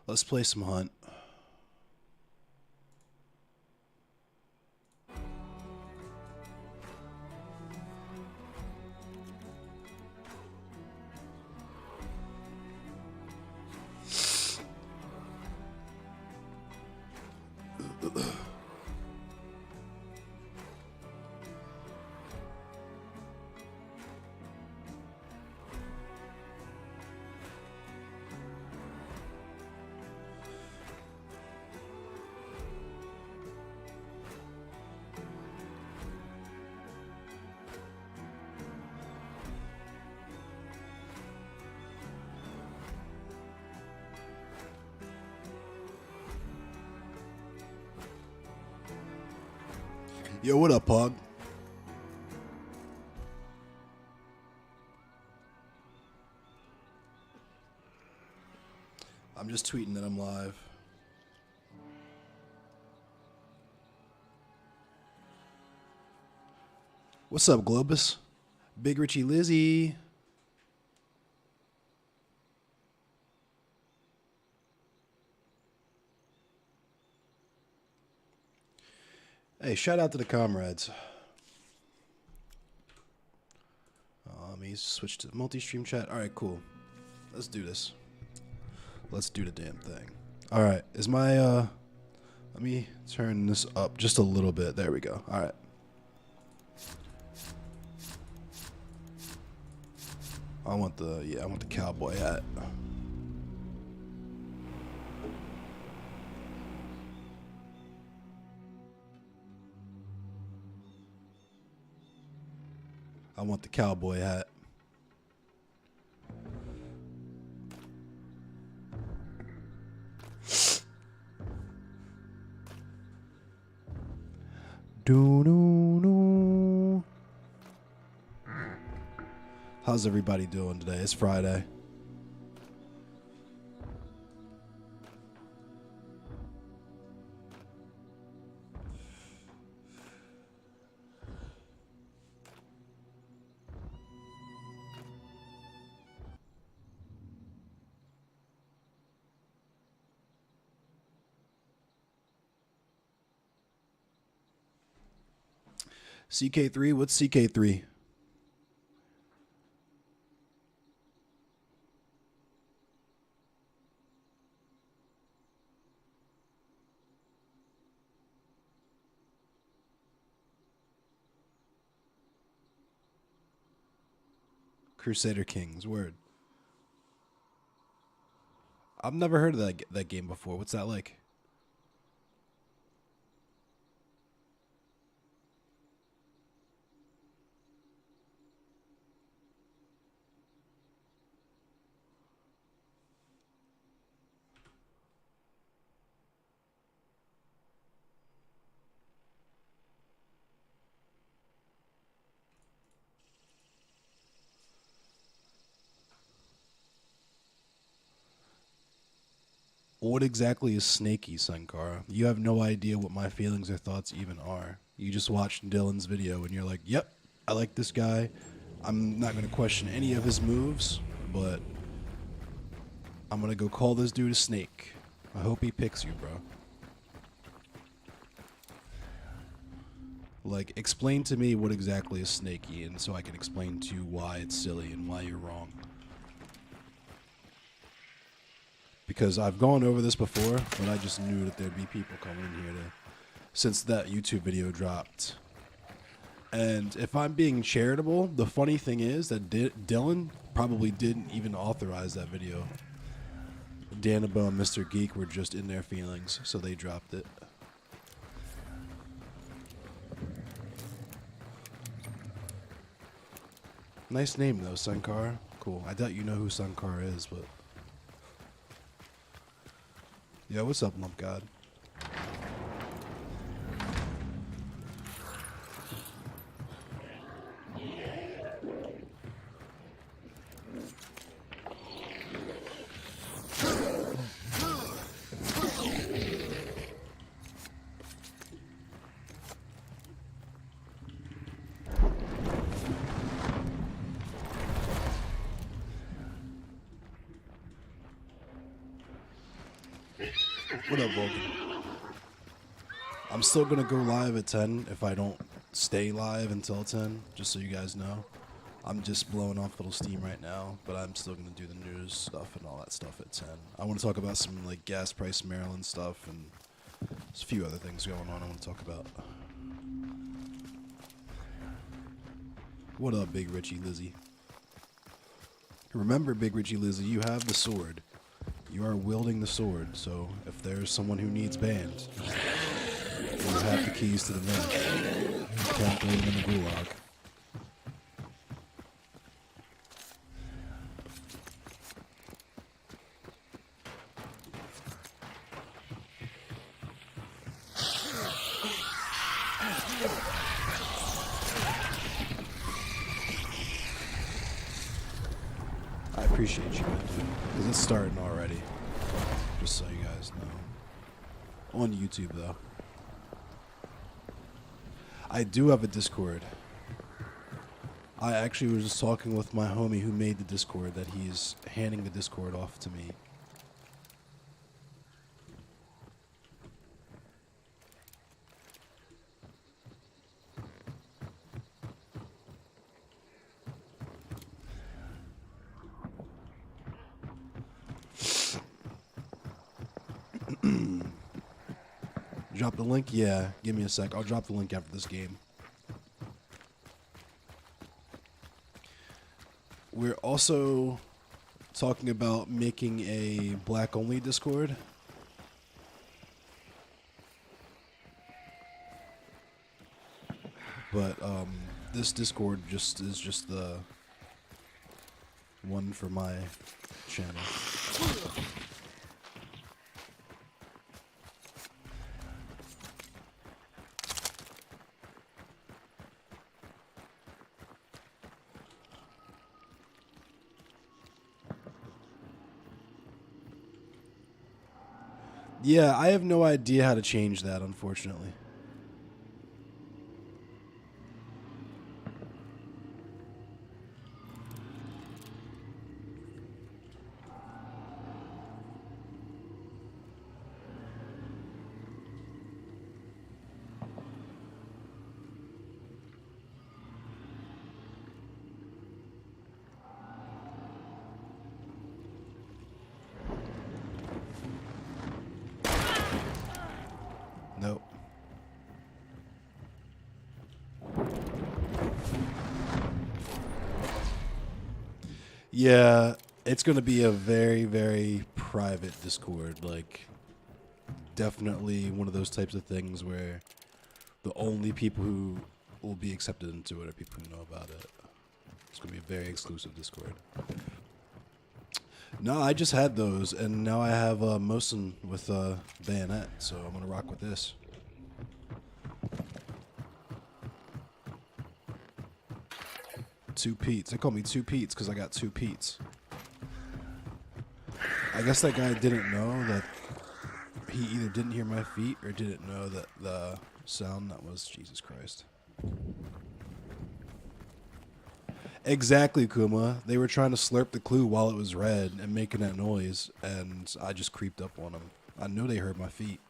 Let's play some Hunt. Yo, what up, Pog? I'm just tweeting that I'm live. What's up, Globus? Big Richie Lizzie. Hey, shout out to the comrades. Let me switch to multi-stream chat. All right, cool. Let's do this. Let's do the damn thing. All right, is my let me turn this up just a little bit. There we go. All right. I want the cowboy hat. I want the cowboy hat. Do. How's everybody doing today? It's Friday. CK3, what's CK3? Crusader Kings, word. I've never heard of that game before. What's that like? What exactly is snaky, Sankara? You have no idea what my feelings or thoughts even are. You just watched Dylan's video and you're like, yep, I like this guy. I'm not going to question any of his moves, but I'm going to go call this dude a snake. I hope he picks you, bro. Like, explain to me what exactly is snaky, and so I can explain to you why it's silly and why you're wrong. Because I've gone over this before, but I just knew that there'd be people coming in here since that YouTube video dropped. And if I'm being charitable, the funny thing is that Dylan probably didn't even authorize that video. Danabo and Mr. Geek were just in their feelings, so they dropped it. Nice name though, Sankar. Cool. I doubt you know who Sankar is, but... Yo, what's up, Lump God? What up, Vulcan? I'm still going to go live at 10 if I don't stay live until 10, just so you guys know. I'm just blowing off a little steam right now, but I'm still going to do the news stuff and all that stuff at 10. I want to talk about some like gas price Maryland stuff and there's a few other things going on I want to talk about. What up, Big Richie Lizzie? Remember, Big Richie Lizzie, you have the sword. You are wielding the sword, so if there's someone who needs banned, you have the keys to the van. You can't throw them in the gulag. I appreciate you, man, because it's starting already. Just so you guys know. On YouTube, though. I do have a Discord. I actually was just talking with my homie who made the Discord that he's handing the Discord off to me. Drop the link? Yeah, give me a sec. I'll drop the link after this game. We're also talking about making a black-only Discord. But this Discord is just the one for my channel. Yeah, I have no idea how to change that, unfortunately. Nope. Yeah, it's going to be a very, very private Discord. Like, definitely one of those types of things where the only people who will be accepted into it are people who know about it. It's going to be a very exclusive Discord. No, I just had those, and now I have Mosin with Bayonet, so I'm going to rock with this. Two Pete's. They call me Two Pete's because I got two Pete's. I guess that guy didn't know that he either didn't hear my feet or didn't know that the sound that was Jesus Christ. Exactly, Kuma. They were trying to slurp the clue while it was red and making that noise, and I just creeped up on them. I knew they heard my feet.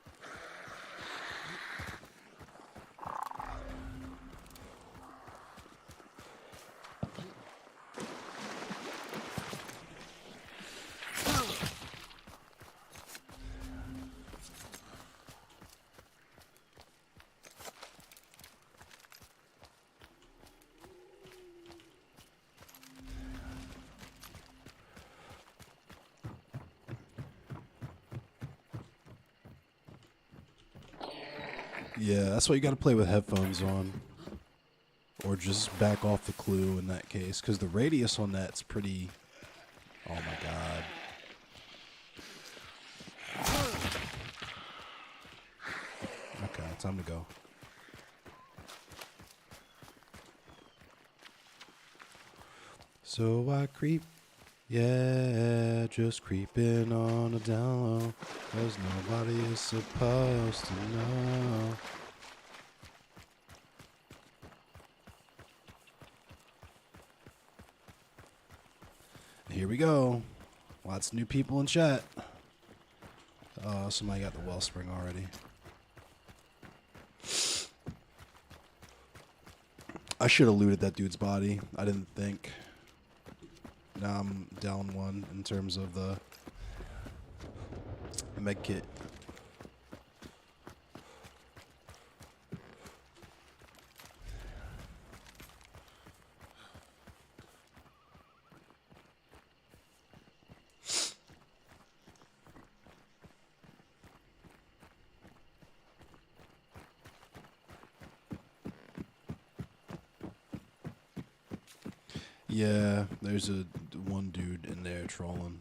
Yeah, that's why you got to play with headphones on. Or just back off the clue in that case. Because the radius on that's pretty... Oh my god. Okay, time to go. So I creep. Yeah, just creeping on a down low. 'Cause nobody is supposed to know. Here we go. Lots of new people in chat. Somebody got the wellspring already. I should have looted that dude's body. I didn't think. Now I'm down one in terms of the med kit. Yeah, there's one dude in there trolling.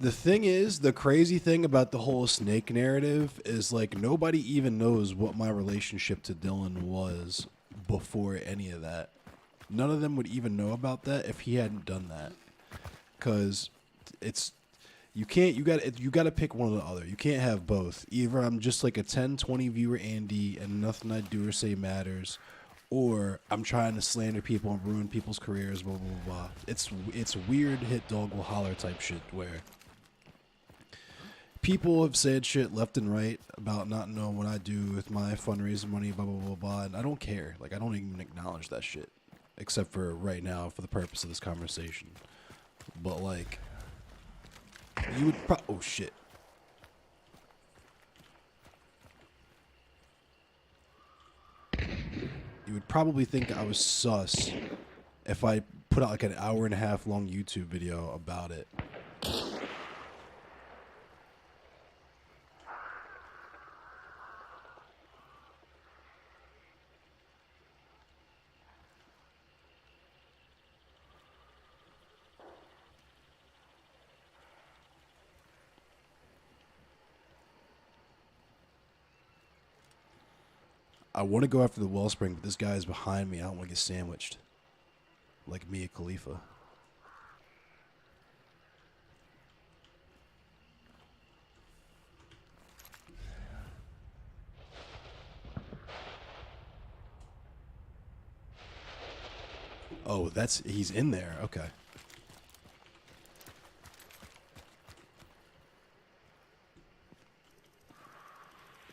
The thing is, the crazy thing about the whole snake narrative is like nobody even knows what my relationship to Dylan was before any of that. None of them would even know about that if he hadn't done that. Cause you gotta pick one or the other. You can't have both. Either I'm just like a 10, 20 viewer Andy and nothing I do or say matters, or I'm trying to slander people and ruin people's careers, blah, blah, blah, blah. It's weird hit dog will holler type shit where people have said shit left and right about not knowing what I do with my fundraising money, blah, blah, blah, blah, and I don't care. Like, I don't even acknowledge that shit, except for right now for the purpose of this conversation. But, like, you would oh, shit. You would probably think I was sus if I put out like an hour-and-a-half long YouTube video about it. I want to go after the wellspring, but this guy is behind me. I don't want to get sandwiched. Like Mia Khalifa. Oh, he's in there. Okay.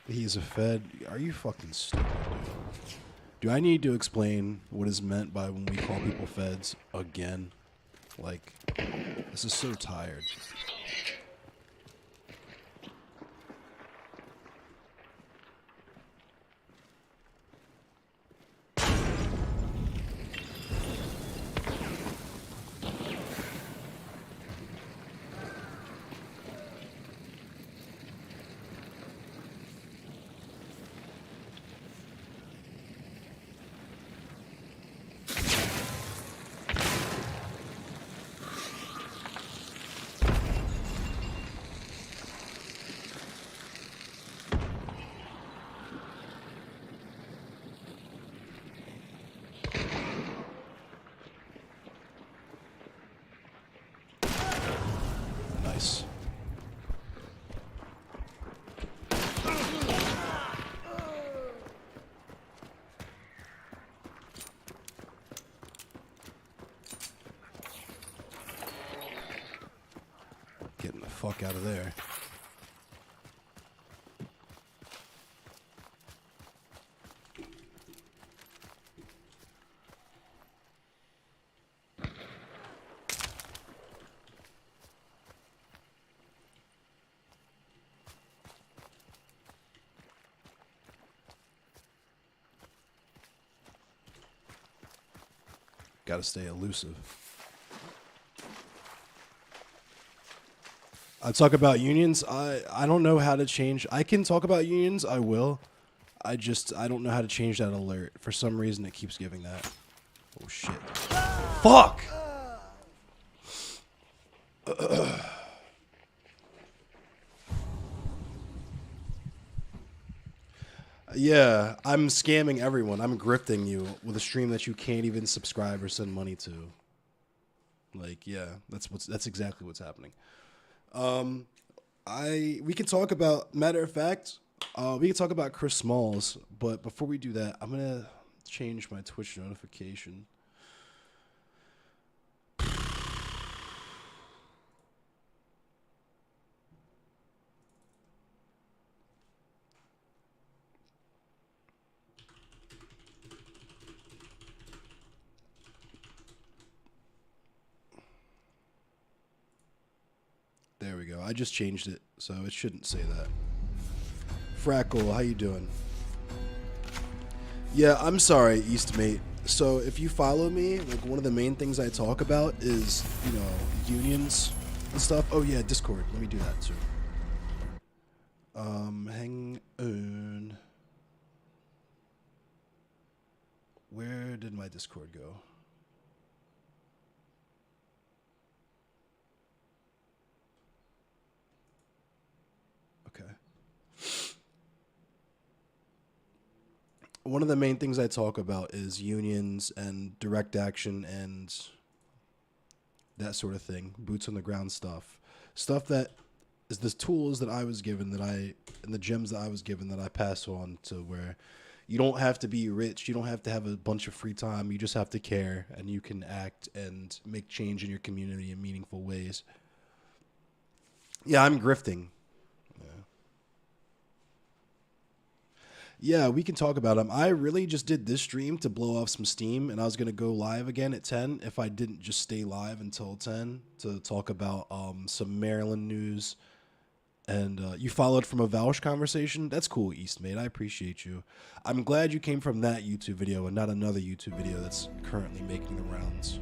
He's a Fed. Are you fucking stupid, dude? Do I need to explain what is meant by when we call people Feds again? Like, this is so tired. Nice. Getting the fuck out of there. Gotta stay elusive. I talk about unions. I don't know how to change. I can talk about unions. I will. I don't know how to change that alert. For some reason, it keeps giving that. Oh, shit. Fuck! Yeah, I'm scamming everyone. I'm grifting you with a stream that you can't even subscribe or send money to. Like, yeah, that's exactly what's happening. We can talk about, matter of fact, we can talk about Chris Smalls, but before we do that, I'm gonna change my Twitch notification. There we go. I just changed it, so it shouldn't say that. Frackle, how you doing? Yeah, I'm sorry, Eastmate. So if you follow me, like one of the main things I talk about is, you know, unions and stuff. Oh yeah, Discord. Let me do that too. Hang on. Where did my Discord go? Okay. One of the main things I talk about is unions and direct action and that sort of thing, boots on the ground stuff. Stuff that is the tools that I was given and the gems that I was given that I pass on to where you don't have to be rich. You don't have to have a bunch of free time. You just have to care and you can act and make change in your community in meaningful ways. Yeah, I'm grifting. Yeah, we can talk about them. I really just did this stream to blow off some steam, and I was gonna go live again at 10 if I didn't just stay live until 10 to talk about some Maryland news. And you followed from a Vouch conversation. That's cool, Eastmate. I appreciate you. I'm glad you came from that YouTube video and not another YouTube video that's currently making the rounds.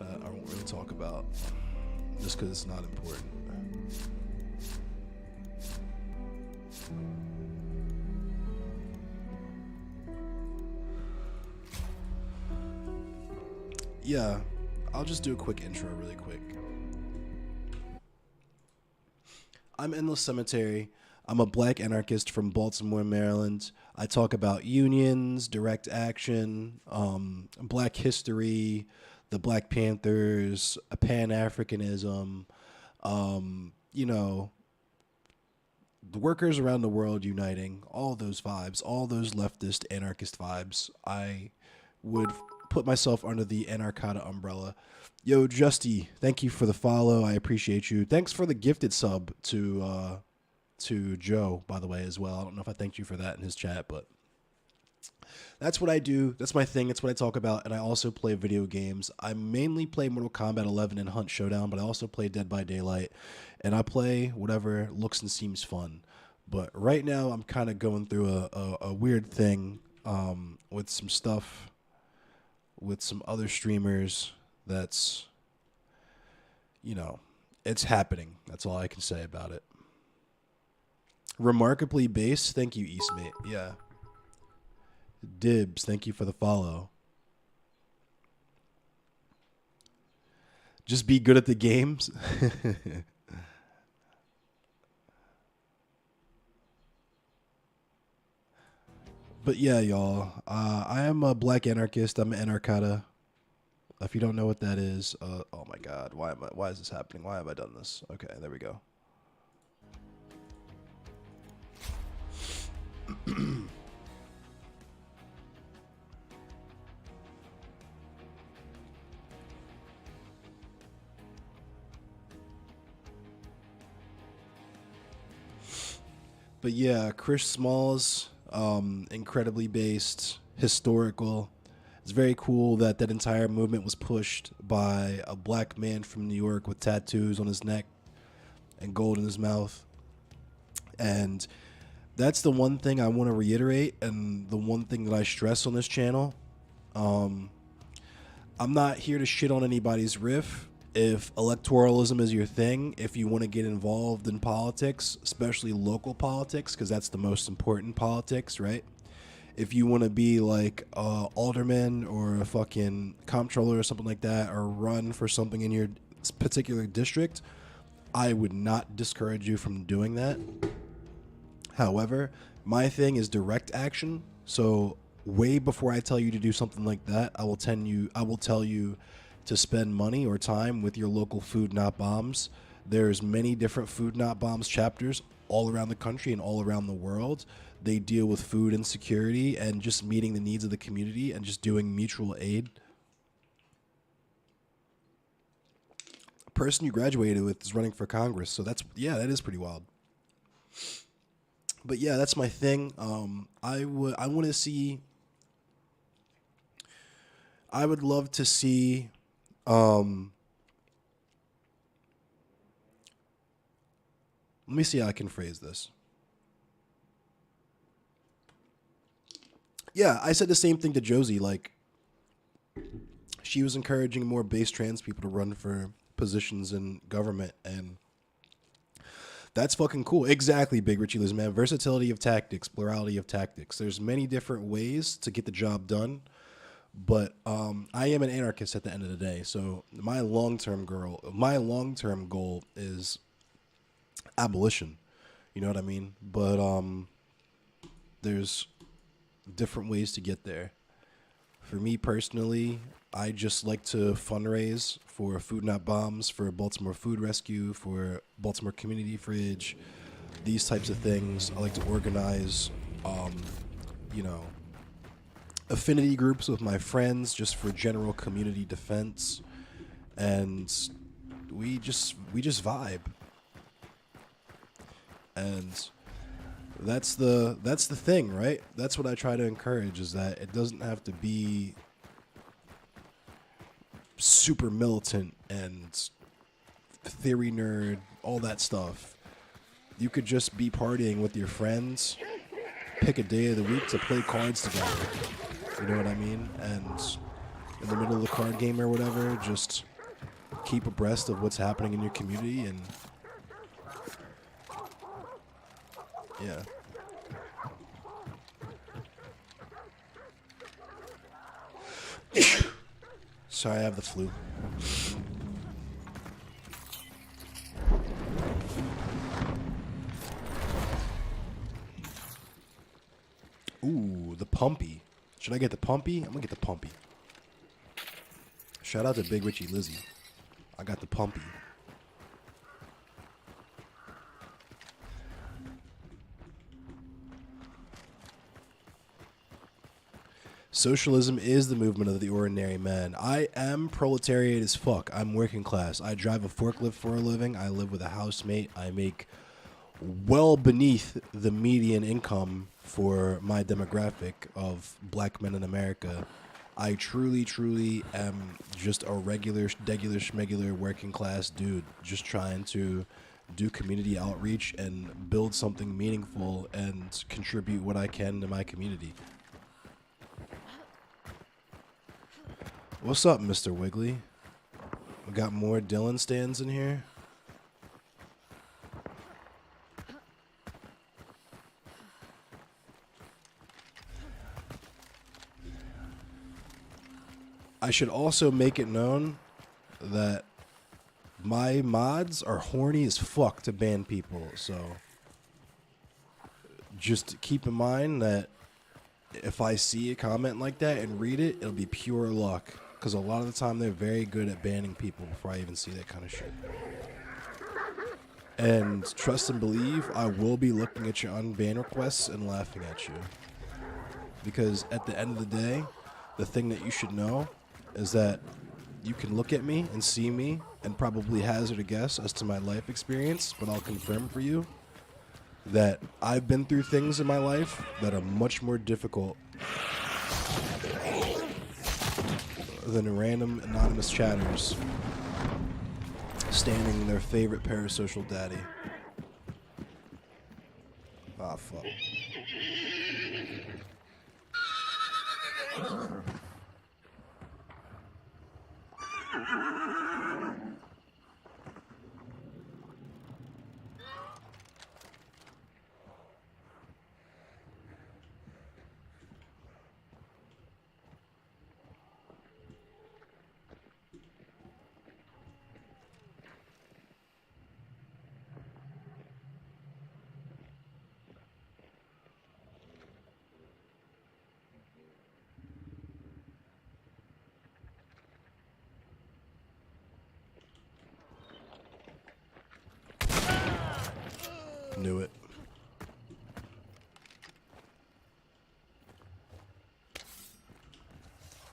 I won't really talk about just because it's not important. Yeah, I'll just do a quick intro really quick. I'm Endless Cemetery. I'm a black anarchist from Baltimore, Maryland. I talk about unions, direct action, black history, the Black Panthers, Pan-Africanism, you know, the workers around the world uniting, all those vibes, all those leftist anarchist vibes. I would put myself under the Anarchata umbrella. Yo, Justy, thank you for the follow. I appreciate you. Thanks for the gifted sub to Joe, by the way, as well. I don't know if I thanked you for that in his chat, but that's what I do. That's my thing. It's what I talk about. And I also play video games. I mainly play Mortal Kombat 11 and Hunt Showdown, but I also play Dead by Daylight. And I play whatever looks and seems fun. But right now, I'm kind of going through a weird thing with some stuff with some other streamers that's, you know, it's happening. That's all I can say about it. Remarkably based. Thank you, Eastmate. Yeah. Dibs, thank you for the follow. Just be good at the games. But yeah, y'all. I am a black anarchist. I'm an anarchata. If you don't know what that is, oh my God, why is this happening? Why have I done this? Okay, there we go. But yeah, Chris Smalls, incredibly based, historical. It's very cool that that entire movement was pushed by a black man from New York with tattoos on his neck and gold in his mouth. And that's the one thing I want to reiterate, and the one thing that I stress on this channel. I'm not here to shit on anybody's riff. If electoralism is your thing, if you want to get involved in politics, especially local politics, because that's the most important politics, right? If you want to be like a alderman or a fucking comptroller or something like that, or run for something in your particular district, I would not discourage you from doing that. However, my thing is direct action. So way before I tell you to do something like that, I will tell you to spend money or time with your local Food Not Bombs. There's many different Food Not Bombs chapters all around the country and all around the world. They deal with food insecurity and just meeting the needs of the community and just doing mutual aid. A person you graduated with is running for Congress, so that is pretty wild. But yeah, that's my thing. I would love to see Let me see how I can phrase this. Yeah, I said the same thing to Josie. Like, she was encouraging more base trans people to run for positions in government, and that's fucking cool. Exactly, Big Richie Liz, man. Versatility of tactics, plurality of tactics. There's many different ways to get the job done, but I am an anarchist at the end of the day. So my long-term goal is abolition. You know what I mean? But there's different ways to get there. For me personally, I just like to fundraise for Food Not Bombs, for Baltimore Food Rescue, for Baltimore Community Fridge, these types of things. I like to organize, you know, affinity groups with my friends just for general community defense, and we just vibe. And that's the thing, right? That's what I try to encourage, is that it doesn't have to be super militant and theory nerd, all that stuff. You could just be partying with your friends, pick a day of the week to play cards together. You know what I mean? And in the middle of the card game or whatever, just keep abreast of what's happening in your community. And yeah. Sorry, I have the flu. Ooh, the Pumpy. Should I get the Pumpy? I'm gonna get the Pumpy. Shout out to Big Richie Lizzie. I got the Pumpy. Socialism is the movement of the ordinary man. I am proletariat as fuck. I'm working class. I drive a forklift for a living. I live with a housemate. I make well beneath the median income for my demographic of black men in America. I truly, truly am just a regular, schmegular working class dude, just trying to do community outreach and build something meaningful and contribute what I can to my community. What's up, Mr. Wiggly? We got more Dylan stands in here. I should also make it known that my mods are horny as fuck to ban people, so just keep in mind that if I see a comment like that and read it, it'll be pure luck. Because a lot of the time they're very good at banning people before I even see that kind of shit. And trust and believe, I will be looking at your unban requests and laughing at you. Because at the end of the day, the thing that you should know is that you can look at me and see me and probably hazard a guess as to my life experience, but I'll confirm for you that I've been through things in my life that are much more difficult than random anonymous chatters standing their favorite parasocial daddy. Ah, fuck. Knew it.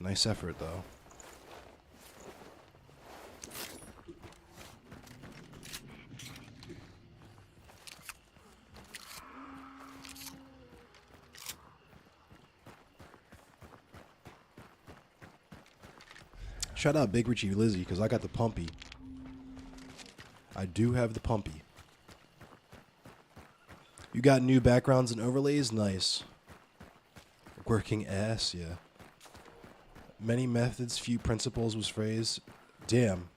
Nice effort, though. Shout out Big Richie Lizzie, because I got the Pumpy. I do have the Pumpy. got new backgrounds and overlays? Nice. Working ass, yeah. Many methods, few principles was phrased. Damn.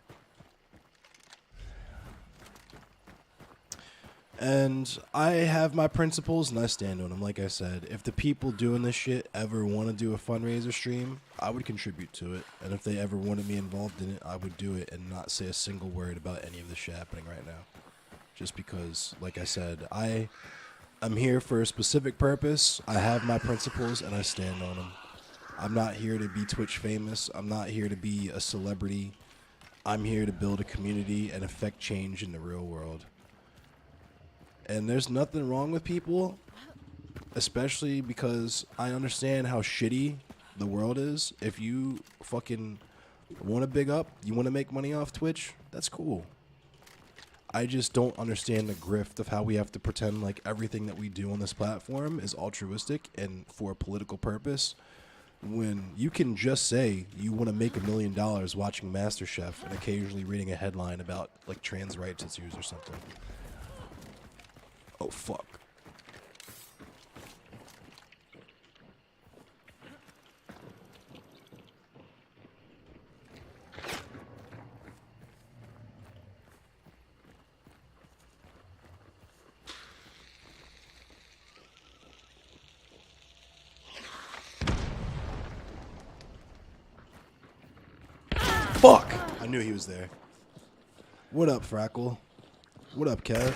And I have my principles and I stand on them. Like I said, if the people doing this shit ever want to do a fundraiser stream, I would contribute to it. And if they ever wanted me involved in it, I would do it and not say a single word about any of this shit happening right now. Just because, like I said, I'm here for a specific purpose. I have my principles and I stand on them. I'm not here to be Twitch famous. I'm not here to be a celebrity. I'm here to build a community and affect change in the real world. And there's nothing wrong with people, especially because I understand how shitty the world is. If you fucking want to big up, you want to make money off Twitch, that's cool. I just don't understand the grift of how we have to pretend like everything that we do on this platform is altruistic and for a political purpose, when you can just say you want to make $1 million watching MasterChef and occasionally reading a headline about like trans rights issues or something. Oh, fuck. Fuck! I knew he was there. What up, Frackle? What up, Kev?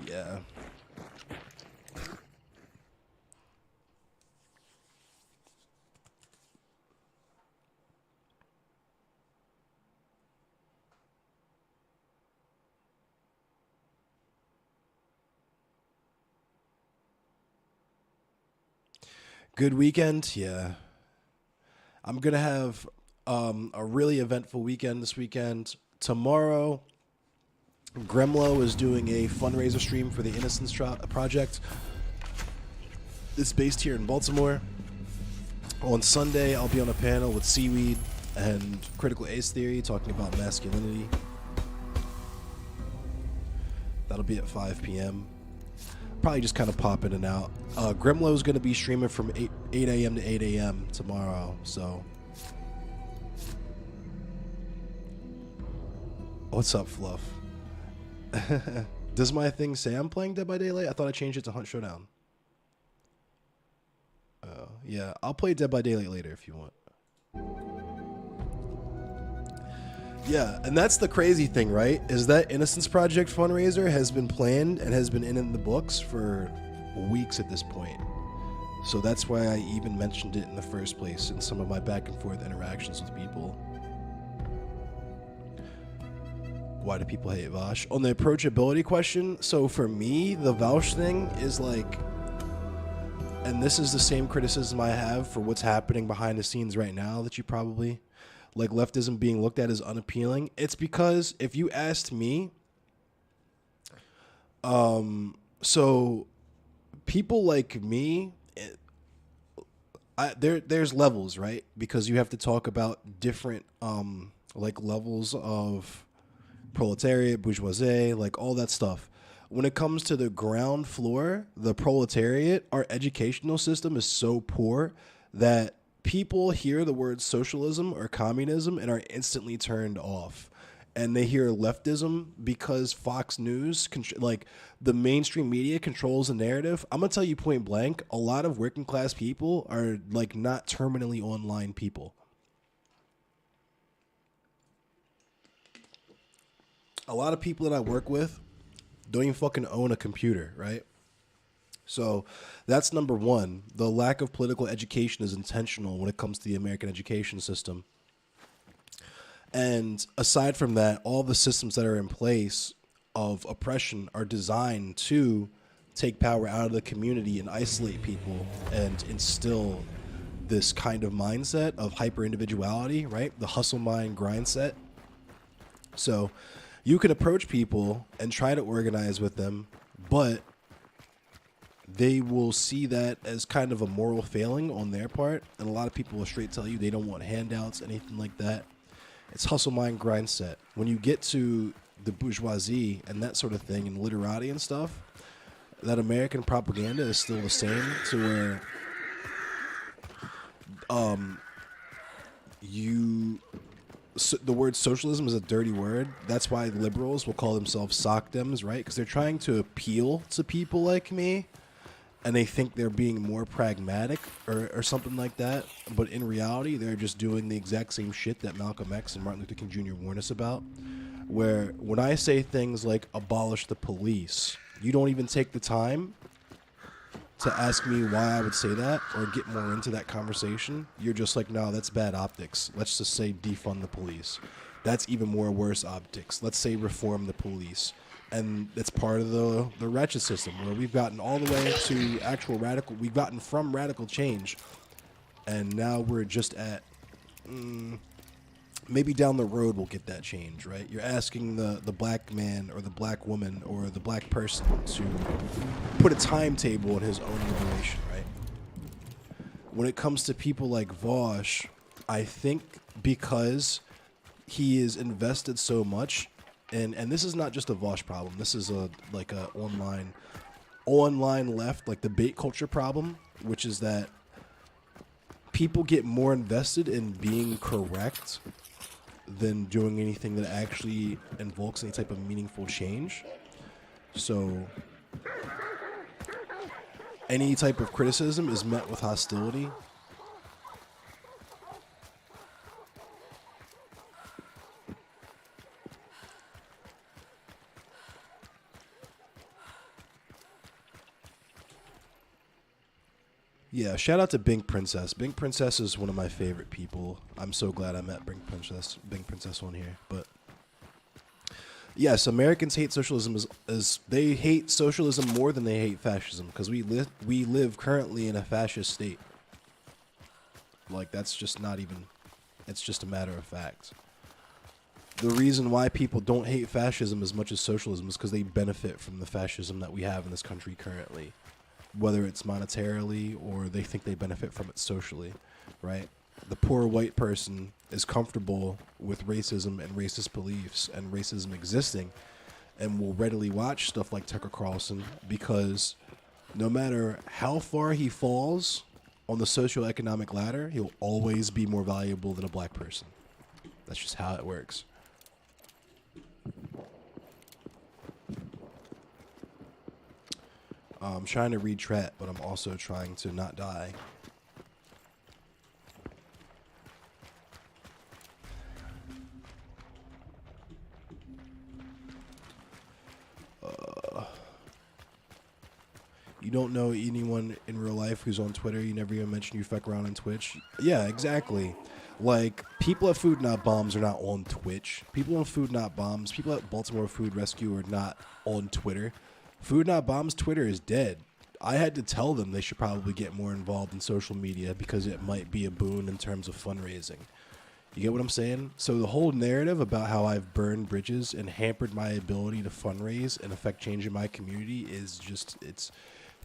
Yeah. Good weekend? Yeah. I'm going to have a really eventful weekend this weekend. Tomorrow, Gremlo is doing a fundraiser stream for the Innocence Project. It's based here in Baltimore. On Sunday, I'll be on a panel with Seaweed and Critical Ace Theory talking about masculinity. That'll be at 5 p.m. Probably just kind of pop in and out. Gremlo's going to be streaming from 8 a.m. to 8 a.m. tomorrow, so. What's up, Fluff? Does my thing say I'm playing Dead by Daylight? I thought I changed it to Hunt Showdown. Yeah, I'll play Dead by Daylight later if you want. Yeah, and that's the crazy thing, right? Is that Innocence Project fundraiser has been planned and has been in the books for weeks at this point. So that's why I even mentioned it in the first place in some of my back and forth interactions with people. Why do people hate Vaush? On the approachability question, so for me, the Vaush thing is like, and this is the same criticism I have for what's happening behind the scenes right now that you probably, like leftism being looked at as unappealing. It's because if you asked me, so people like me, there's levels, right? Because you have to talk about different like levels of proletariat, bourgeoisie, like all that stuff. When it comes to the ground floor, the proletariat, our educational system is so poor that people hear the word socialism or communism and are instantly turned off. And they hear leftism because Fox News, like the mainstream media, controls the narrative. I'm going to tell you point blank, a lot of working class people are like not terminally online people. A lot of people that I work with don't even fucking own a computer, right? So that's number one. The lack of political education is intentional when it comes to the American education system. And aside from that, all the systems that are in place of oppression are designed to take power out of the community and isolate people and instill this kind of mindset of hyper-individuality, right? The hustle mind grind set. So you can approach people and try to organize with them, but they will see that as kind of a moral failing on their part. And a lot of people will straight tell you they don't want handouts, anything like that. It's hustle mind grind set. When you get to the bourgeoisie and that sort of thing and literati and stuff, that American propaganda is still the same to where the word socialism is a dirty word. That's why liberals will call themselves sockdems, right? Because they're trying to appeal to people like me, and they think they're being more pragmatic or something like that. But in reality, they're just doing the exact same shit that Malcolm X and Martin Luther King Jr. warned us about. Where when I say things like abolish the police, you don't even take the time to ask me why I would say that or get more into that conversation. You're just like, no, that's bad optics. Let's just say defund the police. That's even more worse optics. Let's say reform the police. And it's part of the ratchet system where we've gotten all the way to actual radical. We've gotten from radical change. And now we're just at maybe down the road we'll get that change, right? You're asking the black man or the black woman or the black person to put a timetable in his own liberation, right? When it comes to people like Vosh, I think because he is invested so much, and this is not just a Vosh problem. This is a online left, like debate culture problem, which is that people get more invested in being correct than doing anything that actually invokes any type of meaningful change. So any type of criticism is met with hostility. Yeah, shout out to Bink Princess. Bink Princess is one of my favorite people. I'm so glad I met Bink Princess on here. But yes, Americans hate socialism as they hate socialism more than they hate fascism because we live currently in a fascist state. Like that's just not even. It's just a matter of fact. The reason why people don't hate fascism as much as socialism is because they benefit from the fascism that we have in this country currently. Whether it's monetarily or they think they benefit from it socially, right? The poor white person is comfortable with racism and racist beliefs and racism existing and will readily watch stuff like Tucker Carlson because no matter how far he falls on the socioeconomic ladder, he'll always be more valuable than a black person. That's just how it works. I'm trying to read chat, but I'm also trying to not die. You don't know anyone in real life who's on Twitter. You never even mention you fuck around on Twitch. Yeah, exactly. Like, people at Food Not Bombs are not on Twitch. People on Food Not Bombs, people at Baltimore Food Rescue are not on Twitter. Food Not Bombs Twitter is dead. I had to tell them they should probably get more involved in social media because it might be a boon in terms of fundraising. You get what I'm saying? So the whole narrative about how I've burned bridges and hampered my ability to fundraise and affect change in my community is just, it's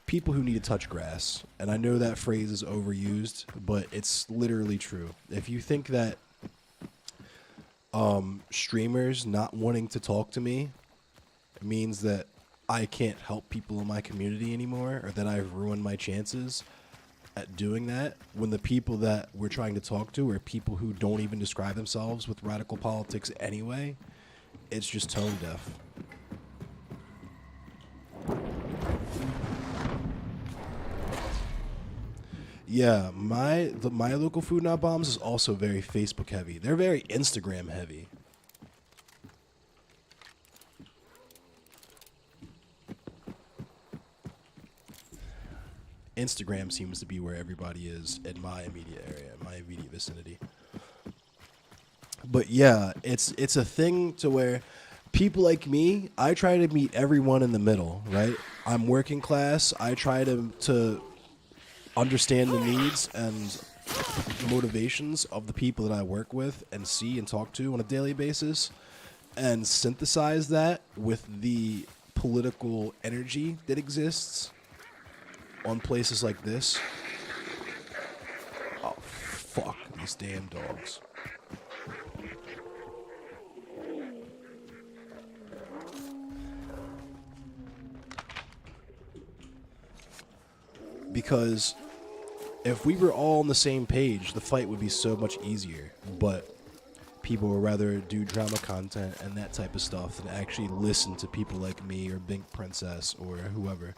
people who need to touch grass. And I know that phrase is overused, but it's literally true. If you think that streamers not wanting to talk to me means that I can't help people in my community anymore or that I've ruined my chances at doing that, when the people that we're trying to talk to are people who don't even describe themselves with radical politics anyway, it's just tone deaf. Yeah, my local Food Not Bombs is also very Facebook heavy. They're very Instagram heavy. Instagram seems to be where everybody is in my immediate area, my immediate vicinity. But yeah, it's a thing to where people like me, I try to meet everyone in the middle, right? I'm working class. I try to understand the needs and motivations of the people that I work with and see and talk to on a daily basis and synthesize that with the political energy that exists on places like this. Oh, fuck these damn dogs. because if we were all on the same page, the fight would be so much easier. But people would rather do drama content and that type of stuff than actually listen to people like me or Bink Princess or whoever.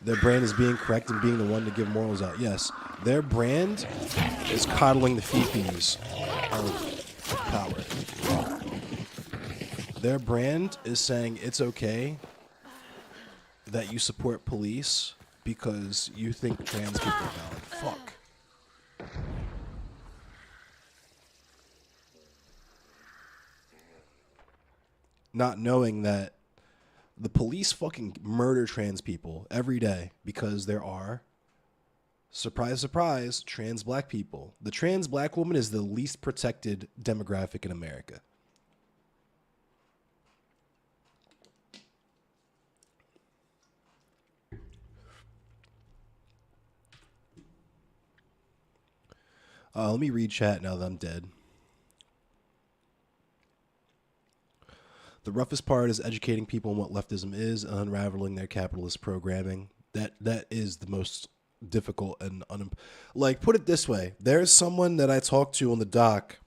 Their brand is being correct and being the one to give morals out. Yes, their brand is coddling the fifis of power. Their brand is saying it's okay that you support police because you think trans people are valid. Fuck. Not knowing that the police fucking murder trans people every day because there are, surprise, surprise, trans black people. The trans black woman is the least protected demographic in America. Let me read chat now that I'm dead. The roughest part is educating people on what leftism is and unraveling their capitalist programming. That is the most difficult and like, put it this way. There's someone that I talked to on the dock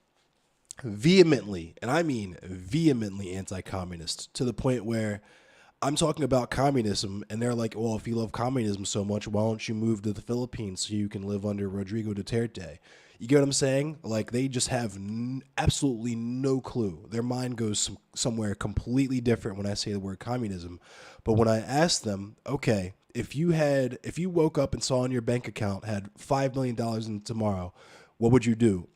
vehemently, and I mean vehemently anti-communist, to the point where I'm talking about communism and they're like, well, if you love communism so much, why don't you move to the Philippines so you can live under Rodrigo Duterte? You get what I'm saying? Like, they just have absolutely no clue. Their mind goes somewhere completely different when I say the word communism. But when I ask them, okay, if you woke up and saw in your bank account had $5 million in tomorrow, what would you do?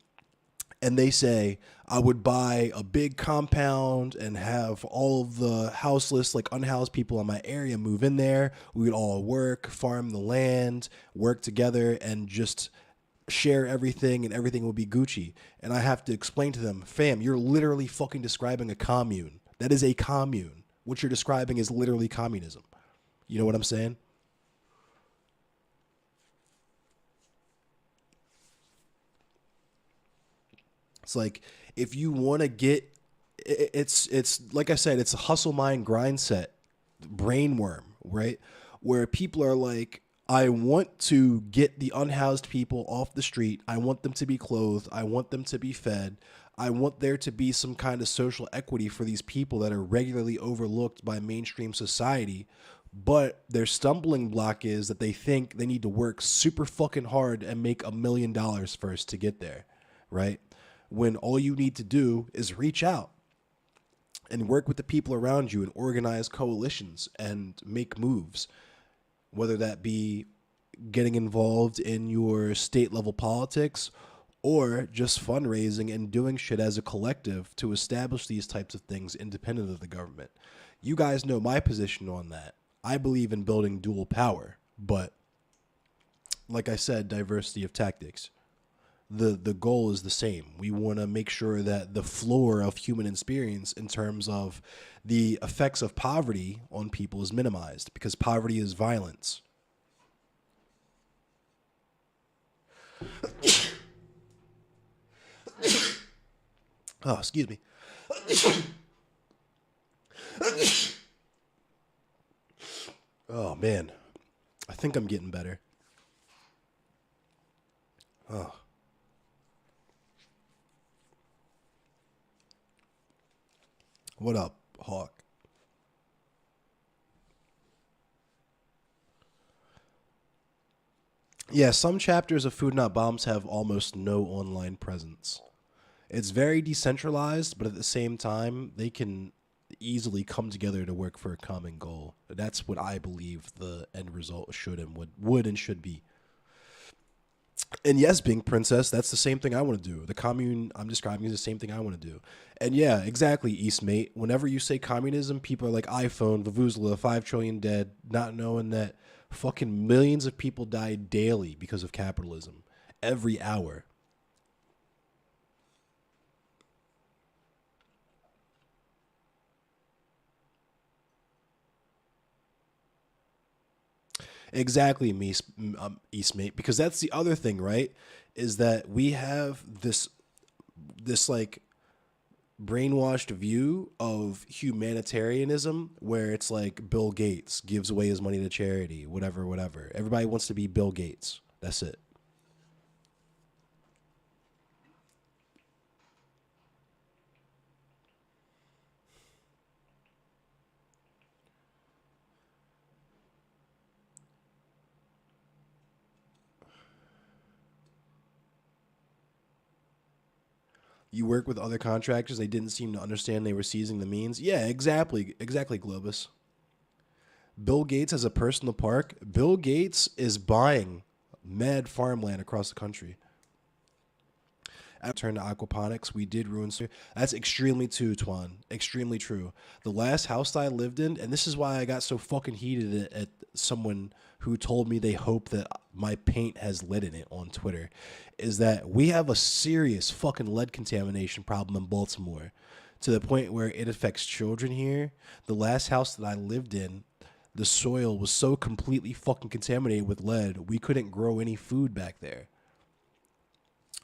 And they say, I would buy a big compound and have all of the houseless, like unhoused people in my area move in there. We would all work, farm the land, work together, and just share everything, and everything will be Gucci. And I have to explain to them, fam, you're literally fucking describing a commune. That is a commune. What you're describing is literally communism. You know what I'm saying? It's like, if you want to get, it's like I said, it's a hustle mind grind set, brain worm, right? Where people are like, I want to get the unhoused people off the street. I want them to be clothed. I want them to be fed. I want there to be some kind of social equity for these people that are regularly overlooked by mainstream society. But their stumbling block is that they think they need to work super fucking hard and make $1 million first to get there, right? When all you need to do is reach out and work with the people around you and organize coalitions and make moves, whether that be getting involved in your state level politics or just fundraising and doing shit as a collective to establish these types of things independent of the government. You guys know my position on that. I believe in building dual power, but like I said, diversity of tactics. The goal is the same. We want to make sure that the floor of human experience in terms of the effects of poverty on people is minimized, because poverty is violence. Oh, excuse me. Oh, man. I think I'm getting better. Oh. What up, Hawk? Yeah, some chapters of Food Not Bombs have almost no online presence. It's very decentralized, but at the same time, they can easily come together to work for a common goal. That's what I believe the end result should and would and should be. And yes, being princess, that's the same thing I want to do. The commune I'm describing is the same thing I want to do. And yeah, exactly, Eastmate. Whenever you say communism, people are like, iPhone, Vuvuzela, 5 trillion dead, not knowing that fucking millions of people die daily because of capitalism. Every hour. Exactly, Eastmate. Because that's the other thing, right? Is that we have this like brainwashed view of humanitarianism where it's like Bill Gates gives away his money to charity, whatever, whatever. Everybody wants to be Bill Gates. That's it. You work with other contractors, they didn't seem to understand they were seizing the means. Yeah, exactly, Globus. Bill Gates has a personal park. Bill Gates is buying mad farmland across the country. Turn to aquaponics. We did ruin. That's extremely true, Twan. Extremely true. The last house that I lived in, and this is why I got so fucking heated at someone who told me they hope that my paint has lead in it on Twitter, is that we have a serious fucking lead contamination problem in Baltimore, to the point where it affects children here. The last house that I lived in, the soil was so completely fucking contaminated with lead, we couldn't grow any food back there.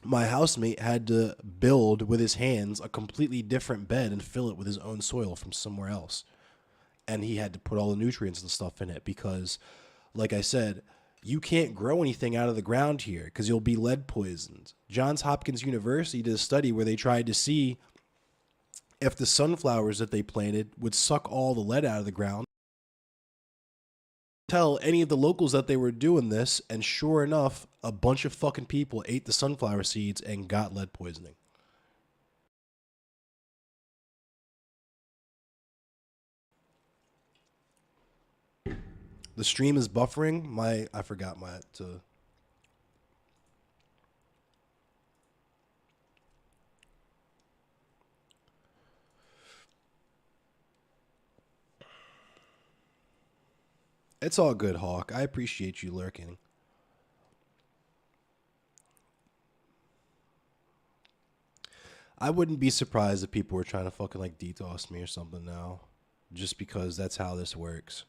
My housemate had to build with his hands a completely different bed and fill it with his own soil from somewhere else. And he had to put all the nutrients and stuff in it because, like I said, you can't grow anything out of the ground here because you'll be lead poisoned. Johns Hopkins University did a study where they tried to see if the sunflowers that they planted would suck all the lead out of the ground. Tell any of the locals that they were doing this, and sure enough, a bunch of fucking people ate the sunflower seeds and got lead poisoning. The stream is buffering. I forgot my to. It's all good, Hawk. I appreciate you lurking. I wouldn't be surprised if people were trying to fucking like DDoS me or something now, just because that's how this works.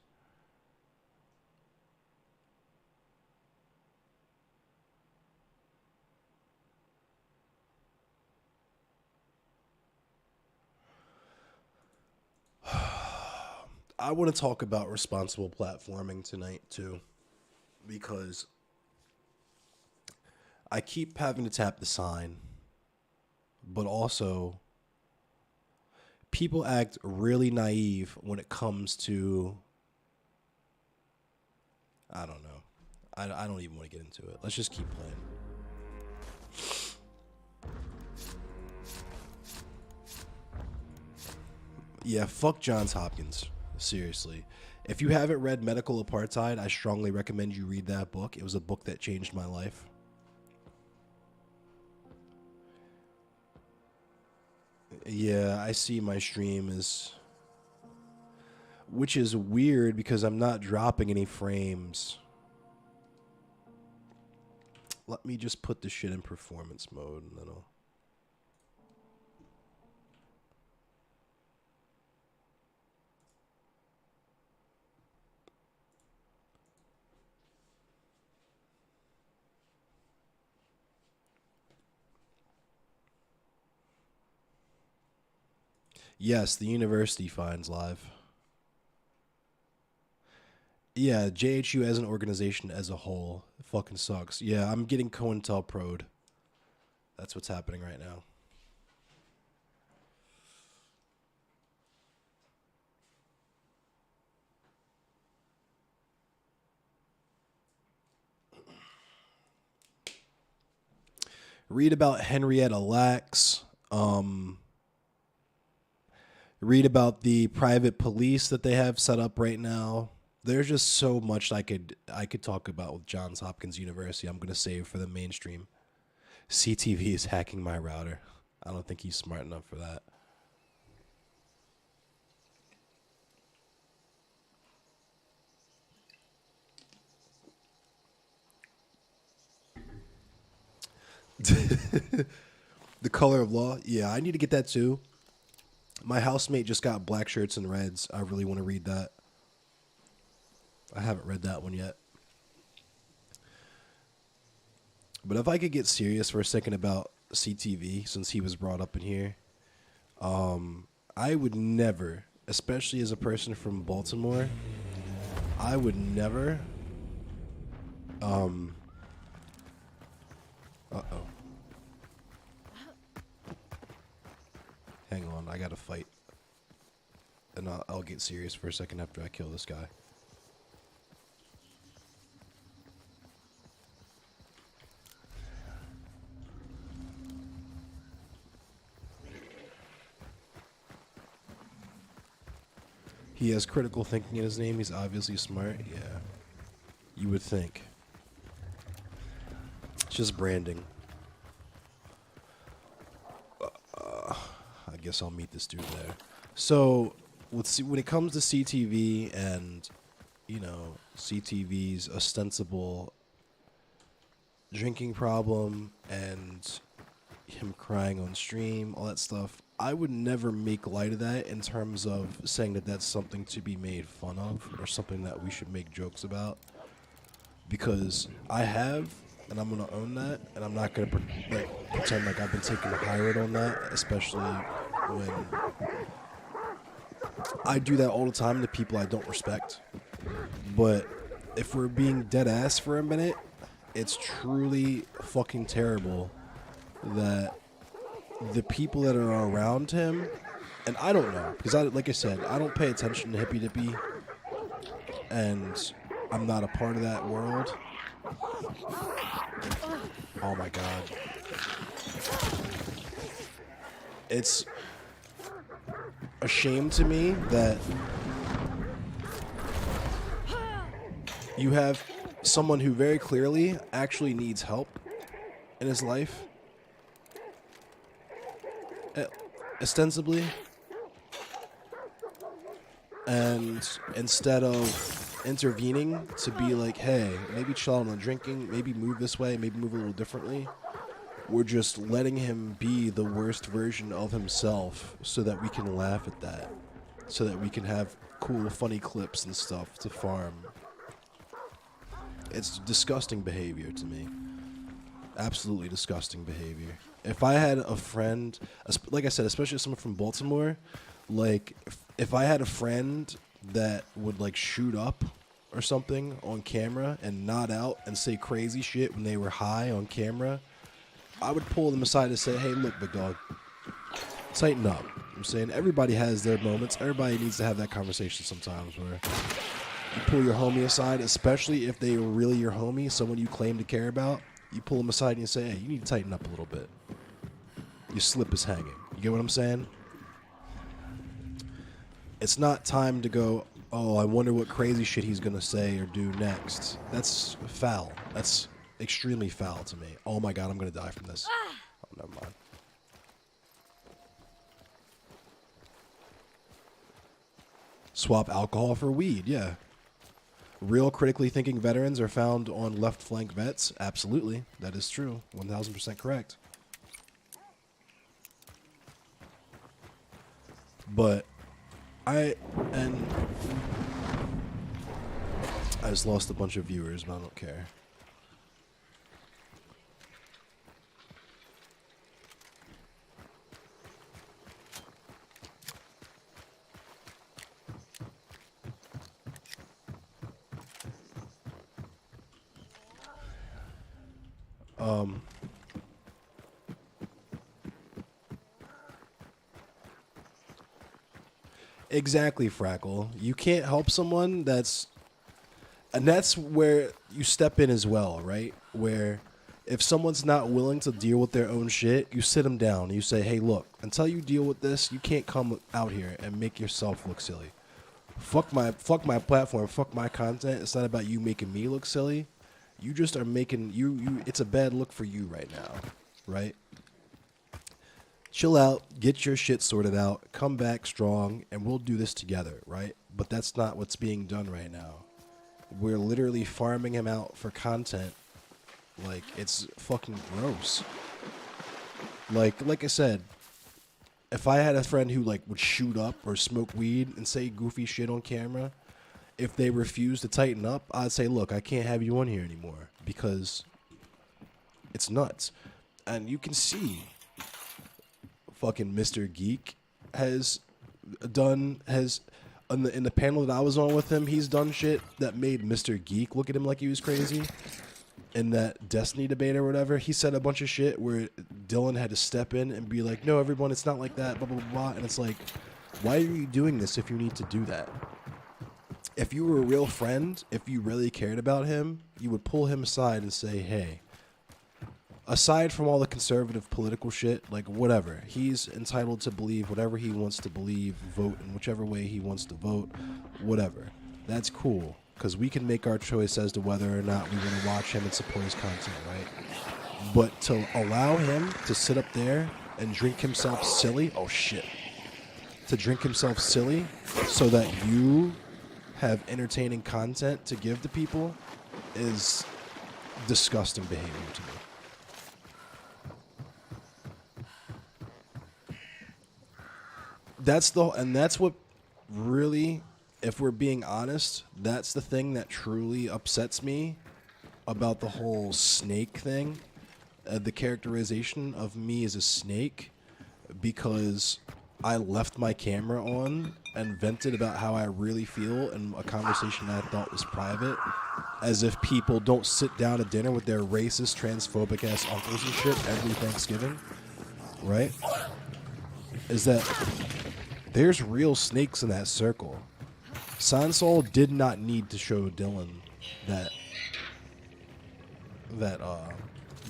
I want to talk about responsible platforming tonight too, because I keep having to tap the sign, but also people act really naive when it comes to, I don't know. I don't even want to get into it. Let's just keep playing. Yeah, fuck Johns Hopkins. Seriously. If you haven't read Medical Apartheid, I strongly recommend you read that book. It was a book that changed my life. Yeah, I see my stream is... Which is weird because I'm not dropping any frames. Let me just put the shit in performance mode and then I'll... Yes, the university finds live. Yeah, JHU as an organization as a whole fucking sucks. Yeah, I'm getting COINTELPRO'd. That's what's happening right now. Read about Henrietta Lacks. Read about the private police that they have set up right now. There's just so much I could talk about with Johns Hopkins University. I'm gonna save for the mainstream. CTV is hacking my router. I don't think he's smart enough for that. The Color of Law. Yeah, I need to get that too. My housemate just got Black Shirts and Reds. I really want to read that. I haven't read that one yet. But if I could get serious for a second about CTV, since he was brought up in here, I would never, especially as a person from Baltimore, I would never. Uh-oh. Hang on, I gotta fight. And I'll get serious for a second after I kill this guy. He has critical thinking in his name. He's obviously smart. Yeah. You would think. It's just branding. I guess I'll meet this dude there. So, when it comes to CTV and, you know, CTV's ostensible drinking problem and him crying on stream, all that stuff, I would never make light of that in terms of saying that that's something to be made fun of or something that we should make jokes about. Because I have, and I'm going to own that, and I'm not going to pretend like I've been taking a high road on that, especially when I do that all the time to people I don't respect. But if we're being dead ass for a minute, it's truly fucking terrible that the people that are around him, and I don't know, because like I said, I don't pay attention to Hippy Dippy, and I'm not a part of that world. Oh my god. It's a shame to me that you have someone who very clearly actually needs help in his life, ostensibly, and instead of intervening to be like, hey, maybe chill out on the drinking, maybe move this way, maybe move a little differently, we're just letting him be the worst version of himself so that we can laugh at that, so that we can have cool, funny clips and stuff to farm. It's disgusting behavior to me. Absolutely disgusting behavior. If I had a friend, like I said, especially someone from Baltimore, like if I had a friend that would like shoot up or something on camera and nod out and say crazy shit when they were high on camera, I would pull them aside and say, hey, look, big dog, tighten up. I'm saying everybody has their moments. Everybody needs to have that conversation sometimes where you pull your homie aside, especially if they are really your homie, someone you claim to care about. You pull them aside and you say, hey, you need to tighten up a little bit. Your slip is hanging. You get what I'm saying? It's not time to go, oh, I wonder what crazy shit he's going to say or do next. That's foul. That's extremely foul to me. Oh my god, I'm going to die from this. Oh, never mind. Swap alcohol for weed, yeah. Real critically thinking veterans are found on left flank vets. Absolutely. That is true. 1000% correct. But I just lost a bunch of viewers, but I don't care. Exactly, Frackle. You can't help someone and that's where you step in as well, right? Where if someone's not willing to deal with their own shit, you sit them down. You say, hey, look, until you deal with this, you can't come out here and make yourself look silly. Fuck my platform, fuck my content. It's not about you making me look silly. You just are making it's a bad look for you right now, right? Chill out, get your shit sorted out, come back strong, and we'll do this together, right? But that's not what's being done right now. We're literally farming him out for content. Like, it's fucking gross. Like I said, if I had a friend who like would shoot up or smoke weed and say goofy shit on camera, if they refuse to tighten up, I'd say, look, I can't have you on here anymore because it's nuts. And you can see fucking Mr. Geek has has in the panel that I was on with him, he's done shit that made Mr. Geek look at him like he was crazy. In that Destiny debate or whatever, he said a bunch of shit where Dylan had to step in and be like, "No, everyone, it's not like that." Blah blah blah. Blah. And it's like, why are you doing this if you need to do that? If you were a real friend, if you really cared about him, you would pull him aside and say, "Hey, aside from all the conservative political shit, like whatever, he's entitled to believe whatever he wants to believe, vote in whichever way he wants to vote, whatever. That's cool, because we can make our choice as to whether or not we want to watch him and support his content, right? But to allow him to sit up there and drink himself silly, oh shit, to drink himself silly so that you have entertaining content to give to people is disgusting behavior to me. That's what really, if we're being honest, that's the thing that truly upsets me about the whole snake thing, the characterization of me as a snake, because I left my camera on and vented about how I really feel in a conversation I thought was private, as if people don't sit down at dinner with their racist, transphobic ass uncles and shit every Thanksgiving, right? Is that there's real snakes in that circle. Sansol did not need to show Dylan that VOD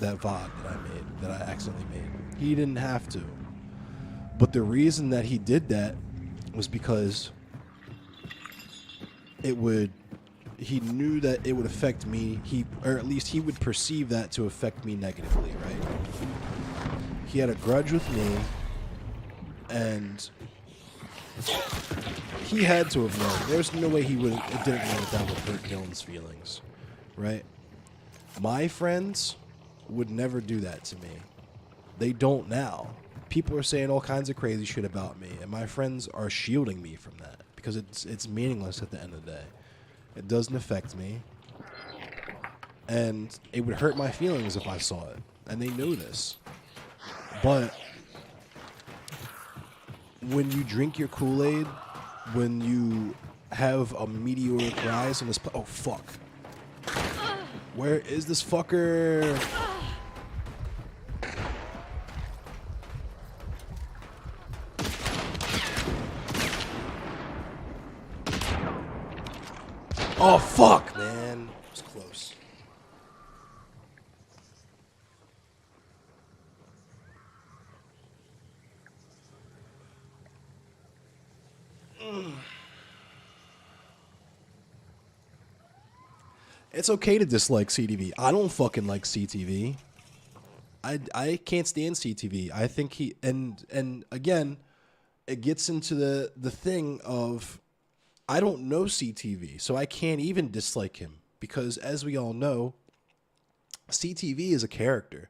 that I accidentally made. He didn't have to. But the reason that he did that was because he knew that it would affect me, or at least he would perceive that to affect me negatively, right? He had a grudge with me, and he had to have known. There's no way he didn't know that would hurt Dylan's feelings, right? My friends would never do that to me. They don't now. People are saying all kinds of crazy shit about me, and my friends are shielding me from that because it's meaningless at the end of the day. It doesn't affect me, and it would hurt my feelings if I saw it, and they know this. But when you drink your Kool-Aid, when you have a meteoric rise on this... oh, fuck. Where is this fucker? Oh, fuck, man. It was close. It's okay to dislike CTV. I don't fucking like CTV. I can't stand CTV. I think and again, it gets into the thing of I don't know CTV, so I can't even dislike him because as we all know, CTV is a character.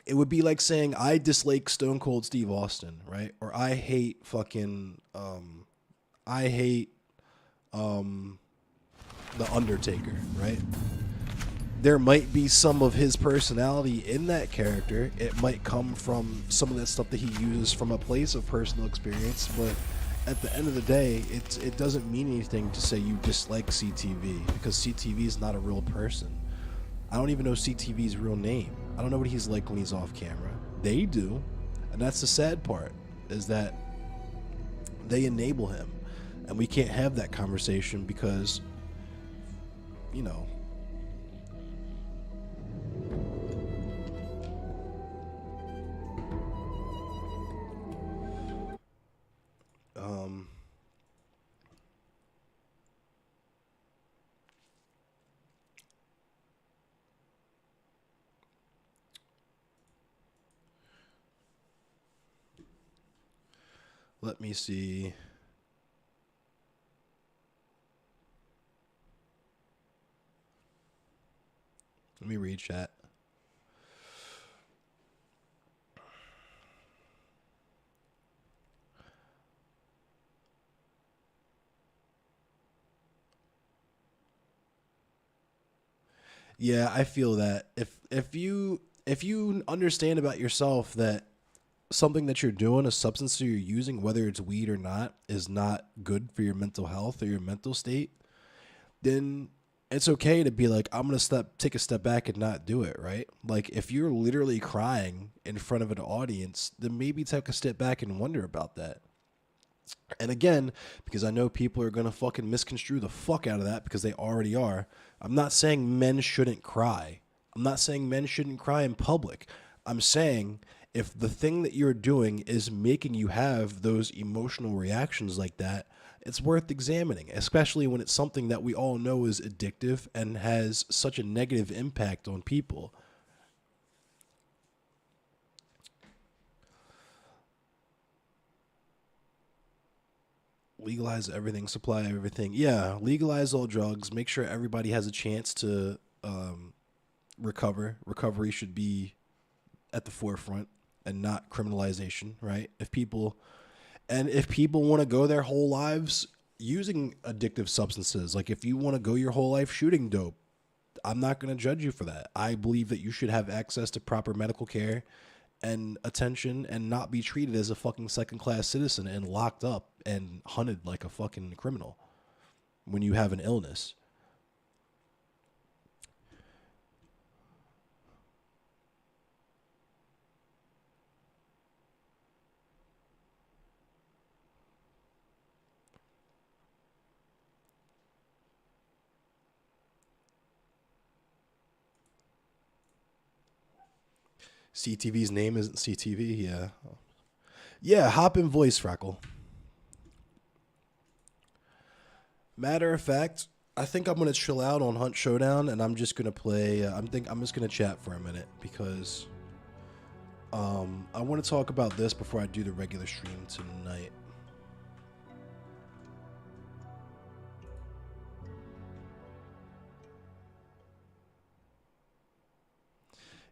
It would be like saying I dislike Stone Cold Steve Austin, right? Or I hate fucking The Undertaker, right? There might be some of his personality in that character. It might come from some of that stuff that he uses from a place of personal experience, but at the end of the day, it doesn't mean anything to say you dislike CTV because CTV is not a real person. I don't even know CTV's real name. I don't know what he's like when he's off camera. They do, and that's the sad part, is that they enable him, and we can't have that conversation because, you know, let me see. Let me read chat. Yeah, I feel that if you understand about yourself that something that you're doing, a substance that you're using, whether it's weed or not, is not good for your mental health or your mental state, then it's okay to be like, I'm gonna take a step back and not do it, right? Like if you're literally crying in front of an audience, then maybe take a step back and wonder about that. And again, because I know people are gonna fucking misconstrue the fuck out of that because they already are. I'm not saying men shouldn't cry. I'm not saying men shouldn't cry in public. I'm saying if the thing that you're doing is making you have those emotional reactions like that, it's worth examining, especially when it's something that we all know is addictive and has such a negative impact on people. Legalize everything, supply everything. Yeah, legalize all drugs. Make sure everybody has a chance to recover. Recovery should be at the forefront and not criminalization, right? If people want to go their whole lives using addictive substances, like if you want to go your whole life shooting dope, I'm not going to judge you for that. I believe that you should have access to proper medical care and attention and not be treated as a fucking second class citizen and locked up and hunted like a fucking criminal when you have an illness. CTV's name isn't CTV, yeah. Yeah, hop in voice, Freckle. Matter of fact, I think I'm gonna chill out on Hunt Showdown, and I'm just gonna play. I'm just gonna chat for a minute because I want to talk about this before I do the regular stream tonight.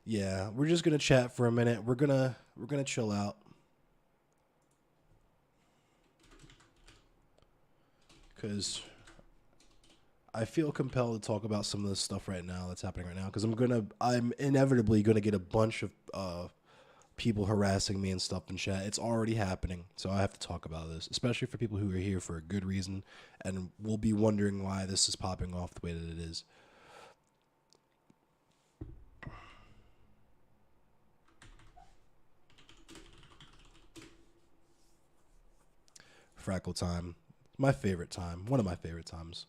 Yeah, we're just gonna chat for a minute. We're gonna chill out because I feel compelled to talk about some of this stuff right now that's happening right now because I'm inevitably gonna get a bunch of people harassing me and stuff in chat. It's already happening, so I have to talk about this, especially for people who are here for a good reason and will be wondering why this is popping off the way that it is. Frackle time, my favorite time, one of my favorite times.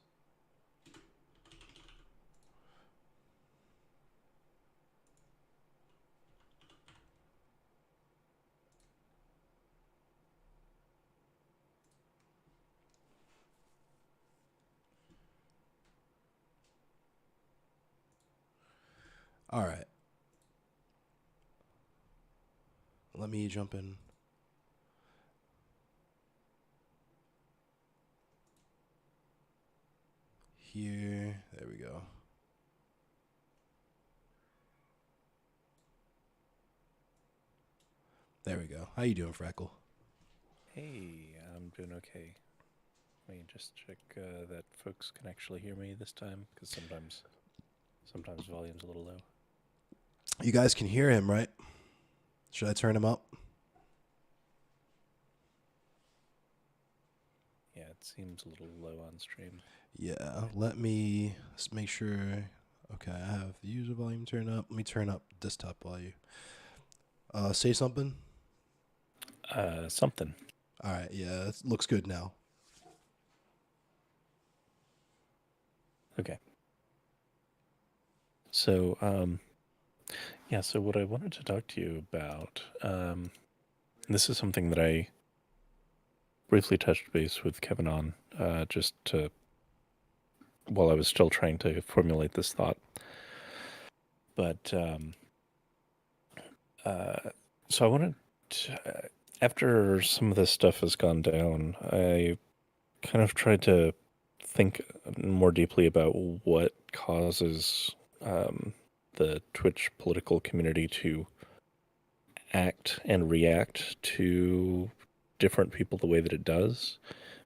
All right, let me jump in here. There we go. There we go. How you doing, Freckle? Hey, I'm doing okay. Let me just check that folks can actually hear me this time, because sometimes volume's a little low. You guys can hear him, right? Should I turn him up? Yeah, it seems a little low on stream. Yeah, let me make sure. Okay, I have the user volume turned up. Let me turn up desktop volume. Say something. Something. All right, yeah, it looks good now. Okay. So, yeah, so what I wanted to talk to you about, this is something that I briefly touched base with Kevin on, just to, while I was still trying to formulate this thought. But, so I wanted to, after some of this stuff has gone down, I kind of tried to think more deeply about what causes the Twitch political community to act and react to different people the way that it does,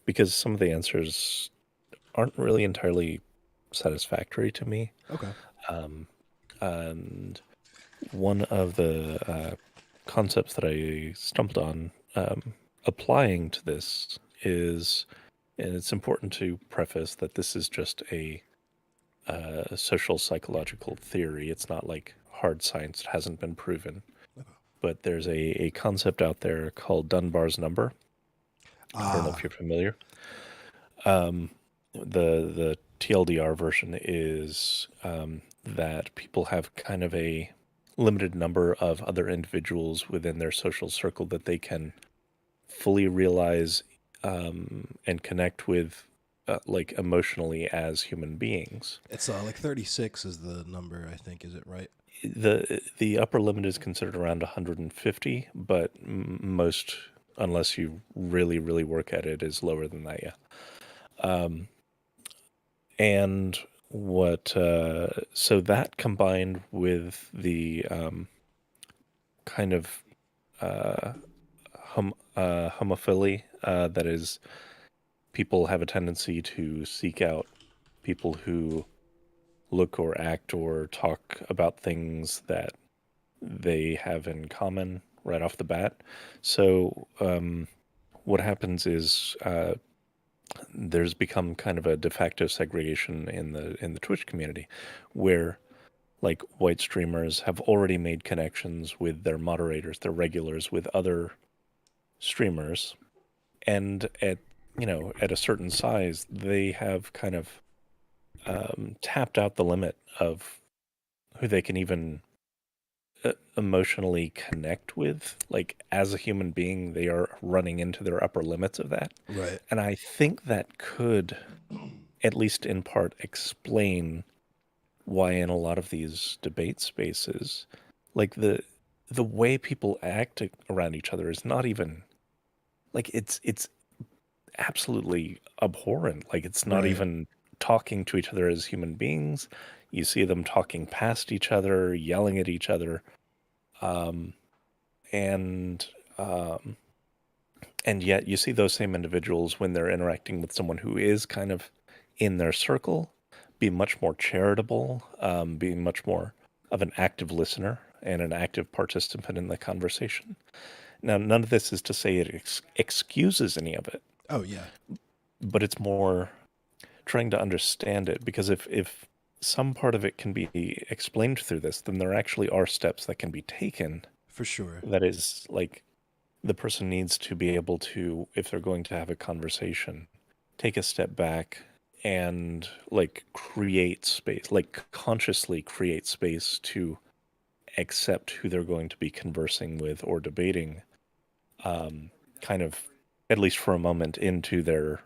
because some of the answers aren't really entirely satisfactory to me. Okay. Um, and one of the concepts that I stumbled on applying to this is, and it's important to preface that this is just a social psychological theory. It's not like hard science; it hasn't been proven. But there's a concept out there called Dunbar's number. I don't know if Ah, you're familiar. Um, the TLDR version is that people have kind of a limited number of other individuals within their social circle that they can fully realize and connect with, like emotionally as human beings. it's like 36 is the number, I think. Is it right? The upper limit is considered around 150, but most, unless you really work at it, is lower than that. Yeah. And what so that combined with the kind of homophily, that is, people have a tendency to seek out people who look or act or talk about things that they have in common right off the bat. So what happens is there's become kind of a de facto segregation in the Twitch community, where like white streamers have already made connections with their moderators, their regulars, with other streamers, and at at a certain size, they have kind of tapped out the limit of who they can even emotionally connect with. Like as a human being, they are running into their upper limits of that, Right. and I think that could, at least in part, explain why in a lot of these debate spaces, like the way people act around each other is not even like it's absolutely abhorrent. Like it's not Right. even talking to each other as human beings. You see them talking past each other, yelling at each other, um, and um, and yet you see those same individuals when they're interacting with someone who is kind of in their circle, be much more charitable, be much more of an active listener and an active participant in the conversation. Now, none of this is to say it excuses any of it, Oh yeah, but it's more trying to understand it, because if some part of it can be explained through this, then there actually are steps that can be taken. for sure. That is, like, the person needs to be able to, if they're going to have a conversation, take a step back and like create space, like consciously create space to accept who they're going to be conversing with or debating, kind of, at least for a moment, into their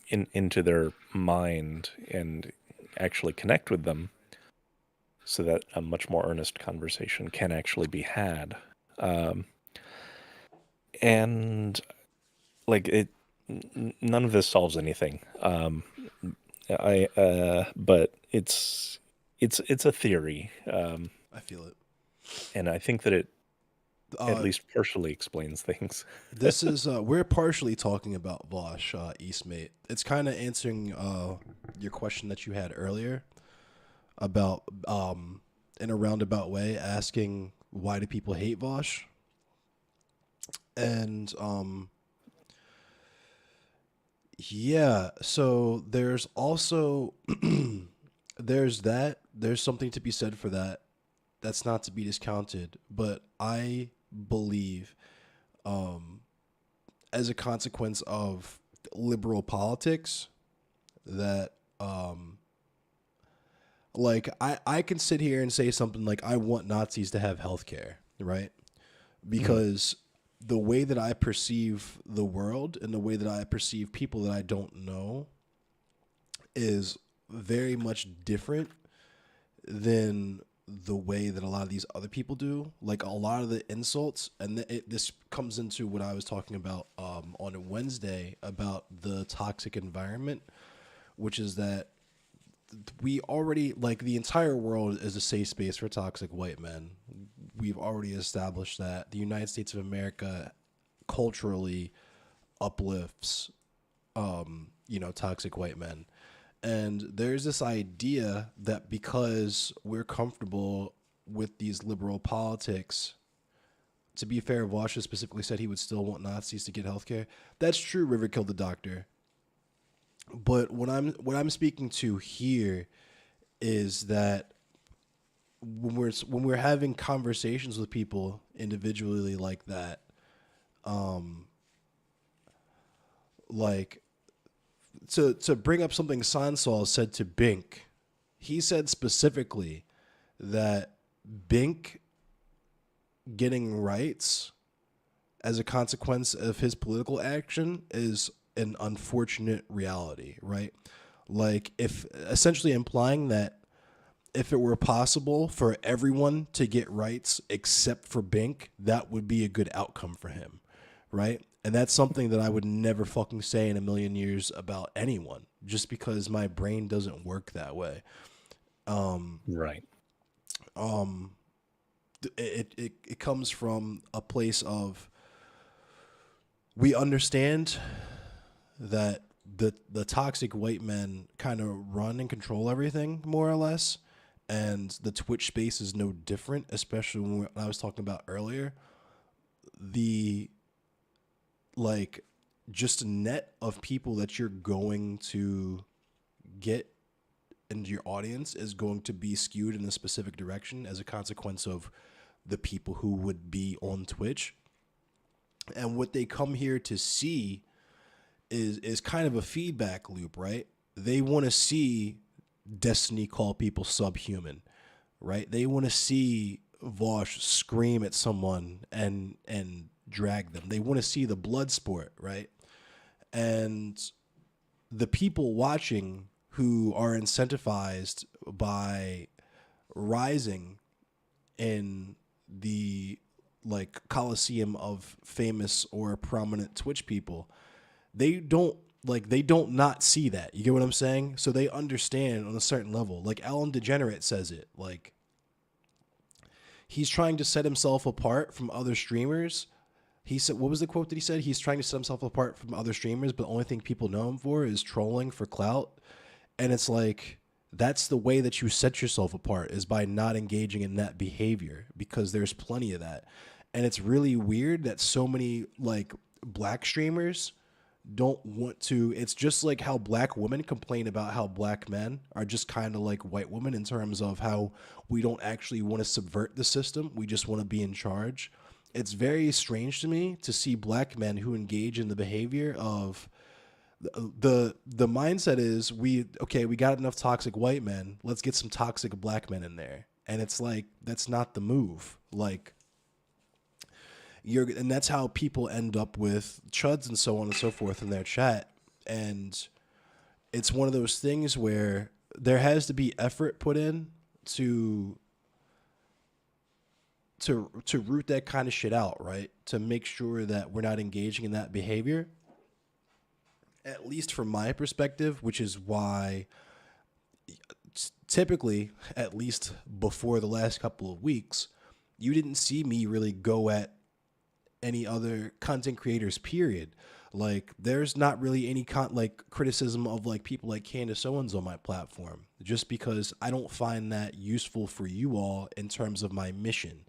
into their mind, and actually connect with them, so that a much more earnest conversation can actually be had. Um, and like it, none of this solves anything. I But it's a theory, I feel it. and I think that it at Uh, least partially explains things. this is we're partially talking about Vosh, Eastmate. It's kind of answering your question that you had earlier about in a roundabout way asking why do people hate Vosh, and yeah. So there's also there's something to be said for that. That's not to be discounted, but I believe as a consequence of liberal politics that like I can sit here and say something like I want Nazis to have health care, right? Mhm. Because the way that I perceive the world and the way that I perceive people that I don't know is very much different than the way that a lot of these other people do. Like a lot of the insults, and this comes into what I was talking about on Wednesday about the toxic environment, which is that we already, like, the entire world is a safe space for toxic white men. We've already established that the United States of America culturally uplifts toxic white men. And there's this idea that because we're comfortable with these liberal politics, to be fair, Vosh has specifically said he would still want Nazis to get healthcare. That's true. River killed the doctor. But what I'm speaking to here is that when we're having conversations with people individually like that, like to bring up something Sansol said to Bink, he said specifically that Bink getting rights as a consequence of his political action is an unfortunate reality, right? Like, if essentially implying that if it were possible for everyone to get rights except for Bink, that would be a good outcome for him, right? And that's something that I would never fucking say in a million years about anyone, just because my brain doesn't work that way. Right. It comes from a place of, we understand that the toxic white men kind of run and control everything more or less, and the Twitch space is no different, especially when I was talking about earlier. The, like, just a net of people that you're going to get into your audience is going to be skewed in a specific direction as a consequence of the people who would be on Twitch. And what they come here to see is kind of a feedback loop, right? They want to see Destiny call people subhuman, right? They want to see Vosh scream at someone and drag them. They want to see the blood sport, right? And the people watching who are incentivized by rising in the, like, coliseum of famous or prominent Twitch people, they don't not see that. You get what I'm saying? So they understand on a certain level. Like, Alan DeGenerate says it, like, he's trying to set himself apart from other streamers. He said, what was the quote that he said? He's trying to set himself apart from other streamers, but the only thing people know him for is trolling for clout. And it's like, that's the way that you set yourself apart, is by not engaging in that behavior, because there's plenty of that. And it's really weird that so many, like, black streamers don't want to. It's just like how black women complain about how black men are just kind of like white women in terms of how we don't actually want to subvert the system. We just want to be in charge. It's very strange to me to see black men who engage in the behavior of the mindset is, we got enough toxic white men, let's get some toxic black men in there. And it's like, that's not the move. Like, and that's how people end up with chuds and so on and so forth in their chat. And it's one of those things where there has to be effort put in to root that kind of shit out, right? To make sure that we're not engaging in that behavior. At least from my perspective, which is why typically, at least before the last couple of weeks, you didn't see me really go at any other content creators, period. Like, there's not really any criticism of, like, people like Candace Owens on my platform, just because I don't find that useful for you all in terms of my mission.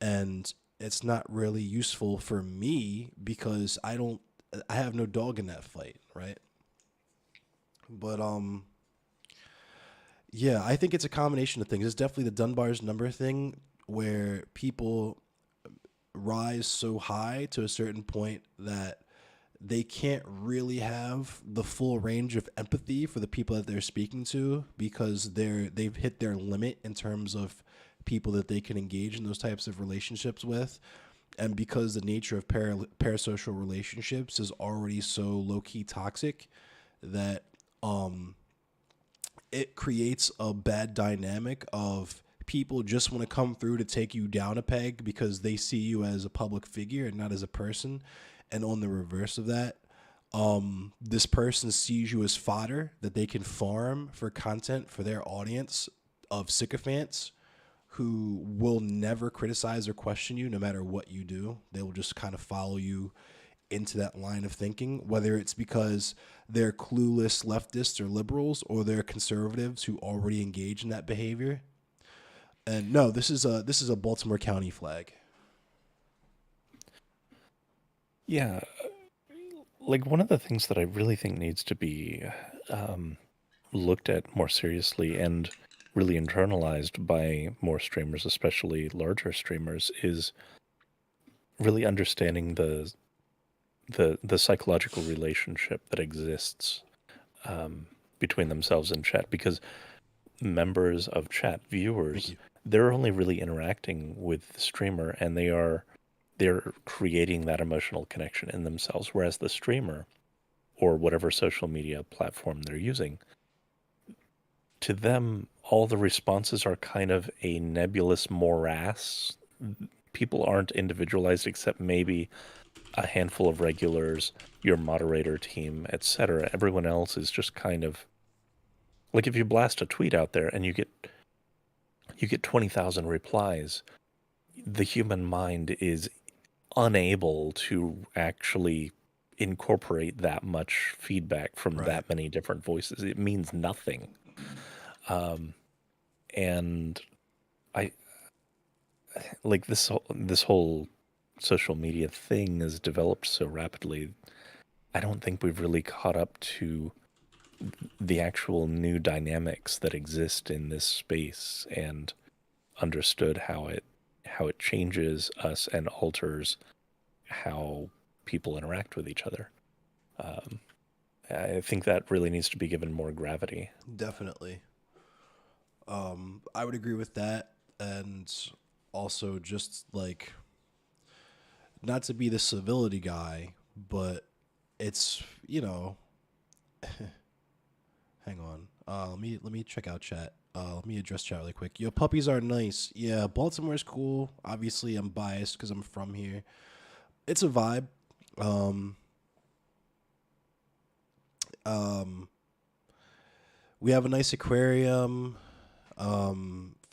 And it's not really useful for me because I have no dog in that fight, right? But yeah, I think it's a combination of things. It's definitely the Dunbar's number thing, where people rise so high to a certain point that they can't really have the full range of empathy for the people that they're speaking to, because they've hit their limit in terms of people that they can engage in those types of relationships with. And because the nature of parasocial relationships is already so low-key toxic, that it creates a bad dynamic of people just want to come through to take you down a peg because they see you as a public figure and not as a person. And on the reverse of that, this person sees you as fodder that they can farm for content for their audience of sycophants who will never criticize or question you no matter what you do. They will just kind of follow you into that line of thinking, whether it's because they're clueless leftists or liberals, or they're conservatives who already engage in that behavior. And no, this is a Baltimore County flag. Yeah, like one of the things that I really think needs to be um, looked at more seriously and really internalized by more streamers, especially larger streamers, is really understanding the psychological relationship that exists um, between themselves and chat. Because members of chat, Thank viewers, you. they're only really interacting with the streamer, and they're creating that emotional connection in themselves. Whereas the streamer or whatever social media platform they're using, to them, all the responses are kind of a nebulous morass. People aren't individualized except maybe a handful of regulars, your moderator team, etc. Everyone else is just kind of like if you blast a tweet out there and you get 20,000 replies, the human mind is unable to actually incorporate that much feedback from Right. that many different voices. It means nothing. Um, and I like this whole social media thing has developed so rapidly. I don't think we've really caught up to the actual new dynamics that exist in this space and understood how it changes us and alters how people interact with each other. Um, I think that really needs to be given more gravity. Definitely. I would agree with that, and also just like not to be the civility guy, but it's hang on. Let me check out chat. Let me address chat really quick. Yo, puppies are nice. Yeah, Baltimore's cool. Obviously, I'm biased because I'm from here. It's a vibe. Um, um, we have a nice aquarium.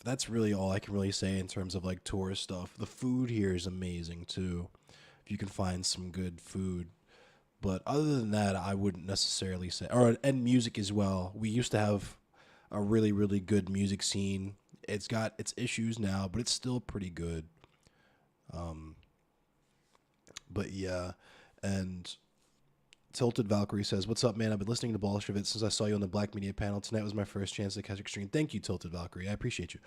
That's really all I can really say in terms of like tourist stuff. The food here is amazing too. If you can find some good food. But other than that, I wouldn't necessarily say. Or and music as well. We used to have a really really good music scene. It's got its issues now, but it's still pretty good. Um, but yeah, and Tilted Valkyrie says, "What's up, man? I've been listening to Bolshevik since I saw you on the Black Media panel. Tonight was my first chance to catch Extreme. Thank you, Tilted Valkyrie. I appreciate you."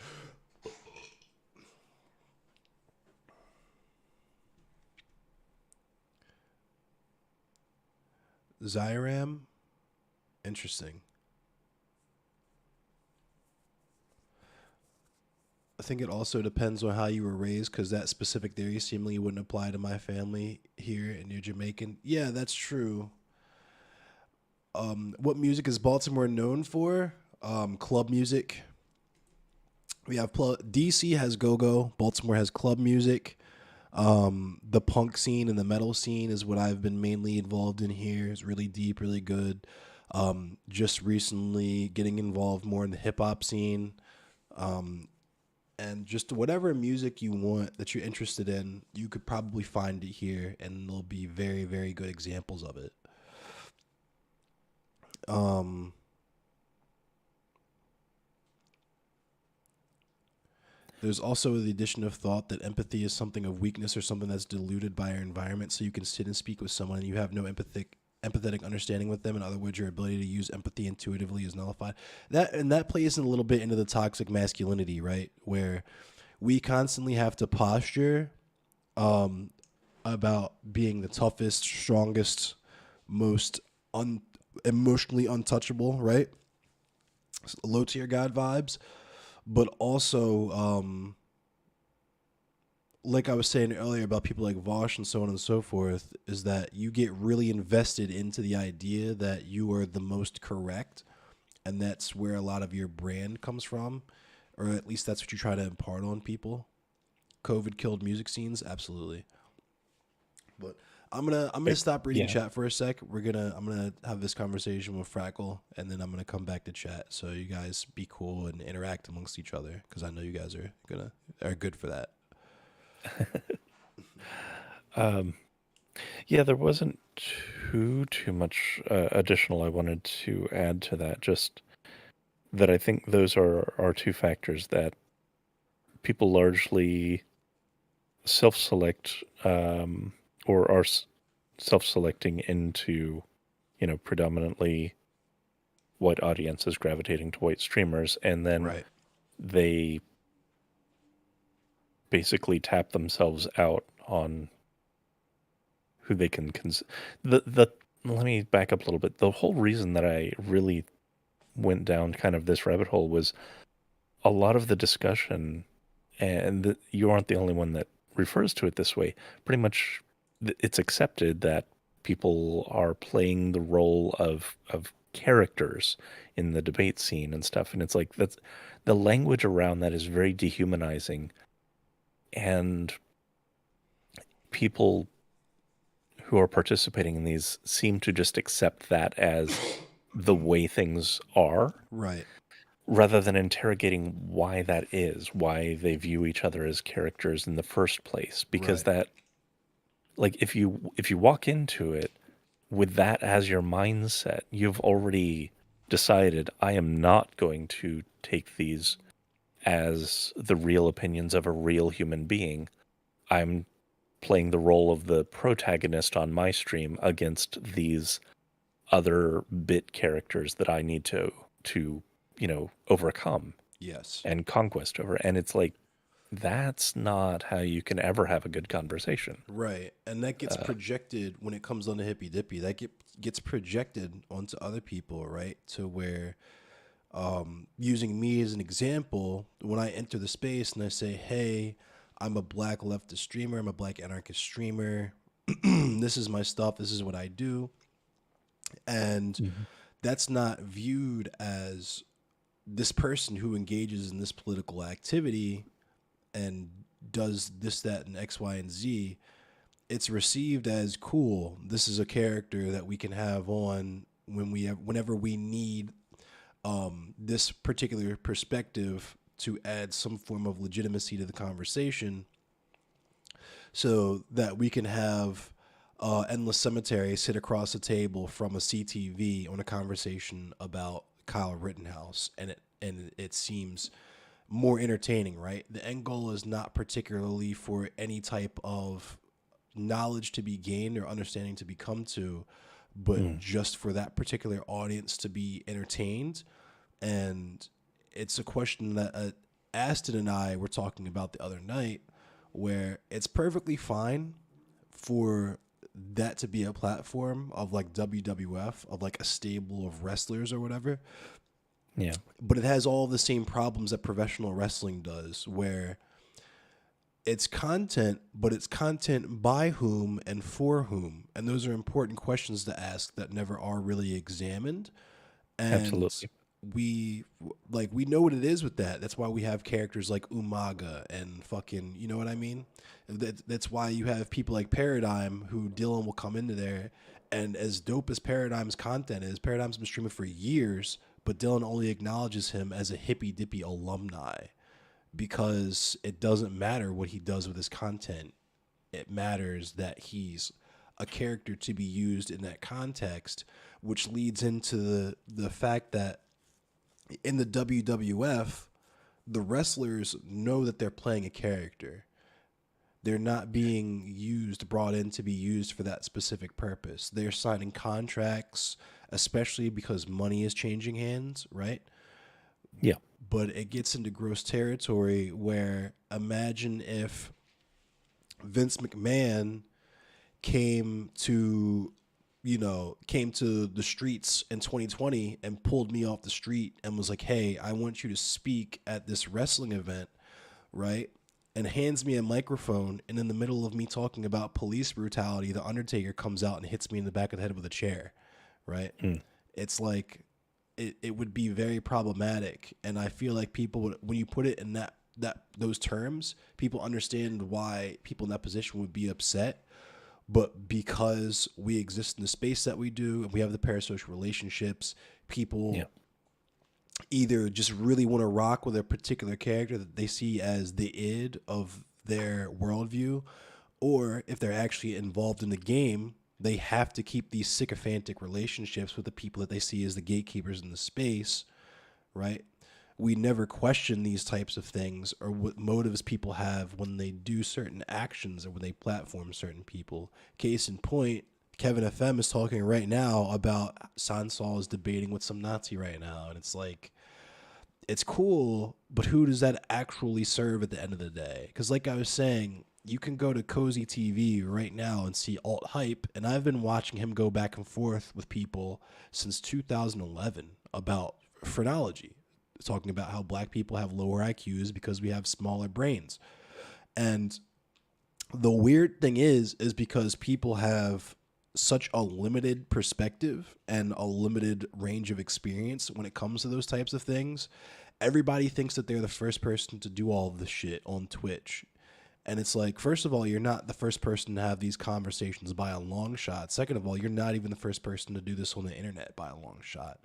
Zyram, interesting. I think it also depends on how you were raised, because that specific theory seemingly wouldn't apply to my family here, and you're Jamaican. Yeah, that's true. What music is Baltimore known for? Club music. We have DC has go go. Baltimore has club music. The punk scene and the metal scene is what I've been mainly involved in here. It's really deep, really good. Just recently getting involved more in the hip hop scene. Um, and just whatever music you want that you're interested in, you could probably find it here, and there'll be very, very good examples of it. Um, there's also the addition of thought that empathy is something of weakness or something that's diluted by our environment. So you can sit and speak with someone and you have no empathetic understanding with them. In other words, your ability to use empathy intuitively is nullified. That plays in a little bit into the toxic masculinity, right? Where we constantly have to posture um, about being the toughest, strongest, most emotionally untouchable, right? Low tier god vibes, but also like I was saying earlier about people like Vosh and so on and so forth, is that you get really invested into the idea that you are the most correct, and that's where a lot of your brand comes from, or at least that's what you try to impart on people. COVID killed music scenes, absolutely. But I'm gonna stop reading Yeah. chat for a sec. I'm gonna have this conversation with Frackle, and then I'm gonna come back to chat. So you guys be cool and interact amongst each other, because I know you guys are good for that. Um, yeah, there wasn't too much additional I wanted to add to that. Just that I think those are two factors that people largely self-select or are. self-selecting into, predominantly white audiences gravitating to white streamers, and then Right. they basically tap themselves out on who they can the let me back up a little bit. The whole reason that I really went down kind of this rabbit hole was a lot of the discussion, and you aren't the only one that refers to it this way. Pretty much, it's accepted that people are playing the role of characters in the debate scene and stuff, and it's like that's the language around that is very dehumanizing, and people who are participating in these seem to just accept that as the way things are Right. rather than interrogating why that is, why they view each other as characters in the first place. Because Right. that, like, if you walk into it with that as your mindset, you've already decided I am not going to take these as the real opinions of a real human being. I'm playing the role of the protagonist on my stream against these other bit characters that I need to overcome Yes. and conquest over. And it's like that's not how you can ever have a good conversation. Right. And that gets projected when it comes on the hippy dippy. Gets projected onto other people, right? To where, using me as an example, when I enter the space and I say, hey, I'm a black leftist streamer, I'm a black anarchist streamer, this is my stuff, this is what I do. And Mhm. that's not viewed as this person who engages in this political activity and does this, that, and X, Y, and Z. It's received as cool. This is a character that we can have on whenever we need this particular perspective to add some form of legitimacy to the conversation, so that we can have Endless Cemetery sit across the table from a CTV on a conversation about Kyle Rittenhouse, and it seems more entertaining, right? The end goal is not particularly for any type of knowledge to be gained or understanding to be come to, but Mm. just for that particular audience to be entertained. And it's a question that Aston and I were talking about the other night, where it's perfectly fine for that to be a platform of like WWF, of like a stable of wrestlers or whatever, Yeah, but it has all the same problems that professional wrestling does, where it's content, but it's content by whom and for whom. And those are important questions to ask that never are really examined. And absolutely. we know what it is with that. That's why we have characters like Umaga and fucking, you know what I mean? That's why you have people like Paradigm, who Dylan will come into there. And as dope as Paradigm's content is, Paradigm's been streaming for years, but Dylan only acknowledges him as a hippy dippy alumni, because it doesn't matter what he does with his content. It matters that he's a character to be used in that context, which leads into the fact that in the WWF, the wrestlers know that they're playing a character. They're not being brought in to be used for that specific purpose. They're signing contracts, especially because money is changing hands, right? Yeah. But it gets into gross territory where, imagine if Vince McMahon came to came to the streets in 2020 and pulled me off the street and was like, hey, I want you to speak at this wrestling event, right? And hands me a microphone, and in the middle of me talking about police brutality, the Undertaker comes out and hits me in the back of the head with a chair, right? Mm. It's like, it would be very problematic. And I feel like people would, when you put it in those terms, people understand why people in that position would be upset. But because we exist in the space that we do and we have the parasocial relationships, Yeah. people either just really want to rock with a particular character that they see as the id of their worldview, or if they're actually involved in the game, they have to keep these sycophantic relationships with the people that they see as the gatekeepers in the space, right? We never question these types of things or what motives people have when they do certain actions or when they platform certain people. Case in point, Kevin FM is talking right now about Sansol is debating with some Nazi right now, and it's like it's cool, but who does that actually serve at the end of the day? Because, like I was saying, you can go to Cozy TV right now and see alt hype, and I've been watching him go back and forth with people since 2011 about phrenology, talking about how black people have lower IQs because we have smaller brains. And the weird thing is because people have such a limited perspective and a limited range of experience when it comes to those types of things. Everybody thinks that they're the first person to do all of this shit on Twitch. And it's like, first of all, you're not the first person to have these conversations by a long shot. Second of all, you're not even the first person to do this on the internet by a long shot.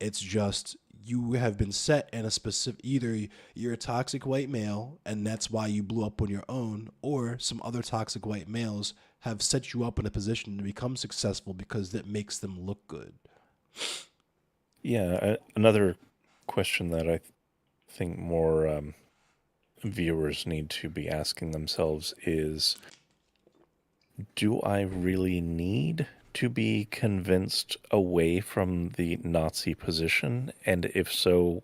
It's just you have been set in a specific, either you're a toxic white male and that's why you blew up on your own, or some other toxic white males have set you up in a position to become successful because that makes them look good. Yeah, another question that I think more viewers need to be asking themselves is, do I really need to be convinced away from the Nazi position? And if so,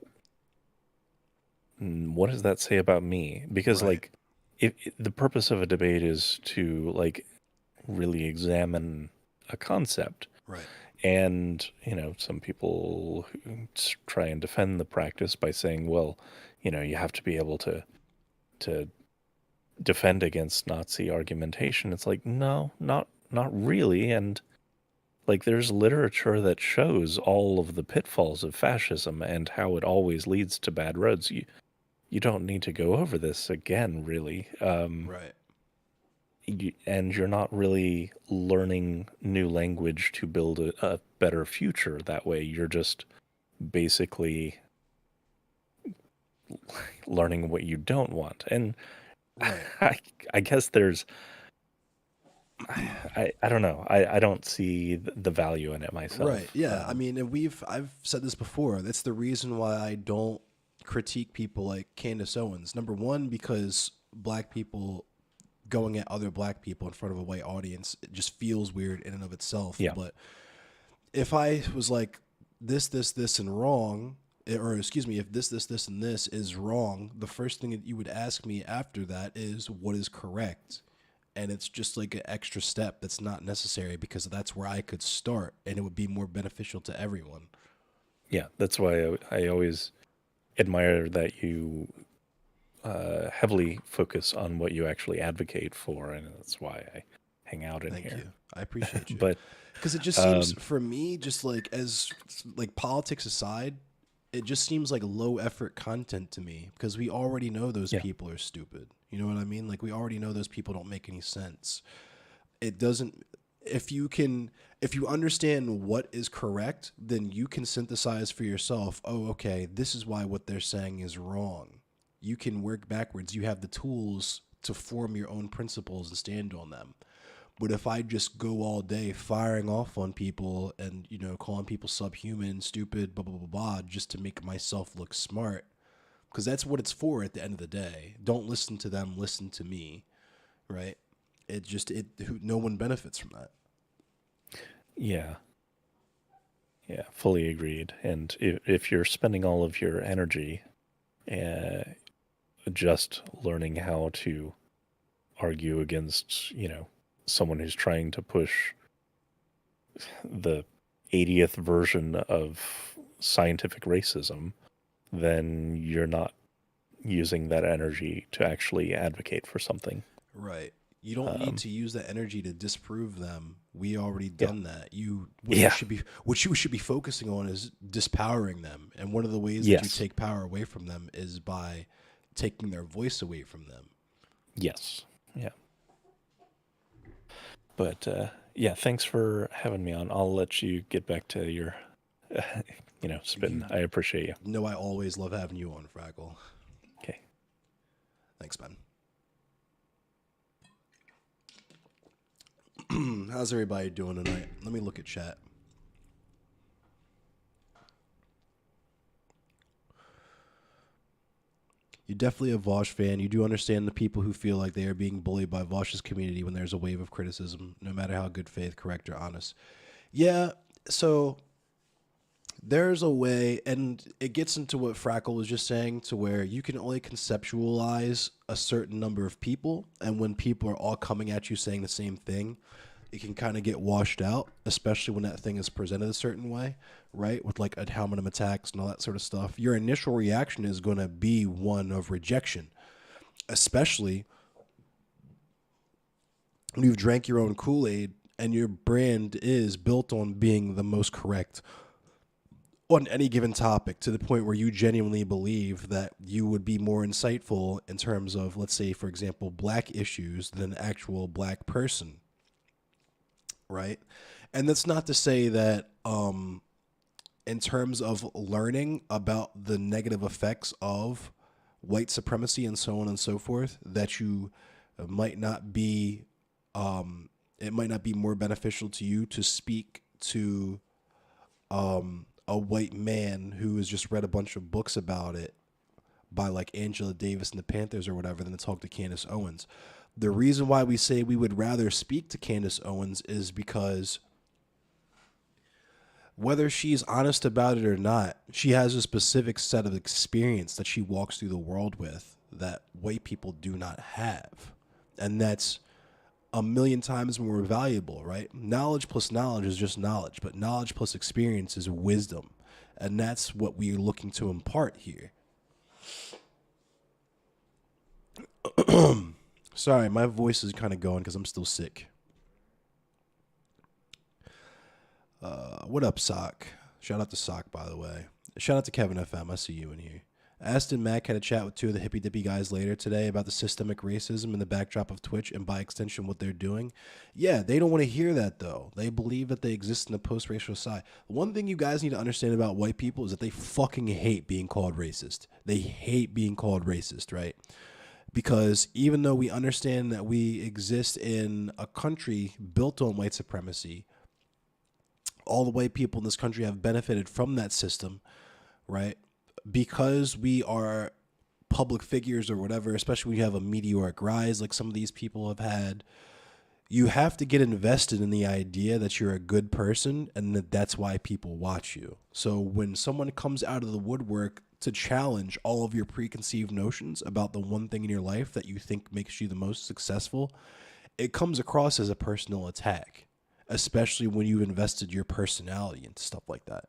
what does that say about me? Because Right, like, if the purpose of a debate is to like really examine a concept, right, and some people try and defend the practice by saying, well, you have to be able to defend against Nazi argumentation. It's like, no, not really. And like, there's literature that shows all of the pitfalls of fascism and how it always leads to bad roads. You don't need to go over this again, really. right, And you're not really learning new language to build a better future that way. You're just basically learning what you don't want. And right. I guess there's, I don't know. I don't see the value in it Right. myself. Yeah. I mean, and I've said this before. That's the reason why I don't critique people like Candace Owens. Number one, because black people going at other black people in front of a white audience, it just feels weird in and of itself. Yeah. But if I was like this, and wrong, or excuse me, if this, and this is wrong, the first thing that you would ask me after that is what is correct. And it's just like an extra step that's not necessary because that's where I could start and it would be more beneficial to everyone. Yeah. That's why I always admire that you heavily focus on what you actually advocate for. And that's why I hang out in Thank here. you. I appreciate you. But Because it just seems, for me, just like as like politics aside, it just seems like low effort content to me because we already know those yeah, people are stupid. You know what I mean? Like we already know those people don't make any sense. It doesn't, if you understand what is correct, then you can synthesize for yourself, oh, okay, this is why what they're saying is wrong. You can work backwards. You have the tools to form your own principles and stand on them. But if I just go all day firing off on people and, calling people subhuman, stupid, blah, blah, blah, blah, just to make myself look smart, because that's what it's for at the end of the day. Don't listen to them, listen to me, right? No one benefits from that. yeah, yeah, fully agreed. And if you're spending all of your energy uh, just learning how to argue against, someone who's trying to push the 80th version of scientific racism, then you're not using that energy to actually advocate for something. Right. You don't need to use that energy to disprove them. We already Yeah. done that. Yeah. What you should be focusing on is dispowering them. And one of the ways that you Yes. take power away from them is by taking their voice away from them. Yes. Yeah. But yeah, thanks for having me on. I'll let you get back to your, spin. You I appreciate you. know I always love having you on, Fraggle. Okay. Thanks, man. How's everybody doing tonight? Let me look at chat. You're definitely a Vosh fan. You do understand the people who feel like they are being bullied by Vosh's community when there's a wave of criticism, no matter how good faith, correct, or honest. Yeah, so there's a way, and it gets into what Frackle was just saying, to where you can only conceptualize a certain number of people, and when people are all coming at you saying the same thing, it can kind of get washed out, especially when that thing is presented a certain way, right? With like ad hominem attacks and all that sort of stuff. Your initial reaction is going to be one of rejection, especially when you've drank your own Kool-Aid and your brand is built on being the most correct on any given topic, to the point where you genuinely believe that you would be more insightful in terms of, let's say, for example, black issues than an actual black person, right? And that's not to say that in terms of learning about the negative effects of white supremacy and so on and so forth, that you might not be, it might not be more beneficial to you to speak to a white man who has just read a bunch of books about it by like Angela Davis and the Panthers or whatever than to talk to Candace Owens. The reason why we say we would rather speak to Candace Owens is because whether she's honest about it or not, she has a specific set of experience that she walks through the world with that white people do not have. And that's a million times more valuable, right? Knowledge plus knowledge is just knowledge, but knowledge plus experience is wisdom. And that's what we're looking to impart here. Sorry, my voice is kind of going because I'm still sick. What up, Sock? Shout out to Sock, by the way. Shout out to Kevin FM. I see you in here. Aston Mack had a chat with two of the hippy dippy guys later today about the systemic racism in the backdrop of Twitch and by extension what they're doing. Yeah, they don't want to hear that though. They believe that they exist in a post-racial society. One thing you guys need to understand about white people is that they fucking hate being called racist. They hate being called racist, right? Because even though we understand that we exist in a country built on white supremacy, all the white people in this country have benefited from that system, right? Because we are public figures or whatever, especially when you have a meteoric rise like some of these people have had, you have to get invested in the idea that you're a good person and that that's why people watch you. So when someone comes out of the woodwork to challenge all of your preconceived notions about the one thing in your life that you think makes you the most successful, it comes across as a personal attack, especially when you've invested your personality into stuff like that.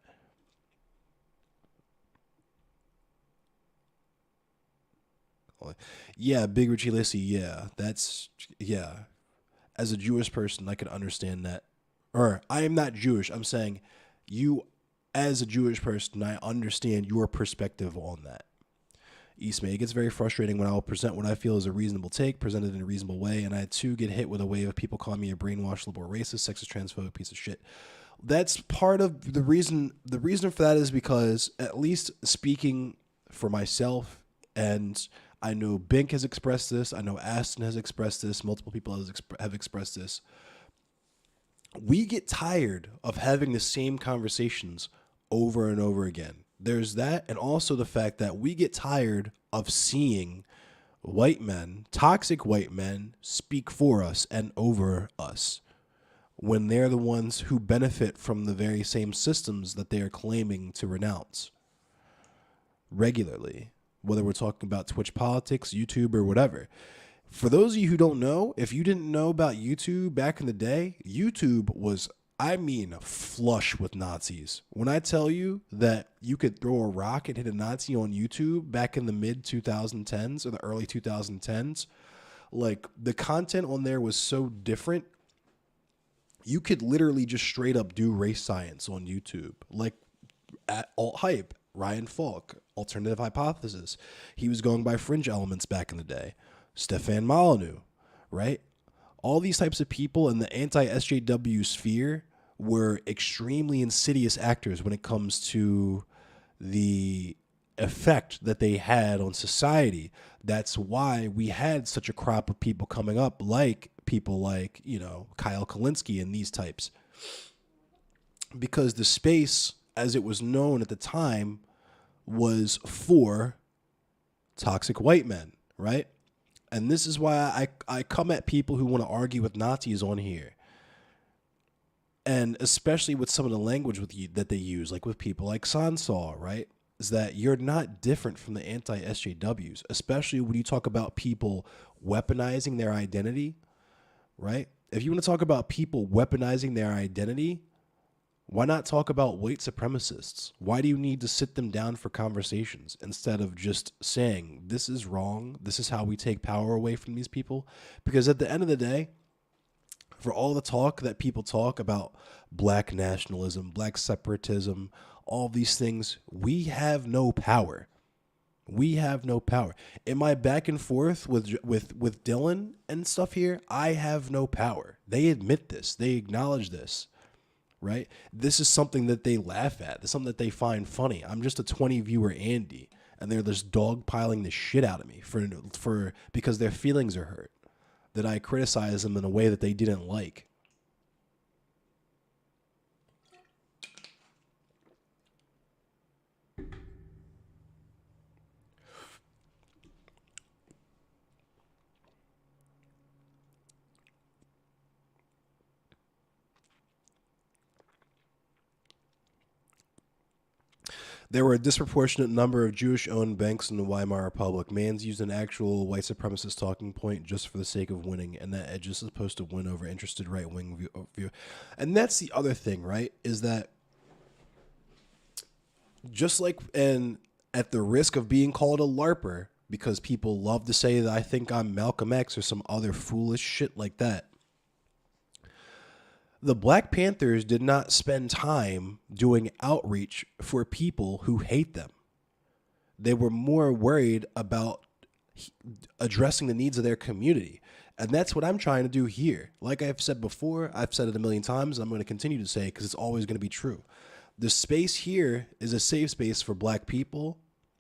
Yeah, Big Richie Lissy, yeah. As a Jewish person, I can understand that. Or, I am not Jewish. I'm saying you, as a Jewish person, I understand your perspective on that. Eastmay, it gets very frustrating when I will present what I feel is a reasonable take, presented in a reasonable way, and I too get hit with a wave of people calling me a brainwashed liberal racist, sexist, transphobic piece of shit. That's part of the reason. The reason for that is because, at least speaking for myself, and I know Bink has expressed this, I know Aston has expressed this, multiple people have expressed this. We get tired of having the same conversations over and over again. There's that, and also the fact that we get tired of seeing white men, toxic white men, speak for us and over us when they're the ones who benefit from the very same systems that they are claiming to renounce regularly, whether we're talking about Twitch politics, YouTube, or whatever. For those of you who don't know, if you didn't know about YouTube back in the day, YouTube was, I mean, flush with Nazis. When I tell you that you could throw a rock and hit a Nazi on YouTube back in the mid 2010s or the early 2010s, like the content on there was so different. You could literally just straight up do race science on YouTube, like at Alt Hype, Ryan Falk, Alternative Hypothesis. He was going by Fringe Elements back in the day. Stefan Molyneux, right? All these types of people in the anti-SJW sphere were extremely insidious actors when it comes to the effect that they had on society. That's why we had such a crop of people coming up, like people like, you know, Kyle Kalinske and these types. Because the space, as it was known at the time, was for toxic white men, right? And this is why I come at people who want to argue with Nazis on here. And especially with some of the language that they use, like with people like Sansaw, right? Is that you're not different from the anti-SJWs, especially when you talk about people weaponizing their identity, right? If you want to talk about people weaponizing their identity, why not talk about white supremacists? Why do you need to sit them down for conversations instead of just saying, this is wrong, this is how we take power away from these people? Because at the end of the day, for all the talk that people talk about black nationalism, black separatism, all these things, we have no power. We have no power. In my back and forth with Dylan and stuff here, I have no power. They admit this. They acknowledge this, right? This is something that they laugh at. This is something that they find funny. I'm just a 20 viewer Andy, and they're just dogpiling the shit out of me for because their feelings are hurt, that I criticize them in a way that they didn't like. There were a disproportionate number of Jewish-owned banks in the Weimar Republic. Mans used an actual white supremacist talking point just for the sake of winning, and that edge is supposed to win over interested right-wing view. And that's the other thing, right? Is that just like, and at the risk of being called a LARPer, because people love to say that I think I'm Malcolm X or some other foolish shit like that, the Black Panthers did not spend time doing outreach for people who hate them. They were more worried about addressing the needs of their community. And that's what I'm trying to do here. Like I've said before, I've said it a million times, and I'm going to continue to say it because it's always going to be true. The space here is a safe space for black people,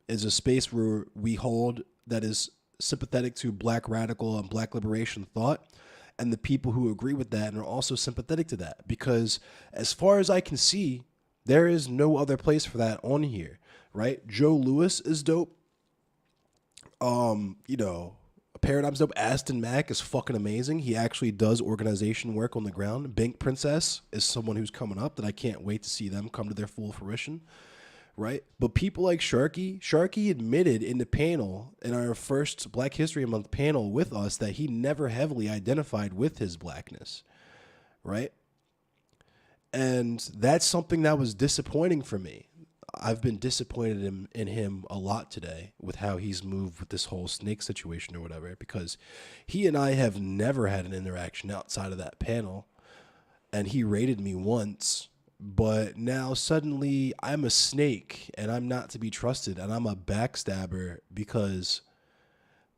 is a space where we hold that is sympathetic to black radical and black liberation thought, and the people who agree with that and are also sympathetic to that. Because as far as I can see, there is no other place for that on here, right? Joe Lewis is dope. Paradigm's dope. Aston Mack is fucking amazing. He actually does organization work on the ground. Bank Princess is someone who's coming up that I can't wait to see them come to their full fruition, right? But people like Sharky admitted in the panel, in our first Black History Month panel with us, that he never heavily identified with his blackness, right? And that's something that was disappointing for me. I've been disappointed in him a lot today with how he's moved with this whole snake situation or whatever, because he and I have never had an interaction outside of that panel, and he rated me once, but now suddenly I'm a snake and I'm not to be trusted, and I'm a backstabber because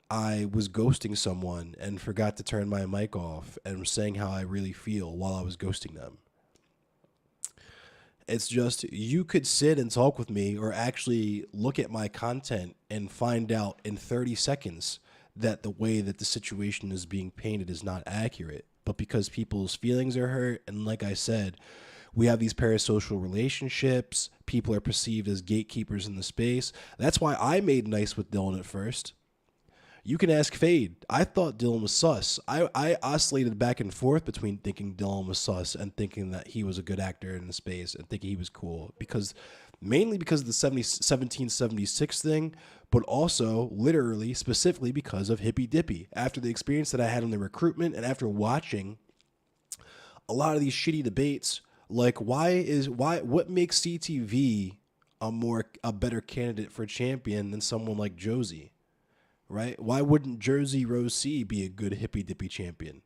I was ghosting someone and forgot to turn my mic off and was saying how I really feel while I was ghosting them. It's just, you could sit and talk with me or actually look at my content and find out in 30 seconds that the way that the situation is being painted is not accurate. But because people's feelings are hurt, and like I said, we have these parasocial relationships, people are perceived as gatekeepers in the space. That's why I made nice with Dylan at first. You can ask Fade. I thought Dylan was sus. I oscillated back and forth between thinking Dylan was sus and thinking that he was a good actor in the space and thinking he was cool, mainly because of the 1776 thing, but also literally specifically because of Hippy Dippy. After the experience that I had on the recruitment and after watching a lot of these shitty debates, like what makes CTV a better candidate for champion than someone like Josie? Right? Why wouldn't Jersey Rose C be a good Hippy Dippy champion?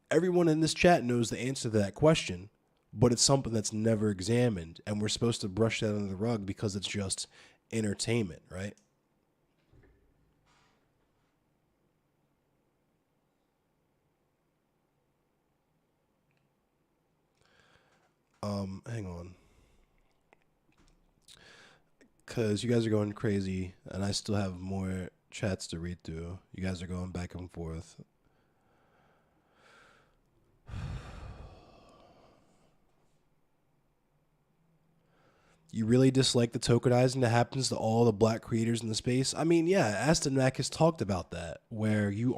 Everyone in this chat knows the answer to that question, but it's something that's never examined, and we're supposed to brush that under the rug because it's just entertainment, right? Hang on. Because you guys are going crazy, and I still have more chats to read through. You guys are going back and forth. You really dislike the tokenizing that happens to all the black creators in the space? I mean, yeah, Aston Mack has talked about that, where you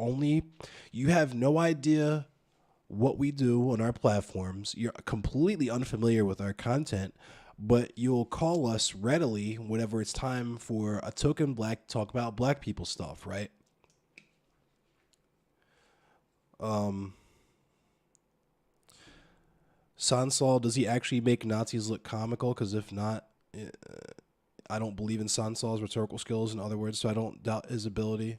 have no idea what we do on our platforms. You're completely unfamiliar with our content, but you'll call us readily whenever it's time for a token black to talk about black people stuff, right? Sansol, does he actually make Nazis look comical? Because if not, I don't believe in Sansol's rhetorical skills, in other words, so I don't doubt his ability.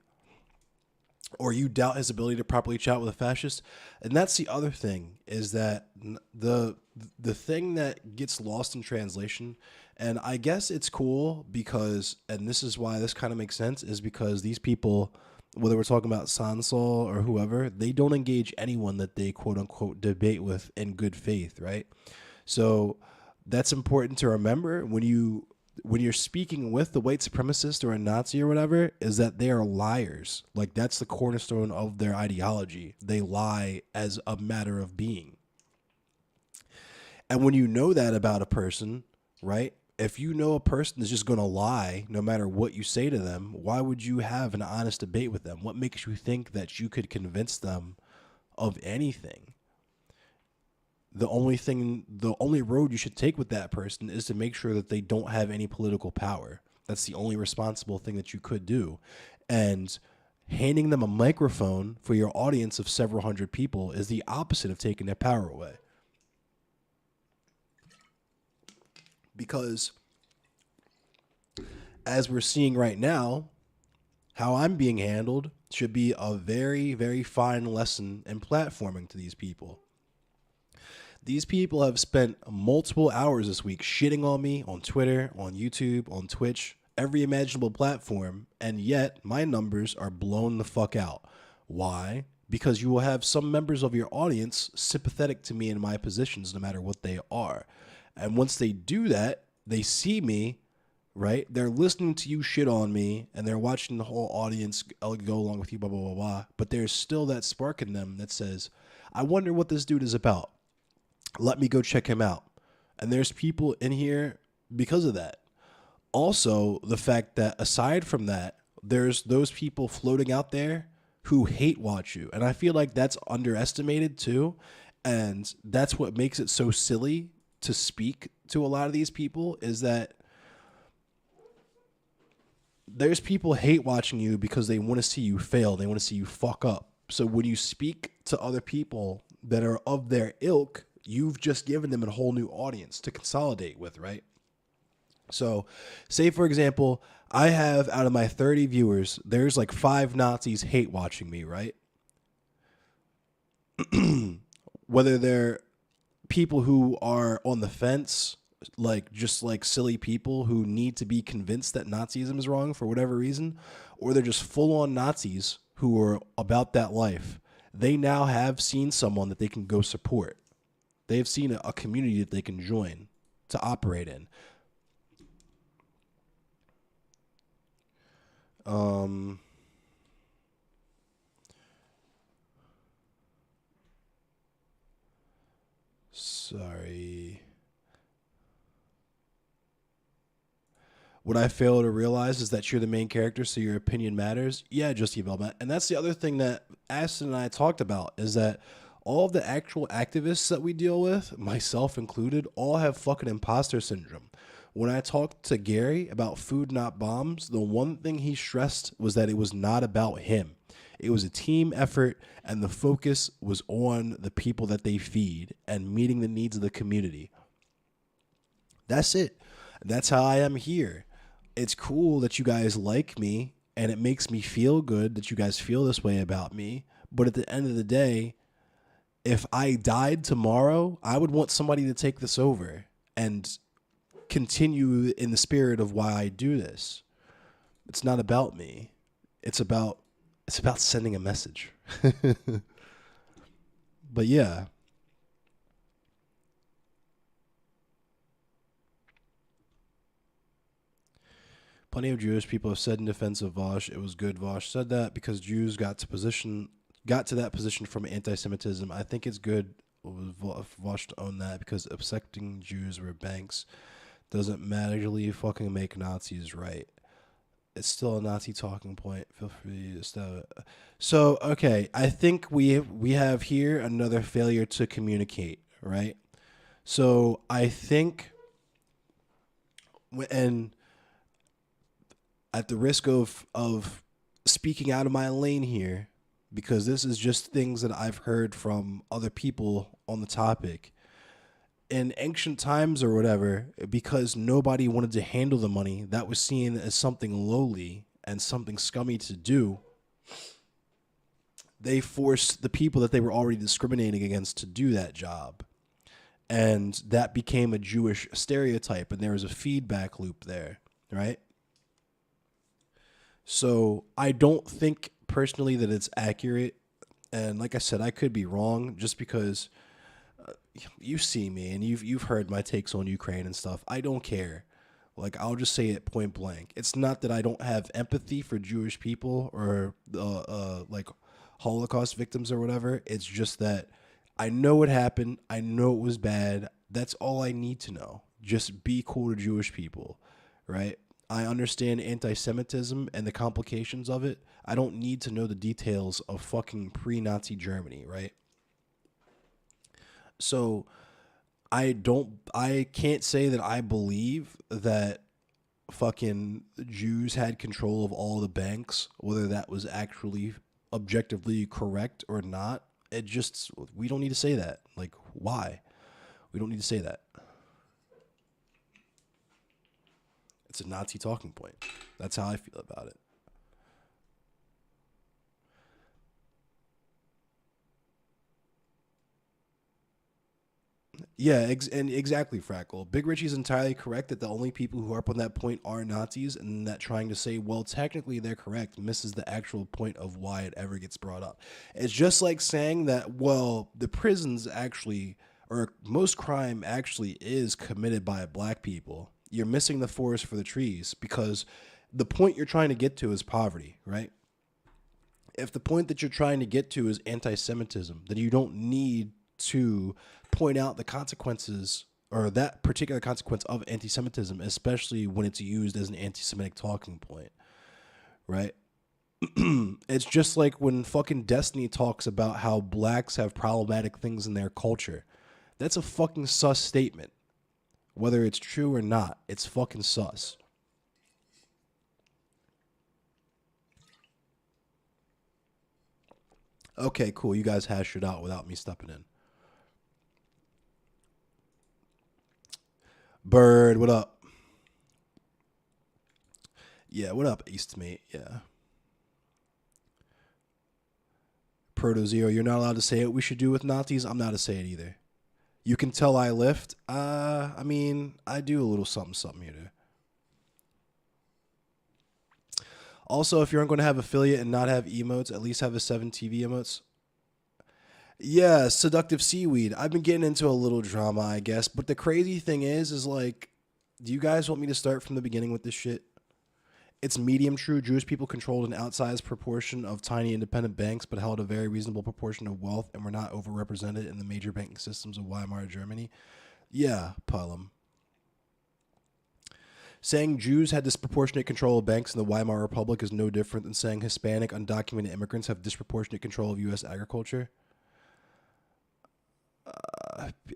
Or you doubt his ability to properly chat with a fascist. And that's the other thing, is that the thing that gets lost in translation, and I guess it's cool because, and this is why this kind of makes sense, is because these people, whether we're talking about Sansol or whoever, they don't engage anyone that they quote unquote debate with in good faith, right? So that's important to remember when you're speaking with the white supremacist or a Nazi or whatever, is that they are liars. Like, that's the cornerstone of their ideology. They lie as a matter of being. And when you know that about a person, right? If you know a person is just going to lie no matter what you say to them, why would you have an honest debate with them? What makes you think that you could convince them of anything? The only road you should take with that person is to make sure that they don't have any political power. That's the only responsible thing that you could do. And handing them a microphone for your audience of several hundred people is the opposite of taking their power away. Because as we're seeing right now, how I'm being handled should be a very, very fine lesson in platforming to these people. These people have spent multiple hours this week shitting on me on Twitter, on YouTube, on Twitch, every imaginable platform, and yet my numbers are blown the fuck out. Why? Because you will have some members of your audience sympathetic to me in my positions, no matter what they are. And once they do that, they see me, right? They're listening to you shit on me, and they're watching the whole audience go along with you, blah, blah, blah, blah. But there's still that spark in them that says, I wonder what this dude is about. Let me go check him out. And there's people in here because of that. Also, the fact that aside from that, there's those people floating out there who hate watch you. And I feel like that's underestimated too. And that's what makes it so silly to speak to a lot of these people, is that there's people hate watching you because they want to see you fail. They want to see you fuck up. So when you speak to other people that are of their ilk, you've just given them a whole new audience to consolidate with, right? So, say for example, I have out of my 30 viewers, there's like 5 Nazis hate watching me, right? Whether they're people who are on the fence, like just like silly people who need to be convinced that Nazism is wrong for whatever reason, or they're just full-on Nazis who are about that life. They now have seen someone that they can go support. They've seen a community that they can join to operate in. Sorry. What I fail to realize is that you're the main character, so your opinion matters. Yeah, Justy Belmont. And that's the other thing that Aston and I talked about, is that all of the actual activists that we deal with, myself included, all have fucking imposter syndrome. When I talked to Gary about Food Not Bombs, the one thing he stressed was that it was not about him. It was a team effort, and the focus was on the people that they feed and meeting the needs of the community. That's it. That's how I am here. It's cool that you guys like me, and it makes me feel good that you guys feel this way about me. But at the end of the day, if I died tomorrow, I would want somebody to take this over and continue in the spirit of why I do this. It's not about me. It's about sending a message. But yeah. Plenty of Jewish people have said in defense of Vosh, it was good Vosh said that because Jews got to that position from anti-Semitism. I think it's good Vosh to own that because accepting Jews were banks doesn't magically fucking make Nazis right. It's still a Nazi talking point. Feel free to stop it. So, okay, I think we have here another failure to communicate, right? So, I think, and at the risk of speaking out of my lane here, because this is just things that I've heard from other people on the topic. In ancient times or whatever, because nobody wanted to handle the money, that was seen as something lowly and something scummy to do. They forced the people that they were already discriminating against to do that job. And that became a Jewish stereotype, and there was a feedback loop there, right? So I don't think personally that it's accurate. And like I said, I could be wrong just because you see me and you've heard my takes on Ukraine and stuff. I don't care. Like, I'll just say it point blank. It's not that I don't have empathy for Jewish people or like Holocaust victims or whatever. It's just that I know what happened. I know it was bad. That's all I need to know. Just be cool to Jewish people, right? I understand anti-Semitism and the complications of it. I don't need to know the details of fucking pre-Nazi Germany, right? So I can't say that I believe that fucking Jews had control of all the banks, whether that was actually objectively correct or not. It just, we don't need to say that. Like, why? We don't need to say that. It's a Nazi talking point. That's how I feel about it. Yeah, and exactly, Frackle. Big Richie's entirely correct that the only people who are up on that point are Nazis, and that trying to say, well, technically they're correct, misses the actual point of why it ever gets brought up. It's just like saying that, well, the prisons actually, or most crime actually is committed by black people. You're missing the forest for the trees because the point you're trying to get to is poverty, right? If the point that you're trying to get to is anti-Semitism, then you don't need to point out the consequences or that particular consequence of anti-Semitism, especially when it's used as an anti-Semitic talking point, right? It's just like when fucking Destiny talks about how blacks have problematic things in their culture. That's a fucking sus statement. Whether it's true or not, it's fucking sus. Okay, cool. You guys hash it out without me stepping in. Bird, what up? Yeah, what up, Eastmate? Yeah. Proto Zero, you're not allowed to say what we should do with Nazis. I'm not to say it either. You can tell I lift. I mean, I do a little something, something here. Also, if you're going to have affiliate and not have emotes, at least have a 7TV emotes. Yeah, seductive seaweed. I've been getting into a little drama, I guess. But the crazy thing is like, do you guys want me to start from the beginning with this shit? It's medium true. Jewish people controlled an outsized proportion of tiny independent banks, but held a very reasonable proportion of wealth and were not overrepresented in the major banking systems of Weimar Germany. Yeah, Pelham. Saying Jews had disproportionate control of banks in the Weimar Republic is no different than saying Hispanic undocumented immigrants have disproportionate control of U.S. agriculture.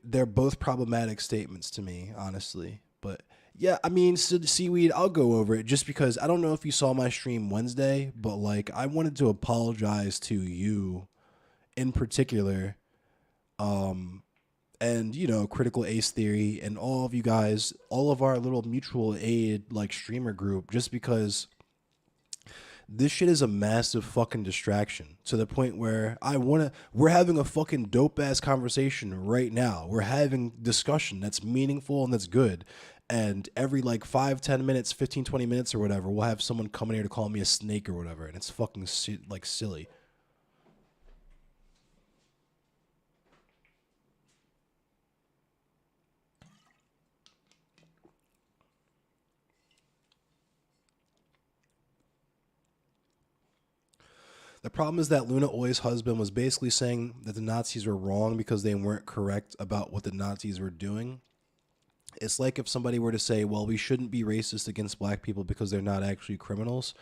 They're both problematic statements to me, honestly. But yeah, I mean, seaweed, I'll go over it just because I don't know if you saw my stream Wednesday, but like I wanted to apologize to you in particular, and you know, Critical Ace Theory and all of you guys, all of our little mutual aid like streamer group, just because this shit is a massive fucking distraction to the point where we're having a fucking dope ass conversation right now. We're having discussion that's meaningful and that's good. And every like 5, 10 minutes, 15, 20 minutes or whatever, we'll have someone coming here to call me a snake or whatever. And it's fucking like silly. The problem is that Luna Oi's husband was basically saying that the Nazis were wrong because they weren't correct about what the Nazis were doing. It's like if somebody were to say, well, we shouldn't be racist against black people because they're not actually criminals.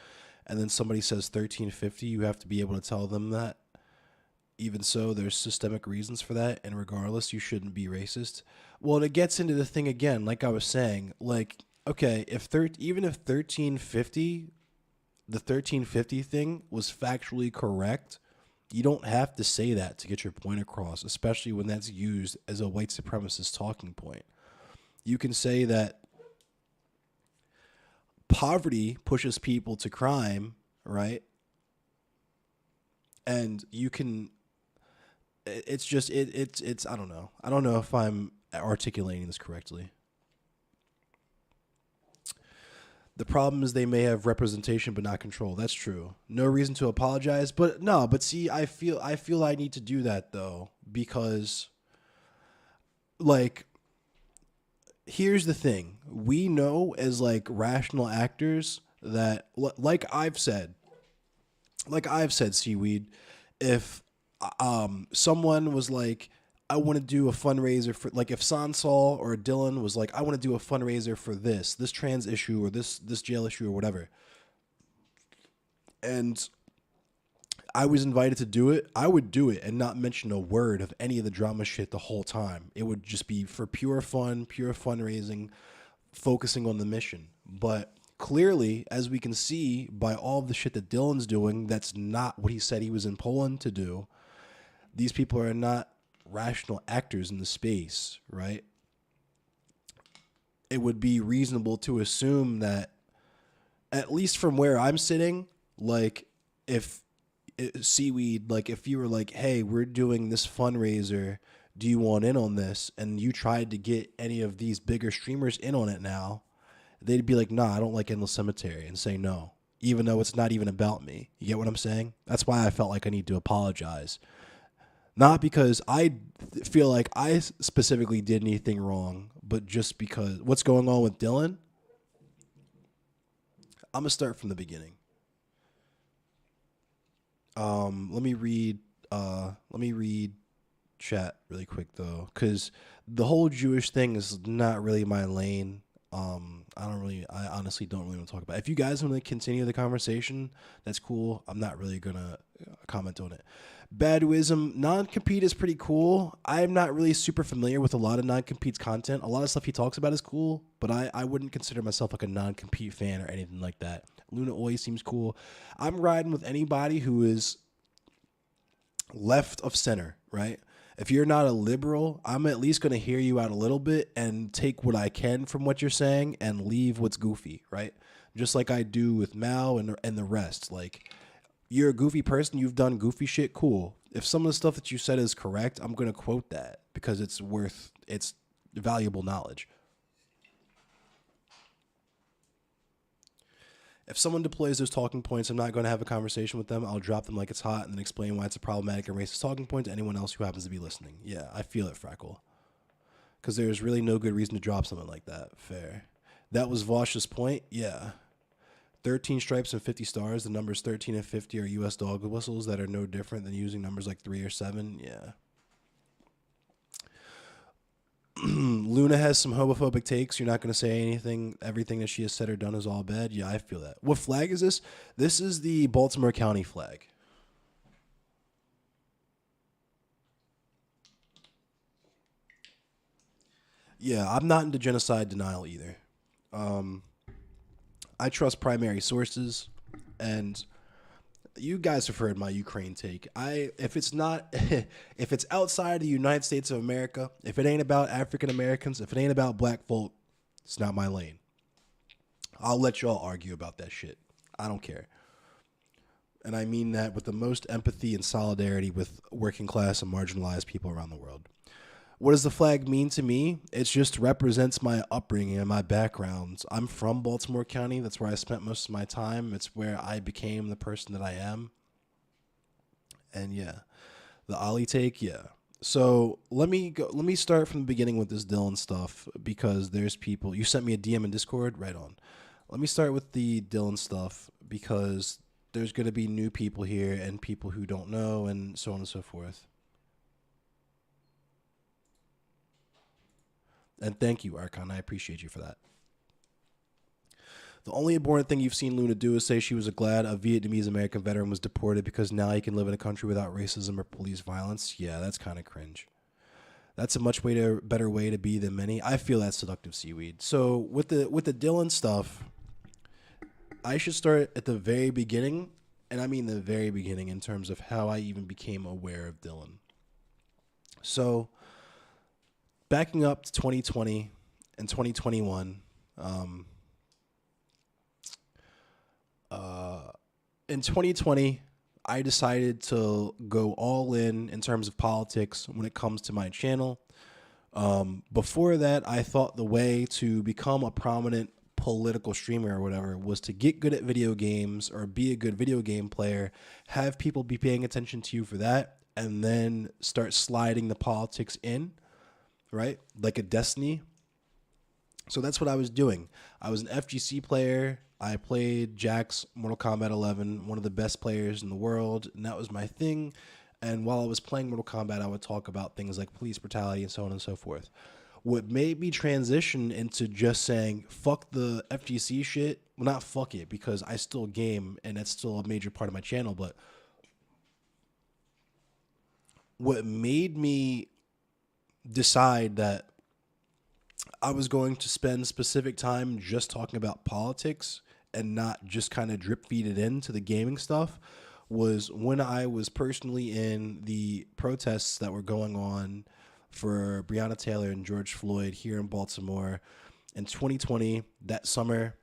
And then somebody says 1350, you have to be able to tell them that. Even so, there's systemic reasons for that. And regardless, you shouldn't be racist. Well, it gets into the thing again, like I was saying, like, okay, even if 1350, the 1350 thing was factually correct, you don't have to say that to get your point across, especially when that's used as a white supremacist talking point. You can say that poverty pushes people to crime, right? And you can it's just it's I don't know. I don't know if I'm articulating this correctly. The problem is they may have representation but not control. That's true. No reason to apologize, but no, but see, I feel I need to do that though because like here's the thing. We know as like rational actors that like I've said, Seaweed, if someone was like, I want to do a fundraiser for, like, if Sansol or Dylan was like, I want to do a fundraiser for this trans issue or this jail issue or whatever, and I was invited to do it, I would do it and not mention a word of any of the drama shit the whole time. It would just be for pure fun, pure fundraising, focusing on the mission. But clearly, as we can see by all of the shit that Dylan's doing, that's not what he said he was in Poland to do. These people are not rational actors in the space, right? It would be reasonable to assume that, at least from where I'm sitting, like, if Seaweed, like, if you were like, hey, we're doing this fundraiser, do you want in on this? And you tried to get any of these bigger streamers in on it now, they'd be like, nah, I don't like Endless Cemetery, and say no, even though it's not even about me. You get what I'm saying? That's why I felt like I need to apologize. Not because I feel like I specifically did anything wrong, but just because what's going on with Dylan, I'm going to start from the beginning. Let me read. Let me read chat really quick though, because the whole Jewish thing is not really my lane. I honestly don't really want to talk about it. If you guys want to continue the conversation, that's cool. I'm not really gonna comment on it. Baduism, non-compete is pretty cool. I'm not really super familiar with a lot of non-compete's content. A lot of stuff he talks about is cool, but I wouldn't consider myself like a non-compete fan or anything like that. Luna Oi seems cool. I'm riding with anybody who is left of center, right? If you're not a liberal, I'm at least going to hear you out a little bit and take what I can from what you're saying and leave what's goofy, right? Just like I do with Mao and the rest. Like, you're a goofy person, you've done goofy shit, cool. If some of the stuff that you said is correct, I'm going to quote that because it's valuable knowledge. If someone deploys those talking points, I'm not going to have a conversation with them. I'll drop them like it's hot and then explain why it's a problematic and racist talking point to anyone else who happens to be listening. Yeah, I feel it, Freckle. Because there's really no good reason to drop something like that. Fair. That was Vosh's point? Yeah. 13 stripes and 50 stars. The numbers 13 and 50 are U.S. dog whistles that are no different than using numbers like 3 or 7. Yeah. Luna has some homophobic takes. You're not going to say anything. Everything that she has said or done is all bad. Yeah, I feel that. What flag is this? This is the Baltimore County flag. Yeah, I'm not into genocide denial either. Um, I trust primary sources, and you guys have heard my Ukraine take. If it's not if it's outside the United States of America, if it ain't about African Americans, if it ain't about black folk, it's not my lane. I'll let y'all argue about that shit. I don't care. And I mean that with the most empathy and solidarity with working class and marginalized people around the world. What does the flag mean to me? It just represents my upbringing and my background. I'm from Baltimore County. That's where I spent most of my time. It's where I became the person that I am. And yeah, the Ollie take, yeah. So let me go. Let me start from the beginning with this Dylan stuff because there's people. You sent me a DM in Discord, right on. Let me start with the Dylan stuff because there's going to be new people here and people who don't know and so on and so forth. And thank you, Archon. I appreciate you for that. The only important thing you've seen Luna do is say she was glad a Vietnamese American veteran was deported because now he can live in a country without racism or police violence. Yeah, that's kind of cringe. That's a much better way to be than many. I feel that seductive seaweed. So with the Dylan stuff, I should start at the very beginning, and I mean the very beginning in terms of how I even became aware of Dylan. So backing up to 2020 and 2021, in 2020, I decided to go all in terms of politics when it comes to my channel. Before that, I thought the way to become a prominent political streamer or whatever was to get good at video games or be a good video game player, have people be paying attention to you for that, and then start sliding the politics in, right? Like a Destiny. So that's what I was doing. I was an FGC player. I played Jack's Mortal Kombat 11, one of the best players in the world, and that was my thing. And while I was playing Mortal Kombat, I would talk about things like police brutality and so on and so forth. What made me transition into just saying, fuck the FGC shit, well, not fuck it, because I still game, and that's still a major part of my channel, but what made me decide that I was going to spend specific time just talking about politics and not just kind of drip feed it into the gaming stuff was when I was personally in the protests that were going on for Breonna Taylor and George Floyd here in Baltimore in 2020, that summer.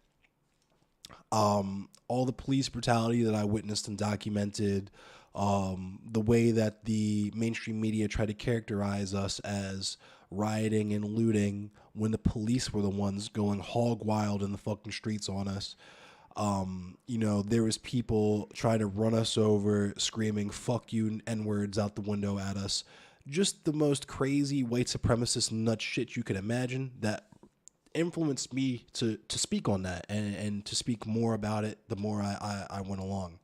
All the police brutality that I witnessed and documented, the way that the mainstream media tried to characterize us as rioting and looting when the police were the ones going hog wild in the fucking streets on us. There was people trying to run us over, screaming "fuck you" and N-words out the window at us. Just the most crazy white supremacist nut shit you could imagine that influenced me to speak on that and to speak more about it the more I went along.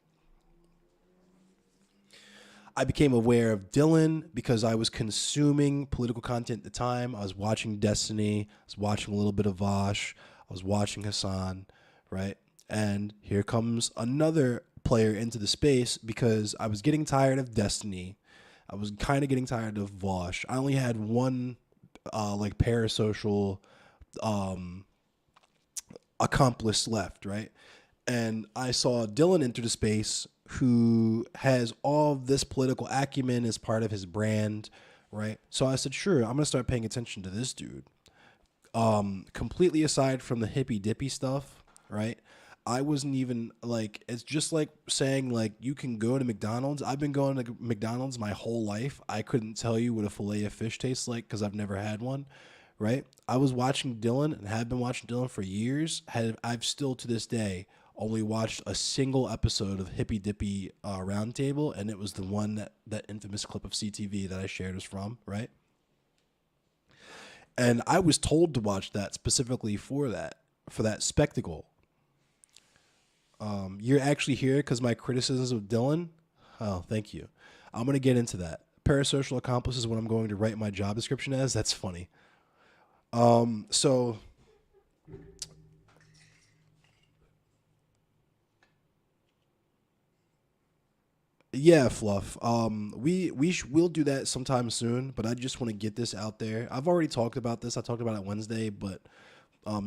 I became aware of Dylan because I was consuming political content at the time. I was watching Destiny. I was watching a little bit of Vosh. I was watching Hassan, right? And here comes another player into the space because I was getting tired of Destiny. I was kind of getting tired of Vosh. I only had one parasocial accomplice left, right? And I saw Dylan enter the space who has all of this political acumen as part of his brand, right? So I said, sure, I'm going to start paying attention to this dude. Completely aside from the hippy dippy stuff, right? I wasn't even it's just like saying you can go to McDonald's. I've been going to McDonald's my whole life. I couldn't tell you what a fillet of fish tastes like because I've never had one, right? I was watching Dylan and have been watching Dylan for years. I've still to this day only watched a single episode of Hippy Dippy Roundtable, and it was the one that infamous clip of CTV that I shared was from, right? And I was told to watch that specifically for that spectacle. You're actually here because my criticisms of Dylan? Oh, thank you. I'm going to get into that. Parasocial accomplice is what I'm going to write my job description as. That's funny. So yeah, Fluff. We'll do that sometime soon, but I just want to get this out there. I've already talked about this. I talked about it Wednesday, but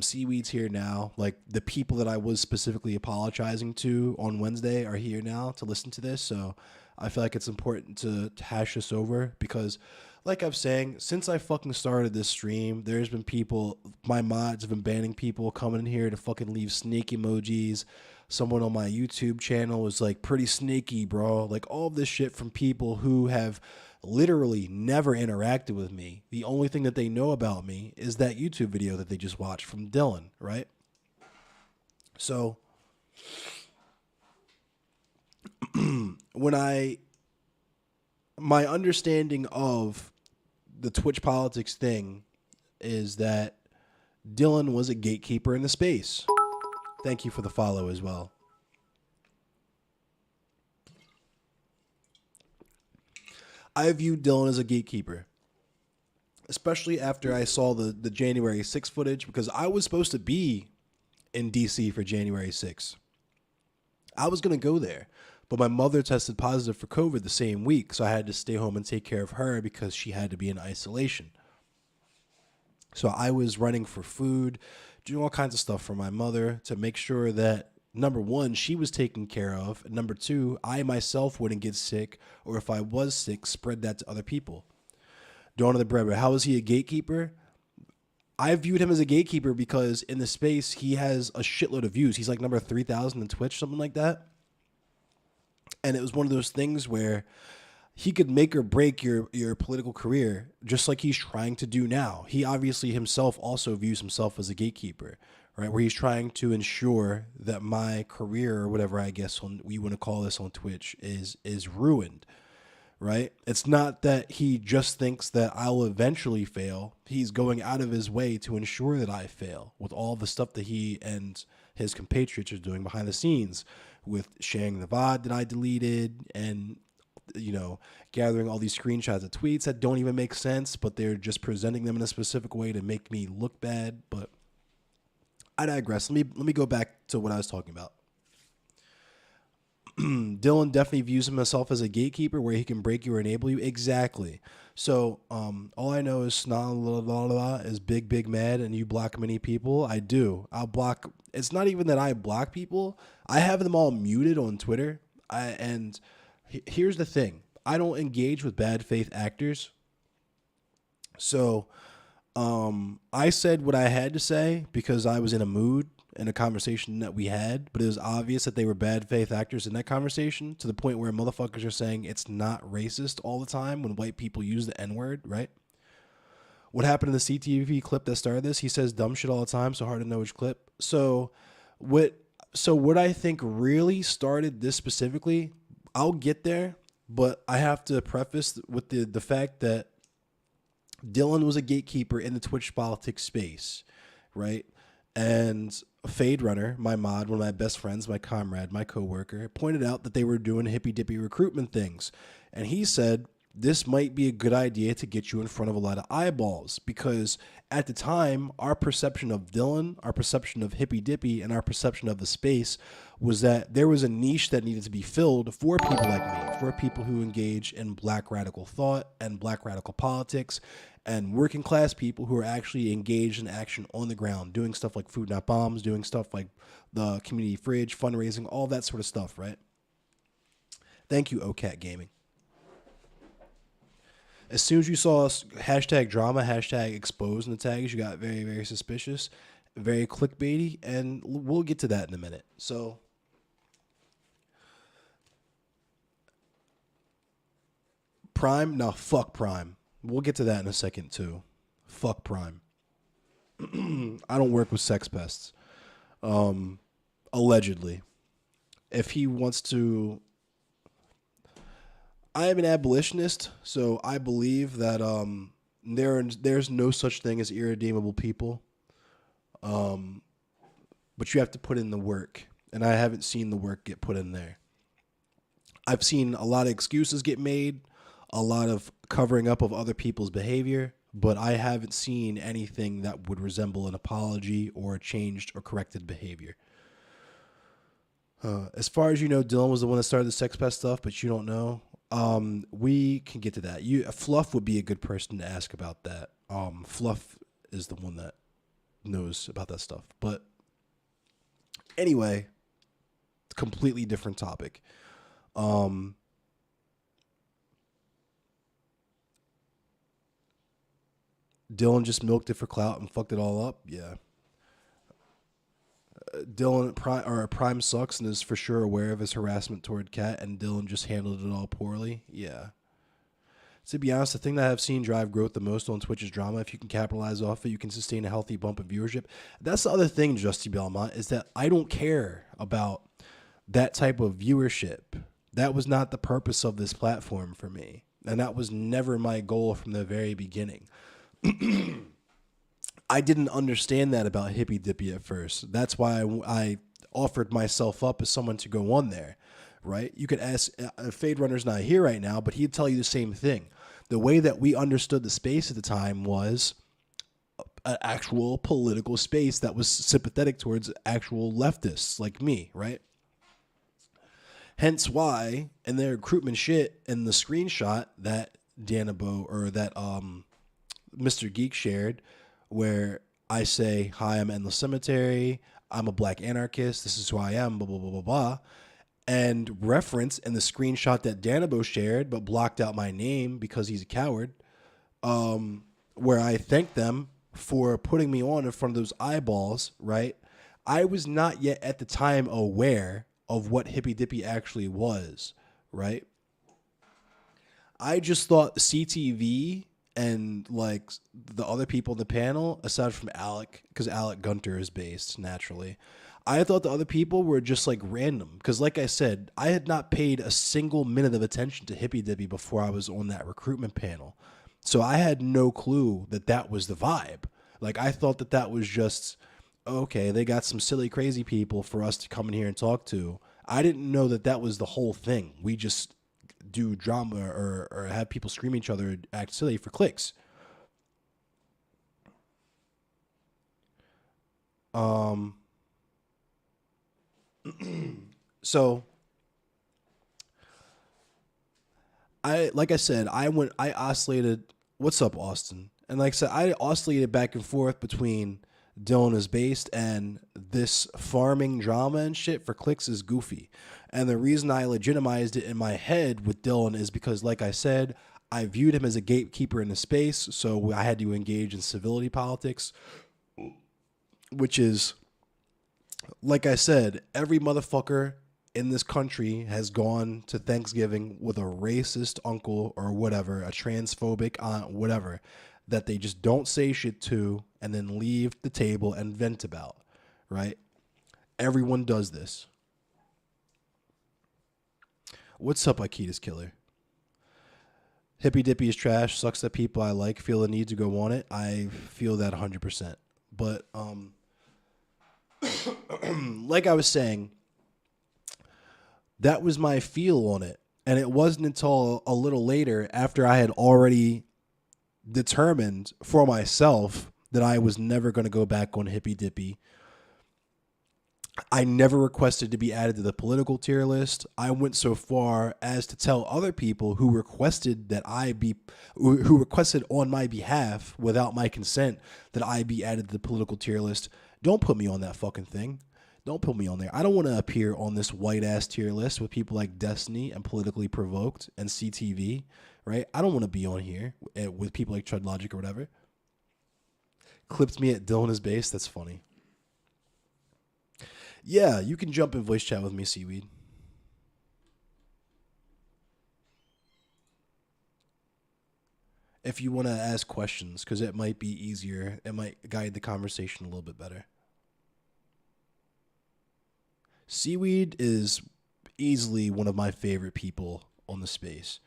Seaweed's here now. Like the people that I was specifically apologizing to on Wednesday are here now to listen to this. So I feel like it's important to hash this over because, like I'm saying, since I fucking started this stream, there's been people, my mods have been banning people coming in here to fucking leave snake emojis. Someone on my YouTube channel was like, pretty sneaky, bro. Like all of this shit from people who have literally never interacted with me. The only thing that they know about me is that YouTube video that they just watched from Dylan, right? So my understanding of the Twitch politics thing is that Dylan was a gatekeeper in the space. Thank you for the follow as well. I view Dylan as a gatekeeper. especially after I saw the January 6th footage, because I was supposed to be in DC for January 6th. I was going to go there, but my mother tested positive for COVID the same week, so I had to stay home and take care of her because she had to be in isolation. So I was running for food, doing all kinds of stuff for my mother to make sure that, number one, she was taken care of, and number two, I myself wouldn't get sick, or if I was sick, spread that to other people. Dawn of the Bread, how is he a gatekeeper? I viewed him as a gatekeeper because in the space, he has a shitload of views. He's like number 3,000 on Twitch, something like that. And it was one of those things where he could make or break your political career, just like he's trying to do now. He obviously himself also views himself as a gatekeeper, right? Where he's trying to ensure that my career, or whatever I guess we want to call this on Twitch, is ruined, right? It's not that he just thinks that I'll eventually fail. He's going out of his way to ensure that I fail with all the stuff that he and his compatriots are doing behind the scenes, with sharing the VOD that I deleted, and gathering all these screenshots of tweets that don't even make sense, but they're just presenting them in a specific way to make me look bad. But I digress. Let me go back to what I was talking about. Dylan definitely views himself as a gatekeeper where he can break you or enable you. Exactly. So all I know is Snah is big mad and you block many people. I do. I'll block. It's not even that I block people. I have them all muted on Twitter. Here's the thing. I don't engage with bad faith actors. So I said what I had to say because I was in a mood in a conversation that we had, but it was obvious that they were bad faith actors in that conversation, to the point where motherfuckers are saying it's not racist all the time when white people use the N-word, right? What happened in the CTV clip that started this? He says dumb shit all the time, so hard to know which clip. So what I think really started this specifically, I'll get there, but I have to preface with the fact that Dylan was a gatekeeper in the Twitch politics space, right? And Fade Runner, my mod, one of my best friends, my comrade, my coworker, pointed out that they were doing hippy dippy recruitment things. And he said, this might be a good idea to get you in front of a lot of eyeballs, because at the time, our perception of Dylan, our perception of hippy dippy, and our perception of the space was that there was a niche that needed to be filled for people like me, for people who engage in black radical thought and black radical politics, and working class people who are actually engaged in action on the ground, doing stuff like Food Not Bombs, doing stuff like the community fridge, fundraising, all that sort of stuff, right? Thank you, OCAT Gaming. As soon as you saw hashtag drama, hashtag expose in the tags, you got very, very suspicious, very clickbaity, and we'll get to that in a minute. So, Prime? No, fuck Prime. We'll get to that in a second, too. Fuck Prime. I don't work with sex pests. Allegedly. If he wants to... I am an abolitionist, so I believe that there's no such thing as irredeemable people. But you have to put in the work, and I haven't seen the work get put in there. I've seen a lot of excuses get made, a lot of covering up of other people's behavior, but I haven't seen anything that would resemble an apology or a changed or corrected behavior. As far as you know, Dylan was the one that started the sex pest stuff, but you don't know. We can get to that. Fluff would be a good person to ask about that. Fluff is the one that knows about that stuff. But anyway, completely different topic. Dylan just milked it for clout and fucked it all up. Yeah. Prime sucks and is for sure aware of his harassment toward Kat, and Dylan just handled it all poorly. Yeah. To be honest, the thing that I've seen drive growth the most on Twitch is drama. If you can capitalize off it, you can sustain a healthy bump of viewership. That's the other thing, Justy Belmont, is that I don't care about that type of viewership. That was not the purpose of this platform for me, and that was never my goal from the very beginning. I didn't understand that about Hippy Dippy at first. That's why I offered myself up as someone to go on there, right? You could ask, Fade Runner's not here right now, but he'd tell you the same thing. The way that we understood the space at the time was an actual political space that was sympathetic towards actual leftists like me, right? Hence why in their recruitment shit in the screenshot that Danabo or that Mr. Geek shared, where I say, "Hi, I'm Endless Cemetery. I'm a black anarchist. This is who I am." Blah blah blah blah blah. And reference in the screenshot that Danabo shared, but blocked out my name because he's a coward. Where I thank them for putting me on in front of those eyeballs. Right, I was not yet at the time aware of what Hippy Dippy actually was. Right, I just thought CTV and like the other people in the panel, aside from Alec, because Alec Gunter is based naturally, I thought the other people were just like random. Because, like I said, I had not paid a single minute of attention to Hippy Dippy before I was on that recruitment panel. So I had no clue that that was the vibe. Like, I thought that that was just, okay, they got some silly, crazy people for us to come in here and talk to. I didn't know that that was the whole thing. We just do drama or have people scream at each other and act silly for clicks. Um, so like I said, I oscillated. What's up, Austin? And like I said, I oscillated back and forth between Dylan is based and this farming drama and shit for clicks is goofy. And the reason I legitimized it in my head with Dylan is because, like I said, I viewed him as a gatekeeper in the space, so I had to engage in civility politics, which is, like I said, every motherfucker in this country has gone to Thanksgiving with a racist uncle or whatever, a transphobic aunt, whatever, that they just don't say shit to and then leave the table and vent about, right? Everyone does this. What's up, Aikida's Killer? Hippy Dippy is trash, sucks that people I like feel the need to go on it. I feel that 100%. But, like I was saying, that was my feel on it. And it wasn't until a little later, after I had already determined for myself that I was never going to go back on Hippy Dippy. I never requested to be added to the political tier list. I went so far as to tell other people who requested who requested on my behalf without my consent that I be added to the political tier list. Don't put me on that fucking thing. Don't put me on there. I don't want to appear on this white ass tier list with people like Destiny and Politically Provoked and CTV, right? I don't want to be on here with people like Tread Logic or whatever. Clipped me at Dylan is base. That's funny. Yeah, you can jump in voice chat with me, Seaweed. If you want to ask questions, because it might be easier. It might guide the conversation a little bit better. Seaweed is easily one of my favorite people on the space.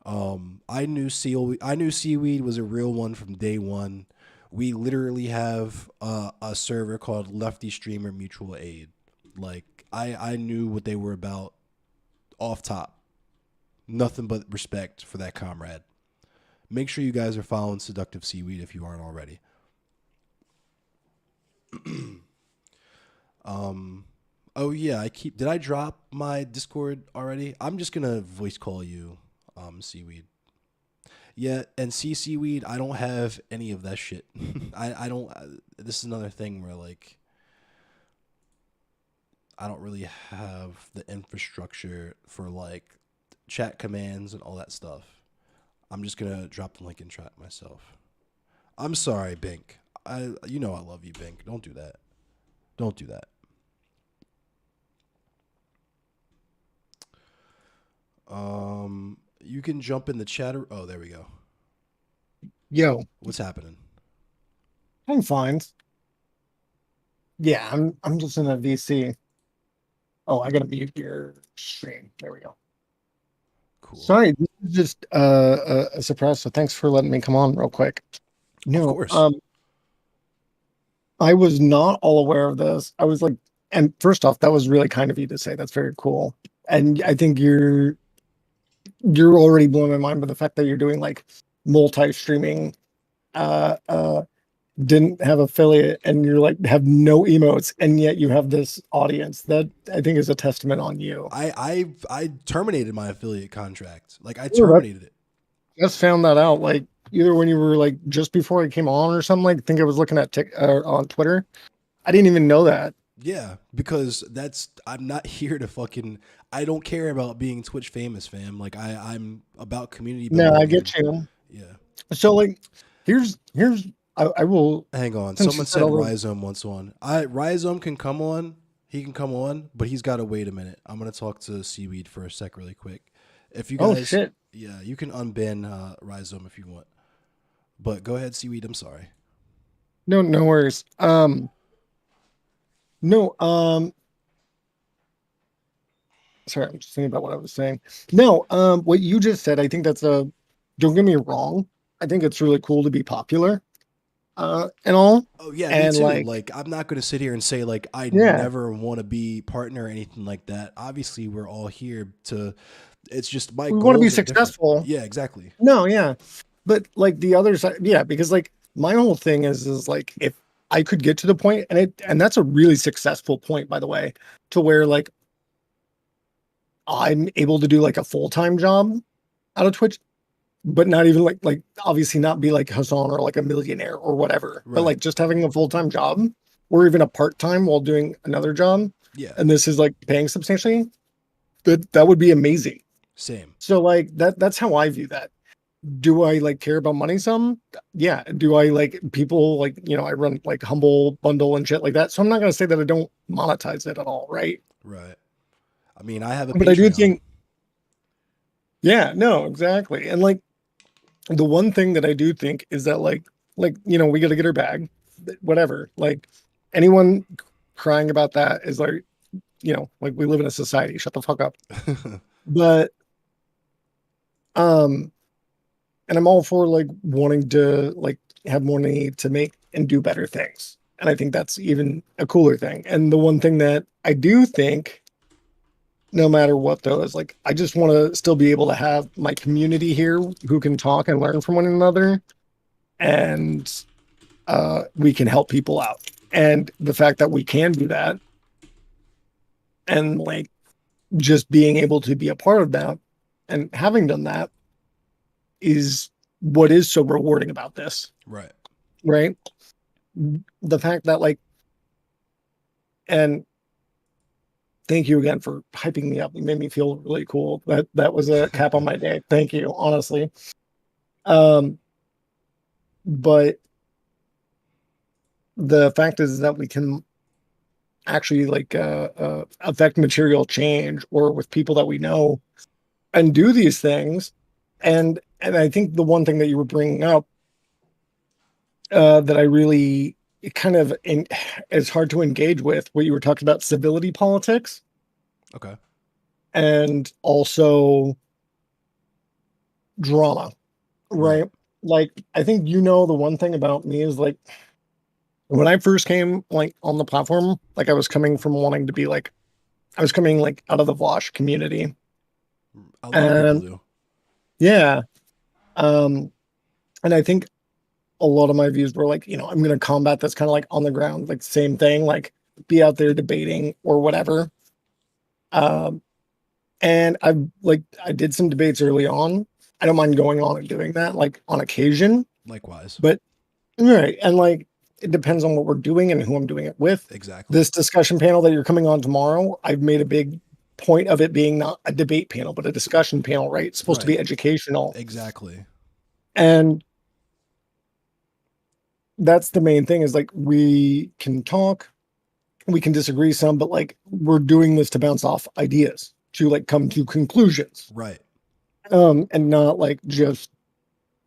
I knew Seaweed was a real one from day one. We literally have a server called Lefty Streamer Mutual Aid. Like, I knew what they were about off top. Nothing but respect for that comrade. Make sure you guys are following Seductive Seaweed if you aren't already. Oh yeah, did I drop my Discord already? I'm just gonna voice call you, Seaweed. Yeah, and Seaweed, I don't have any of that shit. I don't. This is another thing where like I don't really have the infrastructure for like chat commands and all that stuff. I'm just gonna drop the link in chat myself. I'm sorry, Bink. You know I love you, Bink. Don't do that. Don't do that. You can jump in the chat. Oh, there we go. Yo, What's happening? I'm fine. Yeah, I'm just in a VC. Oh, I gotta mute your stream. There we go. Cool. Sorry, this is just a surprise. So thanks for letting me come on real quick. No, Of course. I was not all aware of this. I was like, and first off, that was really kind of you to say. That's very cool. And I think you're already blowing my mind with the fact that you're doing like multi-streaming, didn't have affiliate, and you're like have no emotes, and yet you have this audience. That I think is a testament on you. I terminated my affiliate contract. Like I Well, that terminated it. just found that out like either when you were like just before I came on or something. Like I think I was looking at on Twitter. I didn't even know that. Yeah, because I'm not here to fucking. I don't care about being Twitch famous, fam. Like I'm about community No, I building. get And, you. yeah. So like, here's I will. Hang on. Since you Someone said said all those, Rhizome wants on. Rhizome can come on. He can come on, but he's got to wait a minute. I'm gonna talk to Seaweed for a sec, really quick. If you oh guys, shit, yeah, you can unban Rhizome if you want. But go ahead, Seaweed. I'm sorry. no worries. No, sorry, I'm just thinking about what I was saying. No, what you just said, I think that's a. Don't get me wrong. I think it's really cool to be popular, and all, Oh yeah, me and too. like, Like I'm not gonna sit here and say like I yeah, never want to be partner or anything like that. Obviously, we're all here to. It's just my we want to be goals are different. successful. Yeah, exactly. No, yeah, but like the other side, yeah, because like my whole thing is like if I could get to the point, and that's a really successful point, by the way, to where like I'm able to do like a full-time job out of Twitch, but not even like obviously not be like Hassan or like a millionaire or whatever, but Right. like just having a full-time job or even a part-time while doing another job, Yeah. and this is like paying substantially, that would be amazing. Same. So like that's how I view that. Do I like care about money some? Yeah. Do I like people like, I run like Humble Bundle and shit like that. So I'm not gonna say that I don't monetize it at all, right? Right. I mean, I have a But I do Patreon. think, yeah, no, exactly. And like the one thing that I do think is that we got to get our bag, whatever. Like anyone crying about that is like, like we live in a society. Shut the fuck up. But um, and I'm all for like wanting to like have more money to make and do better things. And I think that's even a cooler thing. And the one thing that I do think, no matter what though, is like I just want to still be able to have my community here who can talk and learn from one another, and we can help people out. And the fact that we can do that, and like just being able to be a part of that and having done that is what is so rewarding about this, Right. right? The fact that like, and thank you again for hyping me up. You made me feel really cool. That was a cap on my day. Thank you, honestly. Um, but the fact is that we can actually like affect material change or with people that we know and do these things. And I think the one thing that you were bringing up that I really kind of is hard to engage with, what you were talking about, civility politics, Okay. and also drama, Right. right? Like I think the one thing about me is like when I first came like on the platform, like I was coming from wanting to be like I was coming like out of the Vosh community. A lot of people And do. yeah, um and I think a lot of my views were like, I'm going to combat this kind of like on the ground, like same thing, like be out there debating or whatever. Um, and I did some debates early on. I don't mind going on and doing that, like on occasion, Likewise. but right. And like, it depends on what we're doing and who I'm doing it with. Exactly. This discussion panel that you're coming on tomorrow, I've made a big point of it being not a debate panel, but a discussion panel, right? It's supposed to be Right. educational. Exactly. And that's the main thing is like we can talk, we can disagree some, but like we're doing this to bounce off ideas to like come to conclusions, Right. and not like just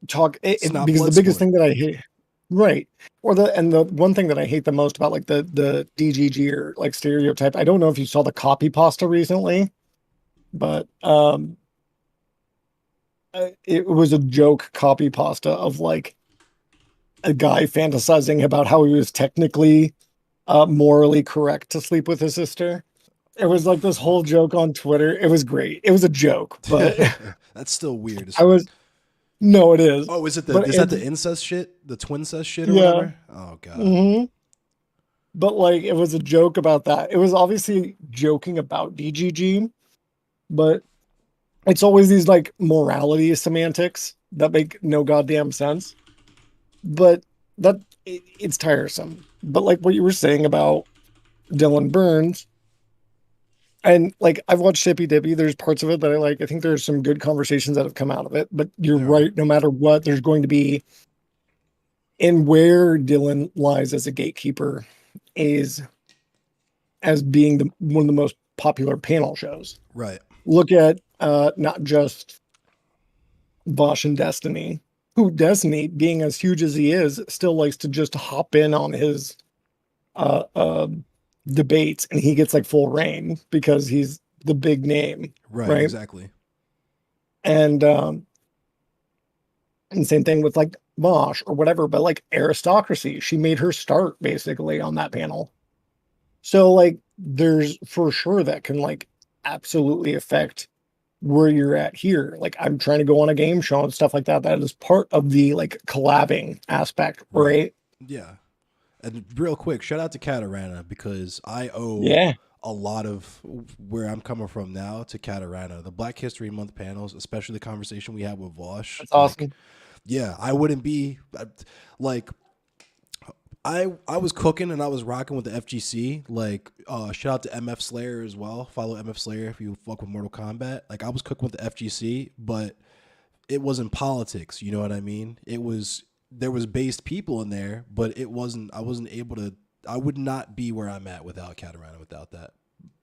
talk It's not because the blood biggest sport. thing that I hate, right, or the one thing that I hate the most about like the DGG or like stereotype, I don't know if you saw the copy pasta recently, but it was a joke copy pasta of like a guy fantasizing about how he was technically morally correct to sleep with his sister. It was like this whole joke on Twitter. It was great. It was a joke, but That's still weird as I fuck. was no, it is. Oh, is it the But is that it's the incest shit? The twincest shit or yeah. whatever? Oh god. hmm But like it was a joke about that. It was obviously joking about DGG, but it's always these like morality semantics that make no goddamn sense. But it's tiresome. But like what you were saying about Dylan Burns, and like I've watched Shippy Dippy, there's parts of it that I like. I think there's some good conversations that have come out of it. But you're There are. right, no matter what, there's going to be, and where Dylan lies as a gatekeeper is as being one of the most popular panel shows. Right. Look at not just Bosch and Destiny, who Destiny, being as huge as he is, still likes to just hop in on his uh, uh, debates, and he gets like full reign because he's the big name, Right, right? exactly. And same thing with like Bosch or whatever, but like Aristocracy, she made her start basically on that panel. So like there's for sure that can like absolutely affect where you're at here. Like I'm trying to go on a game show and stuff like that. That is part of the like collabing aspect, Right. right? Yeah. And real quick, shout out to Catarana because I owe Yeah, a lot of where I'm coming from now to Catarana. The Black History Month panels, especially the conversation we had with Vosh. that's Like, awesome. yeah, I wouldn't be like I was cooking and I was rocking with the FGC. Like, shout out to MF Slayer as well. Follow MF Slayer if you fuck with Mortal Kombat. Like, I was cooking with the FGC, but it wasn't politics. You know what I mean? It was there was based people in there, but it wasn't. I wasn't able to. I would not be where I'm at without Catarina. Without that,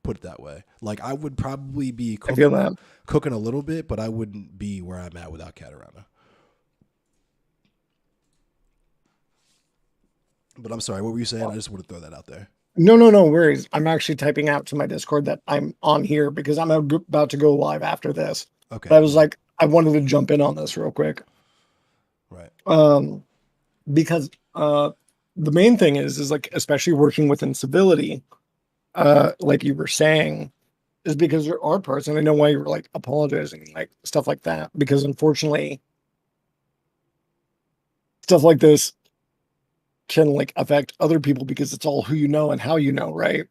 put it that way. Like I would probably be I feel that. cooking a little bit, but I wouldn't be where I'm at without Catarina. But I'm sorry, what were you saying? I just want to throw that out there. No worries. I'm actually typing out to my Discord that I'm on here because I'm about to go live after this. Okay, But I was cool. like, I wanted to jump in on this real quick. Right. Um, because the main thing is like especially working within civility, like you were saying, is because there are parts, and I know why you were like apologizing, like stuff like that, because unfortunately, stuff like this can like affect other people because it's all who you know and how you know, right?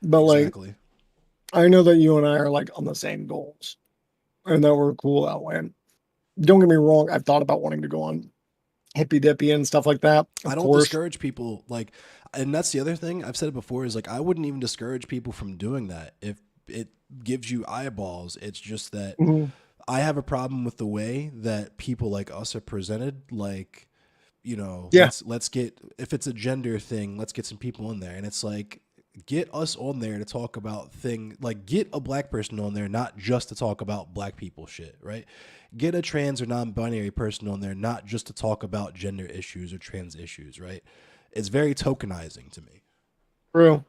But like, Exactly. I know that you and I are like on the same goals, and that we're cool that way. Don't get me wrong, I've thought about wanting to go on hippy dippy and stuff like that. I Of don't course, discourage people like, and that's the other thing I've said it before is like I wouldn't even discourage people from doing that if it gives you eyeballs. It's just that mhm, I have a problem with the way that people like us are presented. Like, you know, yeah, let's get if it's a gender thing, let's get some people in there, and it's like get us on there to talk about thing like get a black person on there, not just to talk about black people shit, right? Get a trans or non-binary person on there, not just to talk about gender issues or trans issues, right? It's very tokenizing to me. true.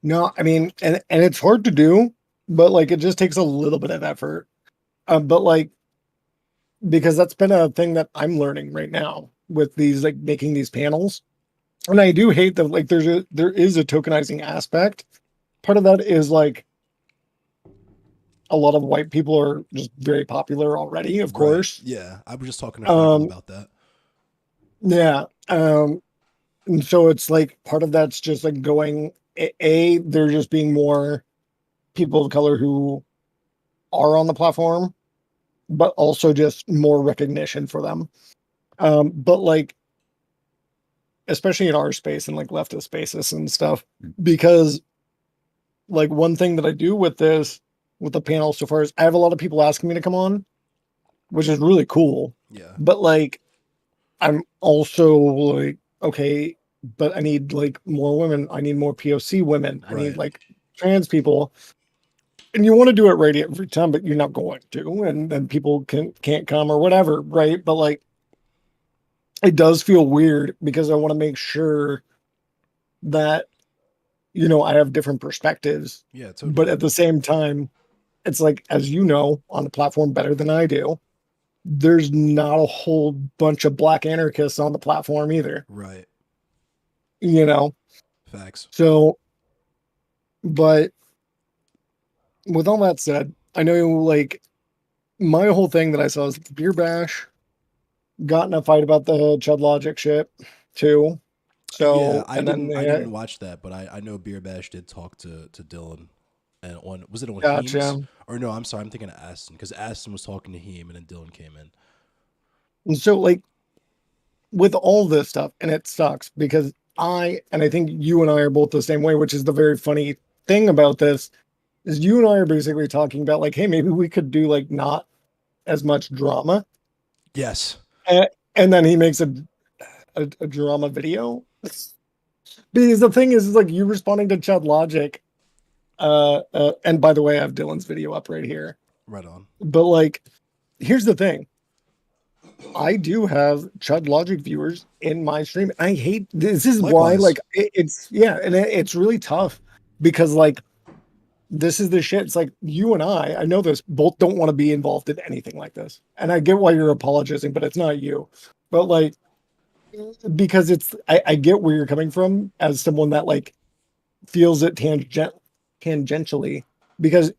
No, I mean, and it's hard to do, but like it just takes a little bit of effort. But like because that's been a thing that I'm learning right now with these like making these panels. And I do hate that like there is a tokenizing aspect. Part of that is like a lot of white people are just very popular already, of Right. course. Yeah. I was just talking to Freckle Um about that. yeah. And so it's like part of that's just like going they're just being more people of color who are on the platform, but also just more recognition for them. But like especially in our space and like leftist spaces and stuff, because like one thing that I do with this with the panel so far is I have a lot of people asking me to come on, which is really cool. Yeah. But like I'm also like, okay, but I need like more women. I need more POC women. I need Right. like trans people. And you want to do it right every time, but you're not going to, and then people can't come or whatever, right? But like it does feel weird because I want to make sure that I have different perspectives, Yeah, but totally. at the same time, it's like, as you know, on the platform better than I do, there's not a whole bunch of black anarchists on the platform either, Right. you know? Facts. So, but with all that said, I know like my whole thing that I saw is Beer Bash got in a fight about the Chud Logic shit too. Yeah, So, and then I they didn't watch that, but I know Beer Bash did talk to Dylan, and on was it on Heems gotcha. or no? I'm sorry, I'm thinking of Aston because Aston was talking to Heem, and then Dylan came in. And so, like, with all this stuff, and it sucks because and I think you and I are both the same way, which is the very funny thing about this is you and I are basically talking about like, hey, maybe we could do like not as much drama. Yes. And, and then he makes a drama video. Because the thing is like you responding to Chud Logic. And by the way, I have Dylan's video up right here. Right on. But like, here's the thing. I do have Chud Logic viewers in my stream. I hate this is why Likewise. like it's yeah, and it's really tough because like this is the shit. It's like you and I know this, both don't want to be involved in anything like this. And I get why you're apologizing, but it's not you. But like because I get where you're coming from as someone that like feels it tangentially because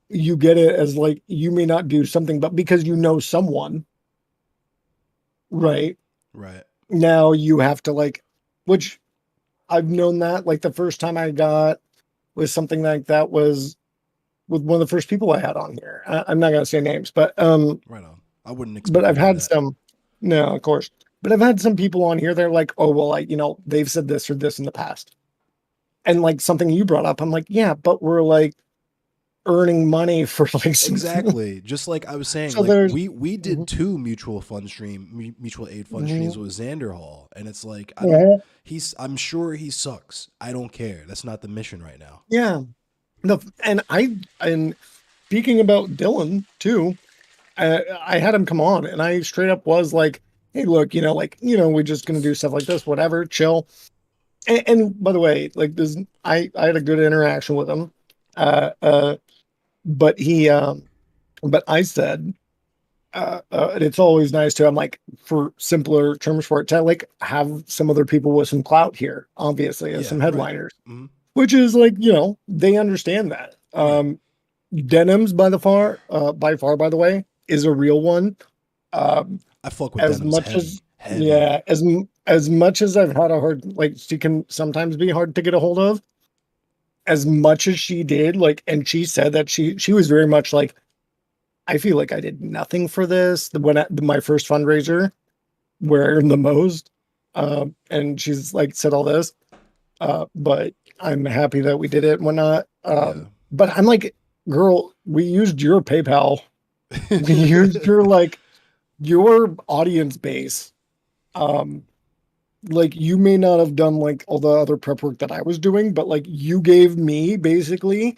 you get it as like you may not do something, but because you know someone, right? Right. Now you have to like, which I've known that like the first time I got with something like that was with one of the first people I had on here. I'm not gonna say names, Right on. I wouldn't but expect you I've to do had that. some. No, of course, but I've had some people on here. They're like, oh well, like they've said this or this in the past, and like something you brought up, I'm like, yeah, but we're like earning money for like some. Exactly. Just like I was saying, So like there's. we did Mhm, two mutual aid fund streams mhm, with Xander Hall, and it's like mhm. I'm sure he sucks. I don't care. That's not the mission right now. Yeah. No, and speaking about Dylan too, I had him come on, and I straight up was like, "Hey, look, we're just gonna do stuff like this, whatever, chill." And by the way, like this, I had a good interaction with him, uh, uh, but but I said, and it's always nice to, I'm like, for simpler terms for it, to like have some other people with some clout here, obviously, as Yeah. some Right. headliners, Hmm. which is like, they understand that. Right. Denims by far, by the way, is a real one. Um, I fuck with as Denims much as heavy, heavy. yeah, as much as I've had a hard like she can sometimes be hard to get a hold of. As much as she did, like, and she said that she was very much like, I feel like I did nothing for this. My first fundraiser, where I earned the most, and she's like said all this, but I'm happy that we did it and whatnot. Yeah. But I'm like, girl, we used your PayPal. We used your like your audience base. Um, like you may not have done like all the other prep work that I was doing, but like you gave me basically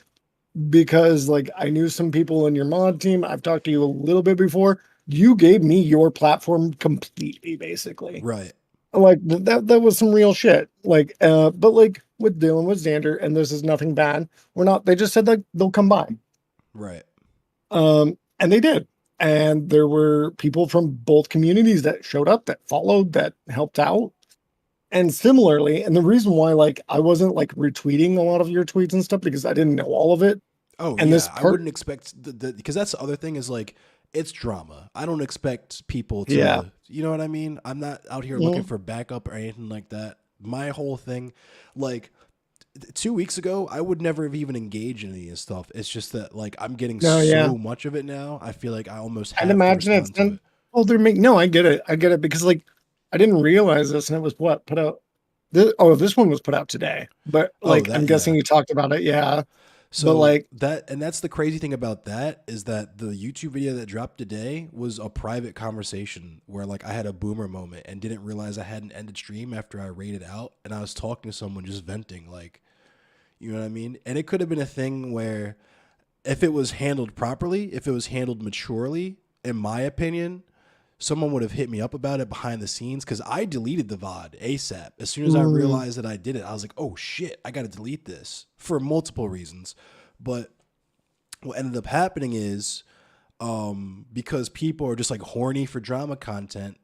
because like I knew some people in your mod team. I've talked to you a little bit before. You gave me your platform completely, basically. Right. Like that was some real shit. Like, but like with Dylan with Xander, and this is nothing bad. We're not. They just said that they'll come by. Right. And they did. And there were people from both communities that showed up, that followed, that helped out. And similarly, and the reason why like I wasn't like retweeting a lot of your tweets and stuff because I didn't know all of it. Oh And this yeah, I part, wouldn't expect the because that's the other thing is like it's drama. I don't expect people yeah. to, you know what I mean? I'm not out here looking Mhm. for backup or anything like that. My whole thing, like 2 weeks ago, I would never have even engaged in any of this stuff. It's just that like I'm getting No, yeah. so much of it now. I feel like I almost I'd have to imagine it's respond to done. it. Oh, they're making no, I get it. I get it because like I didn't realize this and it was what put out this one was put out today. But Oh, like I'm that guessing yeah. you talked about it, yeah. But So like, that's the crazy thing about that is that the YouTube video that dropped today was a private conversation where like I had a boomer moment and didn't realize I hadn't ended stream after I rated out and I was talking to someone just venting like, you know what I mean? And it could have been a thing where if it was handled properly, if it was handled maturely, in my opinion, someone would have hit me up about it behind the scenes because I deleted the VOD ASAP. As soon as I mm, realized that I did it, I was like, oh shit, I got to delete this for multiple reasons. But what ended up happening is because people are just like horny for drama content,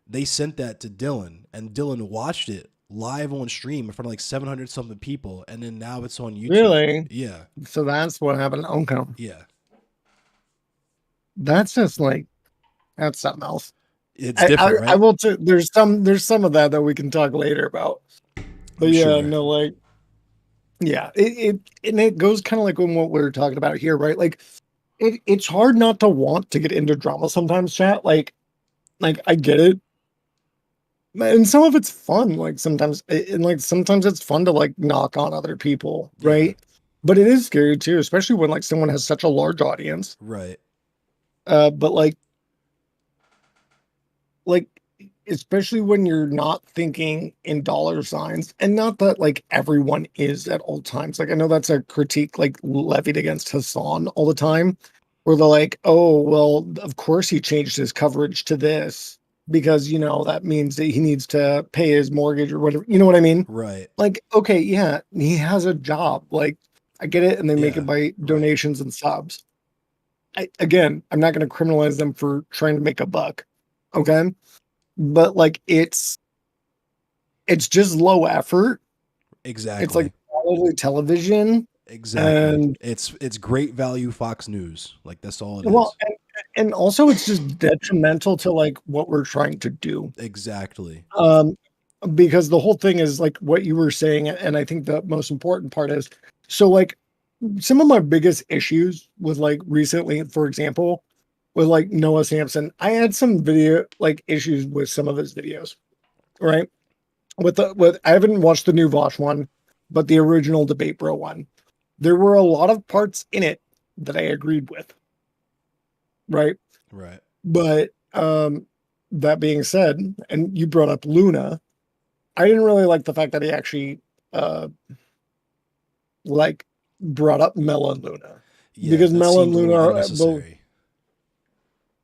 they sent that to Dylan and Dylan watched it live on stream in front of like 700 something people, and then now it's on YouTube. Really? Yeah, So that's what happened. Okay. yeah. That's just like, that's something else. It's different, I right? will too. There's some of that we can talk later about. But I'm yeah, sure. no, like, yeah, and it goes kind of like when what we're talking about here, right? Like, it's hard not to want to get into drama sometimes, chat. Like I get it, and some of it's fun. Like sometimes, and like sometimes it's fun to like knock on other people, Yeah. right? But it is scary too, especially when like someone has such a large audience. Right. But like especially when you're not thinking in dollar signs, and not that like everyone is at all times. Like I know that's a critique like levied against Hassan all the time, where they're like, oh well, of course he changed his coverage to this because that means that he needs to pay his mortgage or whatever, you know what I mean? Right. Like, okay, yeah, he has a job, like I get it, and they make Yeah. it by Right. donations and subs. Again, I'm not going to criminalize them for trying to make a buck, okay? But like it's just low effort. It's like Exactly. quality television, Exactly. and It's great value Fox News. Like that's all it well, is. and also it's just detrimental to like what we're trying to do. Exactly. Um, because the whole thing is like what you were saying, and I think the most important part is so like some of my biggest issues with like recently, for example, with like Noah Sampson, I had some video like issues with some of his videos, right? With I haven't watched the new Vosh one, but the original Debate Bro one. There were a lot of parts in it that I agreed with, right? Right. But that being said, and you brought up Luna, I didn't really like the fact that he actually uh like brought up Mel and Luna. Yeah, Because that Mel and seemed a Luna little are both unnecessary.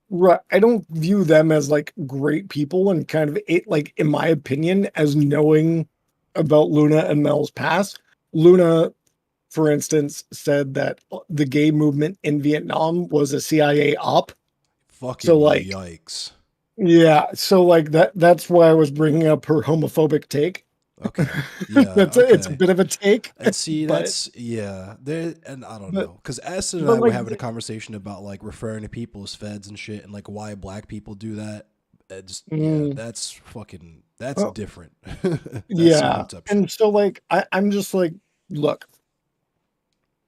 right. I don't view them as like great people, and kind of it like in my opinion, as knowing about Luna and Mel's past. Luna, for instance, said that the gay movement in Vietnam was a CIA op. So Fucking like, yikes. yeah, so like that's why I was bringing up her homophobic take. Okay. Yeah, It's a okay. bit of a take, And see, but that's yeah. There and I don't but know, because Aston and but I were like having a conversation about like referring to people as feds and shit, and like why black people do that. Just yeah, mm, that's oh, different. That's some yeah, fucked up and shit. so like I'm just like, look,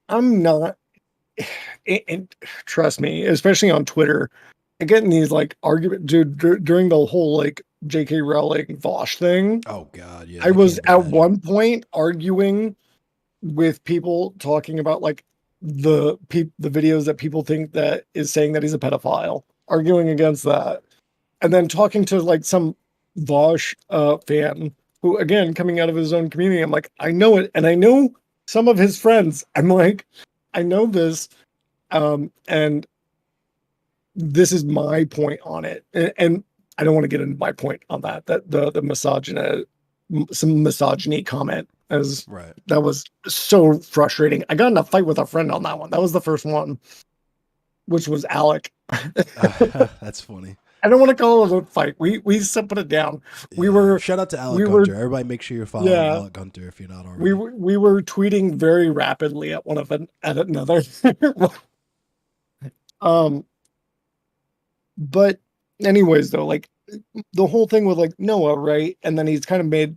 I'm not, and trust me, especially on Twitter, I get in these like argument, dude, during the whole like J.K. Rowling Vosh thing. Oh God, yeah, I I was can't at imagine. one point arguing with people talking about like the videos that people think that is saying that he's a pedophile, arguing against that, and then talking to like some Vosh fan who, again, coming out of his own community, I'm like, I know it, and I know some of his friends. I'm like, I know this, and this is my point on it, and I don't want to get into my point on that. That the misogyny, some misogyny comment, as Right. that was so frustrating. I got in a fight with a friend on that one. That was the first one, which was Alec. That's funny. I don't want to call it a fight. We put it down. We Yeah. were Shout out to Alec we were Gunter. Everybody, make sure you're following yeah Alec Gunter if you're not already. we were tweeting very rapidly at at another. um, but anyways, though, like the whole thing with like Noah, right? And then he's kind of made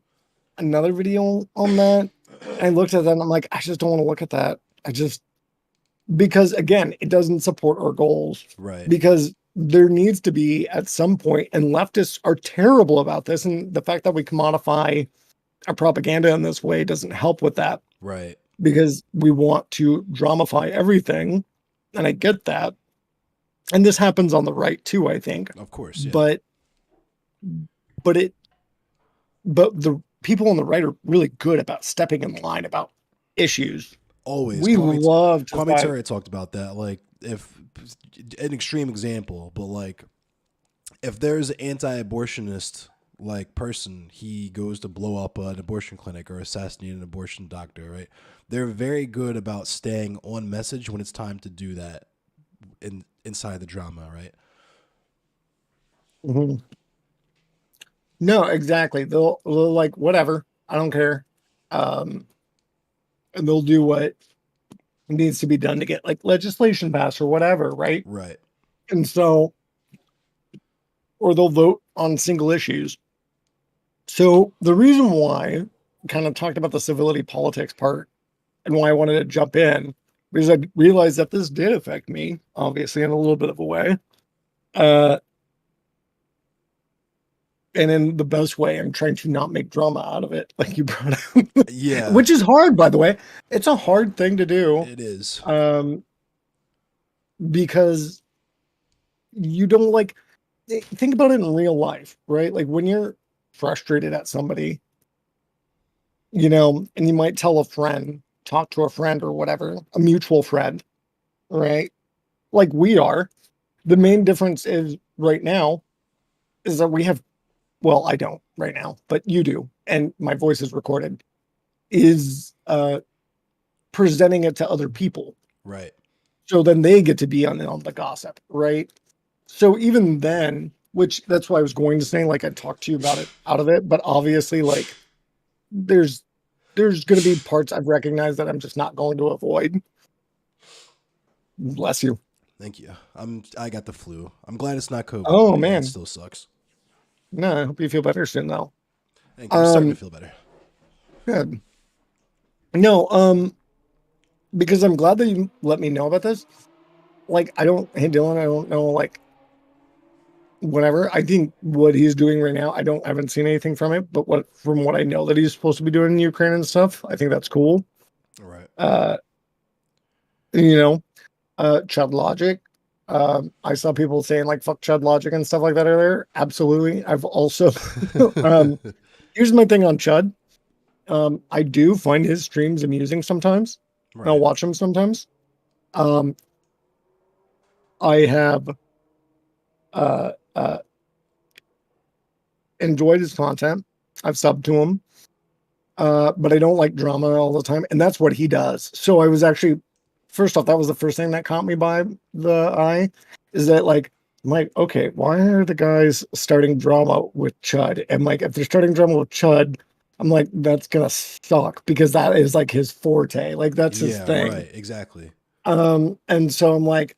another video on that. And I looked at that and I'm like, I just don't want to look at that. I just, because again, it doesn't support our goals. Right. Because there needs to be at some point, and leftists are terrible about this. And the fact that we commodify our propaganda in this way doesn't help with that, Right. because we want to dramify everything. And I get that. And this happens on the right too, I think. Of course. Yeah. But but it but the people on the right are really good about stepping in line about issues. Always. We love to Kwame fight. Ture talked about that. Like, if an extreme example, but like, if there's an anti-abortionist like person, he goes to blow up an abortion clinic or assassinate an abortion doctor, right? They're very good about staying on message when it's time to do that inside the drama, right? Mhm. No, exactly. They'll like whatever. I don't care. And they'll do what needs to be done to get like legislation passed or whatever, right? Right. And so, or they'll vote on single issues. So the reason why I kind of talked about the civility politics part and why I wanted to jump in, because I realized that this did affect me, obviously, in a little bit of a way. Uh, and in the best way, I'm trying to not make drama out of it, like you brought up, Yeah, which is hard, by the way. It's a hard thing to do, it is. um, because you don't like think about it in real life, right? Like when you're frustrated at somebody, and you might tell a friend, talk to a friend or whatever, a mutual friend, right? Like we are. The main difference is right now is that we have, well, I don't right now, but you do, and my voice is recorded, is presenting it to other people. Right. So then they get to be on the gossip, right? So even then, which that's why I was going to say, like I talked to you about it out of it, but obviously, like there's going to be parts I've recognized that I'm just not going to avoid. Bless you. Thank you. I got the flu. I'm glad it's not COVID. Oh But yeah, it man, still sucks. no, I hope you feel better soon, though. Thank you. I'm starting to Um, feel better. Good. No, because I'm glad that you let me know about this. Like, hey Dylan, I don't know, like, whatever. I think what he's doing right now, I haven't seen anything from it, but from what I know that he's supposed to be doing in Ukraine and stuff, I think that's cool. Right. Uh, you know, Chud Logic. I saw people saying like fuck Chud Logic and stuff like that earlier. Absolutely. I've also, um, here's my thing on Chud. I do find his streams amusing sometimes. I'll Right. watch them sometimes. Um, I have uh, uh, enjoyed his content. I've subbed to him, but I don't like drama all the time, and that's what he does. So I was actually, first off, that was the first thing that caught me by the eye, is that like, I'm like, okay, why are the guys starting drama with Chud? And like, if they're starting drama with Chud, I'm like, that's gonna suck because that is like his forte, like that's his Yeah. thing. Right. Exactly. And so I'm like,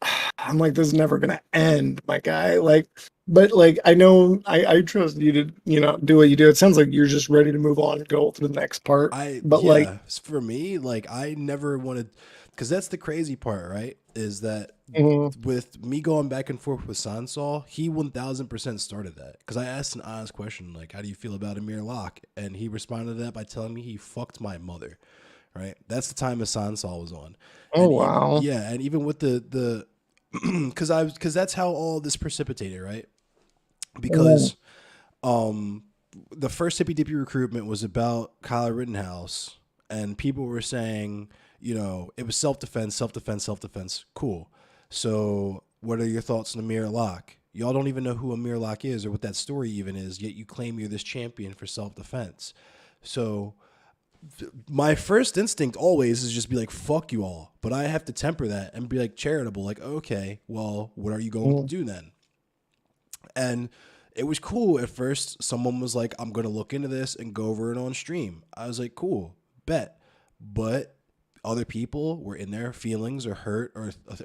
this is never gonna end, my guy. Like, but like I know I trust you to, do what you do. It sounds like you're just ready to move on and go to the next part. But like, For me, like I never wanted, because that's the crazy part, right? Is that mhm. with me going back and forth with Sansol, he 1000% started that. Because I asked an honest question, like, how do you feel about Amir Locke? And he responded to that by telling me he fucked my mother. Right. That's the time Sansol was on. Oh And even, wow. yeah, and even with the because that's how all this precipitated, right? Mhm. Because the first Hippy Dippy recruitment was about Kyle Rittenhouse, and people were saying, it was self defense, self defense, self defense. Cool. So, what are your thoughts on Amir Locke? Y'all don't even know who Amir Locke is or what that story even is, yet you claim you're this champion for self defense. So, my first instinct always is just be like, fuck you all. But I have to temper that and be like charitable, like, okay, well, what are you going to Mhm. do then? And it was cool at first. Someone was like, I'm going to look into this and go over it on stream. I was like, cool, bet. But other people were in their feelings or hurt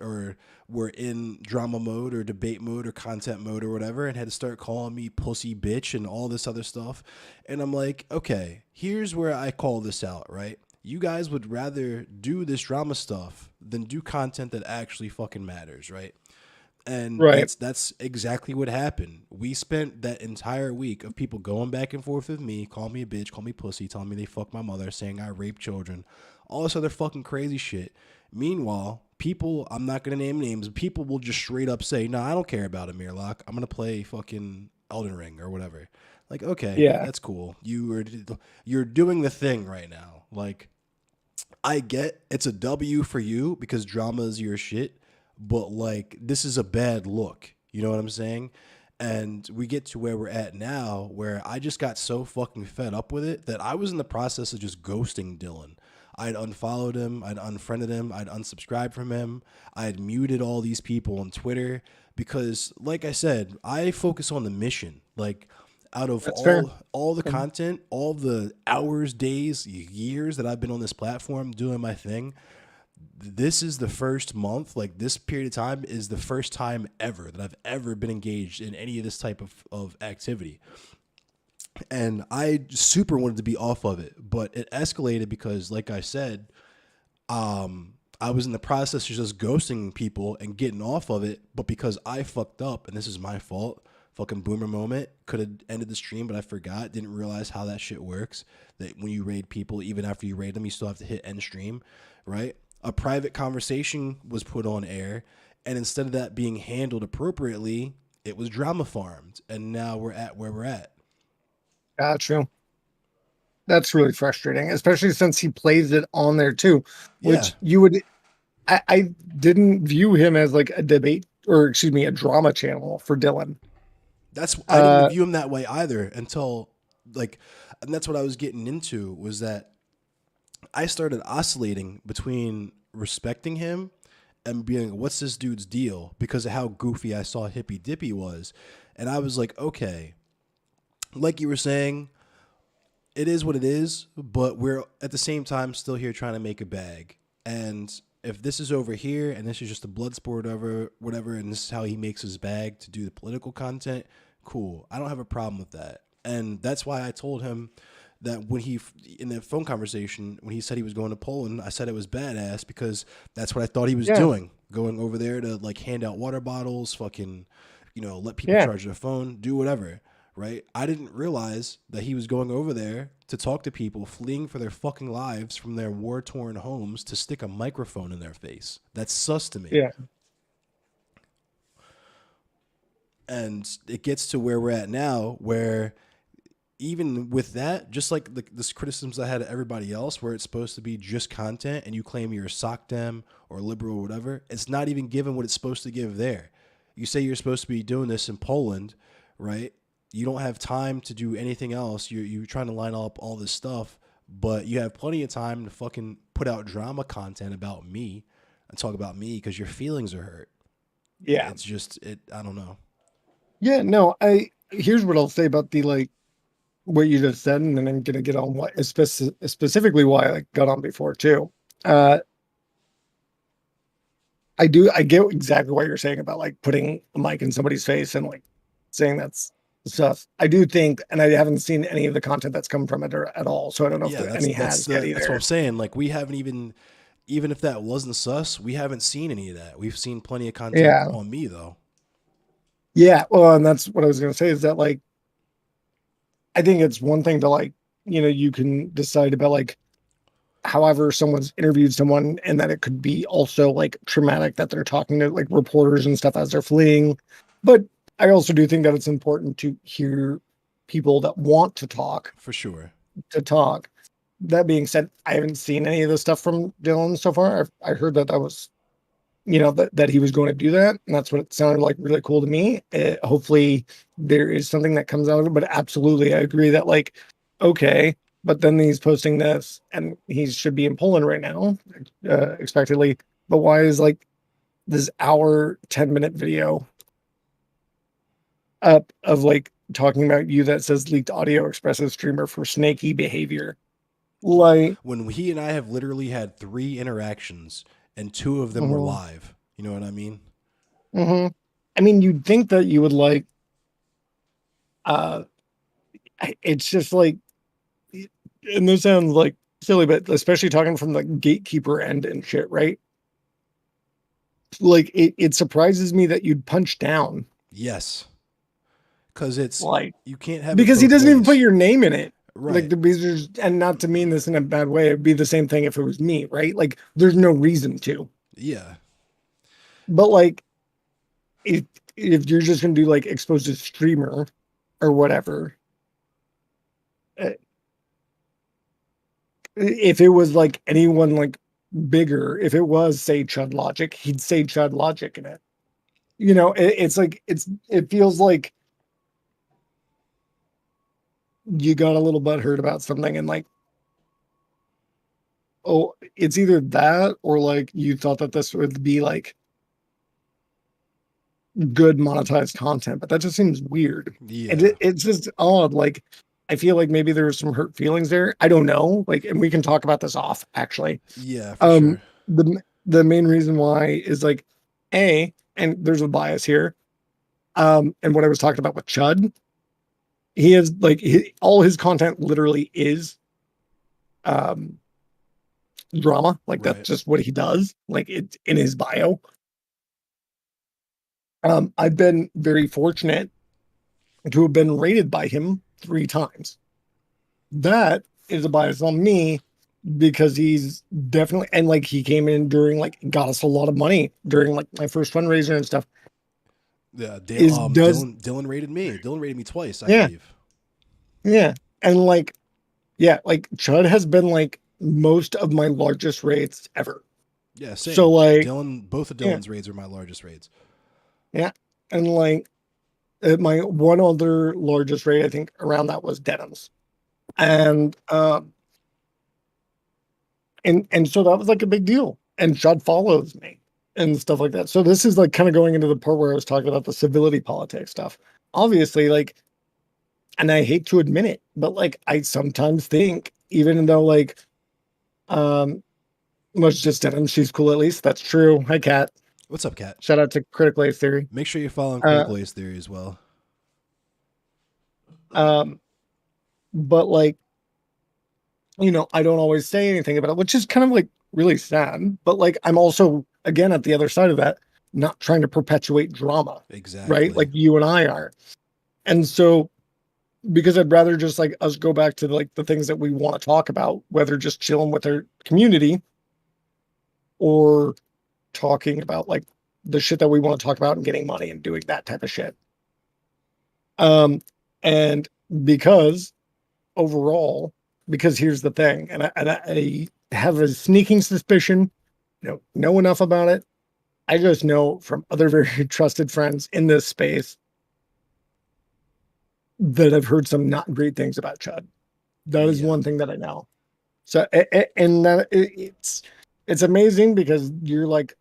or were in drama mode or debate mode or content mode or whatever and had to start calling me pussy bitch and all this other stuff. And I'm like, okay, here's where I call this out, right? You guys would rather do this drama stuff than do content that actually fucking matters, right? And Right. that's exactly what happened. We spent that entire week of people going back and forth with me, call me a bitch, call me pussy, telling me they fucked my mother, saying I rape children, all this other fucking crazy shit. Meanwhile, people, I'm not gonna name names, people will just straight up say, no, I don't care about Amir Locke. I'm gonna play fucking Elden Ring or whatever. Like, okay, Yeah. that's cool. You're doing the thing right now. Like, I get it's a W for you because drama is your shit, but like this is a bad look. You know what I'm saying? And we get to where we're at now, where I just got so fucking fed up with it that I was in the process of just ghosting Dylan. I'd unfollowed him, I'd unfriended him, I'd unsubscribed from him, I'd muted all these people on Twitter because, like I said, I focus on the mission. Like, out of That's fair. all the And content, all the hours, days, years that I've been on this platform doing my thing, this is the first month, like this period of time is the first time ever that I've ever been engaged in any of this type of activity. And I super wanted to be off of it, but it escalated because, like I said, I was in the process of just ghosting people and getting off of it. But because I fucked up, and this is my fault, fucking boomer moment, could have ended the stream, but I forgot, didn't realize how that shit works. That when you raid people, even after you raid them, you still have to hit end stream, right? A private conversation was put on air, and instead of that being handled appropriately, it was drama farmed, and now we're at where we're at. gotcha. That's really frustrating, especially since he plays it on there too, Yeah, which you would. I didn't view him as like a debate or excuse me, a drama channel for Dylan. I didn't Uh, view him that way either until like, and that's what I was getting into was that I started oscillating between respecting him and being, what's this dude's deal? Because of how goofy I saw Hippy Dippy was. And I was like, okay, like you were saying, it is what it is, but we're at the same time still here trying to make a bag. And if this is over here and this is just a blood sport over whatever, and this is how he makes his bag to do the political content, cool. I don't have a problem with that. And that's why I told him that when he, in the phone conversation, when he said he was going to Poland, I said it was badass because that's what I thought he was yeah, doing. Going over there to like hand out water bottles, fucking, let people yeah, charge their phone, do whatever, right? I didn't realize that he was going over there to talk to people fleeing for their fucking lives from their war torn homes to stick a microphone in their face. That's sus to me. yeah, And it gets to where we're at now, where even with that, just like this criticisms I had of everybody else, where it's supposed to be just content and you claim you're a sock dem or liberal or whatever, it's not even given what it's supposed to give there. You say you're supposed to be doing this in Poland, right? You don't have time to do anything else. You're trying to line up all this stuff, but you have plenty of time to fucking put out drama content about me and talk about me because your feelings are hurt. yeah, It's just it. I don't know. yeah. No, I here's what I'll say about the like what you just said, and then I'm gonna get on what specifically why I got on before too. Uh, I get exactly what you're saying about like putting a mic in somebody's face and like saying that's stuff. I do think, and I haven't seen any of the content that's come from it at all, so I don't know if Yeah, there any has yet that's what I'm either. saying. Like we haven't even if that wasn't sus, we haven't seen any of that. We've seen plenty of content Yeah, on me though. yeah. Well, and that's what I was gonna say is that like I think it's one thing to like you can decide about like however someone's interviewed someone and that it could be also like traumatic that they're talking to like reporters and stuff as they're fleeing, but I also do think that it's important to hear people that want For sure. to talk. That being said, I haven't seen any of the stuff from Dylan so far. I heard that that was that he was going to do that, and that's what it sounded like really cool to me. Hopefully there is something that comes out of it, but absolutely I agree that like okay, but then he's posting this and he should be in Poland right now, expectedly, but why is like this hour 10-minute video up of like talking about you that says leaked audio expresses streamer for snaky behavior? Like, When he and I have literally had 3 interactions and 2 of them were mhm, live. You know what I mean? mhm. I mean, you'd think that you would like, uh, it's just like, and this sounds like silly, but especially talking from the gatekeeper end and shit, right? Like, it surprises me that you'd punch down, Yes. Cuz it's like, you can't have it because he both doesn't even put ways. your name in it. Like, Right. and not to mean this in a bad way, it'd be the same thing if it was me, right? Like, there's no reason to. Yeah. But like, if if you're just gonna do like exposed to streamer or whatever, uh, if it was like anyone like bigger, if it was say Chud Logic, he'd say Chud Logic in it. It's like it feels like you got a little butthurt about something and like, oh, it's either that or like you thought that this would be like good monetized content, but that just seems weird. Yeah. It's just odd. Like, I feel like maybe there's some hurt feelings there. I don't know. Like, and we can talk about this off actually. Yeah, for Um, sure. the main reason why is like, and there's a bias here. And what I was talking about with Chud, he has like all his content literally is um drama. Like Right. that's just what he does. Like it's in his bio. I've been very fortunate to have been rated by him 3 times. That is a bias on me because he's definitely, and like he came in during like got us a lot of money during like my first fundraiser and stuff. Yeah, Is does Dylan rated me. Dylan rated me twice, I Yeah, believe. yeah, and like yeah, like Chud has been like most of my largest rates ever. Yeah, So same. like Dylan, both of yeah, Dylan's raids are my largest raids. yeah, and like my one other largest rate I think around that was Denim's, and and so that was like a big deal. And Judd follows me and stuff like that. So this is like kind of going into the part where I was talking about the civility politics stuff. Obviously, like, and I hate to admit it, but like I sometimes think, even though like let's just Denim, she's cool at least. That's true. Hi Kat. What's up, Cat? Shout out to Critical Ace Theory. Make sure you're following Uh Critical Ace Theory as well. um, but like, I don't always say anything about it, which is kind of like really sad. But like, I'm also, again, at the other side of that, not trying to perpetuate drama, right? Exactly. Like you and I are. And so, because I'd rather just like us go back to like the things that we want to talk about, whether just chilling with our community or talking about like the shit that we want to talk about and getting money and doing that type of shit. And because overall, because here's the thing, and I have a sneaking suspicion, know enough about it. I just know from other very trusted friends in this space that I've heard some not great things about Chud. That is Yeah. one thing that I know. So, and that it's amazing because you're like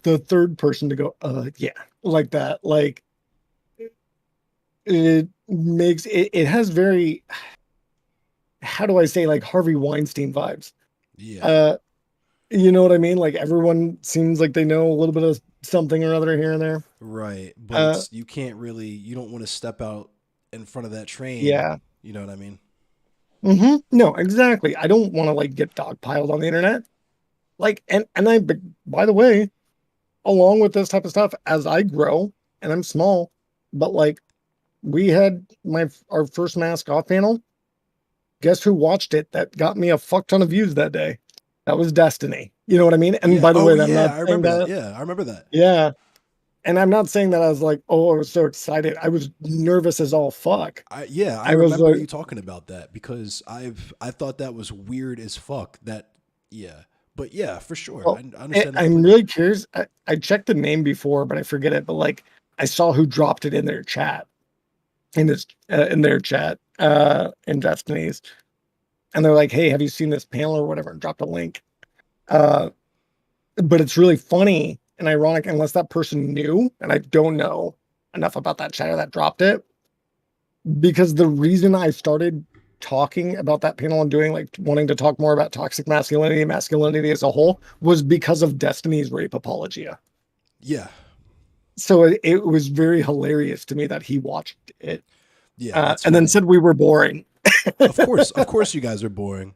the third person to go, yeah, like that. Like it makes it has very, how do I say, like Harvey Weinstein vibes. Yeah. Uh, you know what I mean? Like everyone seems like they know a little bit of something or other here and there. Right. But Uh, it's you can't really you don't want to step out in front of that train. yeah. You know what I mean? No, exactly. I don't want to like get dogpiled on the internet. Like, and by the way, along with this type of stuff, as I grow and I'm small, but like we had our first mask off panel. Guess who watched it? That got me a fuck ton of views that day. That was Destiny. You know what I mean? And Yeah. by the Oh way, I'm not yeah, I saying remember that. that. Yeah, I remember that. Yeah, and I'm not saying that I was like, oh, I was so excited. I was nervous as all fuck. I I was remember like, you talking about that because I thought that was weird as fuck. That yeah. But yeah, for sure. well, I understand that I'm completely. really curious. I checked the name before, but I forget it. But like, I saw who dropped it in their chat, in their chat, in Destiny's, and they're like, "Hey, have you seen this panel or whatever?" And dropped a link. Uh, but it's really funny and ironic, unless that person knew, and I don't know enough about that chat that dropped it, because the reason I started talking about that panel and doing like wanting to talk more about toxic masculinity and masculinity as a whole was because of Destiny's rape apologia. Yeah. So it was very hilarious to me that he watched it, Yeah, that's and then funny. said we were boring. Of course you guys are boring.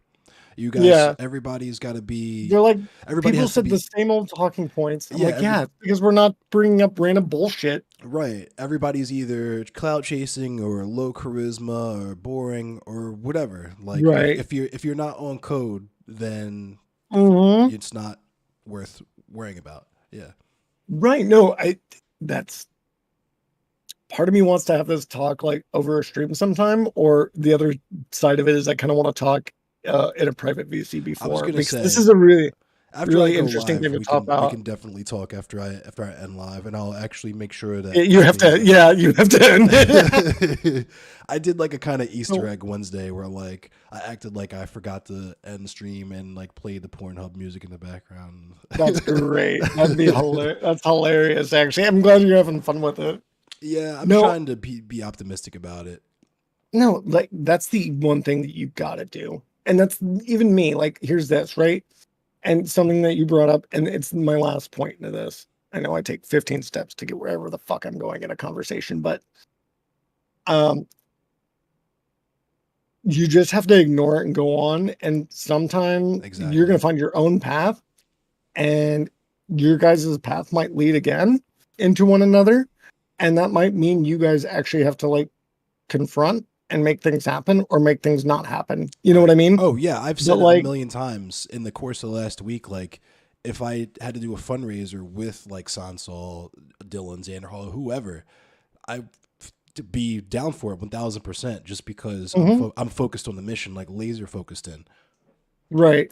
You guys Yeah, everybody's got to be they're like, everybody people has to said the be same old talking points. I'm yeah, like, yeah, it's because we're not bringing up random bullshit. right. Everybody's either cloud chasing or low charisma or boring or whatever. Like Right. if you're not on code, then Hmm. it's not worth worrying about. Yeah. Right. No, that's part of me wants to have this talk like over a stream sometime, or the other side of it is I kind of want to talk in a private VC I was before, gonna because this say is a really After I really go interesting live, thing to talk we about. can definitely talk after I end live, and I'll actually make sure that You have to, yeah, you have to. I did like a kind of Easter No, egg Wednesday where like I acted like I forgot to end stream and like played the Pornhub music in the background. that's great. That'd be hilarious. That's hilarious, actually. I'm glad you're having fun with it. Yeah, I'm No, trying to be optimistic about it. no, like that's the one thing that you gotta do. And that's even me. Like, here's this, right? And something that you brought up, and it's my last point into this. I know I take 15 steps to get wherever the fuck I'm going in a conversation, but um you just have to ignore it and go on. And sometime you're Exactly. gonna find your own path, and your guys' path might lead again into one another. And that might mean you guys actually have to like confront and make things happen or make things not happen. You know what Right. I mean? Oh yeah, I've But said it a like, million times in the course of the last week. Like, if I had to do a fundraiser with like Sansol, Dylan, Xander Hall, whoever, I to be down for it 1,000%. Just because mhm, I'm focused on the mission, like laser focused in. right.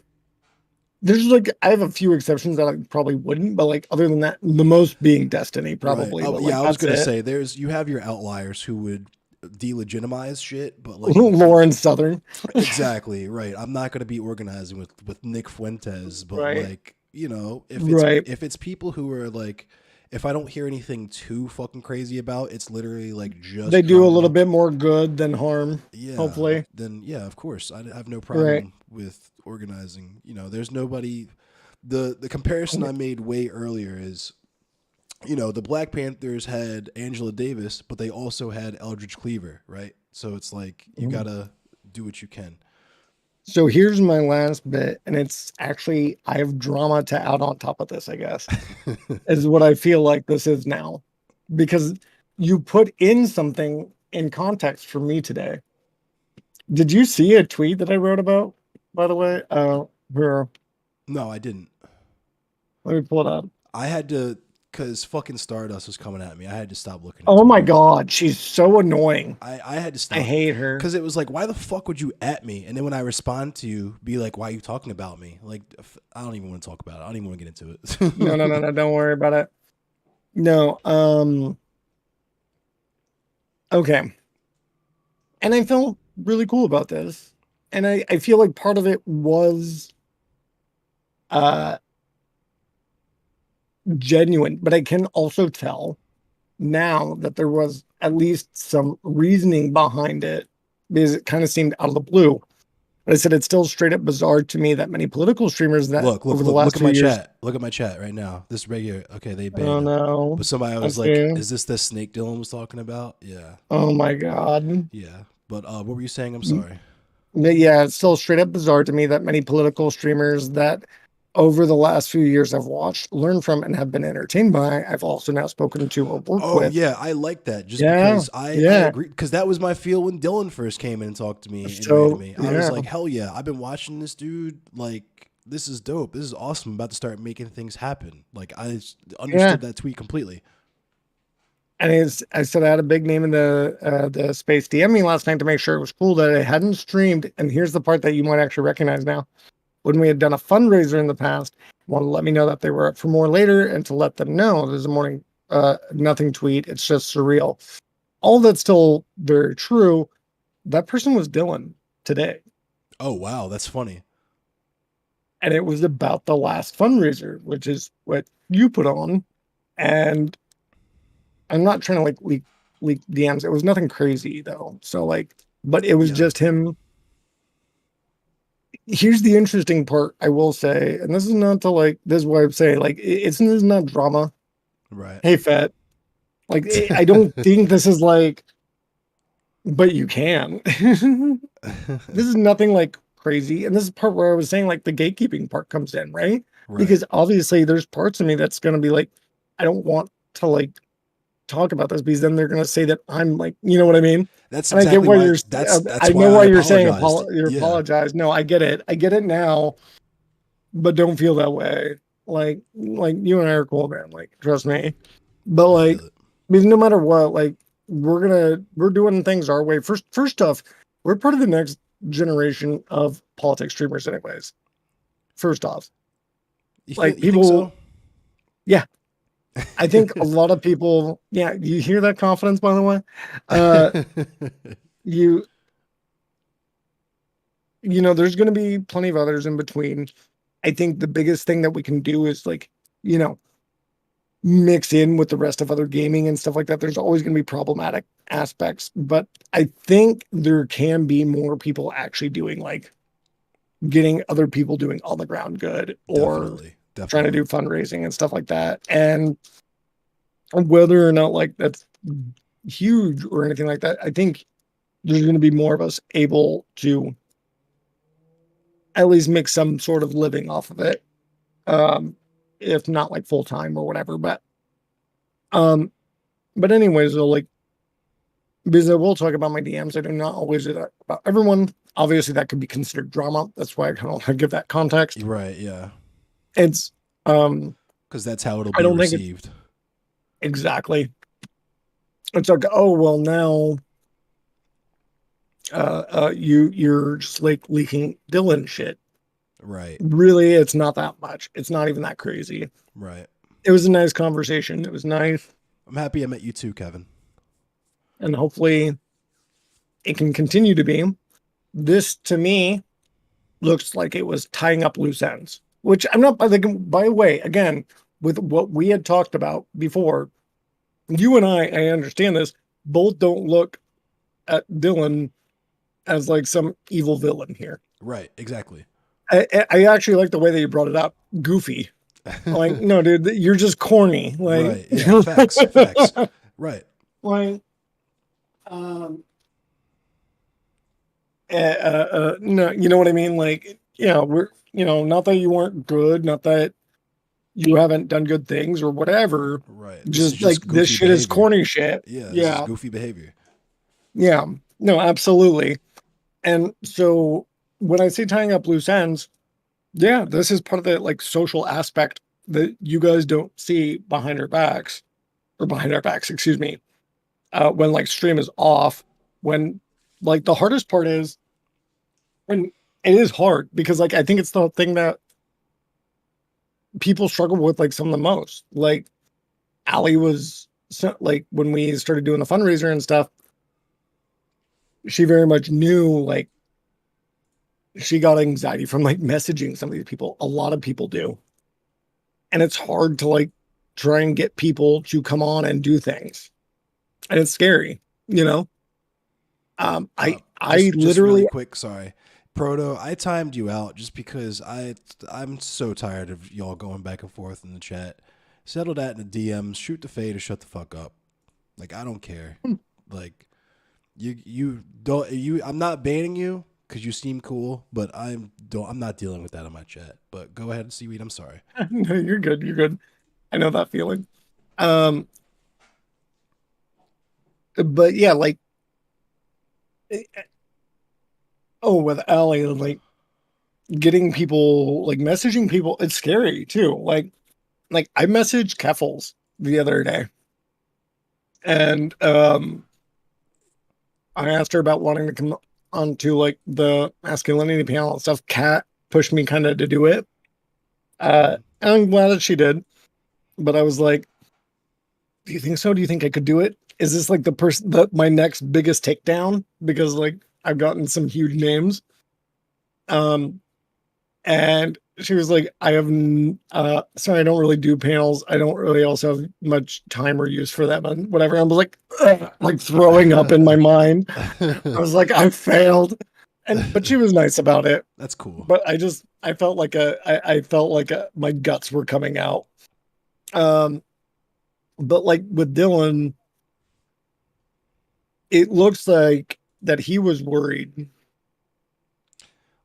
There's like I have a few exceptions that I probably wouldn't, but like other than that, the most being Destiny Right. probably, Oh but yeah, like I was that's gonna it. say you have your outliers who would delegitimize shit, but like Lauren Southern, exactly right. I'm not gonna be organizing with Nick Fuentes, but right, like if right. it's people who are like, if I don't hear anything too fucking crazy about, it's literally like They just do a little comedy. bit more good than harm, Yeah, hopefully. then yeah, of course, I have no Right. problem with organizing. There's nobody. The comparison I made way earlier is, the Black Panthers had Angela Davis, but they also had Eldridge Cleaver, right? So it's like you Mhm. gotta do what you can. So here's my last bit, and it's actually I have drama to add on top of this, I guess, is what I feel like this is now. Because you put in something in context for me today. Did you see a tweet that I wrote about, by the way? Where No, I didn't. let me pull it up. I had to, because fucking Stardust was coming at me. I had to stop looking at Oh my Twitter. god, she's so annoying. I had to I stop hate her. because it was like, why the fuck would you at me? And then when I respond to you, be like, why are you talking about me? Like, I don't even want to talk about it. I don't even want to get into No, no, no, it. no, don't worry about it. No, okay. And I felt really cool about this. And I feel like part of it was uh genuine, but I can also tell now that there was at least some reasoning behind it because it kind of seemed out of the blue. But I said it's still straight up bizarre to me that many political streamers that Look, look, over the look, last look at few my years. chat. Look at my chat right now. This regular, okay, they banned Oh him. no. But somebody I was like, see. is this the snake Dylan was talking about? Yeah, Oh my god. yeah. But what were you saying? I'm sorry. Yeah, it's still straight up bizarre to me that many political streamers that over the last few years I've watched, learned from, and have been entertained by, I've also now spoken to or worked Oh with. yeah, I like that just Yeah, because I yeah. agree, because that was my feel when Dylan first came in and talked to me and rated So me. I was yeah, like, hell yeah, I've been watching this dude. Like, this is dope. This is awesome. I'm about to start making things happen. Like, yeah. understood that tweet completely. And I said I had a big name in the space DM me last night to make sure it was cool that I hadn't streamed. And here's the part that you might actually recognize now. When we had done a fundraiser in the past, wanted to let me know that they were up for more later and to let them know there's a morning nothing tweet. It's just surreal. All that's still very true. That person was Dylan today. Oh wow, that's funny. And it was about the last fundraiser, which is what you put on. And I'm not trying to like leak DMs. It was nothing crazy though. So like, but it was Yeah, just him. Here's the interesting part, I will say, and this is not to like this is what I'm saying. Like, this is not drama. right. Hey, Fat. Like, I don't think this is like, but you can. This is nothing like crazy. And this is part where I was saying like the gatekeeping part comes in, right? Right. Because obviously there's parts of me that's gonna be like, I don't want to like talk about this because then they're gonna say that I'm like, you know what I mean? That's And I get exactly why why. you're. That's I why know I why you're saying apologized. you Yeah, apologize. No, I get it. I get it now, but don't feel that way. Like you and I are cool, man. Like trust me. But I like, feel it. because no matter what, like we're doing things our way. First off, we're part of the next generation of politics streamers, anyways. First off, Like You think so? people, yeah, I think a lot of people, yeah, you hear that confidence, by the way? Uh, you, there's going to be plenty of others in between. I think the biggest thing that we can do is like, you know, mix in with the rest of other gaming and stuff like that. There's always going to be problematic aspects, but I think there can be more people actually doing like getting other people doing on the ground good or Definitely. trying to Definitely. do fundraising and stuff like that. And whether or not like that's huge or anything like that, I think there's going to be more of us able to at least make some sort of living off of it. Um, if not like full time or whatever. Um, but anyways, though, like because I will talk about my DMs, I do not always do that about everyone. Obviously, that could be considered drama. That's why I kind of want to give that context. Right. Yeah. It's Because that's how it'll I be don't think it's received. exactly. It's like, oh well, now you're just like leaking Dylan shit. Right. Really, it's not that much. It's not even that crazy. Right. It was a nice conversation. It was nice, I'm happy I met you too, Kevin. and hopefully it can continue to be. This to me looks like it was tying up loose ends, which I'm not. By the way, again, with what we had talked about before, you and I understand this, both don't look at Dylan as like some evil villain here. Right. Exactly. I actually like the way that you brought it up. Goofy. Like, no, dude, you're just corny. Like, Right. Yeah. Facts. Facts. Right. like, um, no, you know what I mean? Like, yeah, we're, not that you weren't good, not that you haven't done good things or whatever. Right. This is Just like just this goofy shit is behavior. corny shit. Yeah. This is Yeah. goofy behavior. Yeah. No, absolutely. And so when I say tying up loose ends, yeah, this is part of the like social aspect that you guys don't see behind our backs or behind our backs, excuse me. When like stream is off, when like the hardest part is, and it is hard because like I think it's the thing that people struggle with like some of the most. Like Allie was like when we started doing the fundraiser and stuff, she very much knew like she got anxiety from like messaging some of these people. A lot of people do. And it's hard to like try and get people to come on and do things. And it's scary, you know? I Just really literally quick. Sorry, Proto. I timed you out just because I'm so tired of y'all going back and forth in the chat. Settle that in the DMs. Shoot the fade or shut the fuck up. Like I don't care. Like you don't you. I'm not banning you because you seem cool, but I'm not dealing with that in my chat. But go ahead, Seaweed. I'm sorry. no, you're good. You're good. I know that feeling. Um, but yeah, like oh, with Allie, like getting people like messaging people, it's scary too. Like I messaged Keffels the other day and I asked her about wanting to come onto like the masculinity panel and stuff. Kat pushed me kind of to do it. And I'm glad that she did. But I was like, do you think so? Do you think I could do it? Is this like the person that my next biggest takedown? Because like I've gotten some huge names. Um, and she was like, sorry, I don't really do panels. I don't really also have much time or use for them and whatever. I was like, ugh, like throwing up in my mind. I was like, I failed. But she was nice about it. That's cool. But I felt like I felt like my guts were coming out. But like with Dylan, it looks like that he was worried.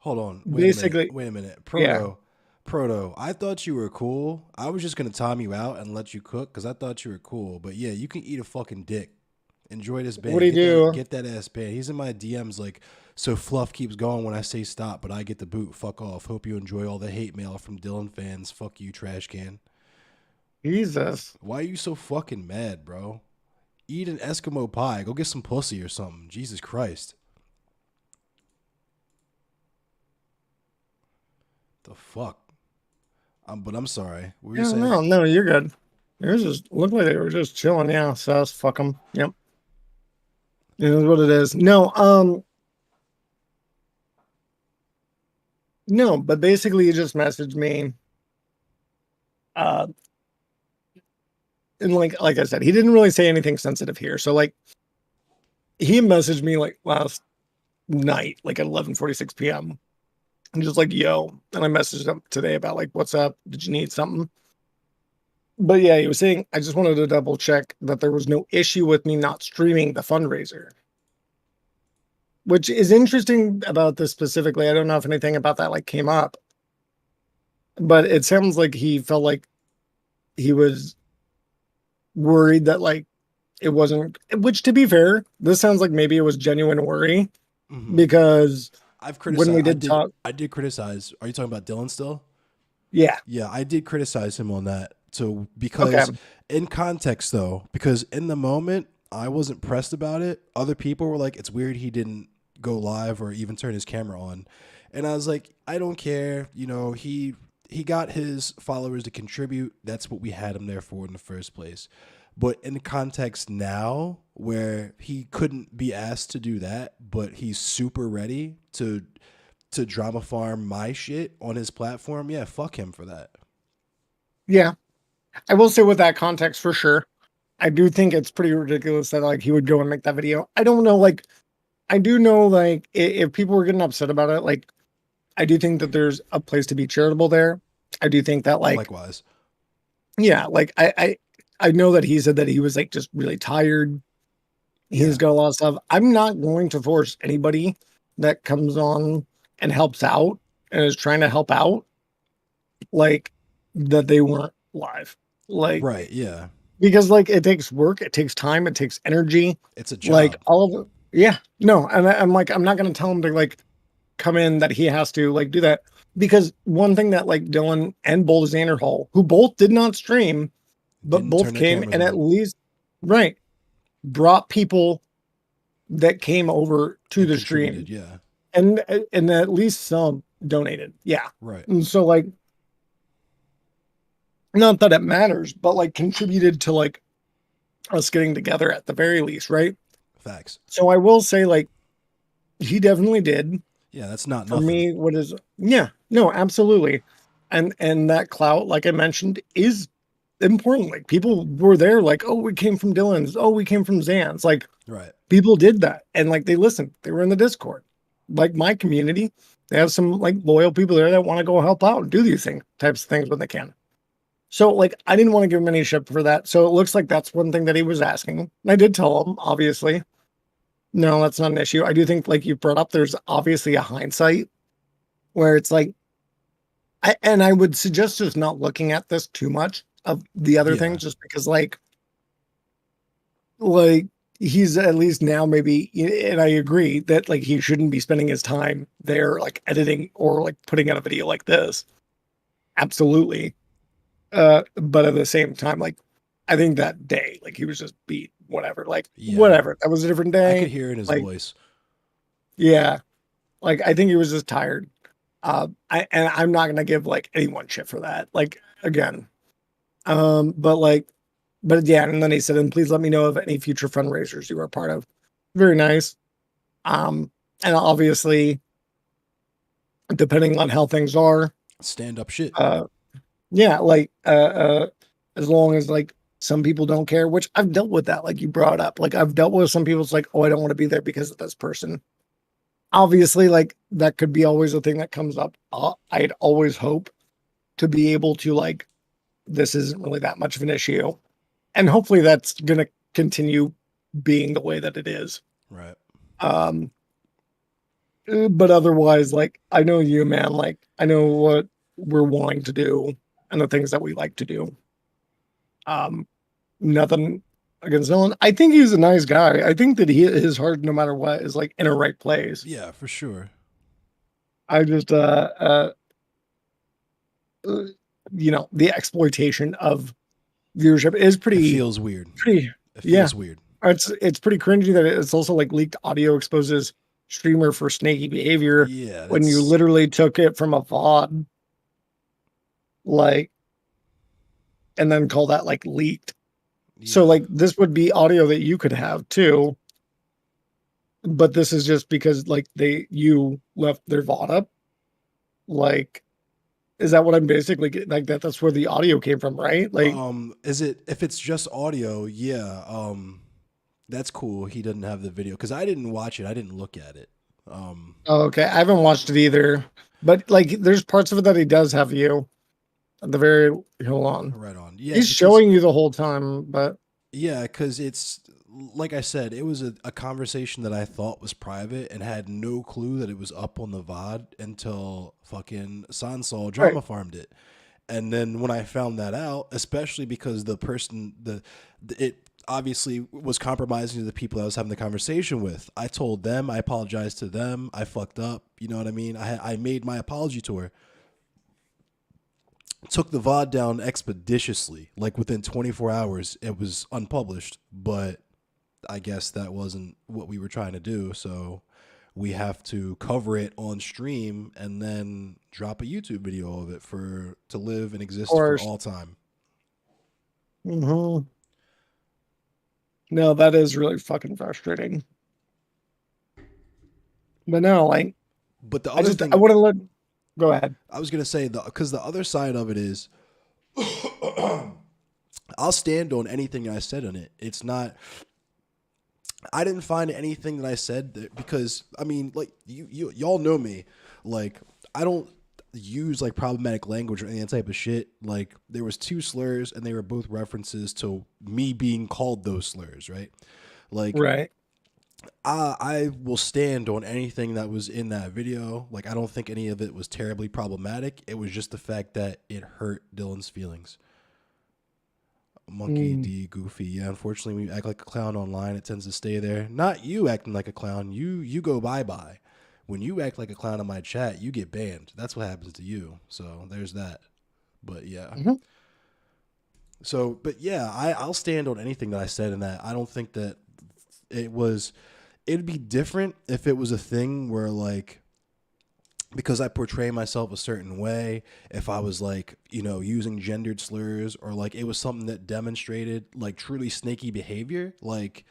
Hold on. Basically, Wait a minute. yeah. Proto, I thought you were cool. I was just going to time you out and let you cook because I thought you were cool. But yeah, you can eat a fucking dick. Enjoy this band. What do you do? Get that ass band. He's in my DMs like, so Fluff keeps going when I say stop, but I get the boot. Fuck off. Hope you enjoy all the hate mail from Dylan fans. Fuck you, trash can. Jesus. Why are you so fucking mad, bro? Eat an Eskimo pie. Go get some pussy or something. Jesus Christ. The fuck? But I'm sorry. What were you Yeah, saying? no, you're good. It was just looked like they were just chilling. Yeah, so fuck them. Yep, it is what it is. No, but basically, he just messaged me. Uh, and like I said, he didn't really say anything sensitive here. So like, he messaged me like last night, like at 11:46 p.m. and just like, yo, and I messaged him today about like, what's up? Did you need something? But yeah, he was saying, I just wanted to double check that there was no issue with me not streaming the fundraiser, which is interesting about this specifically. I don't know if anything about that like came up, but it sounds like he felt like he was worried that like it wasn't, which to be fair, this sounds like maybe it was genuine worry Hmm. because I've when criticized. we did talk, I did criticize. Are you talking about Dylan still? yeah, Yeah, I did criticize him on that. So okay, because in context though, because in the moment I wasn't pressed about it. Other people were like, "It's weird he didn't go live or even turn his camera on," and I was like, "I don't care. You know, he got his followers to contribute. That's what we had him there for in the first place." But in the context now, where he couldn't be asked to do that, but he's super ready to drama farm my shit on his platform, yeah, fuck him for that. yeah. I will say with that context for sure. I do think it's pretty ridiculous that like he would go and make that video. I don't know, like I do know like if people were getting upset about it, like I do think that there's a place to be charitable there. I do think that like Likewise. yeah, like I know that he said that he was like just really tired. Yeah. He's got a lot of stuff. I'm not going to force anybody that comes on and helps out and is trying to help out like that they weren't live. Like Right. Yeah. because like it takes work, it takes time, it takes energy. It's a Like job. all of it. Yeah. No, and I'm like, I'm not gonna tell him to like come in that he has to like do that. Because one thing that like Dylan and Bold Hall, who both did not stream, but Didn't both turn their came cameras and at on least right brought people that came over to and the contributed. stream Yeah. and at least some donated. Yeah. Right. And so like not that it matters, but like contributed to like us getting together at the very least, right? Facts. So I will say like he definitely did. Yeah, that's not For nothing. me, what is yeah, no, absolutely. And that clout, like I mentioned, is important. Like people were there, like, oh, we came from Dylan's, oh, we came from Zan's. Like Right. people did that. And like they listened. They were in the Discord. Like my community, they have some like loyal people there that want to go help out and do these types of things when they can. So like I didn't want to give him any shit for that. So it looks like that's one thing that he was asking. And I did tell him, obviously. No, that's not an issue. I do think, like you brought up, there's obviously a hindsight where it's like, and I would suggest just not looking at this too much of the other Yeah. things, just because, like he's at least now maybe, and I agree that like he shouldn't be spending his time there, like editing or like putting out a video like this. Absolutely, but at the same time, like I think that day, like he was just beat. Whatever, like Yeah. whatever. That was a different I could day. hear in his Like voice. yeah. Like I think he was just tired. I'm not gonna give like anyone shit for that. Like again. But like but yeah, and then he said, and please let me know of any future fundraisers you are a part of. Very nice. And obviously, depending on how things are, Stand up shit. uh yeah, like as long as like some people don't care, which I've dealt with that, like you brought up. Like I've dealt with some people's like, oh, I don't want to be there because of this person. Obviously, like that could be always a thing that comes up. I'd always hope to be able to like this isn't really that much of an issue, and hopefully that's gonna continue being the way that it is. Right. um but otherwise, like I know you, man, like I know what we're wanting to do and the things that we like to do. um Nothing against Dylan. I think he's a nice guy. I think that his heart, no matter what, is like in a right place. Yeah, for sure. I just uh, the exploitation of viewership is It feels weird. pretty It yeah, feels weird. it's pretty cringy that it's also like leaked audio exposes streamer for snaky behavior Yeah, when you that's literally took it from a VOD. like, and then call that like leaked. So Yeah. like this would be audio that you could have too, but this is just because like you left their VOD up. Like, is that what I'm basically getting? Like that's where the audio came from, right? Like, Is it if it's just audio? Yeah. That's cool. He doesn't have the video because I didn't watch it. I didn't look at it. Um, oh, okay, I haven't watched it either, but like there's parts of it that he does have you at the very hold on. right on. Yeah, He's because showing you the whole time, but yeah, because it's like I said, it was a conversation that I thought was private and had no clue that it was up on the VOD until fucking Sansol right, drama farmed it. And then when I found that out, especially because it obviously was compromising to the people I was having the conversation with. I told them, I apologized to them, I fucked up. You know what I mean? I made my apology tour. Took the VOD down expeditiously. Like within 24 hours, it was unpublished. But I guess that wasn't what we were trying to do. So we have to cover it on stream and then drop a YouTube video of it for to live and of exist for course. all time. Hmm. No, that is really fucking frustrating. But no, like But the I other just I thing want to let go ahead. I was gonna say, because the other side of it is, I'll stand on anything I said on it. It's not. I didn't find anything that I said because I mean, like y'all know me, like I don't use like problematic language or any of that type of shit. Like there was two slurs and they were both references to me being called those slurs, right? Like Right. I will stand on anything that was in that video. Like I don't think any of it was terribly problematic. It was just the fact that it hurt Dylan's feelings. Monkey Mm, D Goofy. Yeah, unfortunately, when you act like a clown online, it tends to stay there. Not you acting like a clown. You go bye bye. When you act like a clown in my chat, you get banned. That's what happens to you. So there's that. But yeah. mhm. But yeah, I'll stand on anything that I said in that. I don't think that it was. It'd be different if it was a thing where like because I portray myself a certain way, if I was like, using gendered slurs or like it was something that demonstrated like truly snaky behavior, like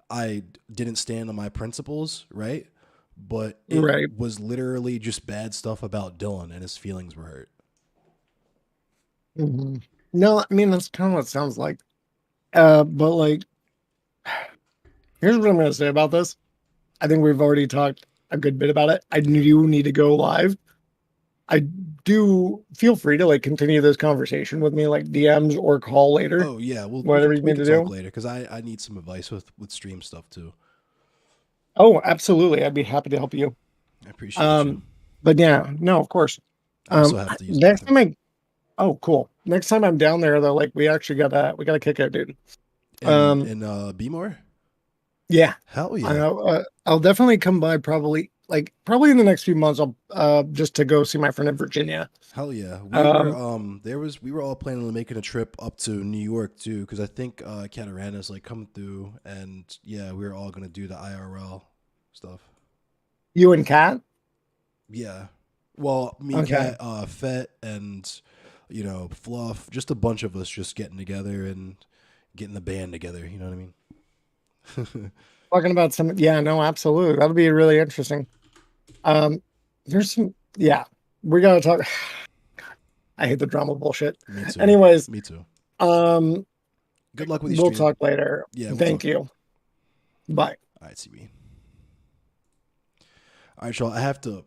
I didn't stand on my principles, right? But it Right. was literally just bad stuff about Dylan and his feelings were hurt. Hmm. No, I mean that's kind of what it sounds like. But like, here's what I'm gonna say about this. I think we've already talked a good bit about it. I do need to go live. I do feel free to like continue this conversation with me, like DMs or call later, Oh yeah, well we whatever can you we need can to talk do. later because I need some advice with stream stuff too. Oh, absolutely. I'd be happy to help you. I appreciate you. Um, but yeah, no, of course. I also have to use the Next bathroom. time oh, cool. Next time I'm down there though, like we got a kick out, dude. And Um, and Be more. yeah, Hell yeah. I'll definitely come by probably in the next few months. I'll just to go see my friend in Virginia. Hell yeah. Um, We were all planning on making a trip up to New York too, because I think Catarana's like coming through and yeah, we were all gonna do the IRL stuff. you and Kat. Yeah. Well, me, Okay. Cat, Fett, and Fluff, just a bunch of us just getting together and getting the band together. You know what I mean? Talking about yeah, no, absolutely. That'll be really interesting. Um, there's yeah, we gotta talk. I hate the drama bullshit. Me too. Anyways, Me too. um, Good luck with your we'll stream. talk later. Yeah, we'll Thank talk. you. Bye. All right, CB. All right, y'all. I have to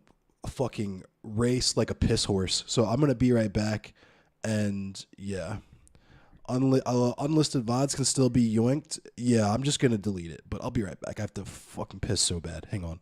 fucking race like a piss horse, so I'm gonna be right back. And yeah, unlisted VODs can still be yoinked. Yeah, I'm just gonna delete it, but I'll be right back. I have to fucking piss so bad. Hang on.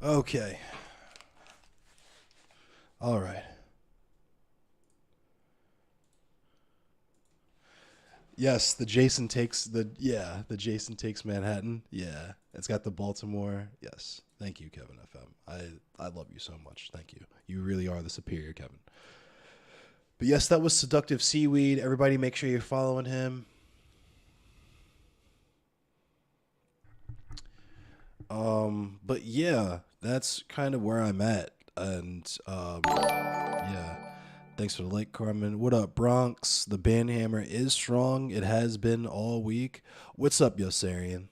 Okay. All right. Yes, the Jason takes Manhattan. Yeah, it's got the Baltimore. Yes, thank you, Kevin FM. I love you so much. Thank you. You really are the superior Kevin. But yes, that was Seductive Seaweed. Everybody, make sure you're following him. But yeah, that's kind of where I'm at, and yeah. Thanks for the like, Carmen. What up, Bronx? The band hammer is strong. It has been all week. What's up, Yossarian?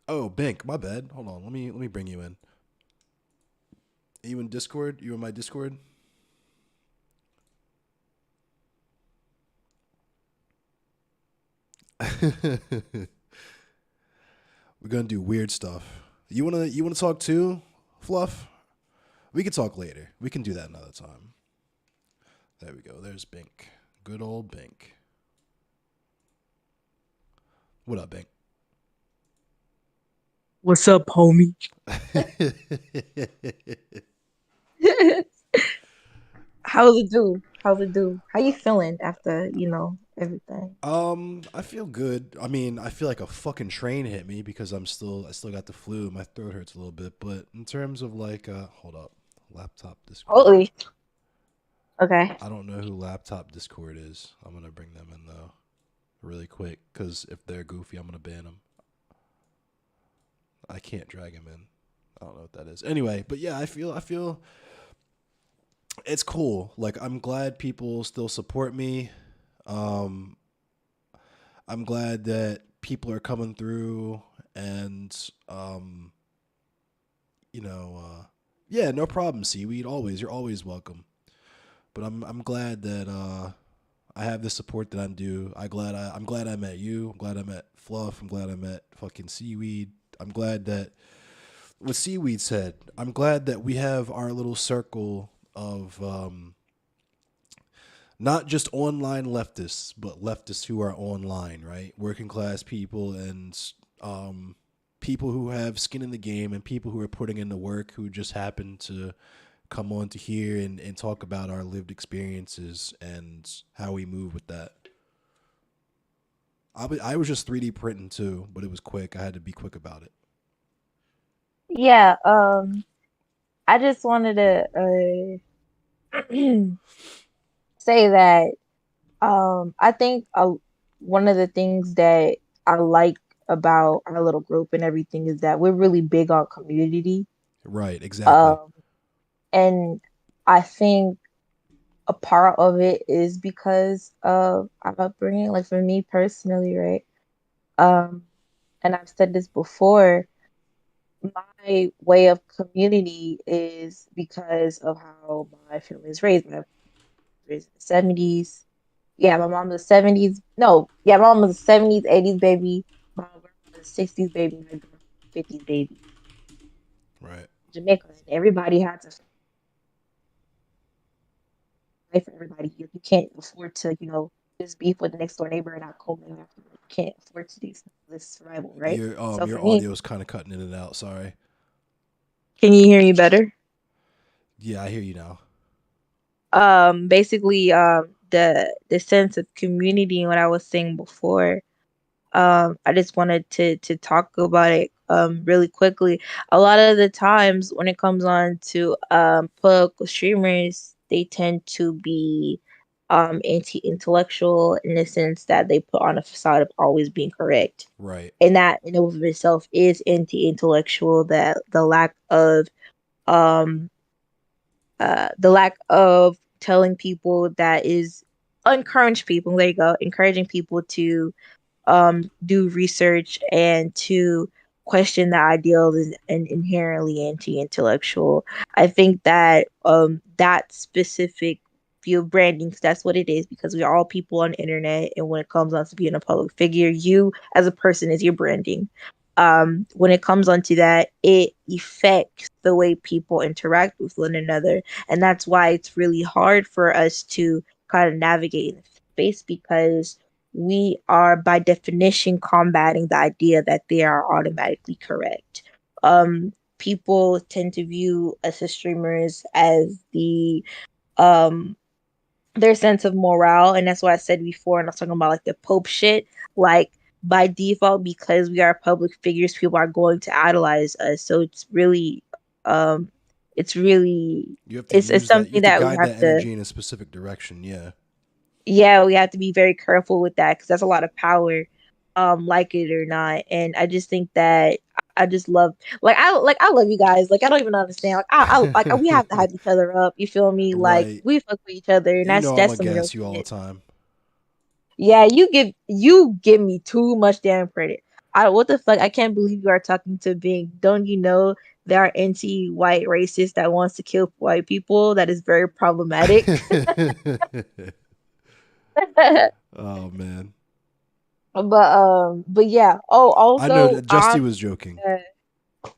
Oh, Bink, my bad. Hold on. Let me bring you in. Are you in Discord? You in my Discord? We're gonna do weird stuff. You wanna talk too, Fluff? We can talk later. We can do that another time. There we go. There's Bink. Good old Bink. What up, Bink? What's up, homie? How's it do? How's it do? How you feeling after, everything? I feel good. I mean, I feel like a fucking train hit me because I still got the flu. My throat hurts a little bit, but in terms of like, hold up, laptop Discord. Holy. Okay. I don't know who laptop Discord is. I'm gonna bring them in though, really quick, because if they're goofy, I'm gonna ban them. I can't drag him in. I don't know what that is. Anyway, but yeah, I feel it's cool. Like I'm glad people still support me. Um, I'm glad that people are coming through and you know, yeah, no problem, Seaweed. Always, you're always welcome. But I'm glad that I have the support that I'm due. I'm glad I met you. I'm glad I met Fluff. I'm glad I met fucking Seaweed. I'm glad that what Seaweed said. I'm glad that we have our little circle of not just online leftists, but leftists who are online, right? Working class people and people who have skin in the game and people who are putting in the work who just happen to come on to here and talk about our lived experiences and how we move with that. I was just 3D printing too, but it was quick. I had to be quick about it. Yeah, I just wanted to say that I think one of the things that I like about our little group and everything is that we're really big on community. Right, exactly. Um, and I think a part of it is because of our upbringing. Like for me personally, right? Um, and I've said this before, my way of community is because of how my family is raised. My mom was raised in the 70s. Yeah, my mom was 70s. No, yeah, my mom was a 70s, 80s baby. My grandma was a 60s baby. My grandma was a 50s baby. Right. Jamaica. And everybody had to fight for everybody. You can't afford to, just beef with the next door neighbor and not cool them afterward. You can't afford to do this survival, right? So Your for me, audio is kind of cutting in and out. Sorry. can you hear me better? Yeah, I hear you now. Basically, the sense of community and what I was saying before. I just wanted to talk about it really quickly. A lot of the times when it comes on to political streamers, they tend to be anti-intellectual in the sense that they put on a facade of always being correct. Right. And that in and of itself is anti-intellectual, that um the lack of telling people that is encourage people, there you go, encouraging people to do research and to question the ideals and inherently anti-intellectual. I think that that specific view of branding, 'cause that's what it is, because we are all people on the internet, and when it comes on to being a public figure, you as a person is your branding. When it comes onto that, it affects the way people interact with one another, and that's why it's really hard for us to kind of navigate in space, because we are by definition combating the idea that they are automatically correct. People tend to view us as streamers as um their sense of morale, and that's what I said before, and I was talking about like the Pope shit. Like by default, because we are public figures, people are going to idolize us. So um, it's really, You have to it's use that. You something have to that we guide have that to, energy in a specific direction. Yeah. yeah, we have to be very careful with that because that's a lot of power, like it or not. And I just think that I just love, I love you guys. Like I don't even understand. We have to hype each other up. You feel me? Like Right. we fuck with each other, and You know I'm that's gonna some real gas you all the shit. time. Yeah, you give me too much damn credit. What the fuck? I can't believe you are talking to Bing. Don't you know there are anti-white racists that wants to kill white people? That is very problematic. Oh man. But yeah. Oh, I know also that Justy was joking. uh,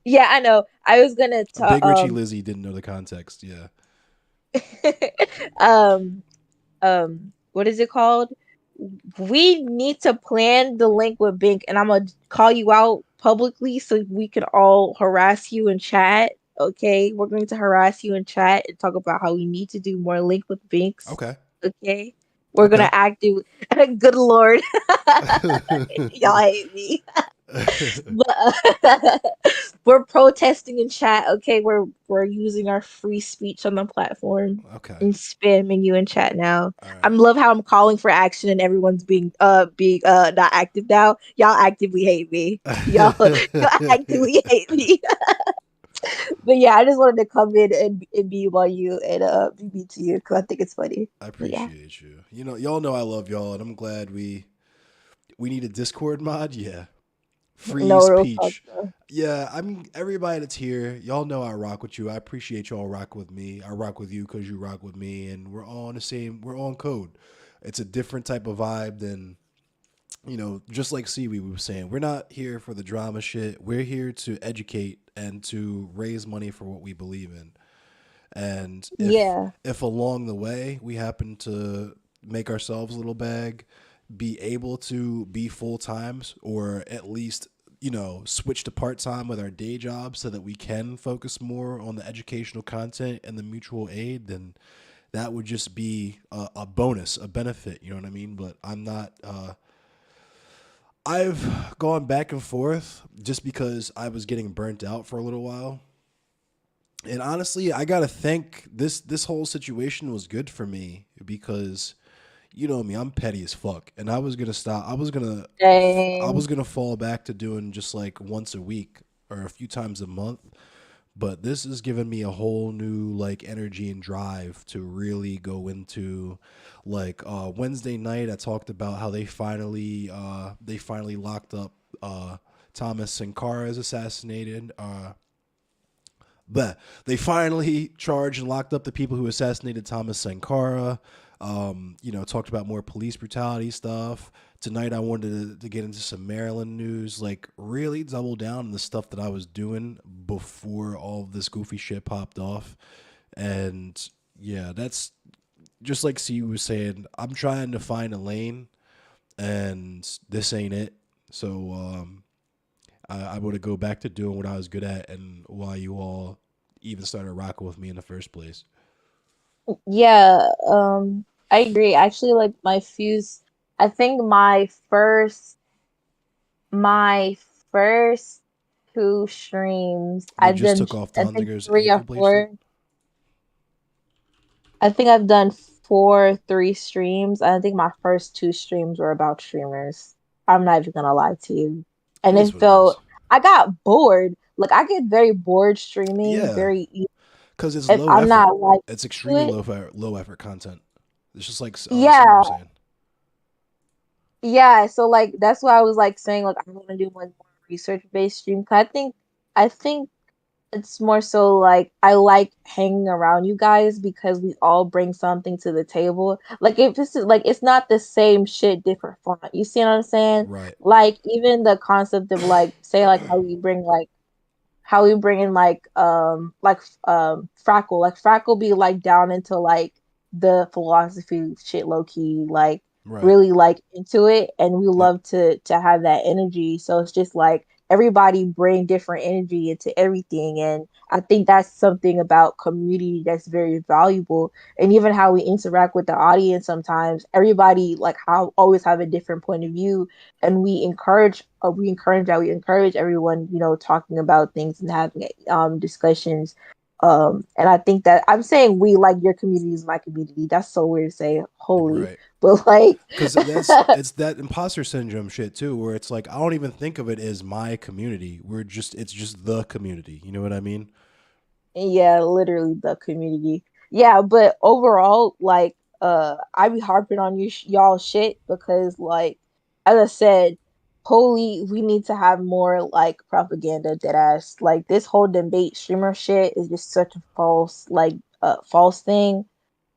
yeah, I know. I was gonna talk. Big Richie Lizzie didn't know the context. Yeah. Um, what is it called? We need to plan the link with Bink, and I'm gonna call you out publicly so we can all harass you in chat. Okay, we're going to harass you in chat and talk about how we need to do more link with Binks. Okay. Okay, we're Okay. gonna act do. Good lord, y'all hate me. But we're protesting in chat. Okay, we're using our free speech on the platform Okay. and spamming you in chat now. All I right. love how I'm calling for action and everyone's being not active now. Y'all actively hate me. Y'all actively hate me. But yeah, I just wanted to come in and be about you and be to you because I think it's funny. I But yeah, appreciate you. You know, y'all know I love y'all, and I'm glad we need a Discord mod. Yeah. no Freeze real talk Peach. though. Yeah, I'm everybody that's here. Y'all know I rock with you. I appreciate y'all rock with me. I rock with you because you rock with me, and we're all on the same. We're on code. It's a different type of vibe than just like Seaweed was saying. We're not here for the drama shit. We're here to educate and to raise money for what we believe in. And Yeah, if along the way we happen to make ourselves a little bag, be able to be full times or at least switch to part time with our day jobs so that we can focus more on the educational content and the mutual aid, then that would just be a bonus, a benefit. You know what I mean? But I'm not. I've gone back and forth just because I was getting burnt out for a little while. And honestly, I gotta think this whole situation was good for me because you know me, I'm petty as fuck, and I was gonna stop. I dang. was gonna fall back to doing just like once a week or a few times a month. But this has given me a whole new like energy and drive to really go into like Wednesday night. I talked about how they finally locked up Thomas Sankara as assassinated. But they finally charged and locked up the people who assassinated Thomas Sankara. Talked about more police brutality stuff. Tonight, I wanted to get into some Maryland news, like really double down on the stuff that I was doing before all of this goofy shit popped off. And yeah, that's just like C was saying. I'm trying to find a lane, and this ain't it. So I want to go back to doing what I was good at and why you all even started rocking with me in the first place. Yeah, I agree. Actually, like my fuse, I think my first two streams, You I've just done, took off I think Dondiger's three or ankle bracelet? four. I think I've done four, three streams. I think my first two streams were about streamers. I'm not even gonna lie to you. It And is it what it is. felt, I got bored. Like I get very bored streaming, Yeah, very easy because it's if low I'm effort. not like It's to extremely it. low effort content. It's just like Seaweed was Yeah, saying. yeah, so like that's why I was like saying like I want to do like more research based stream. 'Cause I think it's more so like I like hanging around you guys because we all bring something to the table. Like if this is like it's not the same shit, different font. You see what I'm saying? Right. Like even the concept of like say like how we bring in Frackle. Like Frackle be like down into like the philosophy shit low key. Like Right. really like into it, and we Yep. love to have that energy. So it's just like everybody bring different energy into everything, and I think that's something about community that's very valuable. And even how we interact with the audience, sometimes everybody like how always have a different point of view, and we encourage everyone, talking about things and having discussions. And I think that I'm saying we, like, your community is my community. That's so weird to say holy, Right. but like Because it's that imposter syndrome shit too, where it's like I don't even think of it as my community. It's just the community. You know what I mean? yeah, literally the community. Yeah, but overall, like, I be harping on y'all shit because, like, as I said, holy, we need to have more like propaganda that ass. Like this whole debate streamer shit is just such a false thing,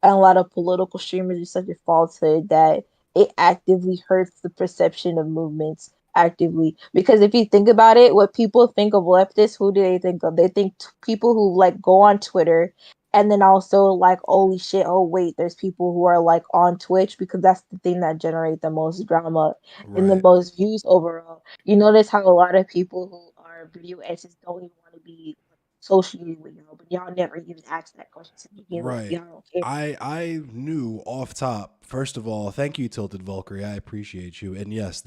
and a lot of political streamers are such a falsehood that it actively hurts the perception of movements actively. Because if you think about it, what people think of leftists, who do they think of? They think people who like go on Twitter, and then also like, holy shit, oh wait, there's people who are like on Twitch, because that's the thing that generate the most drama and the Right. most views overall. You notice how a lot of people who are video editors don't even want to be associated with y'all, but y'all never even ask that question to begin with. Right. Y'all don't care. I knew off top. First of all, thank you, Tilted Valkyrie. I appreciate you. And yes,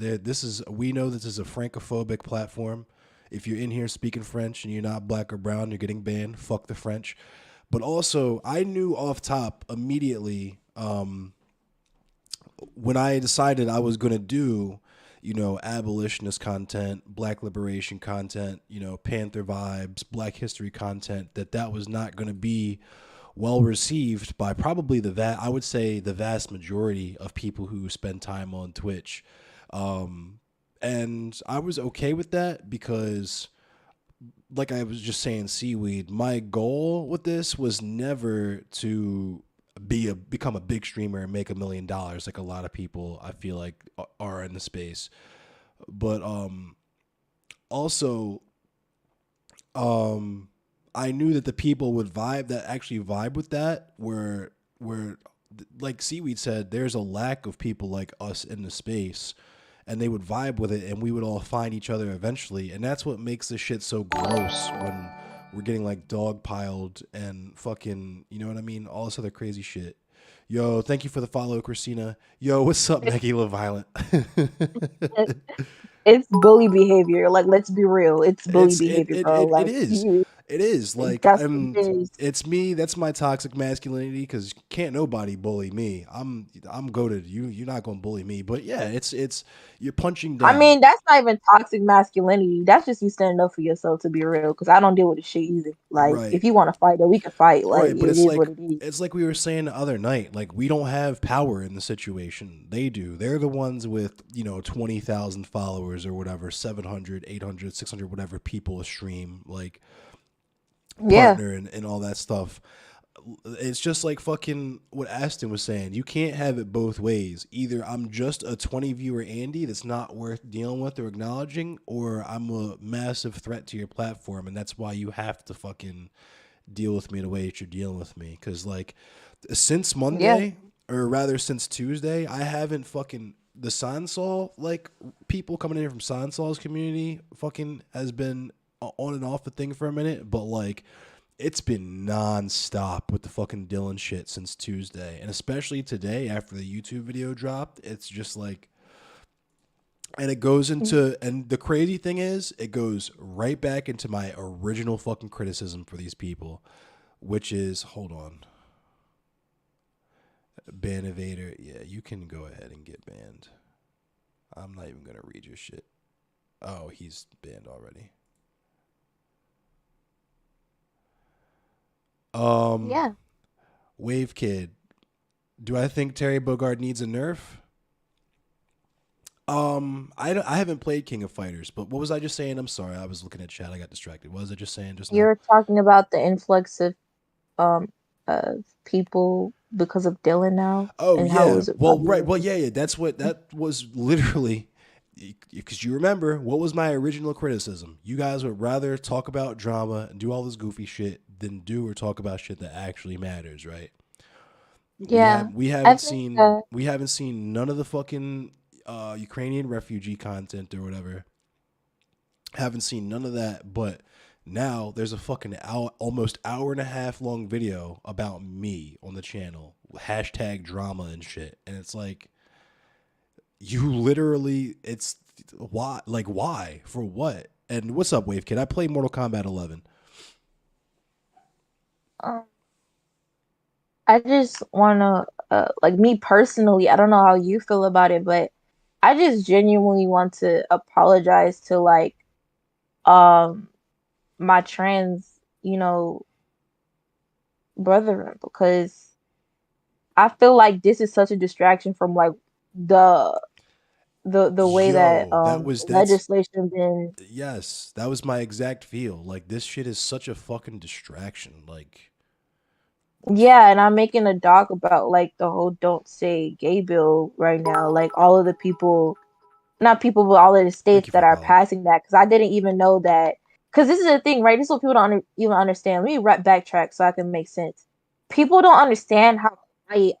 we know this is a francophobic platform. If you're in here speaking French and you're not black or brown, you're getting banned. Fuck the French. But also, I knew off top immediately when I decided I was gonna do, abolitionist content, black liberation content, Panther vibes, black history content, that was not gonna be well received by probably I would say the vast majority of people who spend time on Twitch. And I was okay with that because, like I was just saying, seaweed, my goal with this was never to become a big streamer and make $1 million like a lot of people I feel like are in the space. But also I knew that the people that actually vibe with that were like Seaweed said, there's a lack of people like us in the space, and they would vibe with it, and we would all find each other eventually, and that's what makes this shit so gross when we're getting like dog piled and fucking, you know what I mean, all this other crazy shit. Yo, thank you for the follow, Christina. Yo, what's up, Maggie LaViolent? It's bully behavior. Like, let's be real. It's bully It's it behavior, it bro. it, it Like, is. It is like that's what it is. it's me. That's my toxic masculinity because can't nobody bully me. I'm goated. You're not gonna bully me. But yeah, it's you're punching I down. mean, that's not even toxic masculinity. That's just you standing up for yourself, to be real. Because I don't deal with the shit either. Like, Right. if you want to fight, then we can fight. Like, Right, but it is what it is. it's like we were saying the other night. Like we don't have power in the situation. They do. They're the ones with 20,000 followers or whatever, 700, 800, 600, whatever people a stream like Yeah. partner and all that stuff. It's just like fucking what Aston was saying. You can't have it both ways. Either I'm just a 20 viewer Andy that's not worth dealing with or acknowledging, or I'm a massive threat to your platform, and that's why you have to fucking deal with me the way that you're dealing with me. Because like since Yeah. Monday, or rather since Tuesday, I haven't fucking the Sansol, like people coming in from Sansol's community fucking has been on and off the thing for a minute, but like it's been nonstop with the fucking Dylan shit since Tuesday, and especially today after the YouTube video dropped. It's just like, and it goes into, and the crazy thing is, it goes right back into my original fucking criticism for these people, which is, hold on, ban evader. Yeah, you can go ahead and get banned. I'm not even gonna read your shit. Oh, he's banned already. Yeah. Wave Kid, do I think Terry Bogard needs a nerf? I haven't played King of Fighters, but what was I just saying? I'm sorry, I was looking at chat. I got distracted. What was I just saying just now? You're talking about the influx um of people because of Dylan now, Oh and how yeah. was it Well, right. popular? Well, yeah. That's what that was literally. Because you remember what was my original criticism? You guys would rather talk about drama and do all this goofy shit than do or talk about shit that actually matters, right? Yeah, We I haven't think seen none of the fucking Ukrainian refugee content or whatever. Haven't seen none of that, but now there's a fucking almost hour and a half long video about me on the channel, hashtag drama and shit, and it's like you literally, it's why, like why, for what? And what's up, Wave Kid? I play Mortal Kombat 11. um, I just wanna like me personally, I don't know how you feel about it, but I just genuinely want to apologize to like um my trans, brethren because I feel like this is such a distraction from like the the way that Yo, that's legislation been. yes, that was my exact feel. Like this shit is such a fucking distraction. Like, Yeah, and I'm making a doc about like the whole don't say gay bill right now. Like all of the people, not people, but all of the thank states you for that the are follow. passing that. Because I didn't even know that. Because this is the thing, right? This is what people don't even understand. Let me backtrack so I can make sense. People don't understand how quiet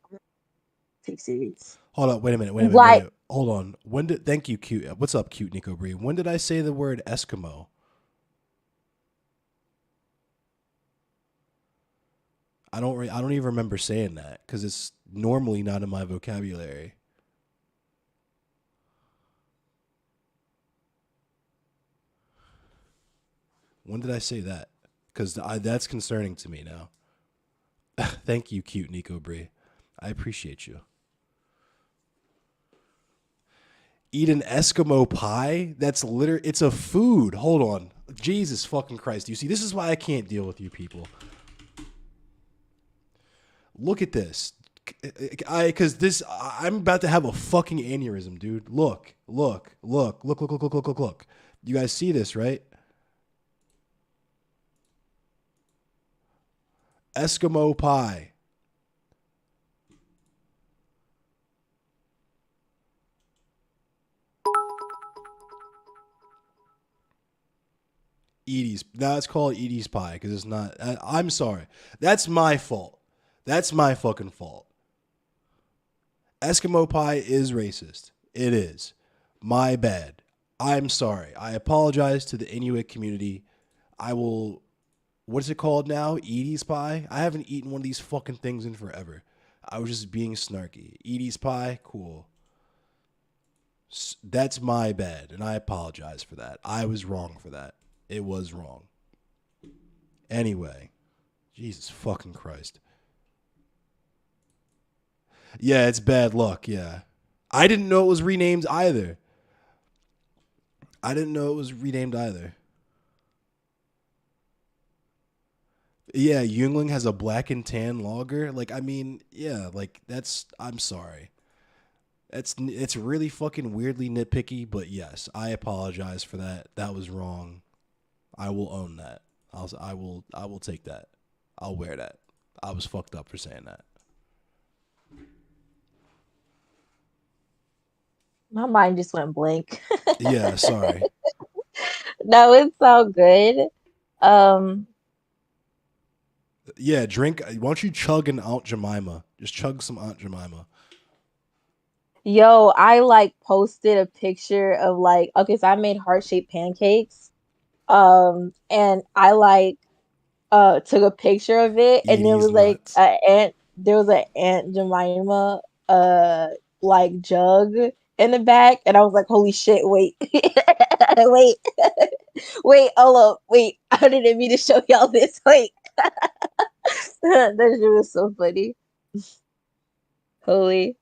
take serious. Hold on, wait a minute, Like, Hold on. When did thank you, cute? What's up, cute Nico Bree? When did I say the word Eskimo? I don't even remember saying that because it's normally not in my vocabulary. When did I say that? Because that's concerning to me now. Thank you, cute Nico Bree. I appreciate you. Eat an Eskimo pie? That's literally, it's a food. Hold on. Jesus fucking Christ. You see, this is why I can't deal with you people. Look at this. I'm about to have a fucking aneurysm, dude. Look. You guys see this, right? Eskimo pie. Edie's. Now it's called Edie's pie because it's not. I'm sorry. That's my fault. That's my fucking fault. Eskimo pie is racist. It is. My bad. I'm sorry. I apologize to the Inuit community. I will. What is it called now? Edie's pie? I haven't eaten one of these fucking things in forever. I was just being snarky. Edie's pie? Cool. That's my bad, and I apologize for that. I was wrong for that. It was wrong. Anyway, Jesus fucking Christ. Yeah, it's bad luck, yeah. I didn't know it was renamed either. I didn't know it was renamed either. Yeah, Yungling has a black and tan lager. Like, I mean, yeah, like that's. I'm sorry. It's really fucking weirdly nitpicky, but yes, I apologize for that. That was wrong. I will own that. I will take that. I'll wear that. I was fucked up for saying that. my mind just went blank. Yeah, sorry. No, it's all good. Um, Yeah, drink. Why don't you chug an Aunt Jemima? Just chug some Aunt Jemima. Yo, I like posted a picture of like, okay, so I made heart-shaped pancakes. And I like took a picture of it, and there Edie's was like nuts. a aunt there was an Aunt Jemima like jug in the back, and I was like, holy shit, wait. Wait. Wait, hold up, wait. I didn't mean to show y'all this. Wait. That shit was so funny. Holy.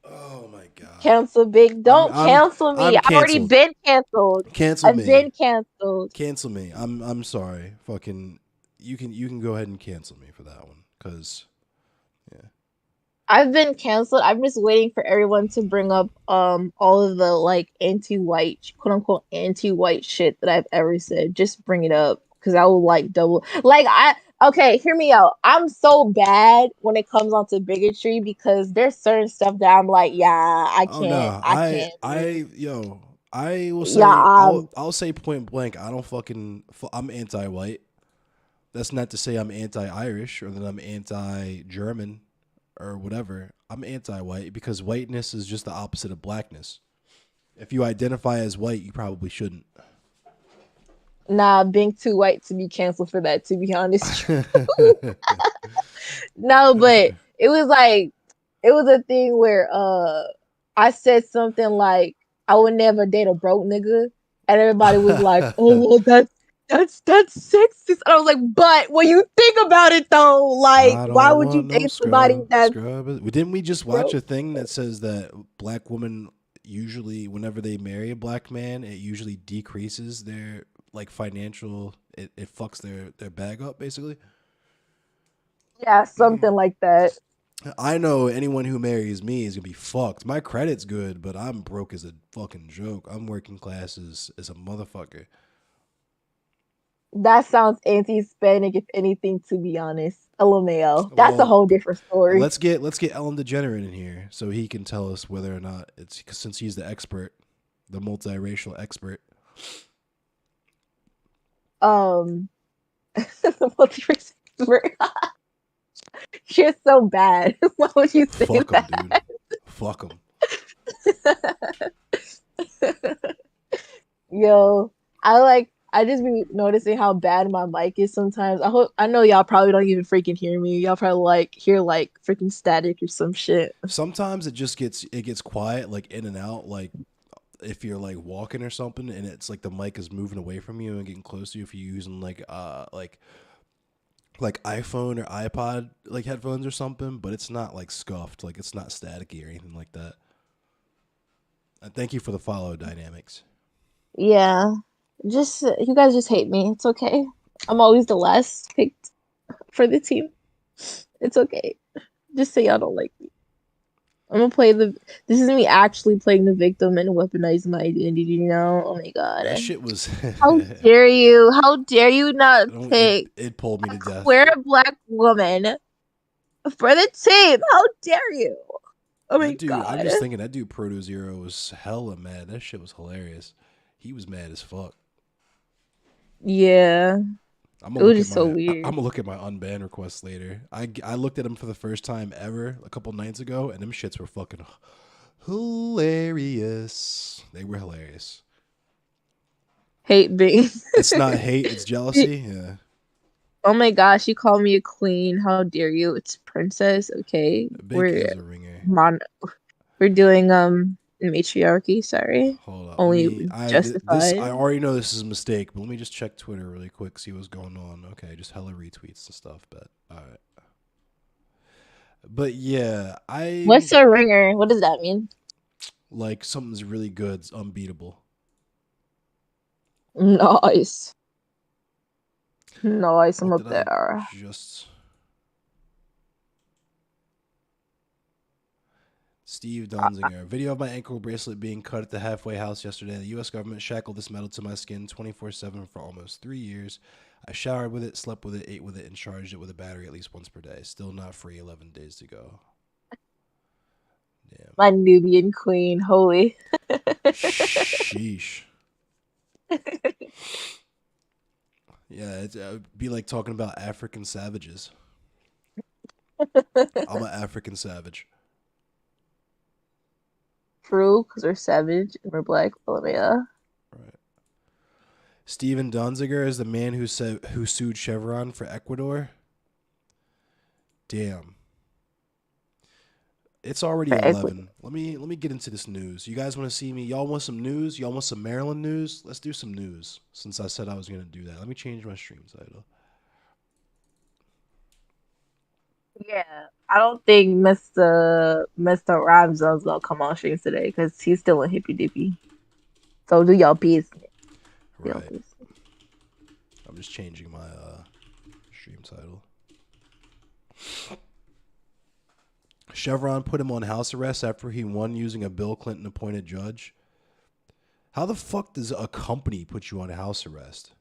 Oh my god. Cancel big. I'm Don't I'm cancel me. I'm I've already canceled. been canceled. Cancel I've me. been canceled. Cancel me. I'm sorry. Fucking you can go ahead and cancel me for that one cuz yeah. I've been canceled. I'm just waiting for everyone to bring up all of the like anti-white, quote unquote anti-white shit that I've ever said. Just bring it up because I will like double like I okay, hear me out. I'm so bad when it comes onto bigotry because there's certain stuff that I'm like, yeah, Oh no. I can't I yo, I will yeah, say I'll say point blank, I don't fucking I'm anti-white. That's not to say I'm anti-Irish or that I'm anti-German or whatever. I'm anti-white because whiteness is just the opposite of blackness. If you identify as white, you probably shouldn't. Nah, being too white to be canceled for that, to be honest. No, but it was like it was a thing where I said something like I would never date a broke nigga, and everybody was like, "Oh, well, that's sexist." And I was like, "But when you think about it, though, like, I why don't would you want no date somebody scrub. that's Scrub. Didn't we just watch broke?" a thing that says that black women usually, whenever they marry a black man, it usually decreases their like financial. It fucks their bag up basically. Yeah, something like that. I know anyone who marries me is gonna be fucked. My credit's good, but I'm broke as a fucking joke. I'm working class as a motherfucker. That sounds anti-Hispanic, if anything, to be honest. LMAO. That's a Well, whole different story. let's get Ellen DeGeneres in here so he can tell us whether or not it's since he's the expert, the multiracial expert. Multi-racial. You're so bad. Why would you say Fuck him, dude. that? Fuck him. Yo, I just be noticing how bad my mic is sometimes. I know y'all probably don't even freaking hear me. Y'all probably like hear like freaking static or some shit. Sometimes it gets quiet, like in and out, like if you're like walking or something, and it's like the mic is moving away from you and getting close to you. If you're using like iPhone or iPod like headphones or something, but it's not like scuffed, like it's not staticky or anything like that. And thank you for the follow dynamics. Yeah. Just you guys just hate me. It's okay. I'm always the last picked for the team. It's okay. Just say y'all don't like me. I'm gonna play the. This is me actually playing the victim and weaponize my identity. You know? Oh my That god! shit was How dare you? How dare you not it pick it pulled me a to death. queer black woman for the team? How dare you? Oh That my dude, I'm god! just thinking that dude Proto Zero was hella mad. That shit was hilarious. He was mad as fuck. Yeah, I'm it gonna was look at just so my I'm weird. gonna look at my unban requests later. I looked at them for the first time ever a couple nights ago, and them shits were fucking hilarious. They were hilarious. Hate being. It's not hate, it's jealousy. Yeah, Oh my gosh, you call me a queen. How dare you? It's princess. Okay, Bink is a ringer. mon we're doing matriarchy. Sorry, Hold up, let only me. This justified. I already know this is a mistake, but let me just check Twitter really quick, see what's going on. Okay, just hella retweets and stuff, but all right. But yeah, What's a ringer? What does that mean? like something's really good, it's unbeatable. Nice, nice. I'm Looked up it up. there. Just Steve Donziger. Video of my ankle bracelet being cut at the halfway house yesterday. The U.S. government shackled this metal to my skin 24/7 for almost 3 years. I showered with it, slept with it, ate with it, and charged it with a battery at least once per day. Still not free. 11 days to go. Damn. My Nubian queen. Holy. Sheesh. Yeah, it'd be like talking about African savages. I'm an African savage. True, because we're savage and we're black. Oh yeah. Right. Steven Donziger is the man who sued Chevron for Ecuador. Damn. It's already For equity. 11. Let me get into this news. You guys want to see me? Y'all want some news? Y'all want some Maryland news? Let's do some news. Since I said I was going to do that. Let me change my stream title. Yeah, I don't think Mr. Ramzo's gonna come on streams today because he's still in hippy dippy. So do y'all business. Do y'all Right. business. I'm just changing my stream title. Chevron put him on house arrest after he won using a Bill Clinton appointed judge. How the fuck does a company put you on house arrest?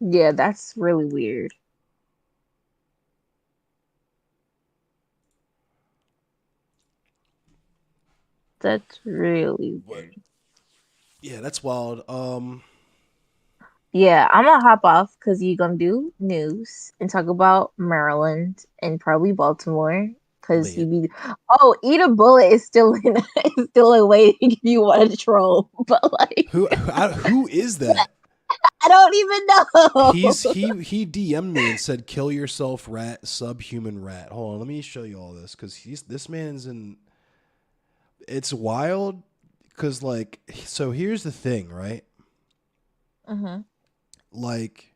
Yeah, that's really weird. That's really What? weird. Yeah, that's wild. Yeah, I'm gonna hop off because you're gonna do news and talk about Maryland and probably Baltimore because you Lit. be. Oh, eat a bullet is still in is still a way if you want to troll, but like Who is that? I don't even know. He DM'd me and said, "Kill yourself, rat, subhuman rat." Hold on, let me show you all this because this man's in. It's wild because like so. Here's the thing, right? Uh-huh. Like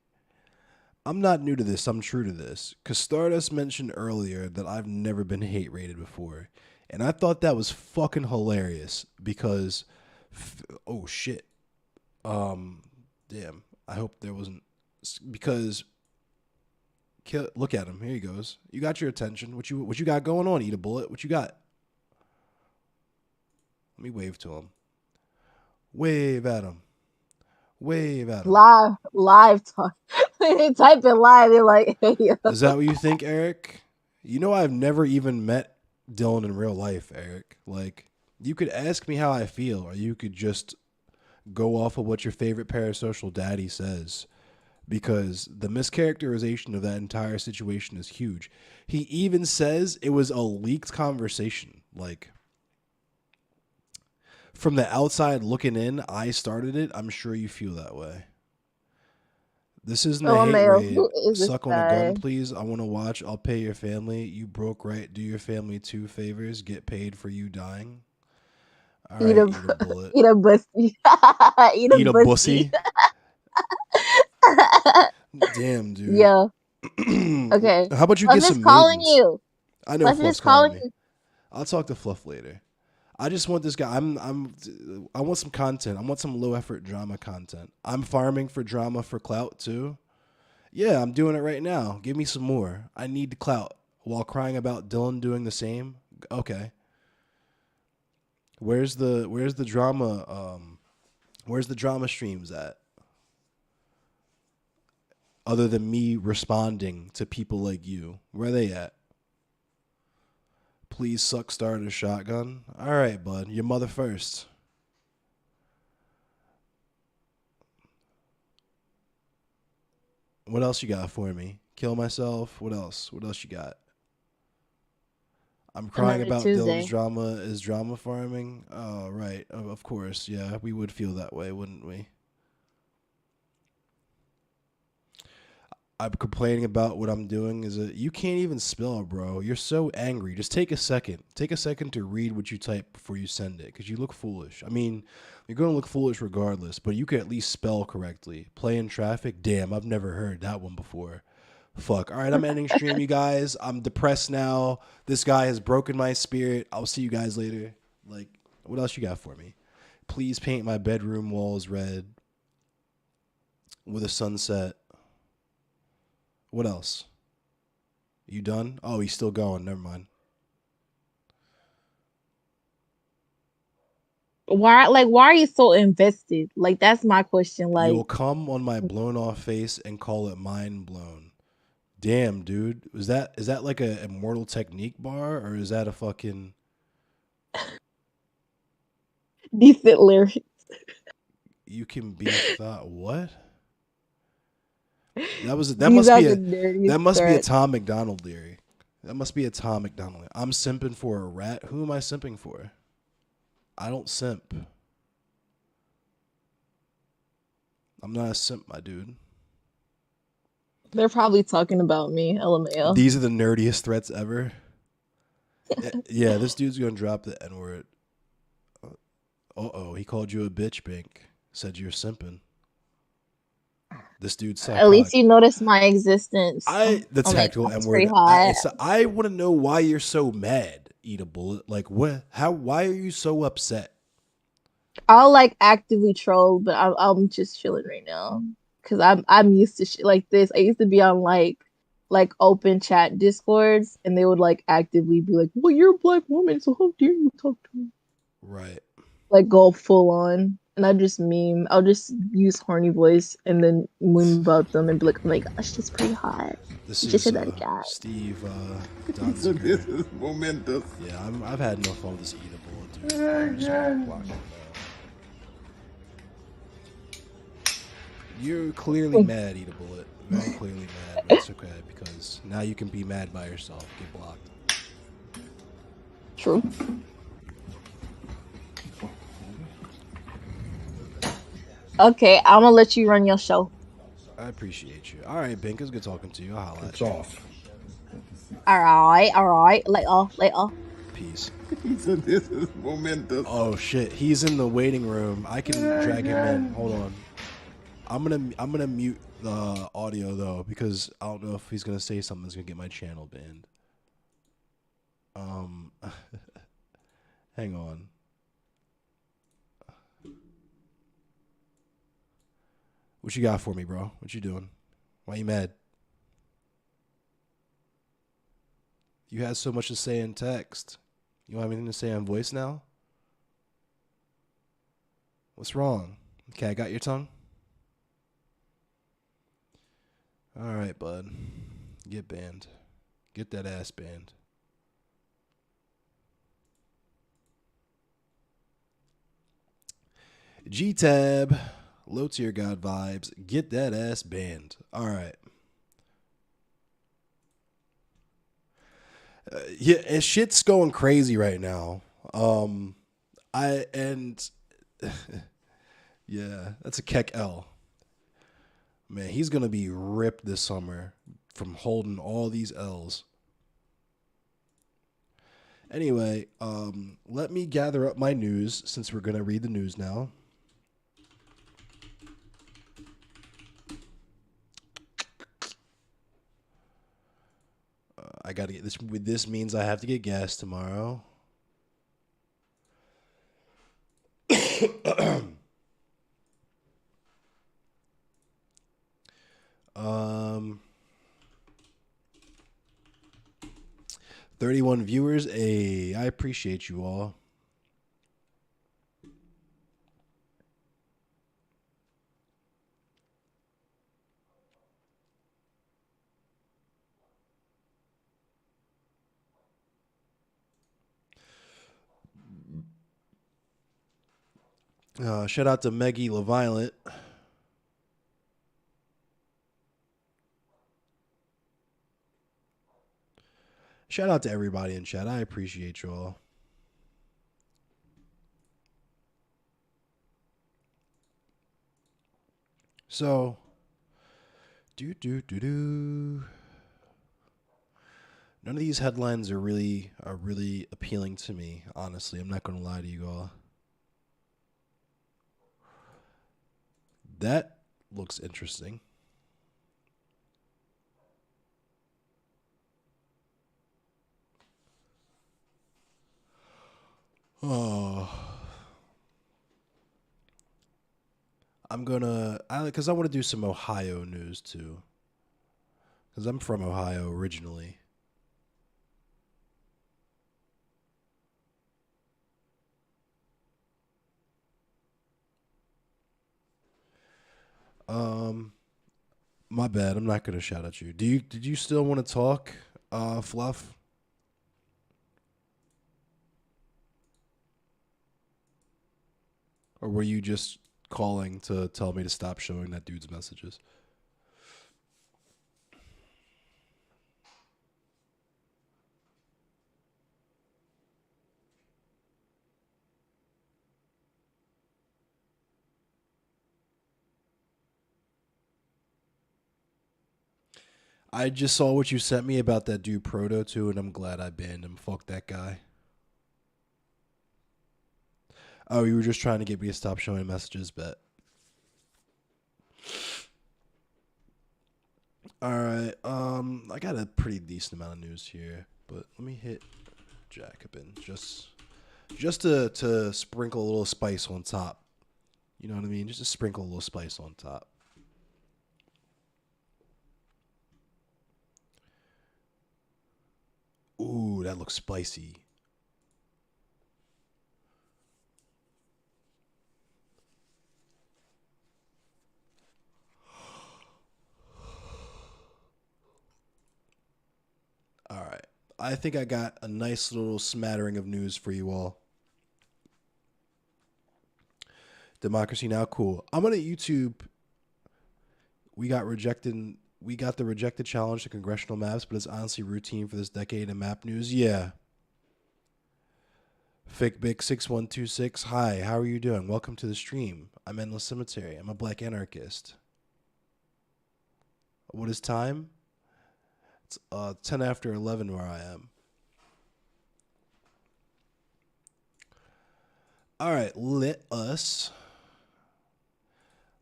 I'm not new to this. I'm true to this because Stardust mentioned earlier that I've never been hate rated before, and I thought that was fucking hilarious because, oh shit, damn. I hope there wasn't because look at him. Here he goes. You got your attention. What you got going on? Eat a bullet. What you got? Let me wave to him. Wave at him. Wave at him. Live talk. They type in live. They're like, hey, yo. Is that what you think, Eric? You know I've never even met Dylan in real life, Eric. Like you could ask me how I feel, or you could just go off of what your favorite parasocial daddy says. Because the mischaracterization of that entire situation is huge. He even says it was a leaked conversation. Like, from the outside looking in, I started it. I'm sure you feel that way. This isn't a hate Mayo, raid. who is this Suck on a gun, guy? please. I want to watch. I'll pay your family. You broke, right? Do your family 2 favors. Get paid for you dying. All Eat right, a eat a bullet. eat a bussy. Eat a Eat a bussy. bussy. Damn, dude. Yeah. Okay. How about you get Fluff is some calling maidens? you. I know Fluff Fluff's is calling calling me. you. I'll talk to Fluff later. I just want this guy. I want some content. I want some low effort drama content. I'm farming for drama for clout too. Yeah, I'm doing it right now. Give me some more. I need the clout while crying about Dylan doing the same. Okay. Where's the drama where's the drama streams at? Other than me responding to people like you. Where are they at? Please suck start a shotgun. All right, bud. Your mother first. What else you got for me? Kill myself? What else? What else you got? I'm crying Another about Dylan's Tuesday. drama. Is drama farming? Oh, right. Of course. Yeah, we would feel that way, wouldn't we? I'm complaining about what I'm doing. Is it you can't even spell, bro? You're so angry. Just take a second. Take a second to read what you type before you send it, because you look foolish. I mean, you're gonna look foolish regardless, but you could at least spell correctly. Play in traffic. Damn, I've never heard that one before. Fuck. All right, I'm ending stream, you guys. I'm depressed now. This guy has broken my spirit. I'll see you guys later. Like, what else you got for me? Please paint my bedroom walls red with a sunset. What else? You done? Oh, he's still going. Never mind. Why are you so invested? Like that's my question. Like You'll come on my blown off face and call it mind blown. Damn, dude. Is that like a Immortal Technique bar, or is that a fucking decent lyrics. you can be thought what? That These are the that dirtiest must be a threats. Tom McDonald theory. That must be a Tom McDonald. I'm simping for a rat. Who am I simping for? I don't simp. I'm not a simp, my dude. They're probably talking about me. LMAO. These are the nerdiest threats ever. Yeah, this dude's gonna drop the N word. He called you a bitch, Bink. Said you're simping. This dude's At psychotic. least you noticed my existence. The I'm like, tactical that's N pretty word. hot. I want to know why you're so mad. Eat a bullet. Like what? How? Why are you so upset? I'll like actively troll, but I'm just chilling right now because I'm used to shit like this. I used to be on like open chat discords, and they would like actively be like, "Well, you're a black woman, so how dare you talk to me?" Right. Like go full on, and I just meme. I'll just use horny voice and then meme about them and be like, "Oh my gosh, that's pretty hot." This You just is said that again. Steve So this Donziger. is momentous. Yeah, I've had no fun with this eat a bullet, dude. I'm just gonna block it You're clearly mad, Eat a Bullet. Very clearly mad, but it's okay because now you can be mad by yourself. Get blocked. True. Okay, I'm gonna let you run your show. I appreciate you. All right, Bink, it's good talking to you. I'll holla at It's you. off. All right. Later. Peace. He said this is momentous. Oh shit, he's in the waiting room. I can drag him in. Hold on. I'm gonna mute the audio though because I don't know if he's gonna say something that's gonna get my channel banned. Hang on. What you got for me, bro? What you doing? Why you mad? You had so much to say in text. You don't have anything to say on voice now? What's wrong? Okay, I got your tongue? All right, bud. Get banned. Get that ass banned. G-Tab. Low tier god vibes. Get that ass banned. All right. Yeah, shit's going crazy right now. Yeah, that's a Keck L. Man, he's gonna be ripped this summer from holding all these L's. Anyway, let me gather up my news since we're gonna read the news now. I gotta get this. This means I have to get gas tomorrow. um, 31 viewers. I appreciate you all. Shout out to Meggie LaViolent. Shout out to everybody in chat. I appreciate you all. So, none of these headlines are really appealing to me. Honestly, I'm not gonna lie to you all. That looks interesting. Oh, because I want to do some Ohio news too. Because I'm from Ohio originally. My bad. I'm not gonna shout at you. Did you still want to talk, Fluff? Or were you just calling to tell me to stop showing that dude's messages? I just saw what you sent me about that dude Proto too, and I'm glad I banned him. Fuck that guy. Oh, you were just trying to get me to stop showing messages, bet. Alright, I got a pretty decent amount of news here, but let me hit Jacobin just to sprinkle a little spice on top. You know what I mean? Just to sprinkle a little spice on top. Ooh, that looks spicy. All right. I think I got a nice little smattering of news for you all. Democracy Now! Cool. I'm going to YouTube We got rejected. We got the rejected challenge to congressional maps, but it's honestly routine for this decade in map news. Yeah. FickBick6126. Hi, how are you doing? Welcome to the stream. I'm Endless Cemetery. I'm a black anarchist. What is time? It's 10 after 11 where I am. All right, let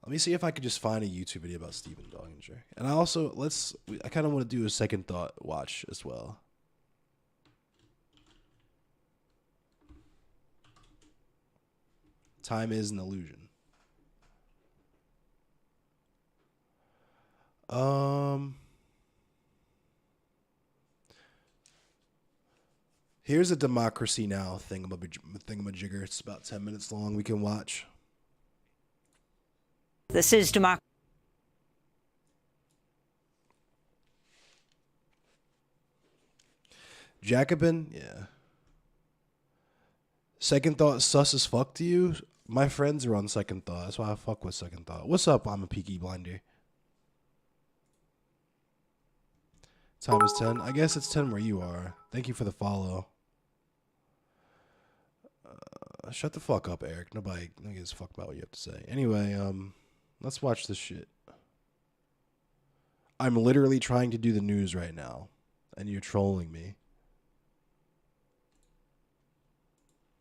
me see if I could just find a YouTube video about Stephen Donginger. And I kind of want to do a second thought watch as well. Time is an illusion. Here's a Democracy Now! Thingamajigger. It's about 10 minutes long. We can watch. This is democracy. Jacobin? Yeah. Second Thought sus as fuck to you? My friends are on Second Thought. That's why I fuck with Second Thought. What's up? I'm a Peaky Blinder. Time is 10. I guess it's 10 where you are. Thank you for the follow. Shut the fuck up, Eric. Nobody gives a fuck about what you have to say. Anyway, let's watch this shit. I'm literally trying to do the news right now, and you're trolling me.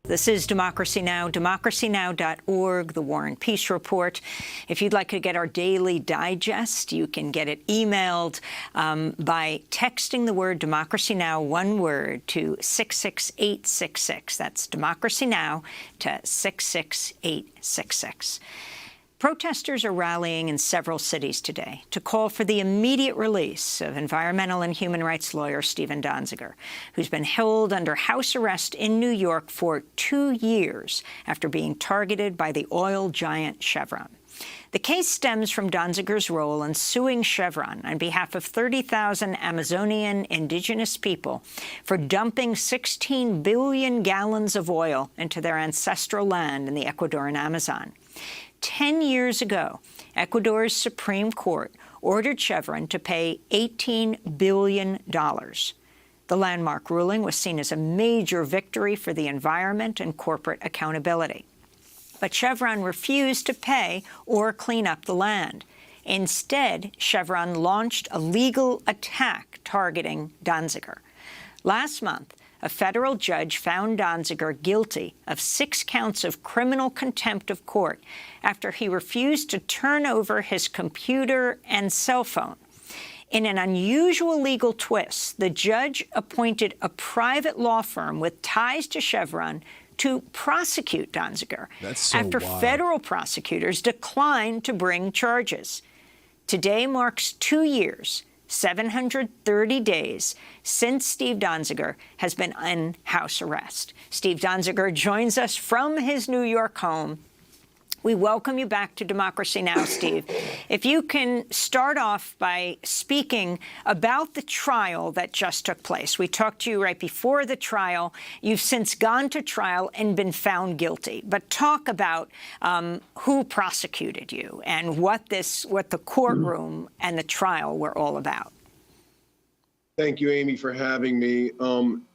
This is Democracy Now!, democracynow.org, the War and Peace Report. If you'd like to get our daily digest, you can get it emailed by texting the word Democracy Now! One word to 66866. That's Democracy Now! To 66866. Protesters are rallying in several cities today to call for the immediate release of environmental and human rights lawyer Stephen Donziger, who's been held under house arrest in New York for 2 years after being targeted by the oil giant Chevron. The case stems from Donziger's role in suing Chevron on behalf of 30,000 Amazonian indigenous people for dumping 16 billion gallons of oil into their ancestral land in the Ecuadorian Amazon. 10 years ago, Ecuador's Supreme Court ordered Chevron to pay $18 billion. The landmark ruling was seen as a major victory for the environment and corporate accountability. But Chevron refused to pay or clean up the land. Instead, Chevron launched a legal attack targeting Donziger. Last month, a federal judge found Donziger guilty of 6 counts of criminal contempt of court after he refused to turn over his computer and cell phone. In an unusual legal twist, the judge appointed a private law firm with ties to Chevron to prosecute Donziger after federal prosecutors declined to bring charges. Today marks 2 years, 730 days since Steve Donziger has been in house arrest. Steve Donziger joins us from his New York home. We welcome you back to Democracy Now!, Steve. If you can start off by speaking about the trial that just took place. We talked to you right before the trial. You've since gone to trial and been found guilty. But talk about who prosecuted you and what the courtroom and the trial were all about. Thank you, Amy, for having me.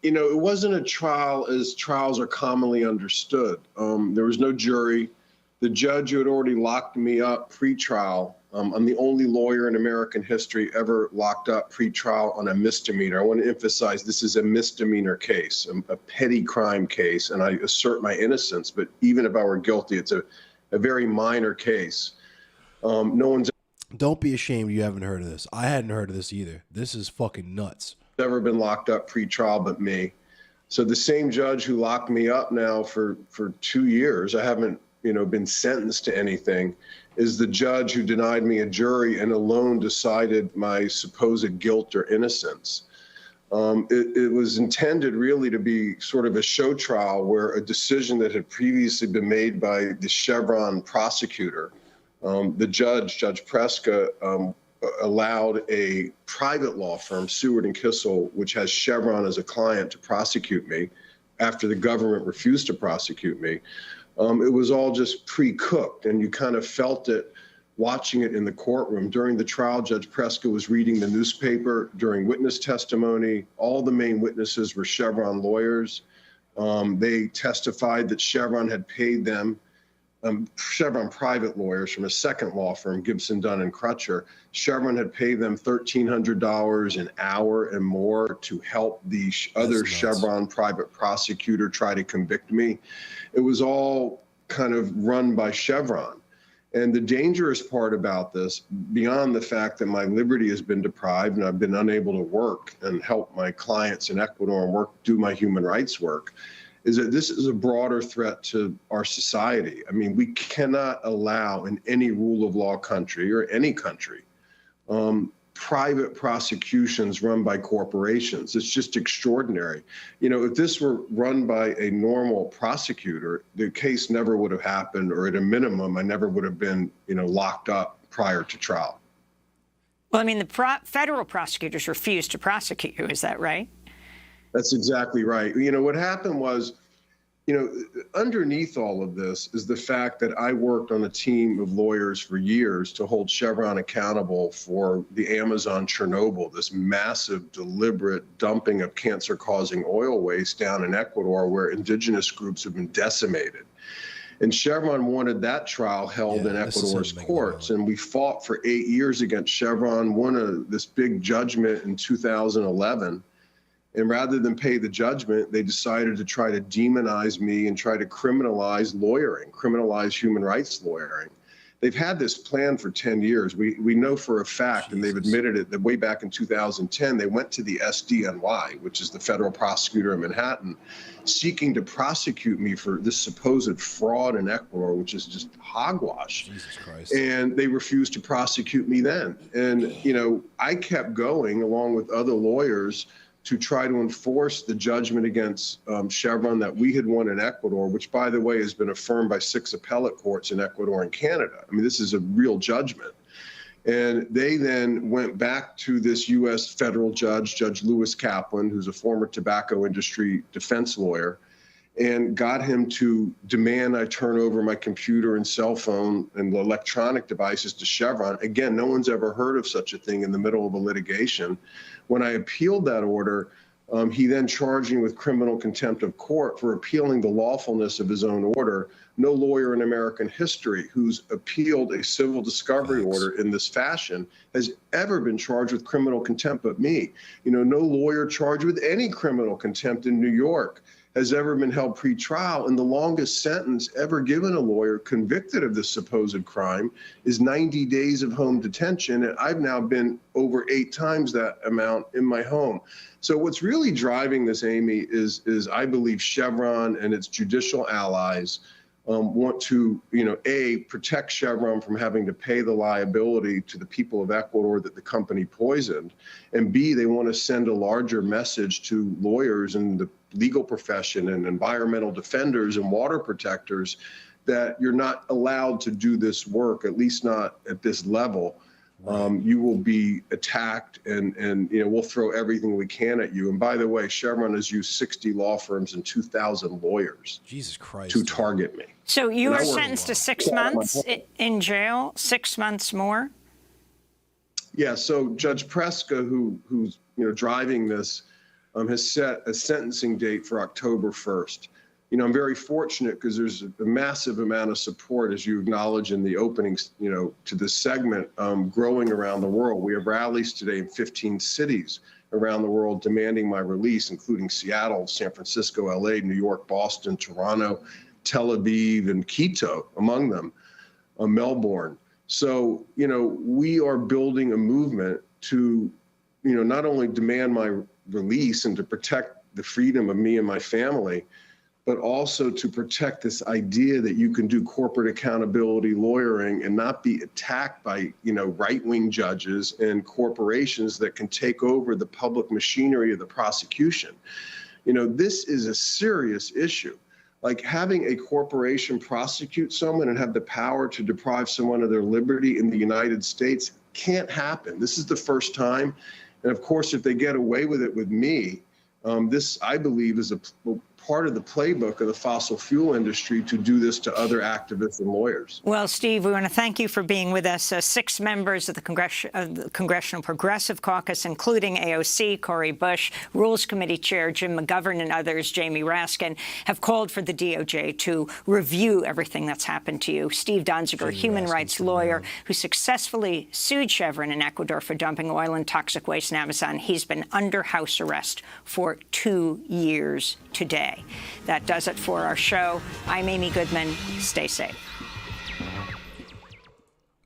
It wasn't a trial as trials are commonly understood. There was no jury. The judge who had already locked me up pre-trial, I'm the only lawyer in American history ever locked up pre-trial on a misdemeanor. I want to emphasize this is a misdemeanor case, a petty crime case, and I assert my innocence. But even if I were guilty, it's a very minor case. No one's Don't be ashamed you haven't heard of this. I hadn't heard of this either. This is fucking nuts. Ever been locked up pre-trial but me. So the same judge who locked me up now for 2 years, I haven't been sentenced to anything, is the judge who denied me a jury and alone decided my supposed guilt or innocence. It was intended really to be sort of a show trial where a decision that had previously been made by the Chevron prosecutor, the Judge Preska, allowed a private law firm, Seward and Kissel, which has Chevron as a client, to prosecute me after the government refused to prosecute me. It was all just pre-cooked, and you kind of felt it watching it in the courtroom. During the trial, Judge Preska was reading the newspaper during witness testimony. All the main witnesses were Chevron lawyers. They testified that Chevron had paid them, Chevron private lawyers from a second law firm, Gibson, Dunn and Crutcher. Chevron had paid them $1,300 an hour and more to help the other Chevron private prosecutor try to convict me. It was all kind of run by Chevron. And the dangerous part about this, beyond the fact that my liberty has been deprived and I've been unable to work and help my clients in Ecuador and do my human rights work, is that this is a broader threat to our society. I mean, we cannot allow in any rule of law country or any country private prosecutions run by corporations. It's just extraordinary. You know, if this were run by a normal prosecutor, the case never would have happened, or at a minimum, I never would have been, locked up prior to trial. Well, I mean, the federal prosecutors refused to prosecute you. Is that right? That's exactly right. What happened was, underneath all of this is the fact that I worked on a team of lawyers for years to hold Chevron accountable for the Amazon Chernobyl, this massive, deliberate dumping of cancer-causing oil waste down in Ecuador where indigenous groups have been decimated. And Chevron wanted that trial held in Ecuador's courts, and we fought for 8 years against Chevron, won this big judgment in 2011. And rather than pay the judgment, they decided to try to demonize me and try to criminalize lawyering, criminalize human rights lawyering. They've had this plan for 10 years. We know for a fact, and they've admitted it, that way back in 2010, they went to the SDNY, which is the federal prosecutor in Manhattan, seeking to prosecute me for this supposed fraud in Ecuador, which is just hogwash. Jesus Christ. And they refused to prosecute me then. And, I kept going along with other lawyers to try to enforce the judgment against Chevron that we had won in Ecuador, which, by the way, has been affirmed by 6 appellate courts in Ecuador and Canada. I mean, this is a real judgment. And they then went back to this U.S. federal judge, Judge Lewis Kaplan, who's a former tobacco industry defense lawyer, and got him to demand I turn over my computer and cell phone and electronic devices to Chevron. Again, no one's ever heard of such a thing in the middle of a litigation. When I appealed that order, he then charged me with criminal contempt of court for appealing the lawfulness of his own order. No lawyer in American history who's appealed a civil discovery order in this fashion has ever been charged with criminal contempt but me. No lawyer charged with any criminal contempt in New York has ever been held pre-trial, and the longest sentence ever given a lawyer convicted of this supposed crime is 90 days of home detention, and I've now been over 8 times that amount in my home. So what's really driving this, Amy, is I believe Chevron and its judicial allies want to, A, protect Chevron from having to pay the liability to the people of Ecuador that the company poisoned, and B, they want to send a larger message to lawyers and the legal profession and environmental defenders and water protectors that you're not allowed to do this work, at least not at this level. You will be attacked, and we'll throw everything we can at you. And by the way, Chevron has used 60 law firms and 2,000 lawyers Jesus Christ, to target me. So you are sentenced to 6 months in jail, 6 months more? Yeah, so Judge Preska, who's driving this, has set a sentencing date for October 1st. I'm very fortunate because there's a massive amount of support, as you acknowledge in the openings, to this segment, growing around the world. We have rallies today in 15 cities around the world demanding my release, including Seattle, San Francisco, LA, New York, Boston, Toronto, Tel Aviv, and Quito, among them, Melbourne. So, we are building a movement to, not only demand my release and to protect the freedom of me and my family, but also to protect this idea that you can do corporate accountability lawyering and not be attacked by, right-wing judges and corporations that can take over the public machinery of the prosecution. This is a serious issue. Like having a corporation prosecute someone and have the power to deprive someone of their liberty in the United States can't happen. This is the first time. And of course, if they get away with it with me, this, I believe, is part of the playbook of the fossil fuel industry to do this to other activists and lawyers. Well, Steve, we want to thank you for being with us. 6 members of the Congressional Progressive Caucus, including AOC, Cori Bush, Rules Committee Chair Jim McGovern, and others, Jamie Raskin, have called for the DOJ to review everything that's happened to you. Steve Donziger, human rights lawyer who successfully sued Chevron in Ecuador for dumping oil and toxic waste in Amazon, he's been under house arrest for 2 years today. That does it for our show. I'm Amy Goodman. Stay safe.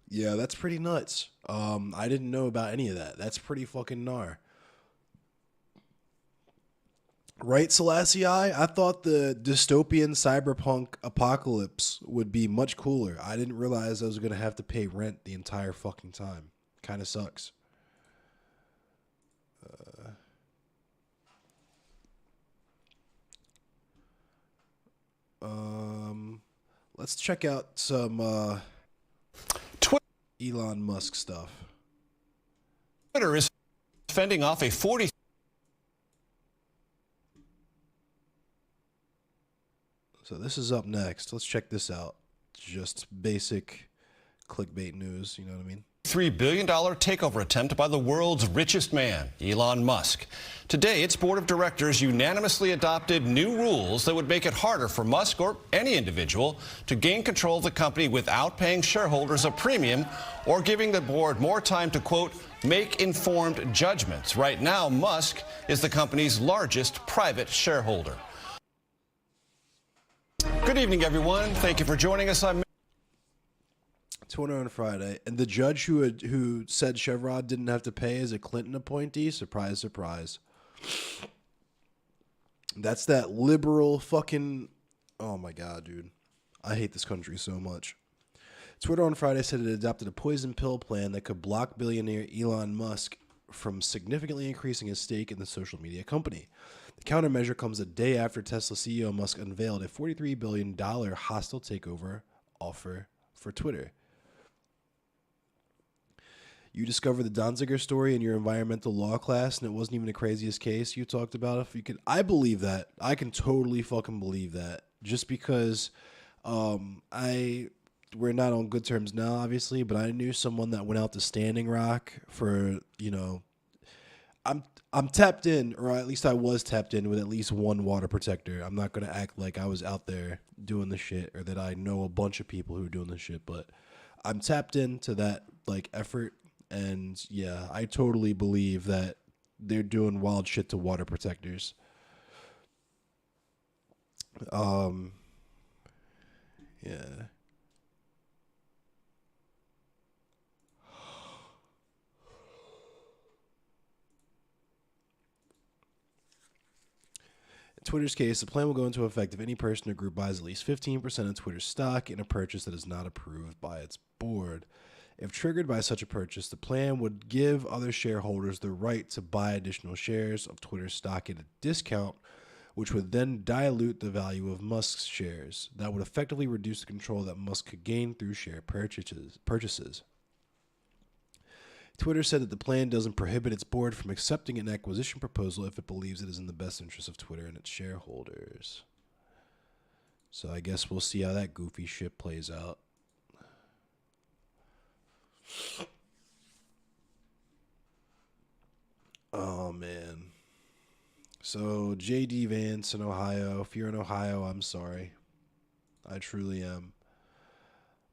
Yeah, that's pretty nuts. I didn't know about any of that. That's pretty fucking gnar. Right, Selassie? I thought the dystopian cyberpunk apocalypse would be much cooler. I didn't realize I was going to have to pay rent the entire fucking time. Kind of sucks. Let's check out some Elon Musk stuff. Twitter is fending off a 40. So this is up next. Let's check this out. Just basic clickbait news, you know what I mean? $3 billion takeover attempt by the world's richest man, Elon Musk. Today, its board of directors unanimously adopted new rules that would make it harder for Musk or any individual to gain control of the company without paying shareholders a premium or giving the board more time to, quote, make informed judgments. Right now, Musk is the company's largest private shareholder. Good evening, everyone. Thank you for joining us. I'm Twitter on Friday, and the judge who said Chevron didn't have to pay is a Clinton appointee. Surprise, surprise. That's that liberal fucking. Oh my god, dude, I hate this country so much. Twitter on Friday said it adopted a poison pill plan that could block billionaire Elon Musk from significantly increasing his stake in the social media company. The countermeasure comes a day after Tesla CEO Musk unveiled a $43 billion hostile takeover offer for Twitter. You discovered the Donziger story in your environmental law class, and it wasn't even the craziest case you talked about. If you could, I believe that. I can totally fucking believe that. Just because we're not on good terms now, obviously, but I knew someone that went out to Standing Rock for, you know, I'm tapped in, or at least I was tapped in with at least one water protector. I'm not gonna act like I was out there doing the shit or that I know a bunch of people who are doing the shit, but I'm tapped into that like effort. And yeah, I totally believe that they're doing wild shit to water protectors. Yeah. In Twitter's case, the plan will go into effect if any person or group buys at least 15% of Twitter's stock in a purchase that is not approved by its board. If triggered by such a purchase, the plan would give other shareholders the right to buy additional shares of Twitter stock at a discount, which would then dilute the value of Musk's shares. That would effectively reduce the control that Musk could gain through share purchases. Twitter said that the plan doesn't prohibit its board from accepting an acquisition proposal if it believes it is in the best interest of Twitter and its shareholders. So I guess we'll see how that goofy shit plays out. Oh, man. So, J.D. Vance in Ohio. If you're in Ohio, I'm sorry. I truly am.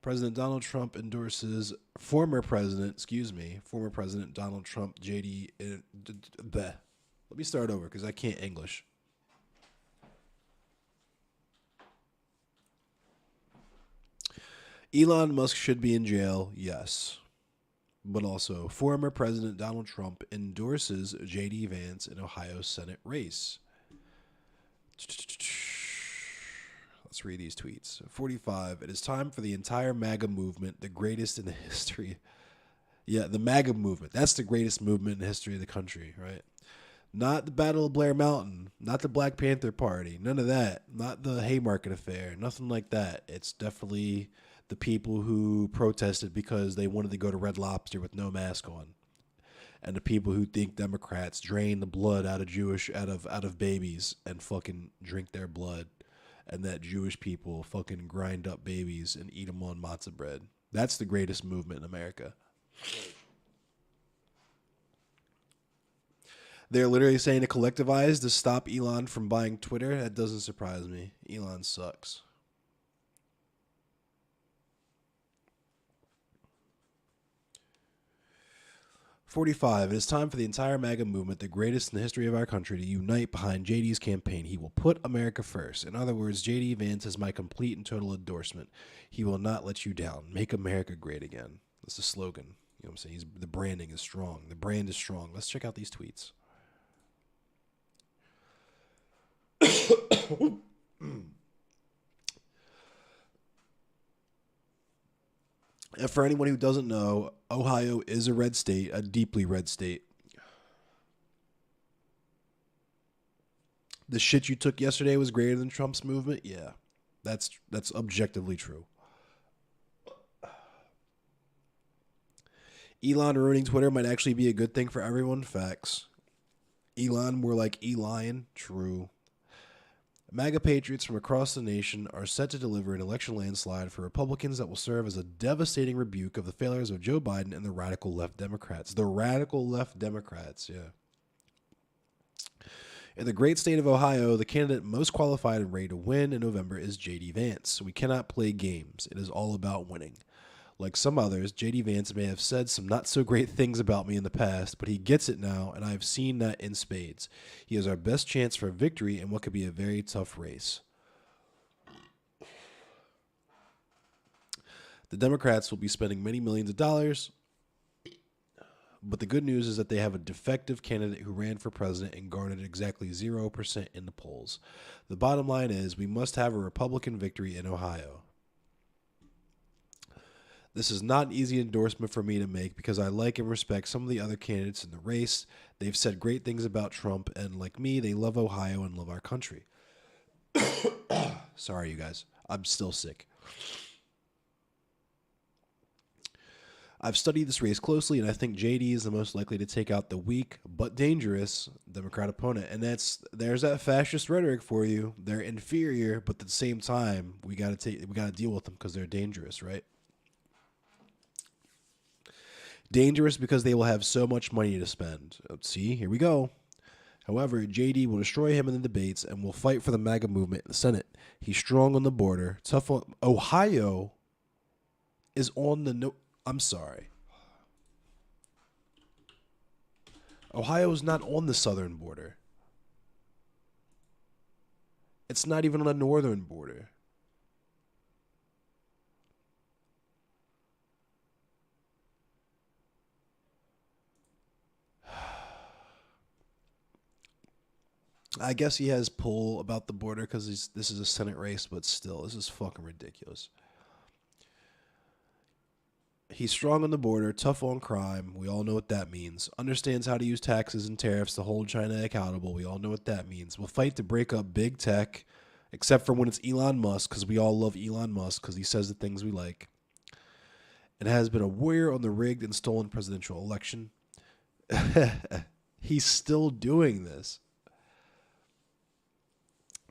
President Donald Trump endorses former President Donald Trump, J.D. Let me start over because I can't English. Elon Musk should be in jail, yes. But also, former President Donald Trump endorses J.D. Vance in Ohio Senate race. Let's read these tweets. 45. It is time for the entire MAGA movement, the greatest in the history. Yeah, the MAGA movement. That's the greatest movement in the history of the country, right? Not the Battle of Blair Mountain. Not the Black Panther Party. None of that. Not the Haymarket Affair. Nothing like that. It's definitely the people who protested because they wanted to go to Red Lobster with no mask on. and the people who think Democrats drain the blood out of babies and fucking drink their blood, and that Jewish people fucking grind up babies and eat them on matzah bread. That's the greatest movement in America. They're literally saying to collectivize to stop Elon from buying Twitter. That doesn't surprise me. Elon sucks. "45. It is time for the entire MAGA movement, the greatest in the history of our country, to unite behind JD's campaign. He will put America first. In other words, JD Vance is my complete and total endorsement. He will not let you down. Make America great again." That's the slogan. You know what I'm saying? The branding is strong. The brand is strong. Let's check out these tweets. And for anyone who doesn't know, Ohio is a red state, a deeply red state. The shit you took yesterday was greater than Trump's movement? Yeah, that's objectively true. Elon ruining Twitter might actually be a good thing for everyone. Facts. Elon more like Elion. True. MAGA patriots from across the nation are set to deliver an election landslide for Republicans that will serve as a devastating rebuke of the failures of Joe Biden and the radical left Democrats. The radical left Democrats, yeah. In the great state of Ohio, the candidate most qualified and ready to win in November is J.D. Vance. We cannot play games. It is all about winning. Like some others, J.D. Vance may have said some not so great things about me in the past, but he gets it now, and I have seen that in spades. He is our best chance for victory in what could be a very tough race. The Democrats will be spending many millions of dollars, but the good news is that they have a defective candidate who ran for president and garnered exactly 0% in the polls. The bottom line is we must have a Republican victory in Ohio. This is not an easy endorsement for me to make because I like and respect some of the other candidates in the race. They've said great things about Trump, and like me, they love Ohio and love our country. Sorry, you guys. I'm still sick. I've studied this race closely, and I think JD is the most likely to take out the weak but dangerous Democrat opponent. And there's that fascist rhetoric for you. They're inferior, but at the same time, we got to deal with them because they're dangerous, right? Dangerous because they will have so much money to spend. See, here we go. However, JD will destroy him in the debates and will fight for the MAGA movement in the Senate. He's strong on the border. Tough on Ohio is on the no. I'm sorry. Ohio is not on the southern border. It's not even on the northern border. I guess he has pull about the border because this is a Senate race, but still, this is fucking ridiculous. He's strong on the border, tough on crime. We all know what that means. Understands how to use taxes and tariffs to hold China accountable. We all know what that means. We'll fight to break up big tech, except for when it's Elon Musk, because we all love Elon Musk because he says the things we like. And has been a warrior on the rigged and stolen presidential election. He's still doing this.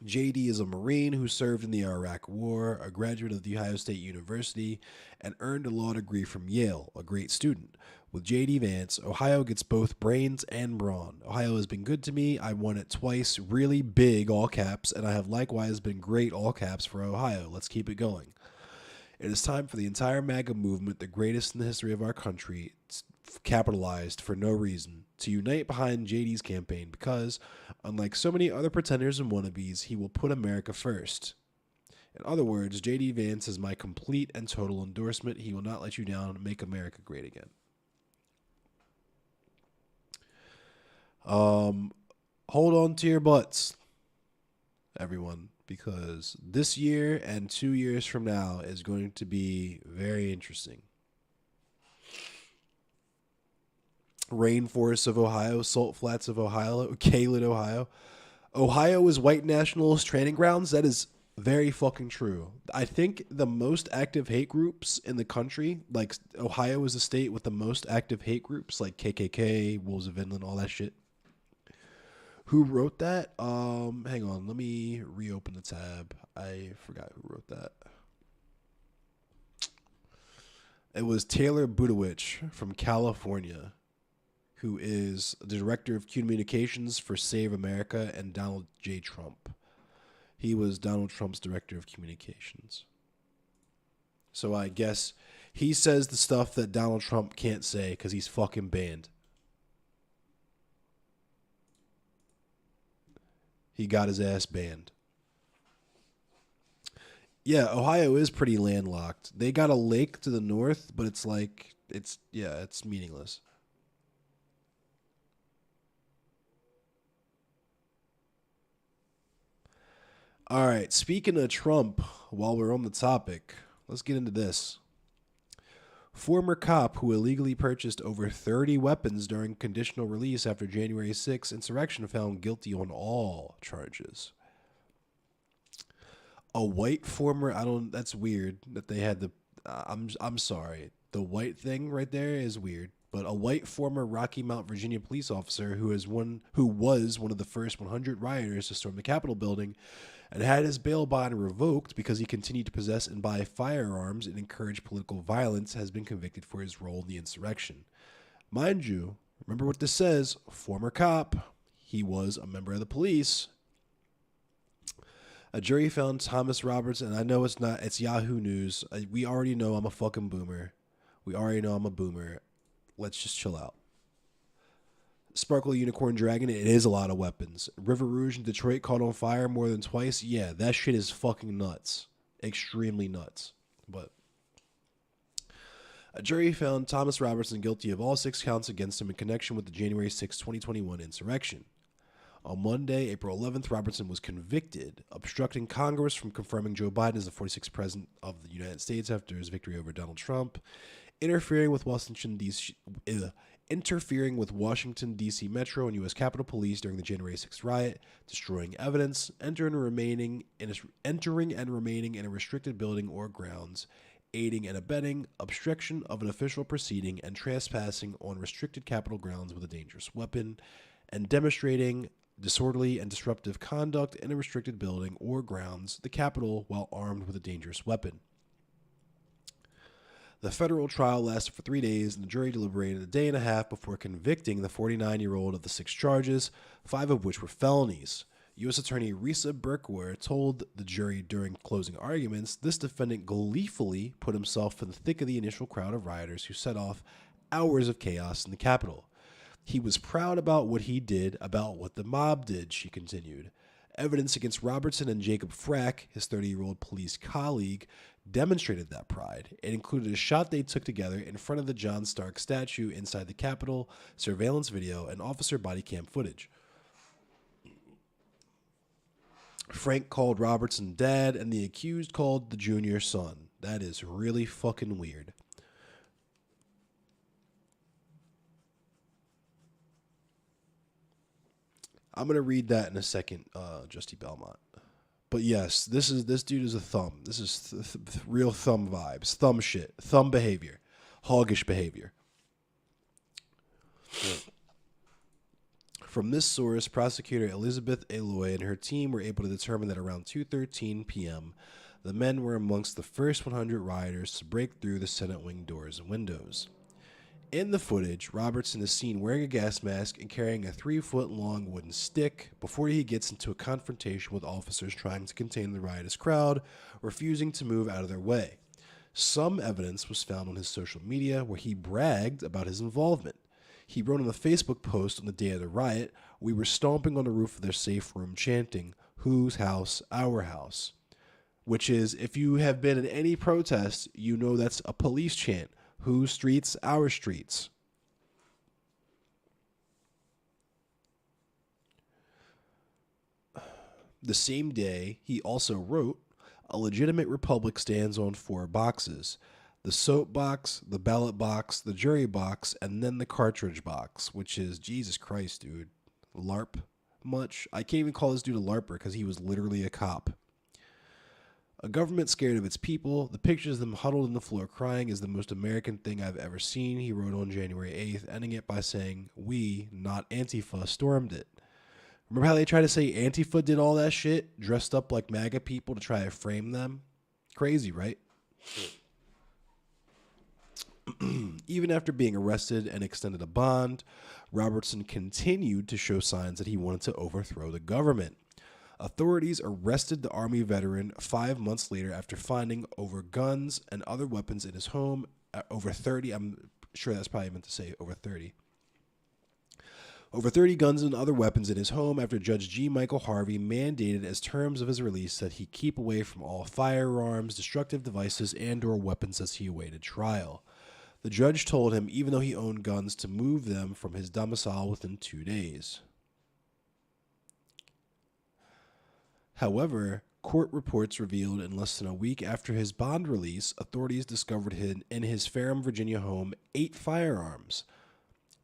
JD is a Marine who served in the Iraq War, a graduate of The Ohio State University, and earned a law degree from Yale, a great student. With JD Vance, Ohio gets both brains and brawn. Ohio has been good to me. I won it twice, really big, all caps, and I have likewise been great, all caps, for Ohio. Let's keep it going. It is time for the entire MAGA movement, the greatest in the history of our country, capitalized for no reason, to unite behind JD's campaign because, unlike so many other pretenders and wannabes, he will put America first. In other words, JD Vance is my complete and total endorsement. He will not let you down and make America great again. Hold on to your butts, everyone, because this year and 2 years from now is going to be very interesting. Rainforests of Ohio, salt flats of Ohio, Kaled, Ohio. Ohio is white nationalist training grounds. That is Very fucking true. I think the most active hate groups in the country, like Ohio is the state with the most active hate groups, like KKK, Wolves of Inland, all that shit. Who wrote that? Hang on, let me reopen the tab. I forgot who wrote that. It was Taylor Budowich from California, who is the director of communications for Save America and Donald J. Trump. He was Donald Trump's director of communications. So I guess he says the stuff that Donald Trump can't say because he's fucking banned. He got his ass banned. Yeah, Ohio is pretty landlocked. They got a lake to the north, but it's like, it's meaningless. All right, speaking of Trump, while we're on the topic, let's get into this. Former cop who illegally purchased over 30 weapons during conditional release after January 6 insurrection found guilty on all charges. A white former, that's weird that they had the, I'm sorry. The white thing right there is weird. But a white former Rocky Mount, Virginia police officer who was one of the first 100 rioters to storm the Capitol building and had his bail bond revoked because he continued to possess and buy firearms and encourage political violence has been convicted for his role in the insurrection. Mind you, remember what this says, former cop, he was a member of the police. A jury found Thomas Roberts, and I know it's Yahoo News. We already know I'm a fucking boomer. We already know I'm a boomer. Let's just chill out. Sparkle Unicorn Dragon, it is a lot of weapons. River Rouge in Detroit caught on fire more than twice. Yeah, that shit is fucking nuts. Extremely nuts. But a jury found Thomas Robertson guilty of all 6 counts against him in connection with the January 6, 2021 insurrection. On Monday, April 11th, Robertson was convicted, obstructing Congress from confirming Joe Biden as the 46th president of the United States after his victory over Donald Trump, interfering with Washington, D.C. Metro and U.S. Capitol Police during the January 6th riot, destroying evidence, entering and remaining in a restricted building or grounds, aiding and abetting, obstruction of an official proceeding, and trespassing on restricted Capitol grounds with a dangerous weapon, and demonstrating disorderly and disruptive conduct in a restricted building or grounds, the Capitol, while armed with a dangerous weapon. The federal trial lasted for 3 days, and the jury deliberated a day and a half before convicting the 49-year-old of the 6 charges, 5 of which were felonies. U.S. Attorney Risa Berkwer told the jury during closing arguments this defendant gleefully put himself in the thick of the initial crowd of rioters who set off hours of chaos in the Capitol. He was proud about what he did, about what the mob did, she continued. Evidence against Robertson and Jacob Frack, his 30-year-old police colleague, demonstrated that pride. It included a shot they took together in front of the John Stark statue inside the Capitol, surveillance video, and officer body cam footage. Frank called Robertson dad, and the accused called the junior son. That is really fucking weird. I'm going to read that in a second, Justy Belmont. But yes, this dude is a thumb. This is real thumb vibes, thumb shit, thumb behavior, hoggish behavior. From this source, prosecutor Elizabeth Eloy and her team were able to determine that around 2:13 p.m., the men were amongst the first 100 rioters to break through the Senate wing doors and windows. In the footage, Robertson is seen wearing a gas mask and carrying a 3-foot-long wooden stick before he gets into a confrontation with officers trying to contain the riotous crowd, refusing to move out of their way. Some evidence was found on his social media where he bragged about his involvement. He wrote on a Facebook post on the day of the riot, "We were stomping on the roof of their safe room chanting, 'Whose house? Our house.'" Which is, if you have been in any protest, you know that's a police chant. Whose streets? Our streets. The same day, he also wrote, "A legitimate republic stands on 4 boxes. The soap box, the ballot box, the jury box, and then the cartridge box," which is, Jesus Christ, dude. LARP much? I can't even call this dude a LARPer because he was literally a cop. A government scared of its people. The pictures of them huddled on the floor crying is the most American thing I've ever seen, he wrote on January 8th, ending it by saying, "We, not Antifa, stormed it." Remember how they tried to say Antifa did all that shit, dressed up like MAGA people to try to frame them? Crazy, right? Even after being arrested and extended a bond, Robertson continued to show signs that he wanted to overthrow the government. Authorities arrested the Army veteran 5 months later after finding over guns and other weapons in his home. Over 30, I'm sure that's probably meant to say over 30. Over 30 guns and other weapons in his home after Judge G. Michael Harvey mandated as terms of his release that he keep away from all firearms, destructive devices, and/or weapons as he awaited trial. The judge told him, even though he owned guns, to move them from his domicile within 2 days. However, court reports revealed in less than a week after his bond release, authorities discovered in his Ferrum, Virginia home 8 firearms.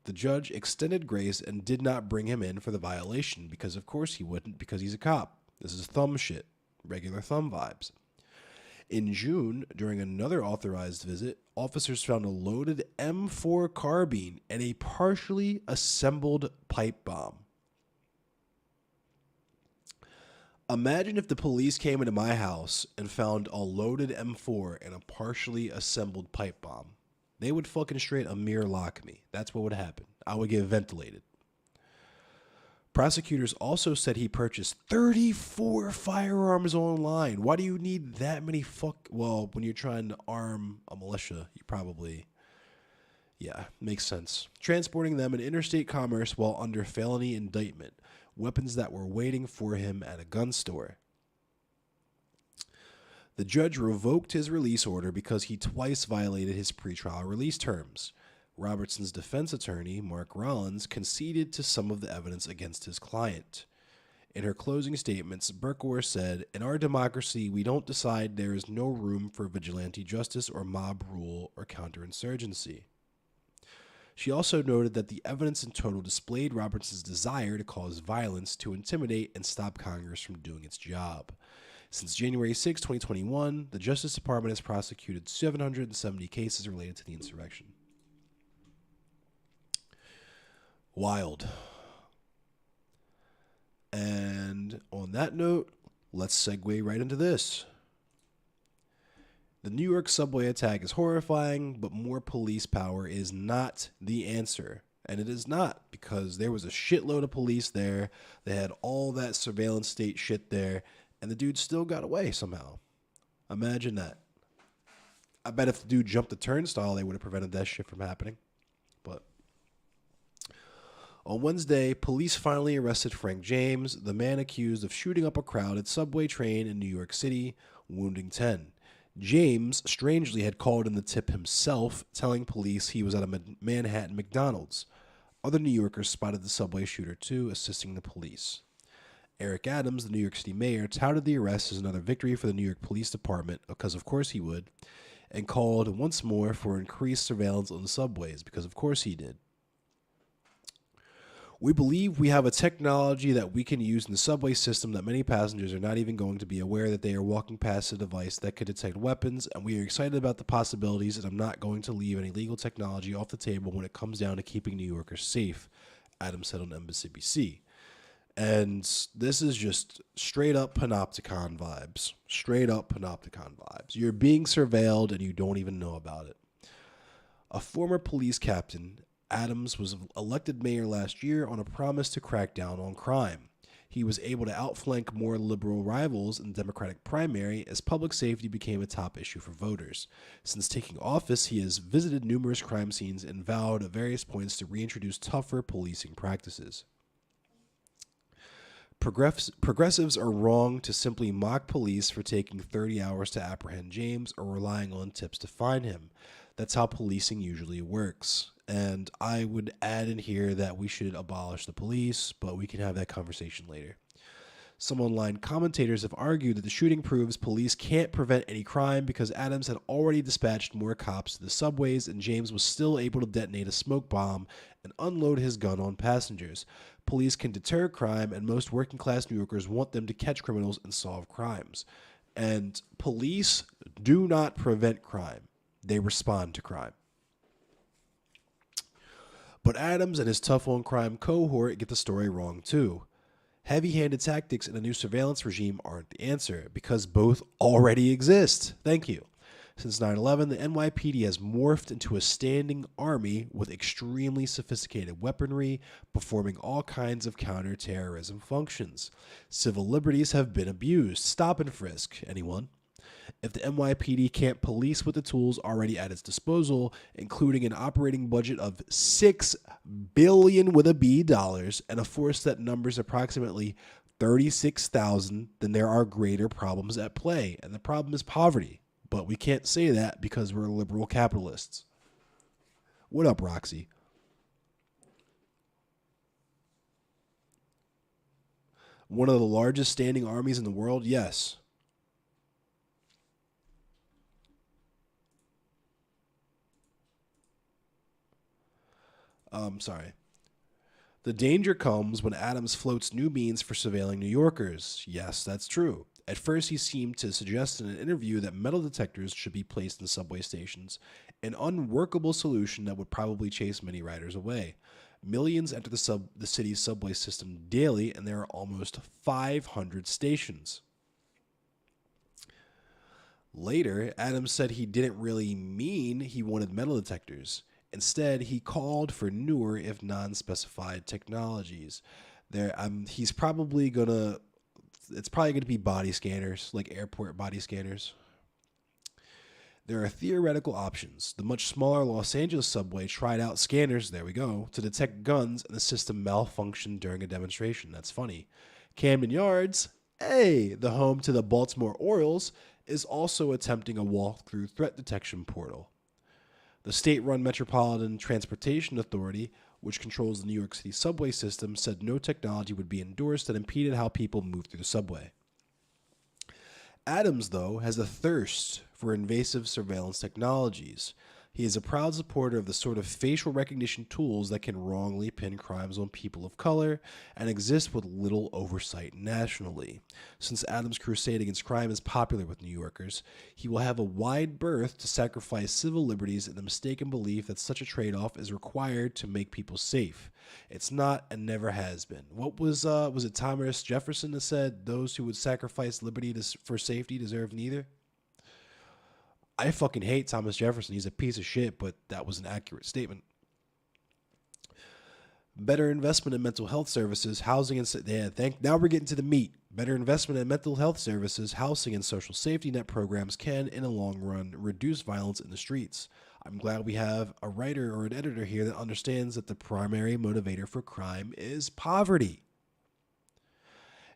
The judge extended grace and did not bring him in for the violation because, of course, he wouldn't, because he's a cop. This is thumb shit, regular thumb vibes. In June, during another authorized visit, officers found a loaded M4 carbine and a partially assembled pipe bomb. Imagine if the police came into my house and found a loaded M4 and a partially assembled pipe bomb. They would fucking straight Amir lock me. That's what would happen. I would get ventilated. Prosecutors also said he purchased 34 firearms online. Why do you need that many Well, when you're trying to arm a militia, you probably... Yeah, makes sense. Transporting them in interstate commerce while under felony indictment. Weapons that were waiting for him at a gun store. The judge revoked his release order because he twice violated his pretrial release terms. Robertson's defense attorney, Mark Rollins, conceded to some of the evidence against his client. In her closing statements, Burkor said, "In our democracy, we don't decide there is no room for vigilante justice or mob rule or counterinsurgency." She also noted that the evidence in total displayed Robertson's desire to cause violence to intimidate and stop Congress from doing its job. Since January 6, 2021, the Justice Department has prosecuted 770 cases related to the insurrection. Wild. And on that note, let's segue right into this. The New York subway attack is horrifying, but more police power is not the answer. And it is not, because there was a shitload of police there. They had all that surveillance state shit there, and the dude still got away somehow. Imagine that. I bet if the dude jumped the turnstile, they would have prevented that shit from happening. But on Wednesday, police finally arrested Frank James, the man accused of shooting up a crowded subway train in New York City, wounding 10. James strangely had called in the tip himself, telling police he was at a Manhattan McDonald's. Other New Yorkers spotted the subway shooter too, assisting the police. Eric Adams, the New York City mayor, touted the arrest as another victory for the New York Police Department, because of course he would, and called once more for increased surveillance on the subways, because of course he did. "We believe we have a technology that we can use in the subway system that many passengers are not even going to be aware that they are walking past a device that could detect weapons, and we are excited about the possibilities, and I'm not going to leave any legal technology off the table when it comes down to keeping New Yorkers safe," Adams said on MSNBC. And this is just straight up panopticon vibes. Straight up panopticon vibes. You're being surveilled and you don't even know about it. A former police captain, Adams was elected mayor last year on a promise to crack down on crime. He was able to outflank more liberal rivals in the Democratic primary as public safety became a top issue for voters. Since taking office, he has visited numerous crime scenes and vowed at various points to reintroduce tougher policing practices. Progressives are wrong to simply mock police for taking 30 hours to apprehend James or relying on tips to find him. That's how policing usually works. And I would add in here that we should abolish the police, but we can have that conversation later. Some online commentators have argued that the shooting proves police can't prevent any crime because Adams had already dispatched more cops to the subways and James was still able to detonate a smoke bomb and unload his gun on passengers. Police can deter crime, and most working-class New Yorkers want them to catch criminals and solve crimes. And police do not prevent crime. They respond to crime. But Adams and his tough on crime cohort get the story wrong too. Heavy-handed tactics in a new surveillance regime aren't the answer, because both already exist. Thank you. Since 9/11, the NYPD has morphed into a standing army with extremely sophisticated weaponry, performing all kinds of counterterrorism functions. Civil liberties have been abused. Stop and frisk. Anyone? If the NYPD can't police with the tools already at its disposal, including an operating budget of $6 billion with a B dollars and a force that numbers approximately 36,000, then there are greater problems at play, and the problem is poverty. But we can't say that because we're liberal capitalists. What up, Roxy? One of the largest standing armies in the world? Yes. Sorry. The danger comes when Adams floats new means for surveilling New Yorkers. Yes, that's true. At first, he seemed to suggest in an interview that metal detectors should be placed in subway stations, an unworkable solution that would probably chase many riders away. Millions enter the city's subway system daily, and there are almost 500 stations. Later, Adams said he didn't really mean he wanted metal detectors. Instead, he called for newer, if non-specified, technologies. It's probably gonna be body scanners, like airport body scanners. There are theoretical options. The much smaller Los Angeles subway tried out scanners, there we go, to detect guns, and the system malfunctioned during a demonstration. That's funny. Camden Yards, the home to the Baltimore Orioles, is also attempting a walk-through threat detection portal. The state-run Metropolitan Transportation Authority, which controls the New York City subway system, said no technology would be endorsed that impeded how people move through the subway. Adams, though, has a thirst for invasive surveillance technologies. He is a proud supporter of the sort of facial recognition tools that can wrongly pin crimes on people of color and exist with little oversight nationally. Since Adams' crusade against crime is popular with New Yorkers, he will have a wide berth to sacrifice civil liberties in the mistaken belief that such a trade-off is required to make people safe. It's not and never has been. What was it Thomas Jefferson that said those who would sacrifice liberty for safety deserve neither? I fucking hate Thomas Jefferson. He's a piece of shit, but that was an accurate statement. Better investment in mental health services, housing, and now we're getting to the meat. Better investment in mental health services, housing, and social safety net programs can, in the long run, reduce violence in the streets. I'm glad we have a writer or an editor here that understands that the primary motivator for crime is poverty.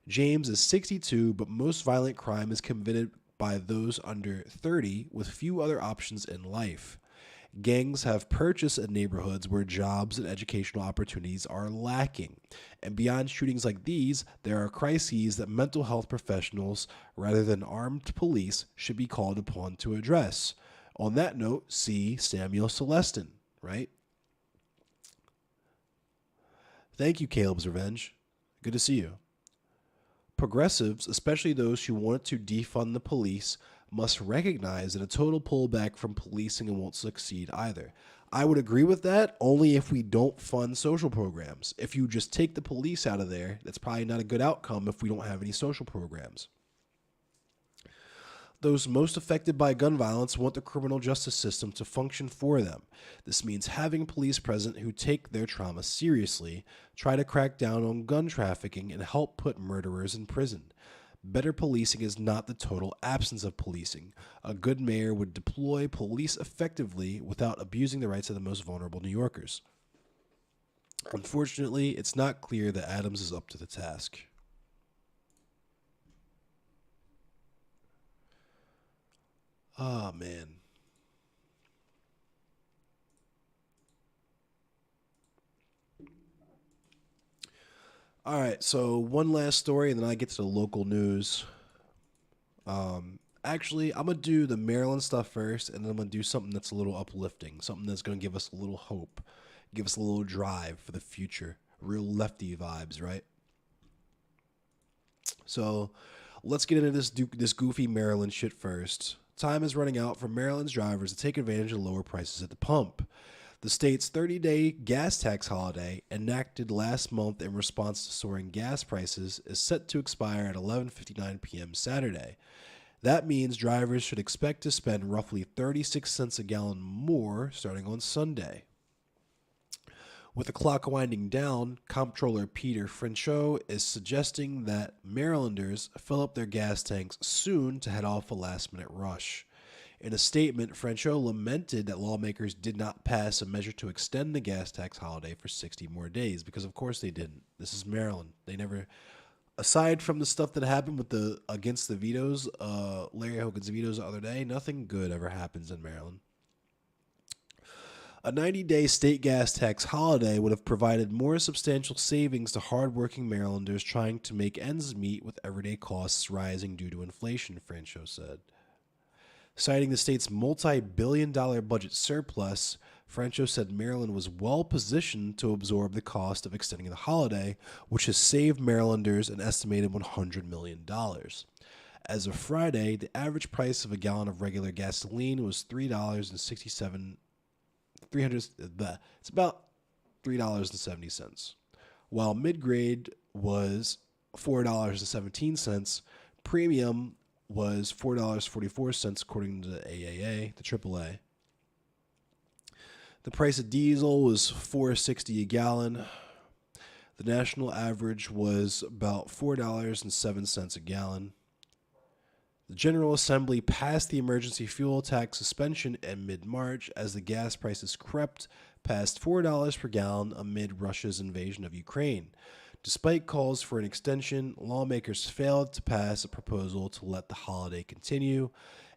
James is 62, but most violent crime is committed by those under 30 with few other options in life. Gangs have purchased in neighborhoods where jobs and educational opportunities are lacking. And beyond shootings like these, there are crises that mental health professionals, rather than armed police, should be called upon to address. On that note, see Samuel Celestin, right? Thank you, Caleb's Revenge. Good to see you. Progressives, especially those who want to defund the police, must recognize that a total pullback from policing won't succeed either. I would agree with that only if we don't fund social programs. If you just take the police out of there, that's probably not a good outcome if we don't have any social programs. Those most affected by gun violence want the criminal justice system to function for them. This means having police present who take their trauma seriously, try to crack down on gun trafficking, and help put murderers in prison. Better policing is not the total absence of policing. A good mayor would deploy police effectively without abusing the rights of the most vulnerable New Yorkers. Unfortunately, it's not clear that Adams is up to the task. Oh, man. All right, so one last story, and then I get to the local news. Actually, I'm going to do the Maryland stuff first, and then I'm going to do something that's a little uplifting, something that's going to give us a little hope, give us a little drive for the future. Real lefty vibes, right? So Let's get into this goofy Maryland shit first. Time is running out for Maryland's drivers to take advantage of lower prices at the pump. The state's 30-day gas tax holiday, enacted last month in response to soaring gas prices, is set to expire at 11:59 p.m. Saturday. That means drivers should expect to spend roughly 36 cents a gallon more starting on Sunday. With the clock winding down, Comptroller Peter Frenchot is suggesting that Marylanders fill up their gas tanks soon to head off a last-minute rush. In a statement, Frenchot lamented that lawmakers did not pass a measure to extend the gas tax holiday for 60 more days, because of course they didn't. This is Maryland. They never, aside from the stuff that happened with the against the vetoes, Larry Hogan's vetoes the other day, nothing good ever happens in Maryland. A 90-day state gas tax holiday would have provided more substantial savings to hardworking Marylanders trying to make ends meet with everyday costs rising due to inflation, Frenchot said. Citing the state's multi-billion-dollar budget surplus, Frenchot said Maryland was well-positioned to absorb the cost of extending the holiday, which has saved Marylanders an estimated $100 million. As of Friday, the average price of a gallon of regular gasoline was it's about $3.70, while mid-grade was $4.17. Premium was $4.44 according to the AAA, the AAA. The price of diesel was $4.60 a gallon. The national average was about $4.07 a gallon. The General Assembly passed the emergency fuel tax suspension in mid-March as the gas prices crept past $4 per gallon amid Russia's invasion of Ukraine. Despite calls for an extension, lawmakers failed to pass a proposal to let the holiday continue.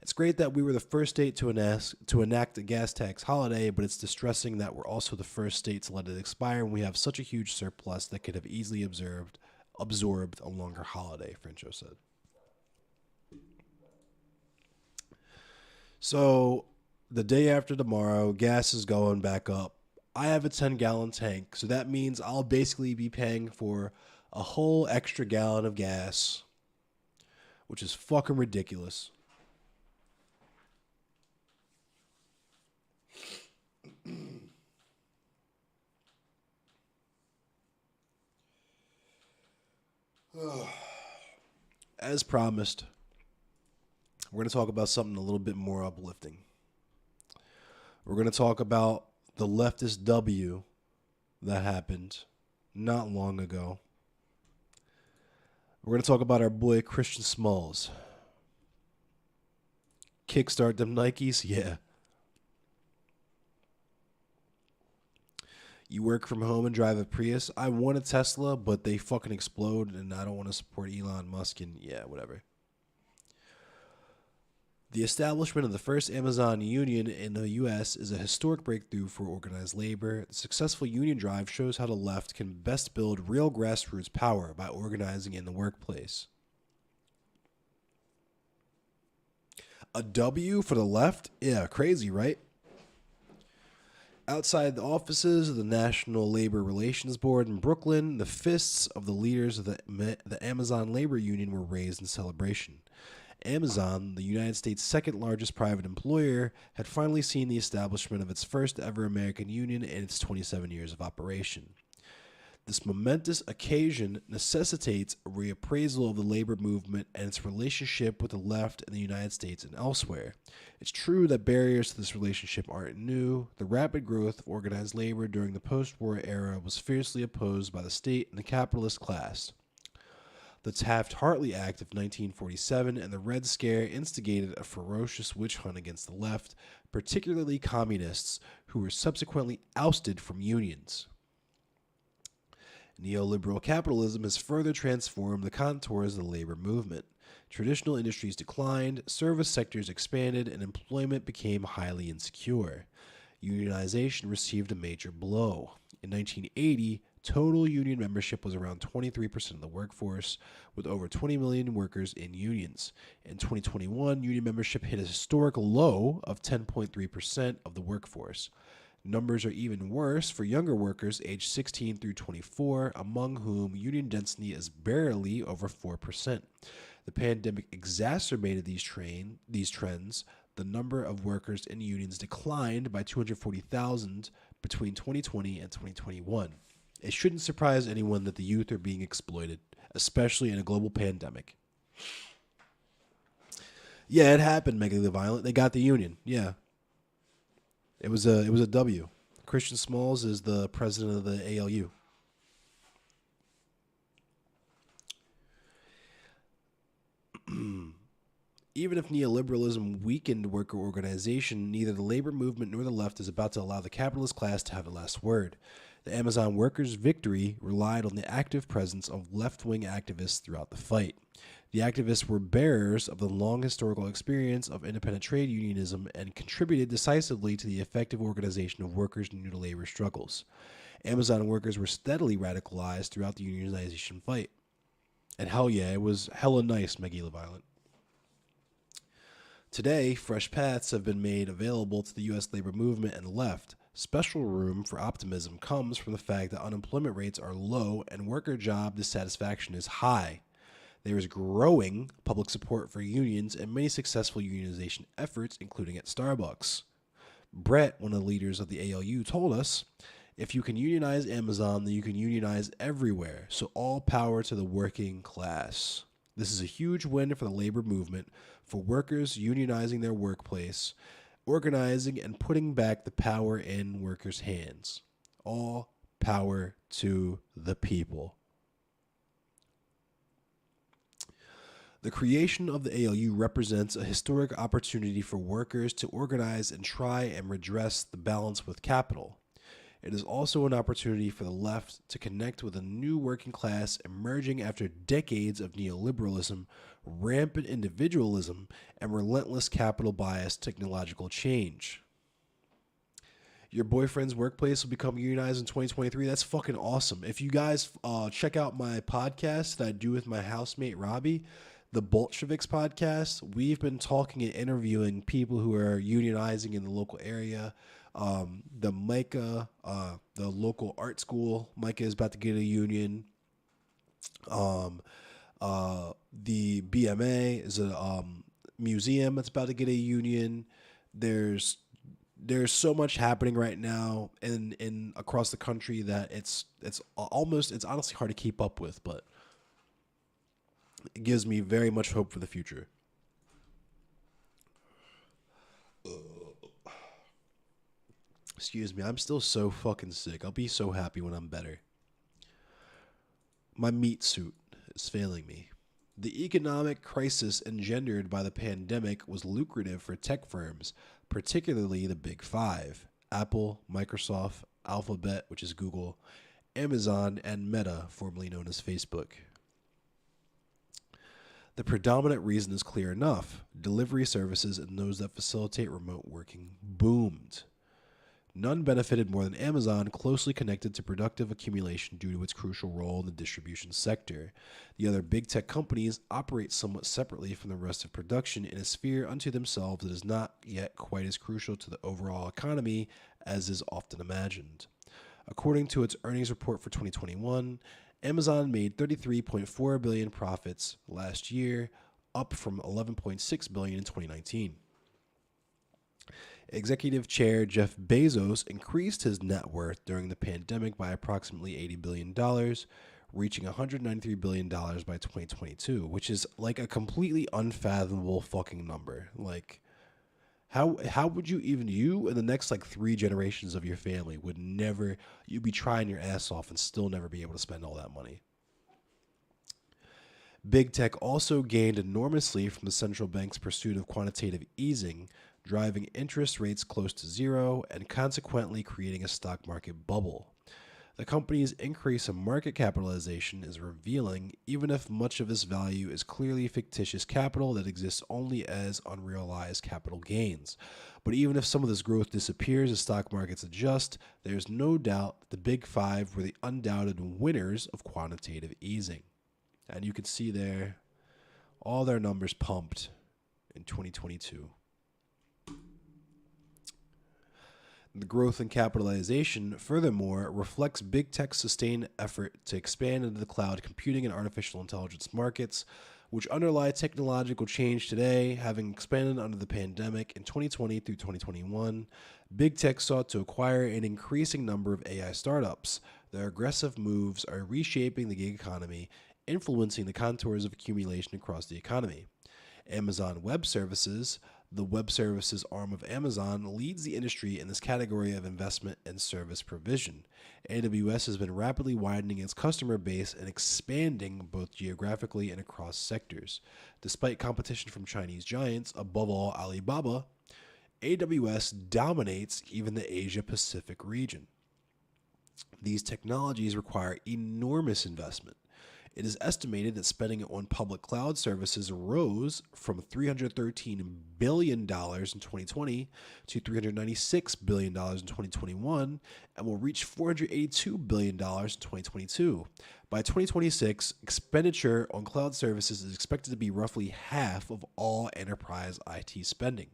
It's great that we were the first state to enact a gas tax holiday, but it's distressing that we're also the first state to let it expire when we have such a huge surplus that could have easily absorbed a longer holiday, Frenchot said. So, the day after tomorrow, gas is going back up. I have a 10-gallon tank, so that means I'll basically be paying for a whole extra gallon of gas, which is fucking ridiculous. As promised, we're going to talk about something a little bit more uplifting. We're going to talk about the leftist W that happened not long ago. We're going to talk about our boy Christian Smalls. Kickstart them Nikes? Yeah. You work from home and drive a Prius? I want a Tesla, but they fucking explode and I don't want to support Elon Musk and yeah, whatever. The establishment of the first Amazon union in the U.S. is a historic breakthrough for organized labor. The successful union drive shows how the left can best build real grassroots power by organizing in the workplace. A W for the left? Yeah, crazy, right? Outside the offices of the National Labor Relations Board in Brooklyn, the fists of the leaders of the Amazon Labor Union were raised in celebration. Amazon, the United States' second largest private employer, had finally seen the establishment of its first ever American union in its 27 years of operation. This momentous occasion necessitates a reappraisal of the labor movement and its relationship with the left in the United States and elsewhere. It's true that barriers to this relationship aren't new. The rapid growth of organized labor during the post-war era was fiercely opposed by the state and the capitalist class. The Taft-Hartley Act of 1947 and the Red Scare instigated a ferocious witch hunt against the left, particularly communists, who were subsequently ousted from unions. Neoliberal capitalism has further transformed the contours of the labor movement. Traditional industries declined, service sectors expanded, and employment became highly insecure. Unionization received a major blow. In 1980, total union membership was around 23% of the workforce, with over 20 million workers in unions. In 2021, union membership hit a historic low of 10.3% of the workforce. Numbers are even worse for younger workers aged 16 through 24, among whom union density is barely over 4%. The pandemic exacerbated these trends. The number of workers in unions declined by 240,000 between 2020 and 2021. It shouldn't surprise anyone that the youth are being exploited, especially in a global pandemic. Yeah, it happened, Mega the Violent. They got the union. Yeah. It was a W. Christian Smalls is the president of the ALU. Even if neoliberalism weakened worker organization, neither the labor movement nor the left is about to allow the capitalist class to have the last word. The Amazon workers' victory relied on the active presence of left-wing activists throughout the fight. The activists were bearers of the long historical experience of independent trade unionism and contributed decisively to the effective organization of workers' new to labor struggles. Amazon workers were steadily radicalized throughout the unionization fight. And hell yeah, it was hella nice, Maggie LaViolent. Today, fresh paths have been made available to the U.S. labor movement and the left. Special room for optimism comes from the fact that unemployment rates are low and worker job dissatisfaction is high. There is growing public support for unions and many successful unionization efforts, including at Starbucks. Brett, one of the leaders of the ALU, told us, if you can unionize Amazon, then you can unionize everywhere, so all power to the working class. This is a huge win for the labor movement, for workers unionizing their workplace, organizing and putting back the power in workers' hands. All power to the people. The creation of the ALU represents a historic opportunity for workers to organize and try and redress the balance with capital. It is also an opportunity for the left to connect with a new working class emerging after decades of neoliberalism, rampant individualism, and relentless capital bias technological change. Your boyfriend's workplace will become unionized in 2023. That's fucking awesome. If you guys check out my podcast that I do with my housemate Robbie, the Bolsheviks podcast, we've been talking and interviewing people who are unionizing in the local area. The Micah, the local art school, Micah is about to get a union. The BMA is a museum that's about to get a union. There's so much happening right now in across the country that it's honestly hard to keep up with, but it gives me very much hope for the future. Excuse me, I'm still so fucking sick. I'll be so happy when I'm better. My meat suit is failing me. The economic crisis engendered by the pandemic was lucrative for tech firms, particularly the Big Five: Apple, Microsoft, Alphabet, which is Google, Amazon, and Meta, formerly known as Facebook. The predominant reason is clear enough. Delivery services and those that facilitate remote working boomed. None benefited more than Amazon, closely connected to productive accumulation due to its crucial role in the distribution sector. The other big tech companies operate somewhat separately from the rest of production in a sphere unto themselves that is not yet quite as crucial to the overall economy as is often imagined. According to its earnings report for 2021, Amazon made $33.4 billion profits last year, up from $11.6 billion in 2019. Executive Chair Jeff Bezos increased his net worth during the pandemic by approximately $80 billion, reaching $193 billion by 2022, which is like a completely unfathomable fucking number. Like, how would you in the next like 3 generations of your family would never, you'd be trying your ass off and still never be able to spend all that money. Big tech also gained enormously from the central bank's pursuit of quantitative easing, driving interest rates close to zero and consequently creating a stock market bubble. The company's increase in market capitalization is revealing, even if much of this value is clearly fictitious capital that exists only as unrealized capital gains. But even if some of this growth disappears as stock markets adjust, there's no doubt that the Big Five were the undoubted winners of quantitative easing. And you can see there all their numbers pumped in 2022. The growth in capitalization, furthermore, reflects big tech's sustained effort to expand into the cloud computing and artificial intelligence markets, which underlie technological change today, having expanded under the pandemic in 2020 through 2021. Big tech sought to acquire an increasing number of AI startups. Their aggressive moves are reshaping the gig economy, influencing the contours of accumulation across the economy. Amazon Web Services, the web services arm of Amazon, leads the industry in this category of investment and service provision. AWS has been rapidly widening its customer base and expanding both geographically and across sectors. Despite competition from Chinese giants, above all Alibaba, AWS dominates even the Asia-Pacific region. These technologies require enormous investment. It is estimated that spending on public cloud services rose from $313 billion in 2020 to $396 billion in 2021 and will reach $482 billion in 2022. By 2026, expenditure on cloud services is expected to be roughly half of all enterprise IT spending.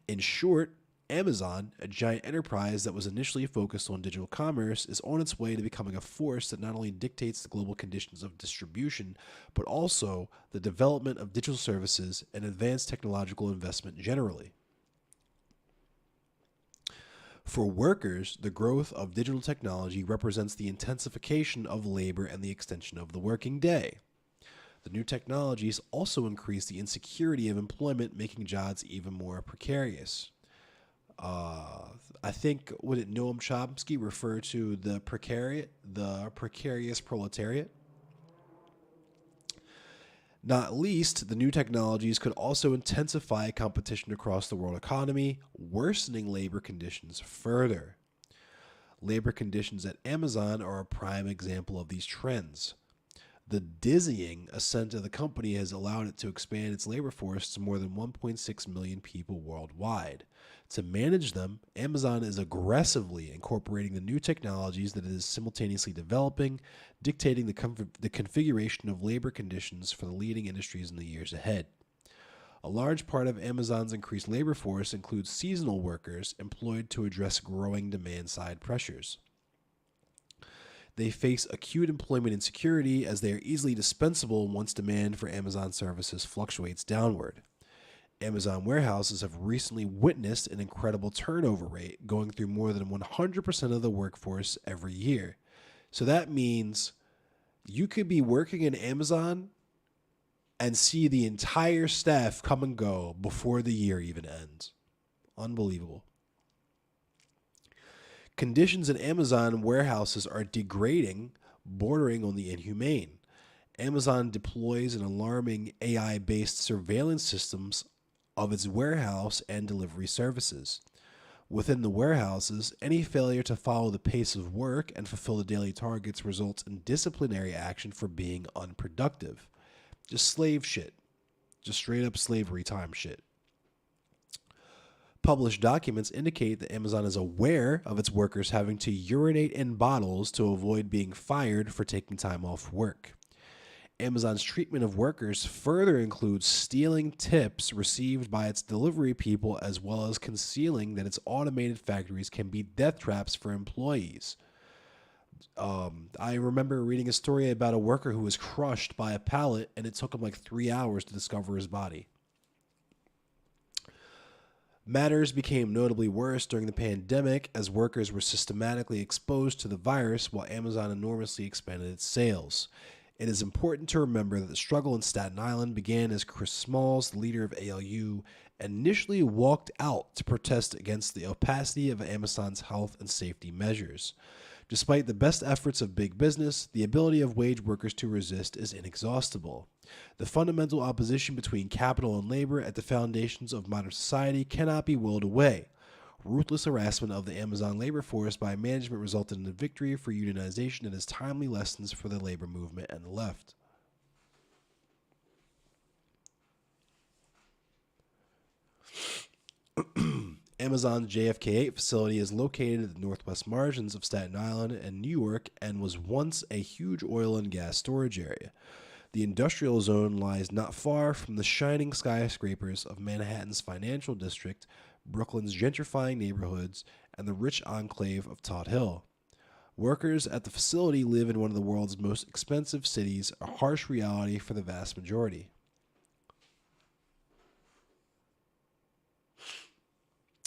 In short, Amazon, a giant enterprise that was initially focused on digital commerce, is on its way to becoming a force that not only dictates the global conditions of distribution, but also the development of digital services and advanced technological investment generally. For workers, the growth of digital technology represents the intensification of labor and the extension of the working day. The new technologies also increase the insecurity of employment, making jobs even more precarious. I think, would it Noam Chomsky refer to the precarious proletariat? Not least, the new technologies could also intensify competition across the world economy, worsening labor conditions further. Labor conditions at Amazon are a prime example of these trends. The dizzying ascent of the company has allowed it to expand its labor force to more than 1.6 million people worldwide. To manage them, Amazon is aggressively incorporating the new technologies that it is simultaneously developing, dictating the configuration of labor conditions for the leading industries in the years ahead. A large part of Amazon's increased labor force includes seasonal workers employed to address growing demand-side pressures. They face acute employment insecurity as they are easily dispensable once demand for Amazon services fluctuates downward. Amazon warehouses have recently witnessed an incredible turnover rate, going through more than 100% of the workforce every year. So that means you could be working in Amazon and see the entire staff come and go before the year even ends. Unbelievable. Conditions in Amazon warehouses are degrading, bordering on the inhumane. Amazon deploys an alarming AI-based surveillance systems of its warehouse and delivery services. Within the warehouses, any failure to follow the pace of work and fulfill the daily targets results in disciplinary action for being unproductive. Just slave shit. Just straight up slavery time shit. Published documents indicate that Amazon is aware of its workers having to urinate in bottles to avoid being fired for taking time off work. Amazon's treatment of workers further includes stealing tips received by its delivery people, as well as concealing that its automated factories can be death traps for employees. I remember reading a story about a worker who was crushed by a pallet, and it took him like 3 hours to discover his body. Matters became notably worse during the pandemic as workers were systematically exposed to the virus while Amazon enormously expanded its sales. It is important to remember that the struggle in Staten Island began as Chris Smalls, the leader of ALU, initially walked out to protest against the opacity of Amazon's health and safety measures. Despite the best efforts of big business, the ability of wage workers to resist is inexhaustible. The fundamental opposition between capital and labor at the foundations of modern society cannot be willed away. Ruthless harassment of the Amazon labor force by management resulted in a victory for unionization and as timely lessons for the labor movement and the left. Amazon's JFK8 facility is located at the northwest margins of Staten Island and New York and was once a huge oil and gas storage area. The industrial zone lies not far from the shining skyscrapers of Manhattan's financial district, Brooklyn's gentrifying neighborhoods, and the rich enclave of Todd Hill. Workers at the facility live in one of the world's most expensive cities, a harsh reality for the vast majority.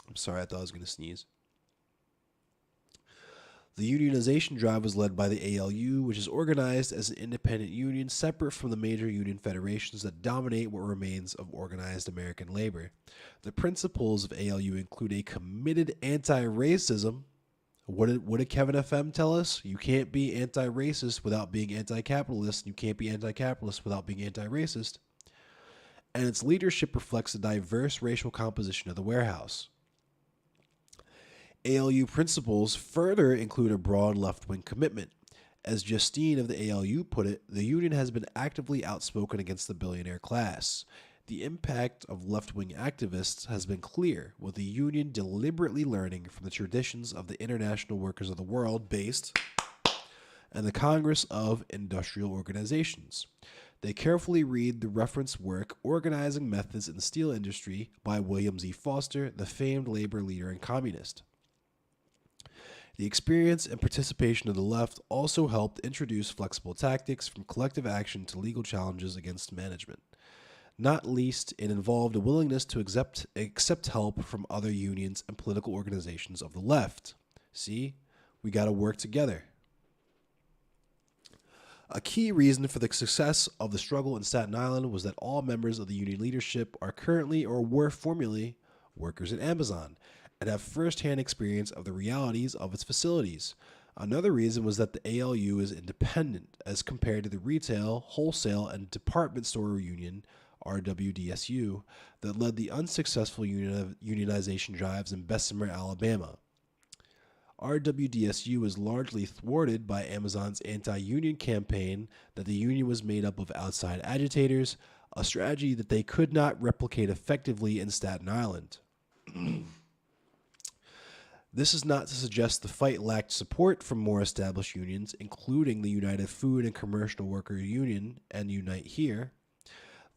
I'm sorry, I thought I was going to sneeze. The unionization drive was led by the ALU, which is organized as an independent union separate from the major union federations that dominate what remains of organized American labor. The principles of ALU include a committed anti-racism. What did Kevin FM tell us? You can't be anti-racist without being anti-capitalist. You can't be anti-capitalist without being anti-racist. And its leadership reflects the diverse racial composition of the warehouse. ALU principles further include a broad left-wing commitment. As Justine of the ALU put it, the union has been actively outspoken against the billionaire class. The impact of left-wing activists has been clear, with the union deliberately learning from the traditions of the International Workers of the World based and the Congress of Industrial Organizations. They carefully read the reference work, Organizing Methods in the Steel Industry by William Z. Foster, the famed labor leader and communist. The experience and participation of the left also helped introduce flexible tactics from collective action to legal challenges against management. Not least, it involved a willingness to accept help from other unions and political organizations of the left. See, we got to work together. A key reason for the success of the struggle in Staten Island was that all members of the union leadership are currently or were formerly workers at Amazon and have first-hand experience of the realities of its facilities. Another reason was that the ALU is independent as compared to the retail, wholesale, and department store union, RWDSU, that led the unsuccessful unionization drives in Bessemer, Alabama. RWDSU was largely thwarted by Amazon's anti-union campaign that the union was made up of outside agitators, a strategy that they could not replicate effectively in Staten Island. This is not to suggest the fight lacked support from more established unions, including the United Food and Commercial Worker Union and Unite Here.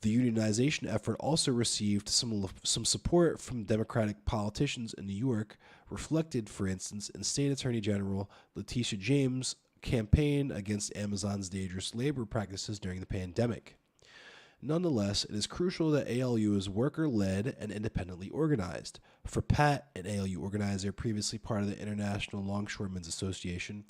The unionization effort also received some support from Democratic politicians in New York, reflected, for instance, in State Attorney General Letitia James' campaign against Amazon's dangerous labor practices during the pandemic. Nonetheless, it is crucial that ALU is worker-led and independently organized. For Pat, an ALU organizer previously part of the International Longshoremen's Association,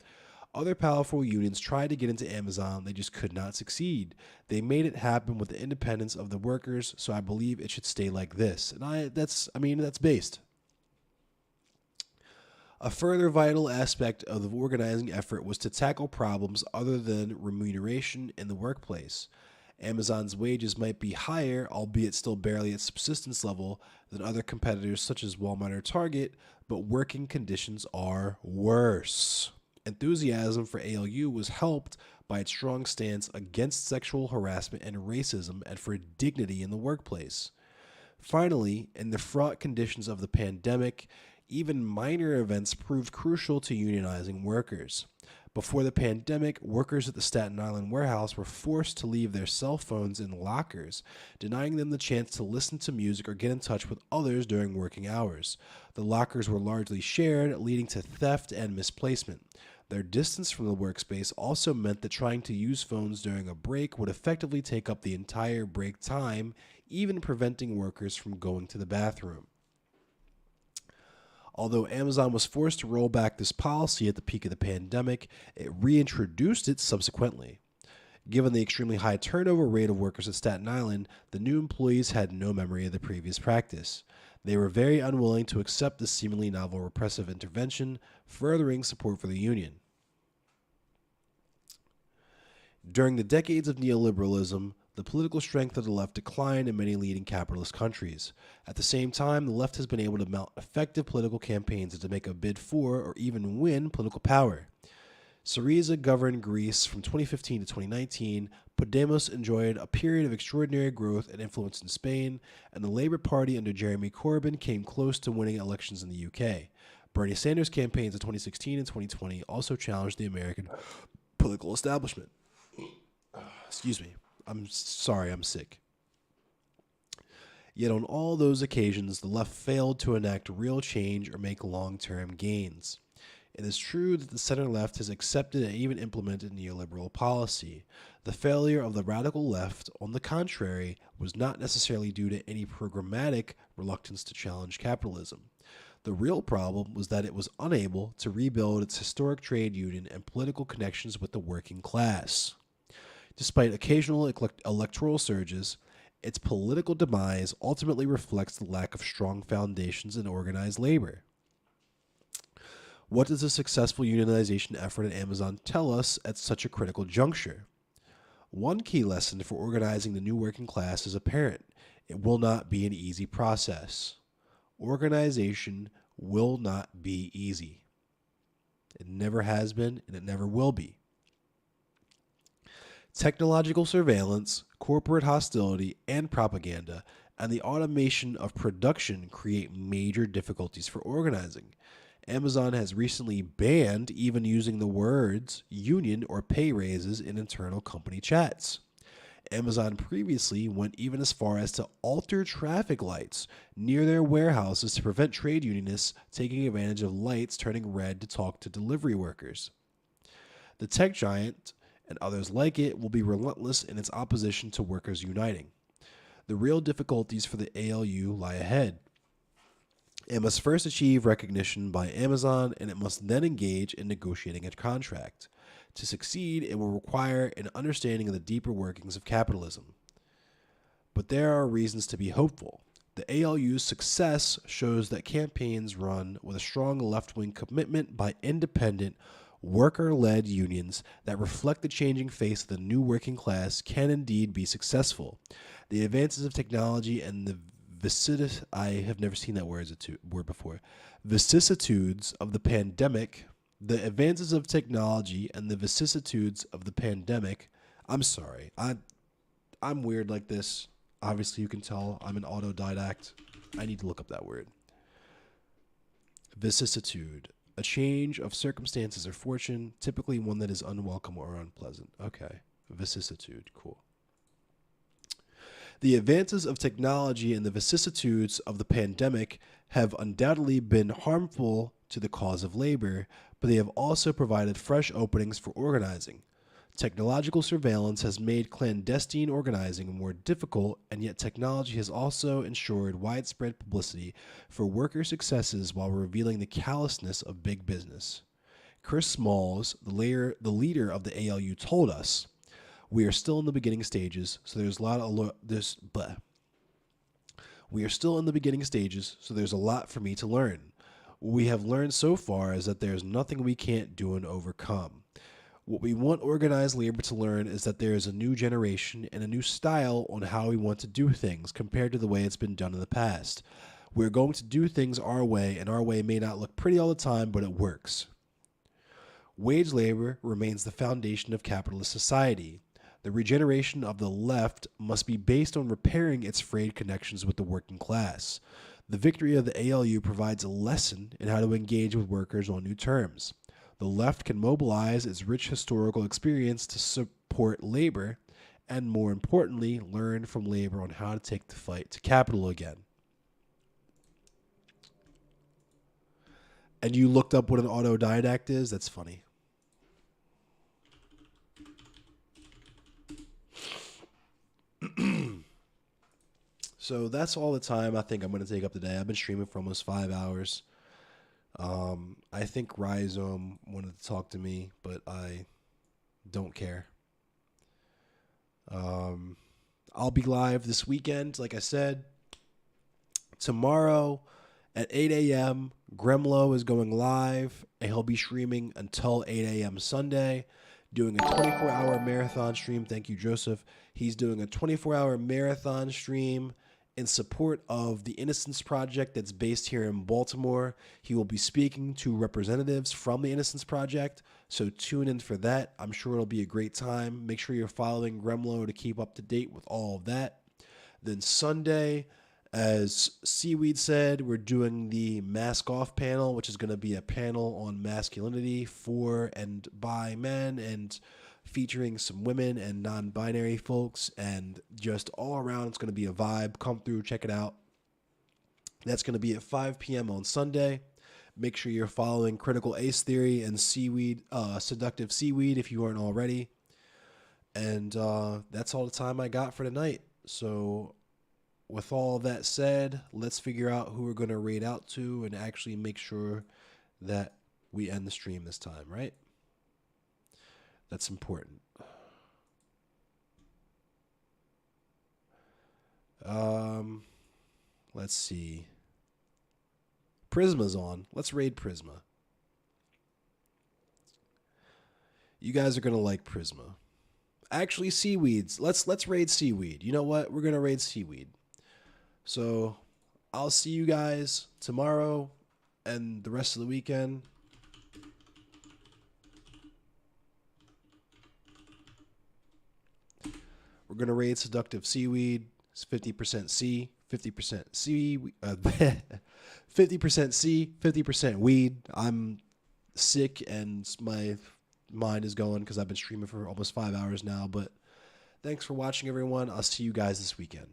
other powerful unions tried to get into Amazon, they just could not succeed. They made it happen with the independence of the workers, so I believe it should stay like this. And that's based. A further vital aspect of the organizing effort was to tackle problems other than remuneration in the workplace. Amazon's wages might be higher, albeit still barely at subsistence level, than other competitors such as Walmart or Target, but working conditions are worse. Enthusiasm for ALU was helped by its strong stance against sexual harassment and racism and for dignity in the workplace. Finally, in the fraught conditions of the pandemic, even minor events proved crucial to unionizing workers. Before the pandemic, workers at the Staten Island warehouse were forced to leave their cell phones in lockers, denying them the chance to listen to music or get in touch with others during working hours. The lockers were largely shared, leading to theft and misplacement. Their distance from the workspace also meant that trying to use phones during a break would effectively take up the entire break time, even preventing workers from going to the bathroom. Although Amazon was forced to roll back this policy at the peak of the pandemic, it reintroduced it subsequently. Given the extremely high turnover rate of workers at Staten Island, the new employees had no memory of the previous practice. They were very unwilling to accept this seemingly novel repressive intervention, furthering support for the union. During the decades of neoliberalism, the political strength of the left declined in many leading capitalist countries. At the same time, the left has been able to mount effective political campaigns to make a bid for or even win political power. Syriza governed Greece from 2015 to 2019, Podemos enjoyed a period of extraordinary growth and influence in Spain, and the Labour Party under Jeremy Corbyn came close to winning elections in the UK. Bernie Sanders' campaigns in 2016 and 2020 also challenged the American political establishment. Excuse me. I'm sorry, I'm sick. Yet on all those occasions, the left failed to enact real change or make long-term gains. It is true that the center left has accepted and even implemented neoliberal policy. The failure of the radical left, on the contrary, was not necessarily due to any programmatic reluctance to challenge capitalism. The real problem was that it was unable to rebuild its historic trade union and political connections with the working class. Despite occasional electoral surges, its political demise ultimately reflects the lack of strong foundations in organized labor. What does a successful unionization effort at Amazon tell us at such a critical juncture? One key lesson for organizing the new working class is apparent. It will not be an easy process. Organization will not be easy. It never has been, and it never will be. Technological surveillance, corporate hostility, and propaganda, and the automation of production create major difficulties for organizing. Amazon has recently banned even using the words union or pay raises in internal company chats. Amazon previously went even as far as to alter traffic lights near their warehouses to prevent trade unionists taking advantage of lights turning red to talk to delivery workers. The tech giant and others like it will be relentless in its opposition to workers uniting. The real difficulties for the ALU lie ahead. It must first achieve recognition by Amazon, and it must then engage in negotiating a contract. To succeed, it will require an understanding of the deeper workings of capitalism. But there are reasons to be hopeful. The ALU's success shows that campaigns run with a strong left-wing commitment by independent, worker-led unions that reflect the changing face of the new working class can indeed be successful. The advances of technology and the I have never seen that word before. Vicissitudes of the pandemic. The advances of technology and the vicissitudes of the pandemic. I'm sorry. I'm weird like this. Obviously, you can tell I'm an autodidact. I need to look up that word. Vicissitude. A change of circumstances or fortune, typically one that is unwelcome or unpleasant. Okay. Vicissitude. Cool. The advances of technology and the vicissitudes of the pandemic have undoubtedly been harmful to the cause of labor, but they have also provided fresh openings for organizing. Technological surveillance has made clandestine organizing more difficult, and yet technology has also ensured widespread publicity for worker successes while revealing the callousness of big business. Chris Smalls, the leader of the ALU, told us, "We are still in the beginning stages, so there's a lot for me to learn. What we have learned so far is that there's nothing we can't do and overcome. What we want organized labor to learn is that there is a new generation and a new style on how we want to do things compared to the way it's been done in the past. We're going to do things our way, and our way may not look pretty all the time, but it works." Wage labor remains the foundation of capitalist society. The regeneration of the left must be based on repairing its frayed connections with the working class. The victory of the ALU provides a lesson in how to engage with workers on new terms. The left can mobilize its rich historical experience to support labor, and more importantly, learn from labor on how to take the fight to capital again. And you looked up what an autodidact is? That's funny. So that's all the time I think I'm going to take up today. I've been streaming for almost 5 hours. I think Rhizome wanted to talk to me, but I don't care. I'll be live this weekend, like I said. Tomorrow at 8 a.m., Gremlo is going live, and he'll be streaming until 8 a.m. Sunday, doing a 24-hour marathon stream. Thank you, Joseph. He's doing a 24-hour marathon stream in support of the Innocence Project that's based here in Baltimore. He will be speaking to representatives from the Innocence Project, so tune in for that. I'm sure it'll be a great time. Make sure you're following Gremlo to keep up to date with all of that. Then Sunday, as Seaweed said, we're doing the Mask Off panel, which is going to be a panel on masculinity for and by men, and featuring some women and non-binary folks, and just all around it's going to be a vibe. Come through, check it out. That's going to be at 5 p.m. on Sunday. Make sure you're following Critical Ace Theory and Seaweed, Seductive Seaweed if you aren't already. And that's all the time I got for tonight. So with all that said, let's figure out who we're going to raid out to and actually make sure that we end the stream this time, right? That's important. Let's see. Prisma's on. Let's raid Prisma. You guys are going to like Prisma. Actually, Seaweeds. Let's raid Seaweed. You know what? We're going to raid Seaweed. So, I'll see you guys tomorrow and the rest of the weekend. We're going to raid Seductive Seaweed. It's 50% C, 50% C, 50% C, 50% weed. I'm sick and my mind is going because I've been streaming for almost 5 hours now. But thanks for watching, everyone. I'll see you guys this weekend.